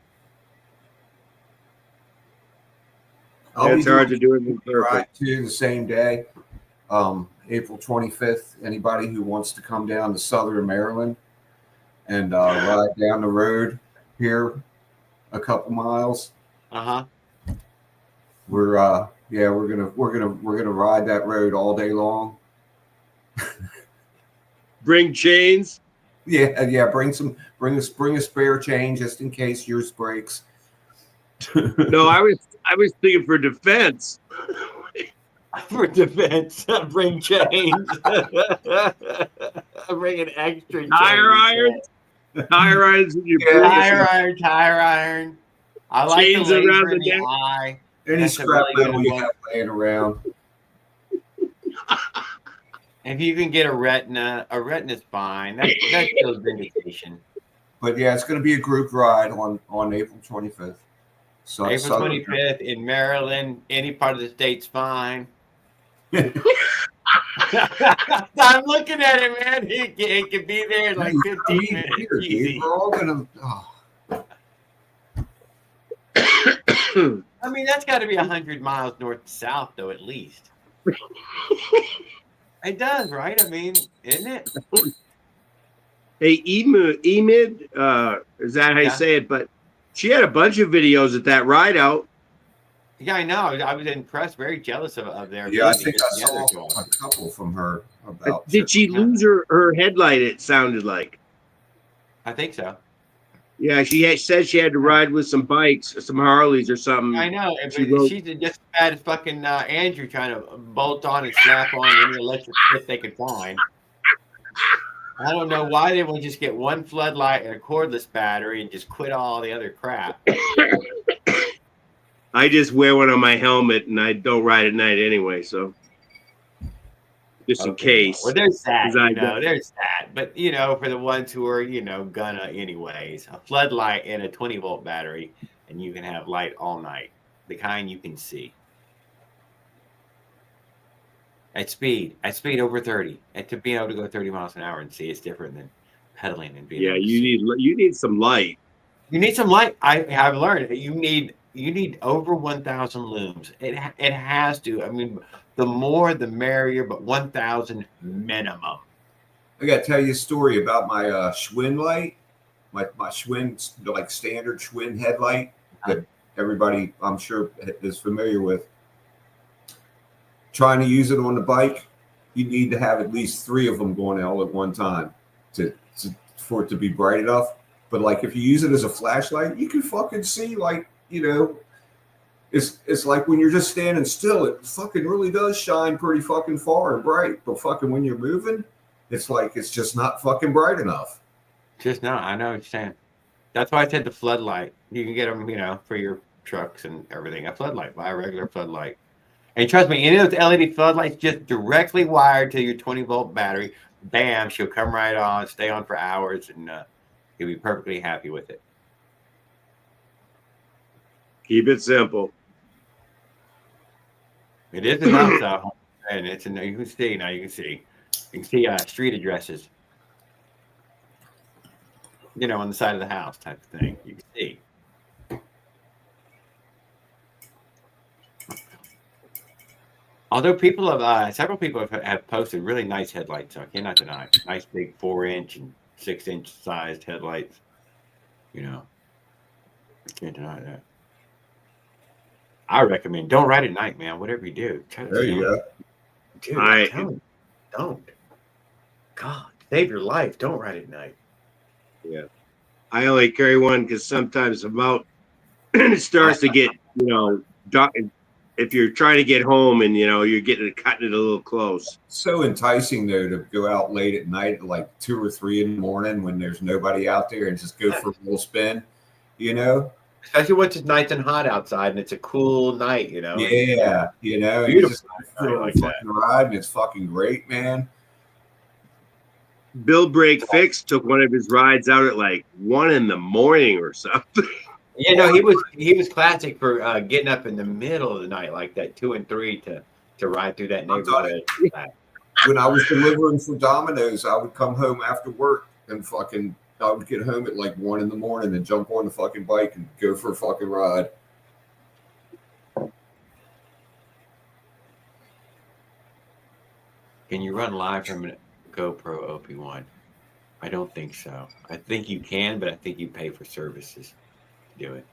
It's hard to do it in perfect. Right to the same day, April 25th. Anybody who wants to come down to Southern Maryland and ride down the road here a couple miles. We're gonna ride that road all day long. Bring chains. Yeah. Bring a spare chain just in case yours breaks. No, I was thinking for defense. For defense, bring chains. Bring an extra tire irons. Tire irons in your tire iron. I like chains the laser around in the neck. eye. Any That's scrap really metal good you one. have laying around. If you can get a retina's fine. That shows vindication. But yeah, it's going to be a group ride on April 25th. So April 25th in Maryland. Any part of the state's fine. I'm looking at it, man. It could be there in like 15 minutes. Easy. We're all gonna. I mean, that's got to be 100 miles north to south, though, at least. It does, right? I mean, isn't it? Hey, Emid, is that how you say it? But she had a bunch of videos at that ride out. Yeah, I know. I was impressed, very jealous of their. Yeah, I think I saw a couple from her. About Did she lose her headlight? It sounded like. I think so. Yeah, said she had to ride with some bikes, some Harleys or something. I know. She's just as bad as fucking Andrew trying to bolt on and slap on any electric shit they could find. I don't know why they would just get one floodlight and a cordless battery and just quit all the other crap. I just wear one on my helmet and I don't ride at night anyway, so just in case. Well, there's that. There's that. But for the ones who are gonna anyways, a floodlight and a 20-volt battery, and you can have light all night, the kind you can see. At speed over 30, and to be able to go 30 miles an hour and see it's different than pedaling and being. Yeah, you need some light. You need some light. I've learned you need over 1,000 looms. It has to. I mean, the more the merrier, but 1,000 minimum. I got to tell you a story about my Schwinn light, my Schwinn like standard Schwinn headlight that everybody I'm sure is familiar with. Trying to use it on the bike, you need to have at least 3 of them going all at one time for it to be bright enough. But like if you use it as a flashlight, you can fucking see it's like when you're just standing still, it fucking really does shine pretty fucking far and bright. But fucking when you're moving, it's like it's just not fucking bright enough. Just not. I know what you're saying. That's why I said the floodlight. You can get them, for your trucks and everything. A floodlight, buy a regular floodlight. And trust me, any of those LED floodlights just directly wired to your 20-volt battery. Bam, she'll come right on, stay on for hours, and you'll be perfectly happy with it. Keep it simple. It is enough, though. And you can see. You can see street addresses, you know, on the side of the house type of thing. You can see. Although people have, several people have posted really nice headlights, so I cannot deny. Nice big 4-inch and 6-inch sized headlights. You know, I can't deny that. I recommend don't ride at night, man. Whatever you do, There you go. Dude, I'm telling you, don't. God, save your life. Don't ride at night. Yeah. I only carry one because sometimes about it starts to get, you know, dark. If you're trying to get home and, you know, you're cutting it a little close. So enticing though to go out late at night at like 2 or 3 in the morning when there's nobody out there and just go for a little spin, you know? Especially once it's nice and hot outside and it's a cool night, you know. Yeah, you know, you Beautiful just night feel like the that. fucking ride and it's fucking great, man. Bill Break Fix took one of his rides out at like 1 in the morning or something. Yeah, no, he was classic for getting up in the middle of the night like that, 2 and 3 to ride through that neighborhood. When I was delivering for Domino's, I would come home after work and fucking I would get home at like 1 in the morning and jump on the fucking bike and go for a fucking ride. Can you run live from a GoPro OP1? I don't think so. I think you can, but I think you pay for services to do it.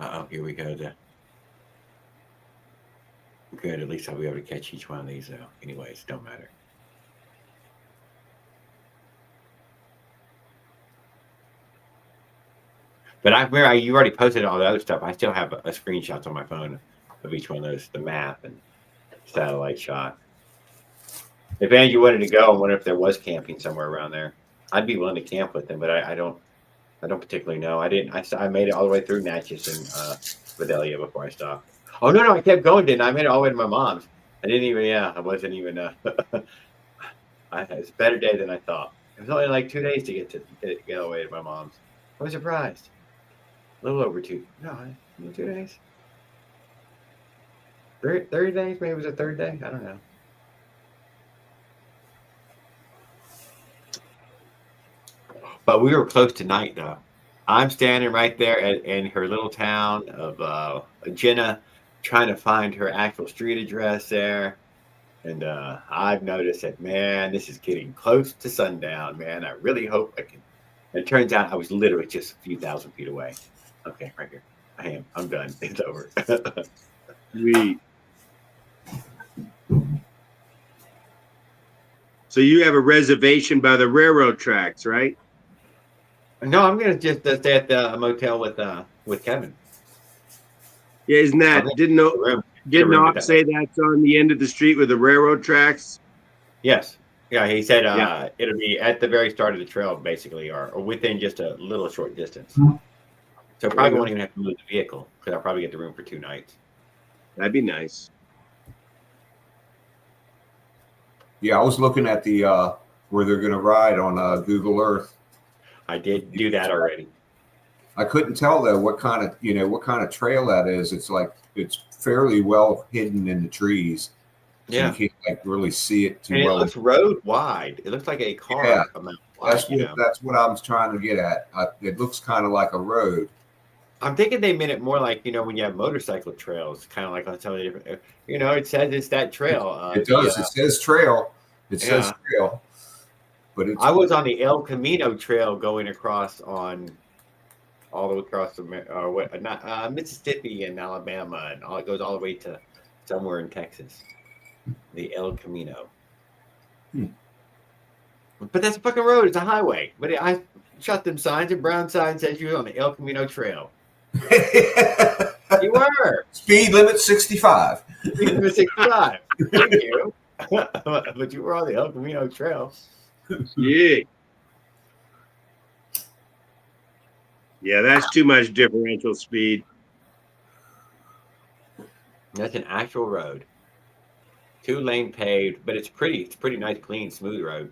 Uh-oh, here we go. Good, at least I'll be able to catch each one of these, though. Anyways, don't matter. But I remember you already posted all the other stuff. I still have a screenshots on my phone of each one of those, the map and satellite shot. If any of you wanted to go, I wonder if there was camping somewhere around there. I'd be willing to camp with them, but I don't particularly know. I made it all the way through Natchez and Vidalia before I stopped. Oh no, I kept going, didn't I? I made it all the way to my mom's. I wasn't even it was a better day than I thought. It was only like 2 days to get all the way to my mom's. I was surprised. A little over 2. No, 2 days. 30 days? Maybe it was a third day. I don't know. But we were close to night, though. I'm standing right there in her little town of Jenna, trying to find her actual street address there. And I've noticed that, man, this is getting close to sundown, man. I really hope I can. It turns out I was literally just a few thousand feet away. Okay, right here. I am. I'm done. It's over. Sweet. So you have a reservation by the railroad tracks, right? No, I'm gonna just stay at the motel with Kevin. Yeah, isn't that didn't Knox say that's on the end of the street with the railroad tracks? Yes. Yeah, he said Yeah. It'll be at the very start of the trail, basically, or within just a little short distance. So probably won't even have to move the vehicle because I'll probably get the room for 2 nights. That'd be nice. Yeah, I was looking at the where they're gonna ride on Google Earth. I did do that already. I couldn't tell though what kind of trail that is. It's like it's fairly well hidden in the trees. So Yeah. you can't like really see it too And it well. looks road wide. It looks like a car Yeah. amount wide. That's what I was trying to get at. It looks kind of like a road. I'm thinking they meant it more like, when you have motorcycle trails, kind of like on some of the different, it says it's that trail. It does. It says trail. It says Yeah. trail. But it's, I was on the El Camino trail going across all the way across Mississippi and Alabama, and it goes all the way to somewhere in Texas. The El Camino. But that's a fucking road. It's a highway. But I shot them signs, and brown sign says you're on the El Camino trail. You were. Speed limit 65. Speed limit 65. Thank you. But you were on the El Camino trail. Yeah. Yeah, that's too much differential speed. That's an actual road. 2-lane paved, but it's pretty nice, clean, smooth road.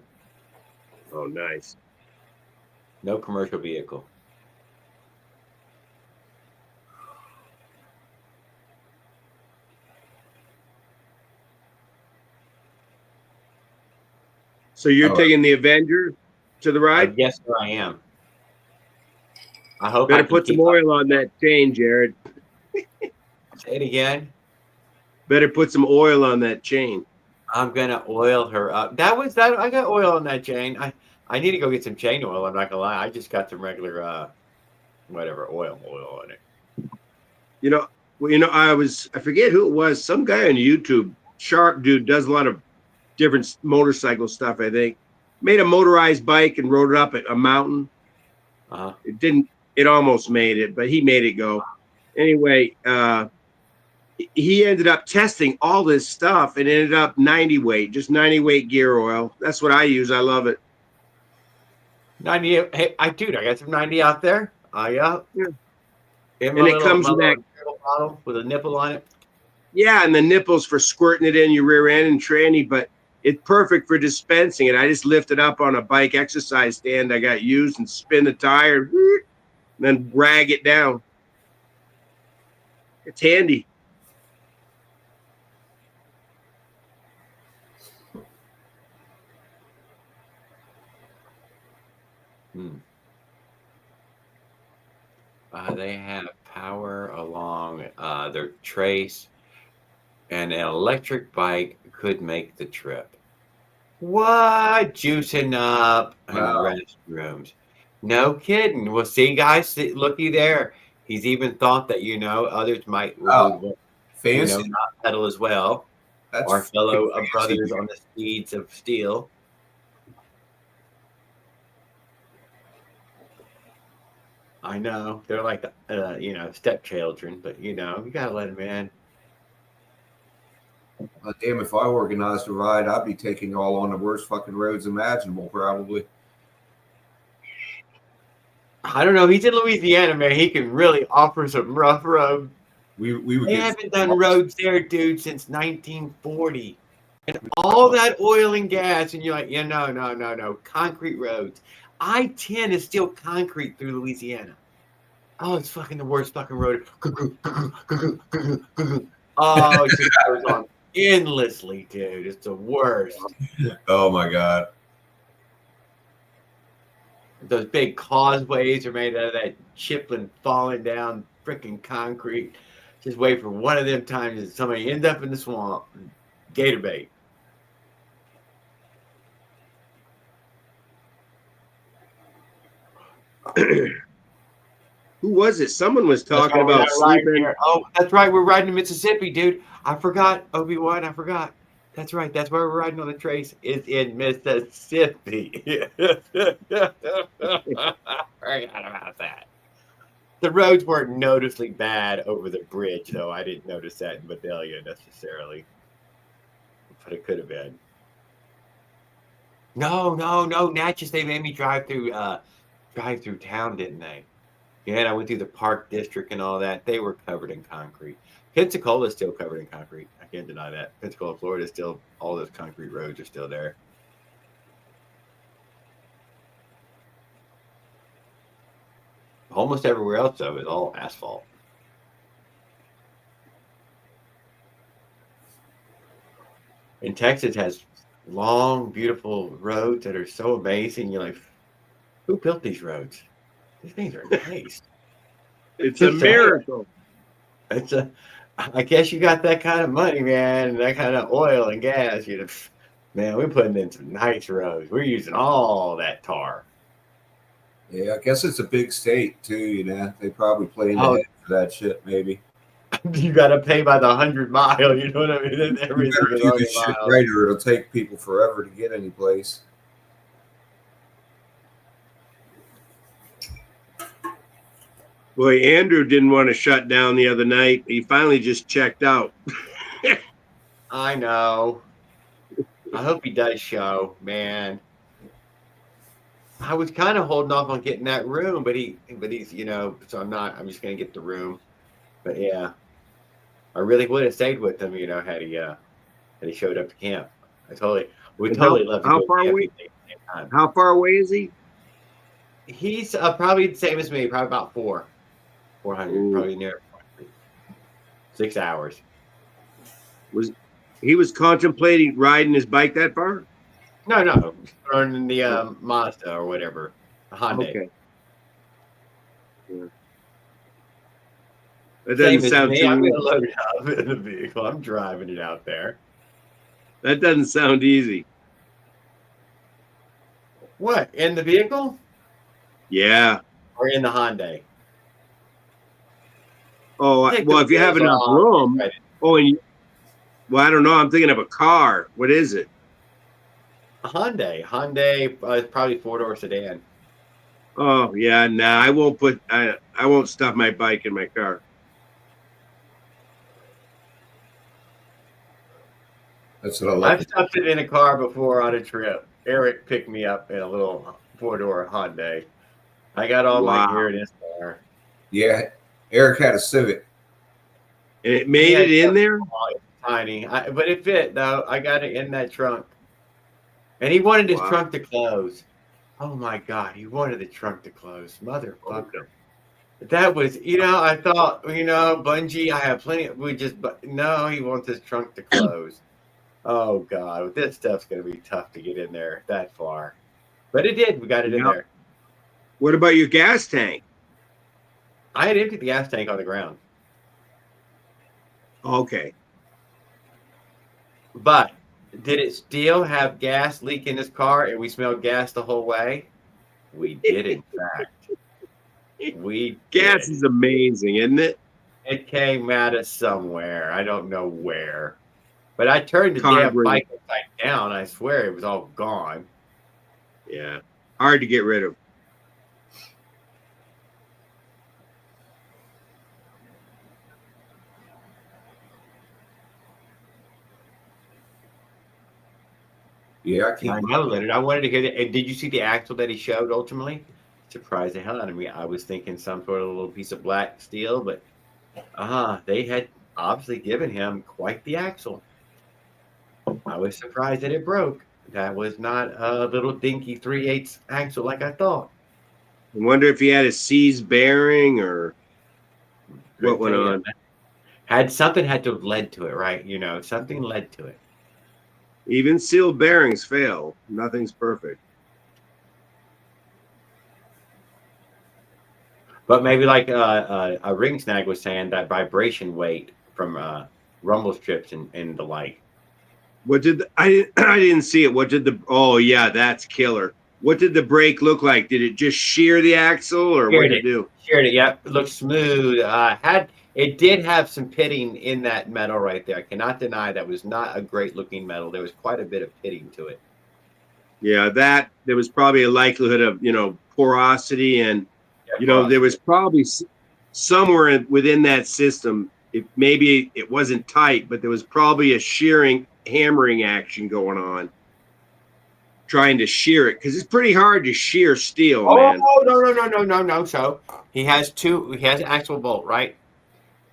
Oh, nice. No commercial vehicle. So you're Oh. taking the Avenger to the ride? Yes, sir, I am. I hope I Better can put some keep up. oil on that chain, Jared. Say it again. Better put some oil on that chain. I'm gonna oil her up. That was that. I got oil on that chain. I need to go get some chain oil. I'm not gonna lie. I just got some regular whatever oil on it. You know, I forget who it was. Some guy on YouTube, sharp dude, does a lot of different motorcycle stuff. I think made a motorized bike and rode it up a mountain. It didn't. It almost made it, but he made it go. Anyway, he ended up testing all this stuff and ended up 90 weight, just 90 weight gear oil. That's what I use. I love it. 90. Hey, I got some 90 out there. Yeah. And it comes with that bottle with a nipple on it. Yeah, and the nipples for squirting it in your rear end and tranny, but it's perfect for dispensing it. I just lift it up on a bike exercise stand I got used and spin the tire, and then rag it down. It's handy. They have power along their trace, and an electric bike could make the trip. What? Juicing up and restrooms. No kidding. Well, see, guys, looky there. He's even thought that, others might fancy. not pedal as well. That's Our fellow fancy. brothers on the steeds of steel. I know. They're like, stepchildren, but, you got to let them in. Damn, if I organized a ride, I'd be taking all on the worst fucking roads imaginable, probably. I don't know. He's in Louisiana, man. He can really offer some rough roads. We would They haven't done roads there, dude, since 1940. And all that oil and gas, and you're like, yeah, no. Concrete roads. I-10 is still concrete through Louisiana. Oh, it's fucking the worst fucking road. Oh, it just goes on endlessly, dude. It's the worst. Oh my God. Those big causeways are made out of that chiplin falling down freaking concrete. Just wait for one of them times that somebody ends up in the swamp. Gator bait. Who was it? Someone was talking about sleeping. Oh, that's right. We're riding to Mississippi, dude. I forgot, Obi-Wan. I forgot. That's right. That's why we're riding on the trace. It's in Mississippi. I forgot about that. The roads weren't noticeably bad over the bridge, though. I didn't notice that in Vidalia necessarily. But it could have been. No. Natchez, they made me drive through town, didn't they? Yeah, and I went through the Park District and all that. They were covered in concrete. Pensacola is still covered in concrete. I can't deny that. Pensacola, Florida is still, all those concrete roads are still there. Almost everywhere else, though, is all asphalt. And Texas has long, beautiful roads that are so amazing. You're like, who built these roads? These things are nice. It's a miracle. I guess you got that kind of money, man, and that kind of oil and gas. Man, we're putting in some nice roads. We're using all that tar. Yeah, I guess it's a big state too. They probably play in the head for that shit. Maybe you got to pay by the 100 mile. You know what I mean? Everything you better do this shit right, or it'll take people forever to get any place. Boy, Andrew didn't want to shut down the other night. He finally just checked out. I know. I hope he does show, man. I was kind of holding off on getting that room, but he's, so I'm just going to get the room. But yeah, I really would have stayed with him, had he showed up to camp. We totally love to how go far camping away? at the same time. How far away is he? He's probably the same as me, probably about 400, probably near 6 hours. He was contemplating riding his bike that far? No, running the Mazda or whatever, a Hyundai. Okay. Yeah. That Same doesn't as sound me. too I'm easy. gonna load it up in the vehicle. I'm driving it out there. That doesn't sound easy. What, in the vehicle Yeah. or in the Hyundai? Oh, Take well, the if you have wheels enough off, room. right. Oh, and well, I don't know. I'm thinking of a car. What is it? A Hyundai. Probably 4-door sedan. Oh, yeah. Nah, I won't put. I won't stuff my bike in my car. That's what I like. I've stuffed it in a car before on a trip. Eric picked me up in a little 4-door Hyundai. I got all my Wow. gear in his car. Yeah, Eric had a Civic. And it made it in there? Tiny. But it fit, though. I got it in that trunk. And he wanted his Wow. trunk to close. Oh, my God. He wanted the trunk to close. Motherfucker. That was, I thought, Bungie, I have plenty. No, he wants his trunk to close. Oh, God. This stuff's going to be tough to get in there that far. But it did. We got it in there. What about your gas tank? I had emptied the gas tank on the ground. Okay. But did it still have gas leak in his car and we smelled gas the whole way? We did, in fact. Gas is amazing, isn't it? It came out of somewhere. I don't know where. But I turned the Car damn break. bike upside down. I swear it was all gone. Yeah. Hard to get rid of. Yeah, I know, Leonard. I wanted to hear that. And did you see the axle that he showed ultimately? Surprised the hell out of me. I was thinking some sort of little piece of black steel, but they had obviously given him quite the axle. I was surprised that it broke. That was not a little dinky 3/8 axle like I thought. I wonder if he had a C's bearing or what went on. Something had to have led to it, right? Something led to it. Even sealed bearings fail. Nothing's perfect. But maybe like a ring snag was saying, that vibration weight from rumble strips and the like. What did I didn't see it. What did oh yeah, that's killer. What did the brake look like? Did it just shear the axle or what did it do? Sheared it, yep. It looked smooth. It did have some pitting in that metal right there. I cannot deny that was not a great looking metal. There was quite a bit of pitting to it. Yeah, there was probably a likelihood of, porosity and, there was probably somewhere within that system, maybe it wasn't tight, but there was probably a hammering action going on, trying to shear it, because it's pretty hard to shear steel, man. Oh, no. So he has an actual bolt, right?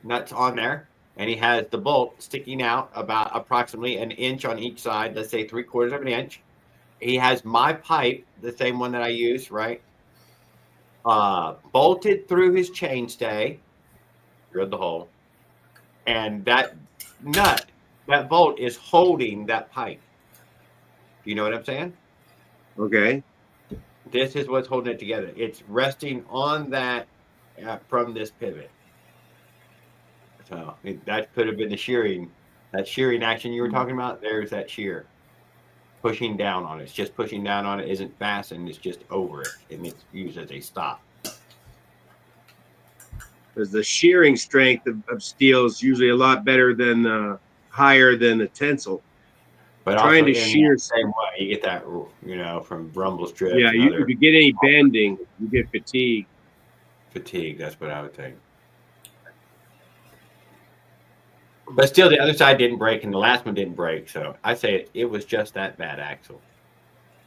Nuts on there. And he has the bolt sticking out about approximately an inch on each side, let's say 3/4 of an inch. He has my pipe, the same one that I use, right? Bolted through his chainstay, drilled the hole, and that bolt is holding that pipe. Do you know what I'm saying? Okay. This is what's holding it together. It's resting on that from this pivot. So that could have been that shearing action you were talking about. There's that shear. Pushing down on it. It's just pushing down on it. Isn't fastened. It's just over it. And it's used as a stop. Because the shearing strength of steel is usually a lot better than higher than the tensile. But trying to also in shear the same way, you get that, from rumble strips. Yeah, and if other you get any bending, you get fatigue. fatigue. That's what I would think. But still, the other side didn't break, and the last one didn't break. So I say it was just that bad axle.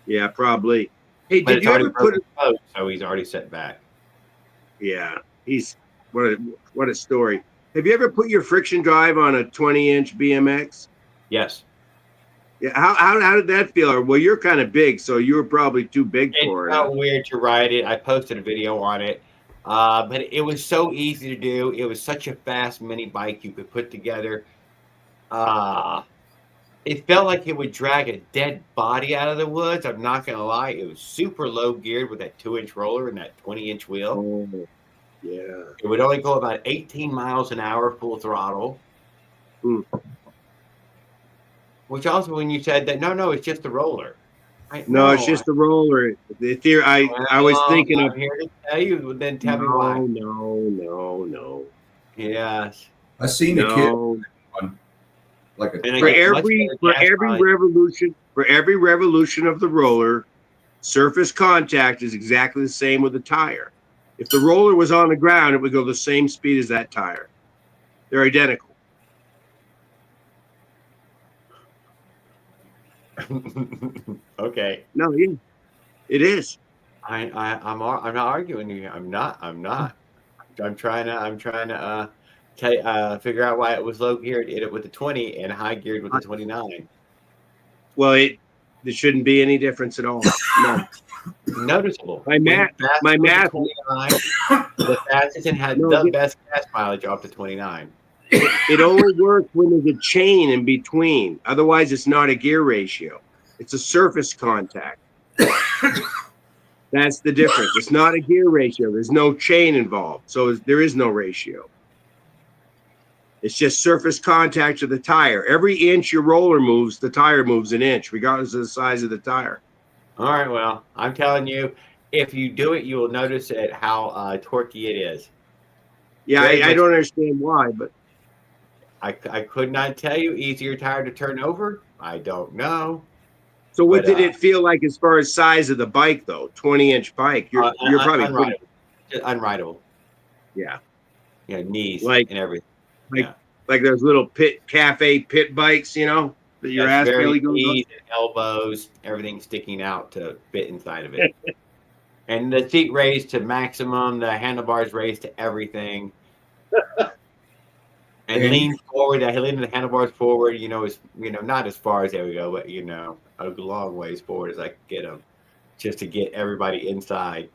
Yeah, probably. Hey, But did it's you already ever put? broken both, so he's already set back. Yeah, what a story. Have you ever put your friction drive on a 20-inch BMX? Yes. Yeah. How did that feel? Well, you're kind of big, so you were probably too big for It it. felt weird to ride it. I posted a video on it, but it was so easy to do. It was such a fast mini bike you could put together. It felt like it would drag a dead body out of the woods. I'm not going to lie. It was super low geared with that 2-inch roller and that 20-inch wheel. Oh, yeah. It would only go about 18 miles an hour full throttle. Which also, when you said that, no, it's just the roller. No, it's just the roller. The theory. I was thinking I'm of. here to tell you. Then tell me No, why. no. Yes. I seen the No. kid like a And For again, much every better gas mileage. revolution of the roller, surface contact is exactly the same with the tire. If the roller was on the ground, it would go the same speed as that tire. They're identical. Okay. No, yeah, it is. I'm not arguing you. I'm not. I'm trying to figure out why it was low geared it with the 20 and high geared with the 29. Well, there shouldn't be any difference at all. None. Noticeable. My math. The fastest and had the best gas mileage off the 29. It only works when there's a chain in between. Otherwise, it's not a gear ratio. It's a surface contact. That's the difference. It's not a gear ratio. There's no chain involved. So there is no ratio. It's just surface contact of the tire. Every inch your roller moves, the tire moves an inch, regardless of the size of the tire. All right. Well, I'm telling you, if you do it, you will notice how torquey it is. Yeah, I don't understand why, but I could not tell you. Easier tire to turn over? I don't know. So what did it feel like as far as size of the bike, though? 20-inch bike. You're probably unrideable. Yeah. Yeah, knees and everything. Like those little cafe pit bikes, that your ass barely goes knees and elbows, everything sticking out to fit inside of it. And the seat raised to maximum, the handlebars raised to everything. And lean forward. I lean the handlebars forward. Is not as far as there we go, but a long ways forward as I could get them, just to get everybody inside.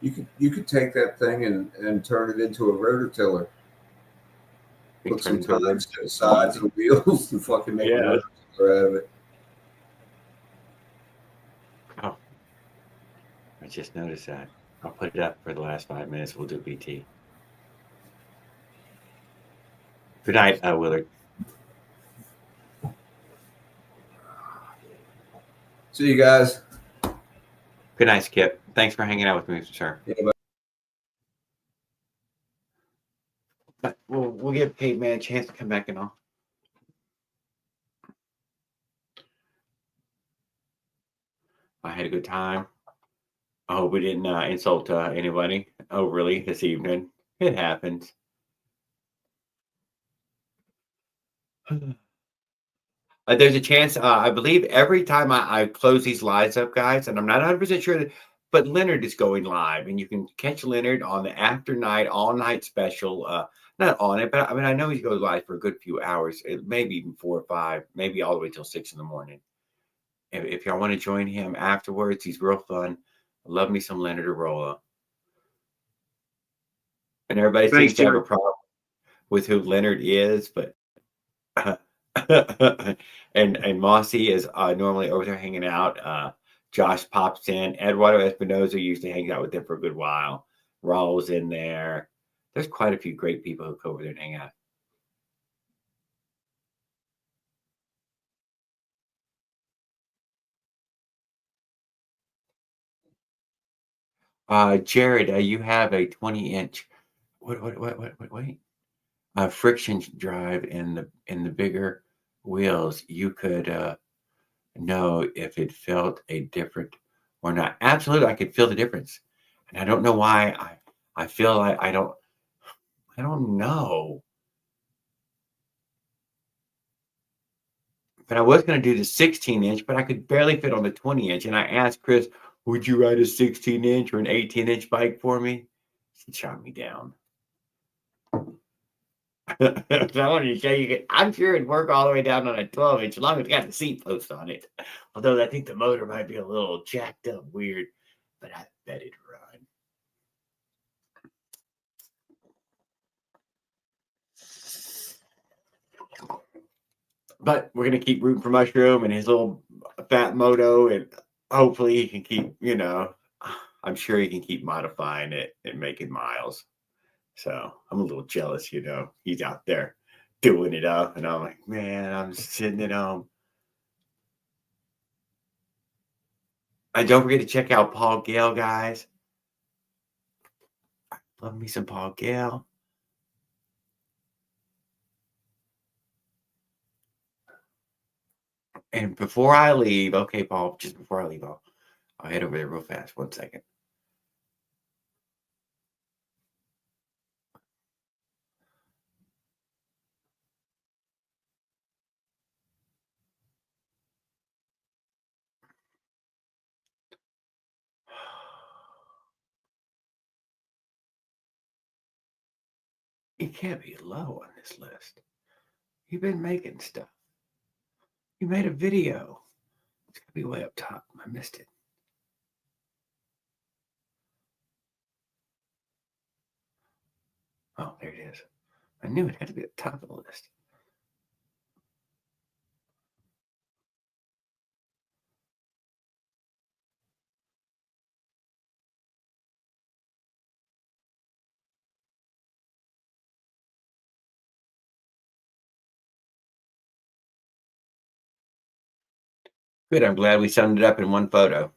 You could take that thing and turn it into a rototiller. Put some tires to the sides of the wheels and fucking make a rototiller out of it. Oh, I just noticed that. I'll put it up for the last 5 minutes. We'll do BT. Good night, Willard. See you guys. Good night, Skip. Thanks for hanging out with me, sir. Yeah, but we'll give Kate Man a chance to come back and all. I had a good time. I hope we didn't insult anybody overly this evening. It happens. There's a chance, I believe every time I close these lives up, guys, and I'm not 100% sure, but Leonard is going live, and you can catch Leonard on the after night, all night special. Not on it, but I know he goes live for a good few hours, maybe even 4 or 5, maybe all the way till 6 in the morning. If y'all want to join him afterwards, he's real fun. Love me some Leonard Arola. And everybody seems to have a problem with who Leonard is, but and Mossy is normally over there hanging out. Josh pops in. Eduardo Espinoza usually hangs out with them for a good while. Raul's in there. There's quite a few great people who go over there and hang out. Jared, you have a 20-inch. Wait. Friction drive in the bigger wheels. You could know if it felt a different or not. Absolutely, I could feel the difference, and I don't know why. I feel like I don't know. But I was going to do the 16-inch, but I could barely fit on the 20-inch. And I asked Chris, would you ride a 16-inch or an 18-inch bike for me? He shot me down. I'm sure it'd work all the way down on a 12-inch as long as it got the seat post on it. Although I think the motor might be a little jacked up weird, but I bet it'd run. But we're going to keep rooting for Mushroom and his little fat moto, and hopefully he can keep, I'm sure he can keep modifying it and making miles. So I'm a little jealous, he's out there doing it up, and I'm like, man, I'm sitting at home. And don't forget to check out Paul Gale, guys. Love me some Paul Gale. And before I leave, okay, Paul, just before I leave, I'll head over there real fast. 1 second. You can't be low on this list. You've been making stuff. You made a video. It's got to be way up top. I missed it. Oh, there it is. I knew it had to be at the top of the list. Good. I'm glad we summed it up in one photo.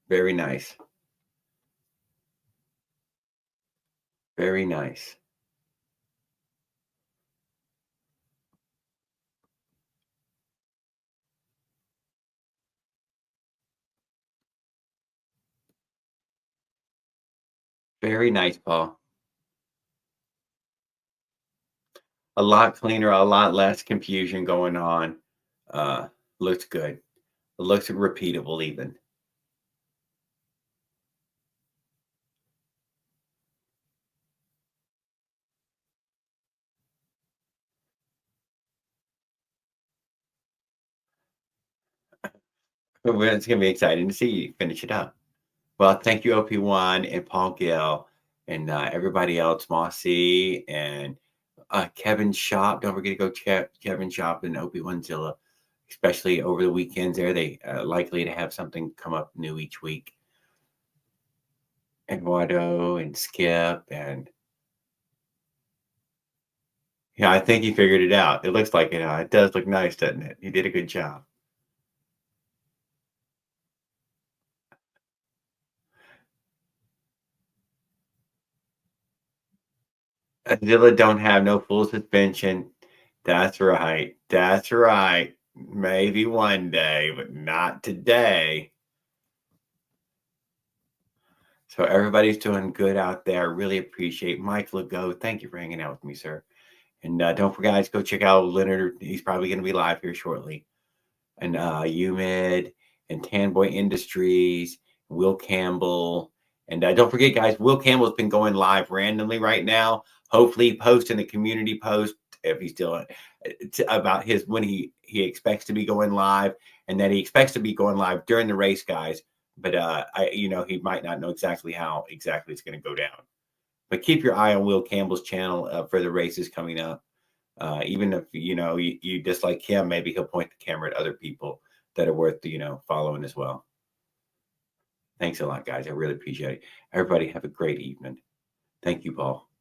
Very nice. Very nice. Very nice, Paul. A lot cleaner, a lot less confusion going on. Looks good. It looks repeatable even. It's going to be exciting to see you finish it up. Well, thank you, OP1 and Paul Gill and everybody else, Mossy and Kevin Shop. Don't forget to go check Kevin Shop and OP1zilla, especially over the weekends there. They are likely to have something come up new each week. Eduardo and Skip and I think he figured it out. It looks like it does look nice, doesn't it? He did a good job. Zilla don't have no full suspension. That's right. That's right. Maybe one day, but not today. So everybody's doing good out there. Really appreciate Mike Legault. Thank you for hanging out with me, sir. And don't forget, guys, go check out Leonard. He's probably going to be live here shortly. And UMid and Tanboy Industries, Will Campbell. And don't forget, guys, Will Campbell's been going live randomly right now. Hopefully posting a community post if he's still about his when he expects to be going live, and that he expects to be going live during the race, guys. But he might not know exactly how it's going to go down. But keep your eye on Will Campbell's channel for the races coming up. Even if you dislike him, maybe he'll point the camera at other people that are worth following as well. Thanks a lot, guys. I really appreciate it. Everybody have a great evening. Thank you, Paul.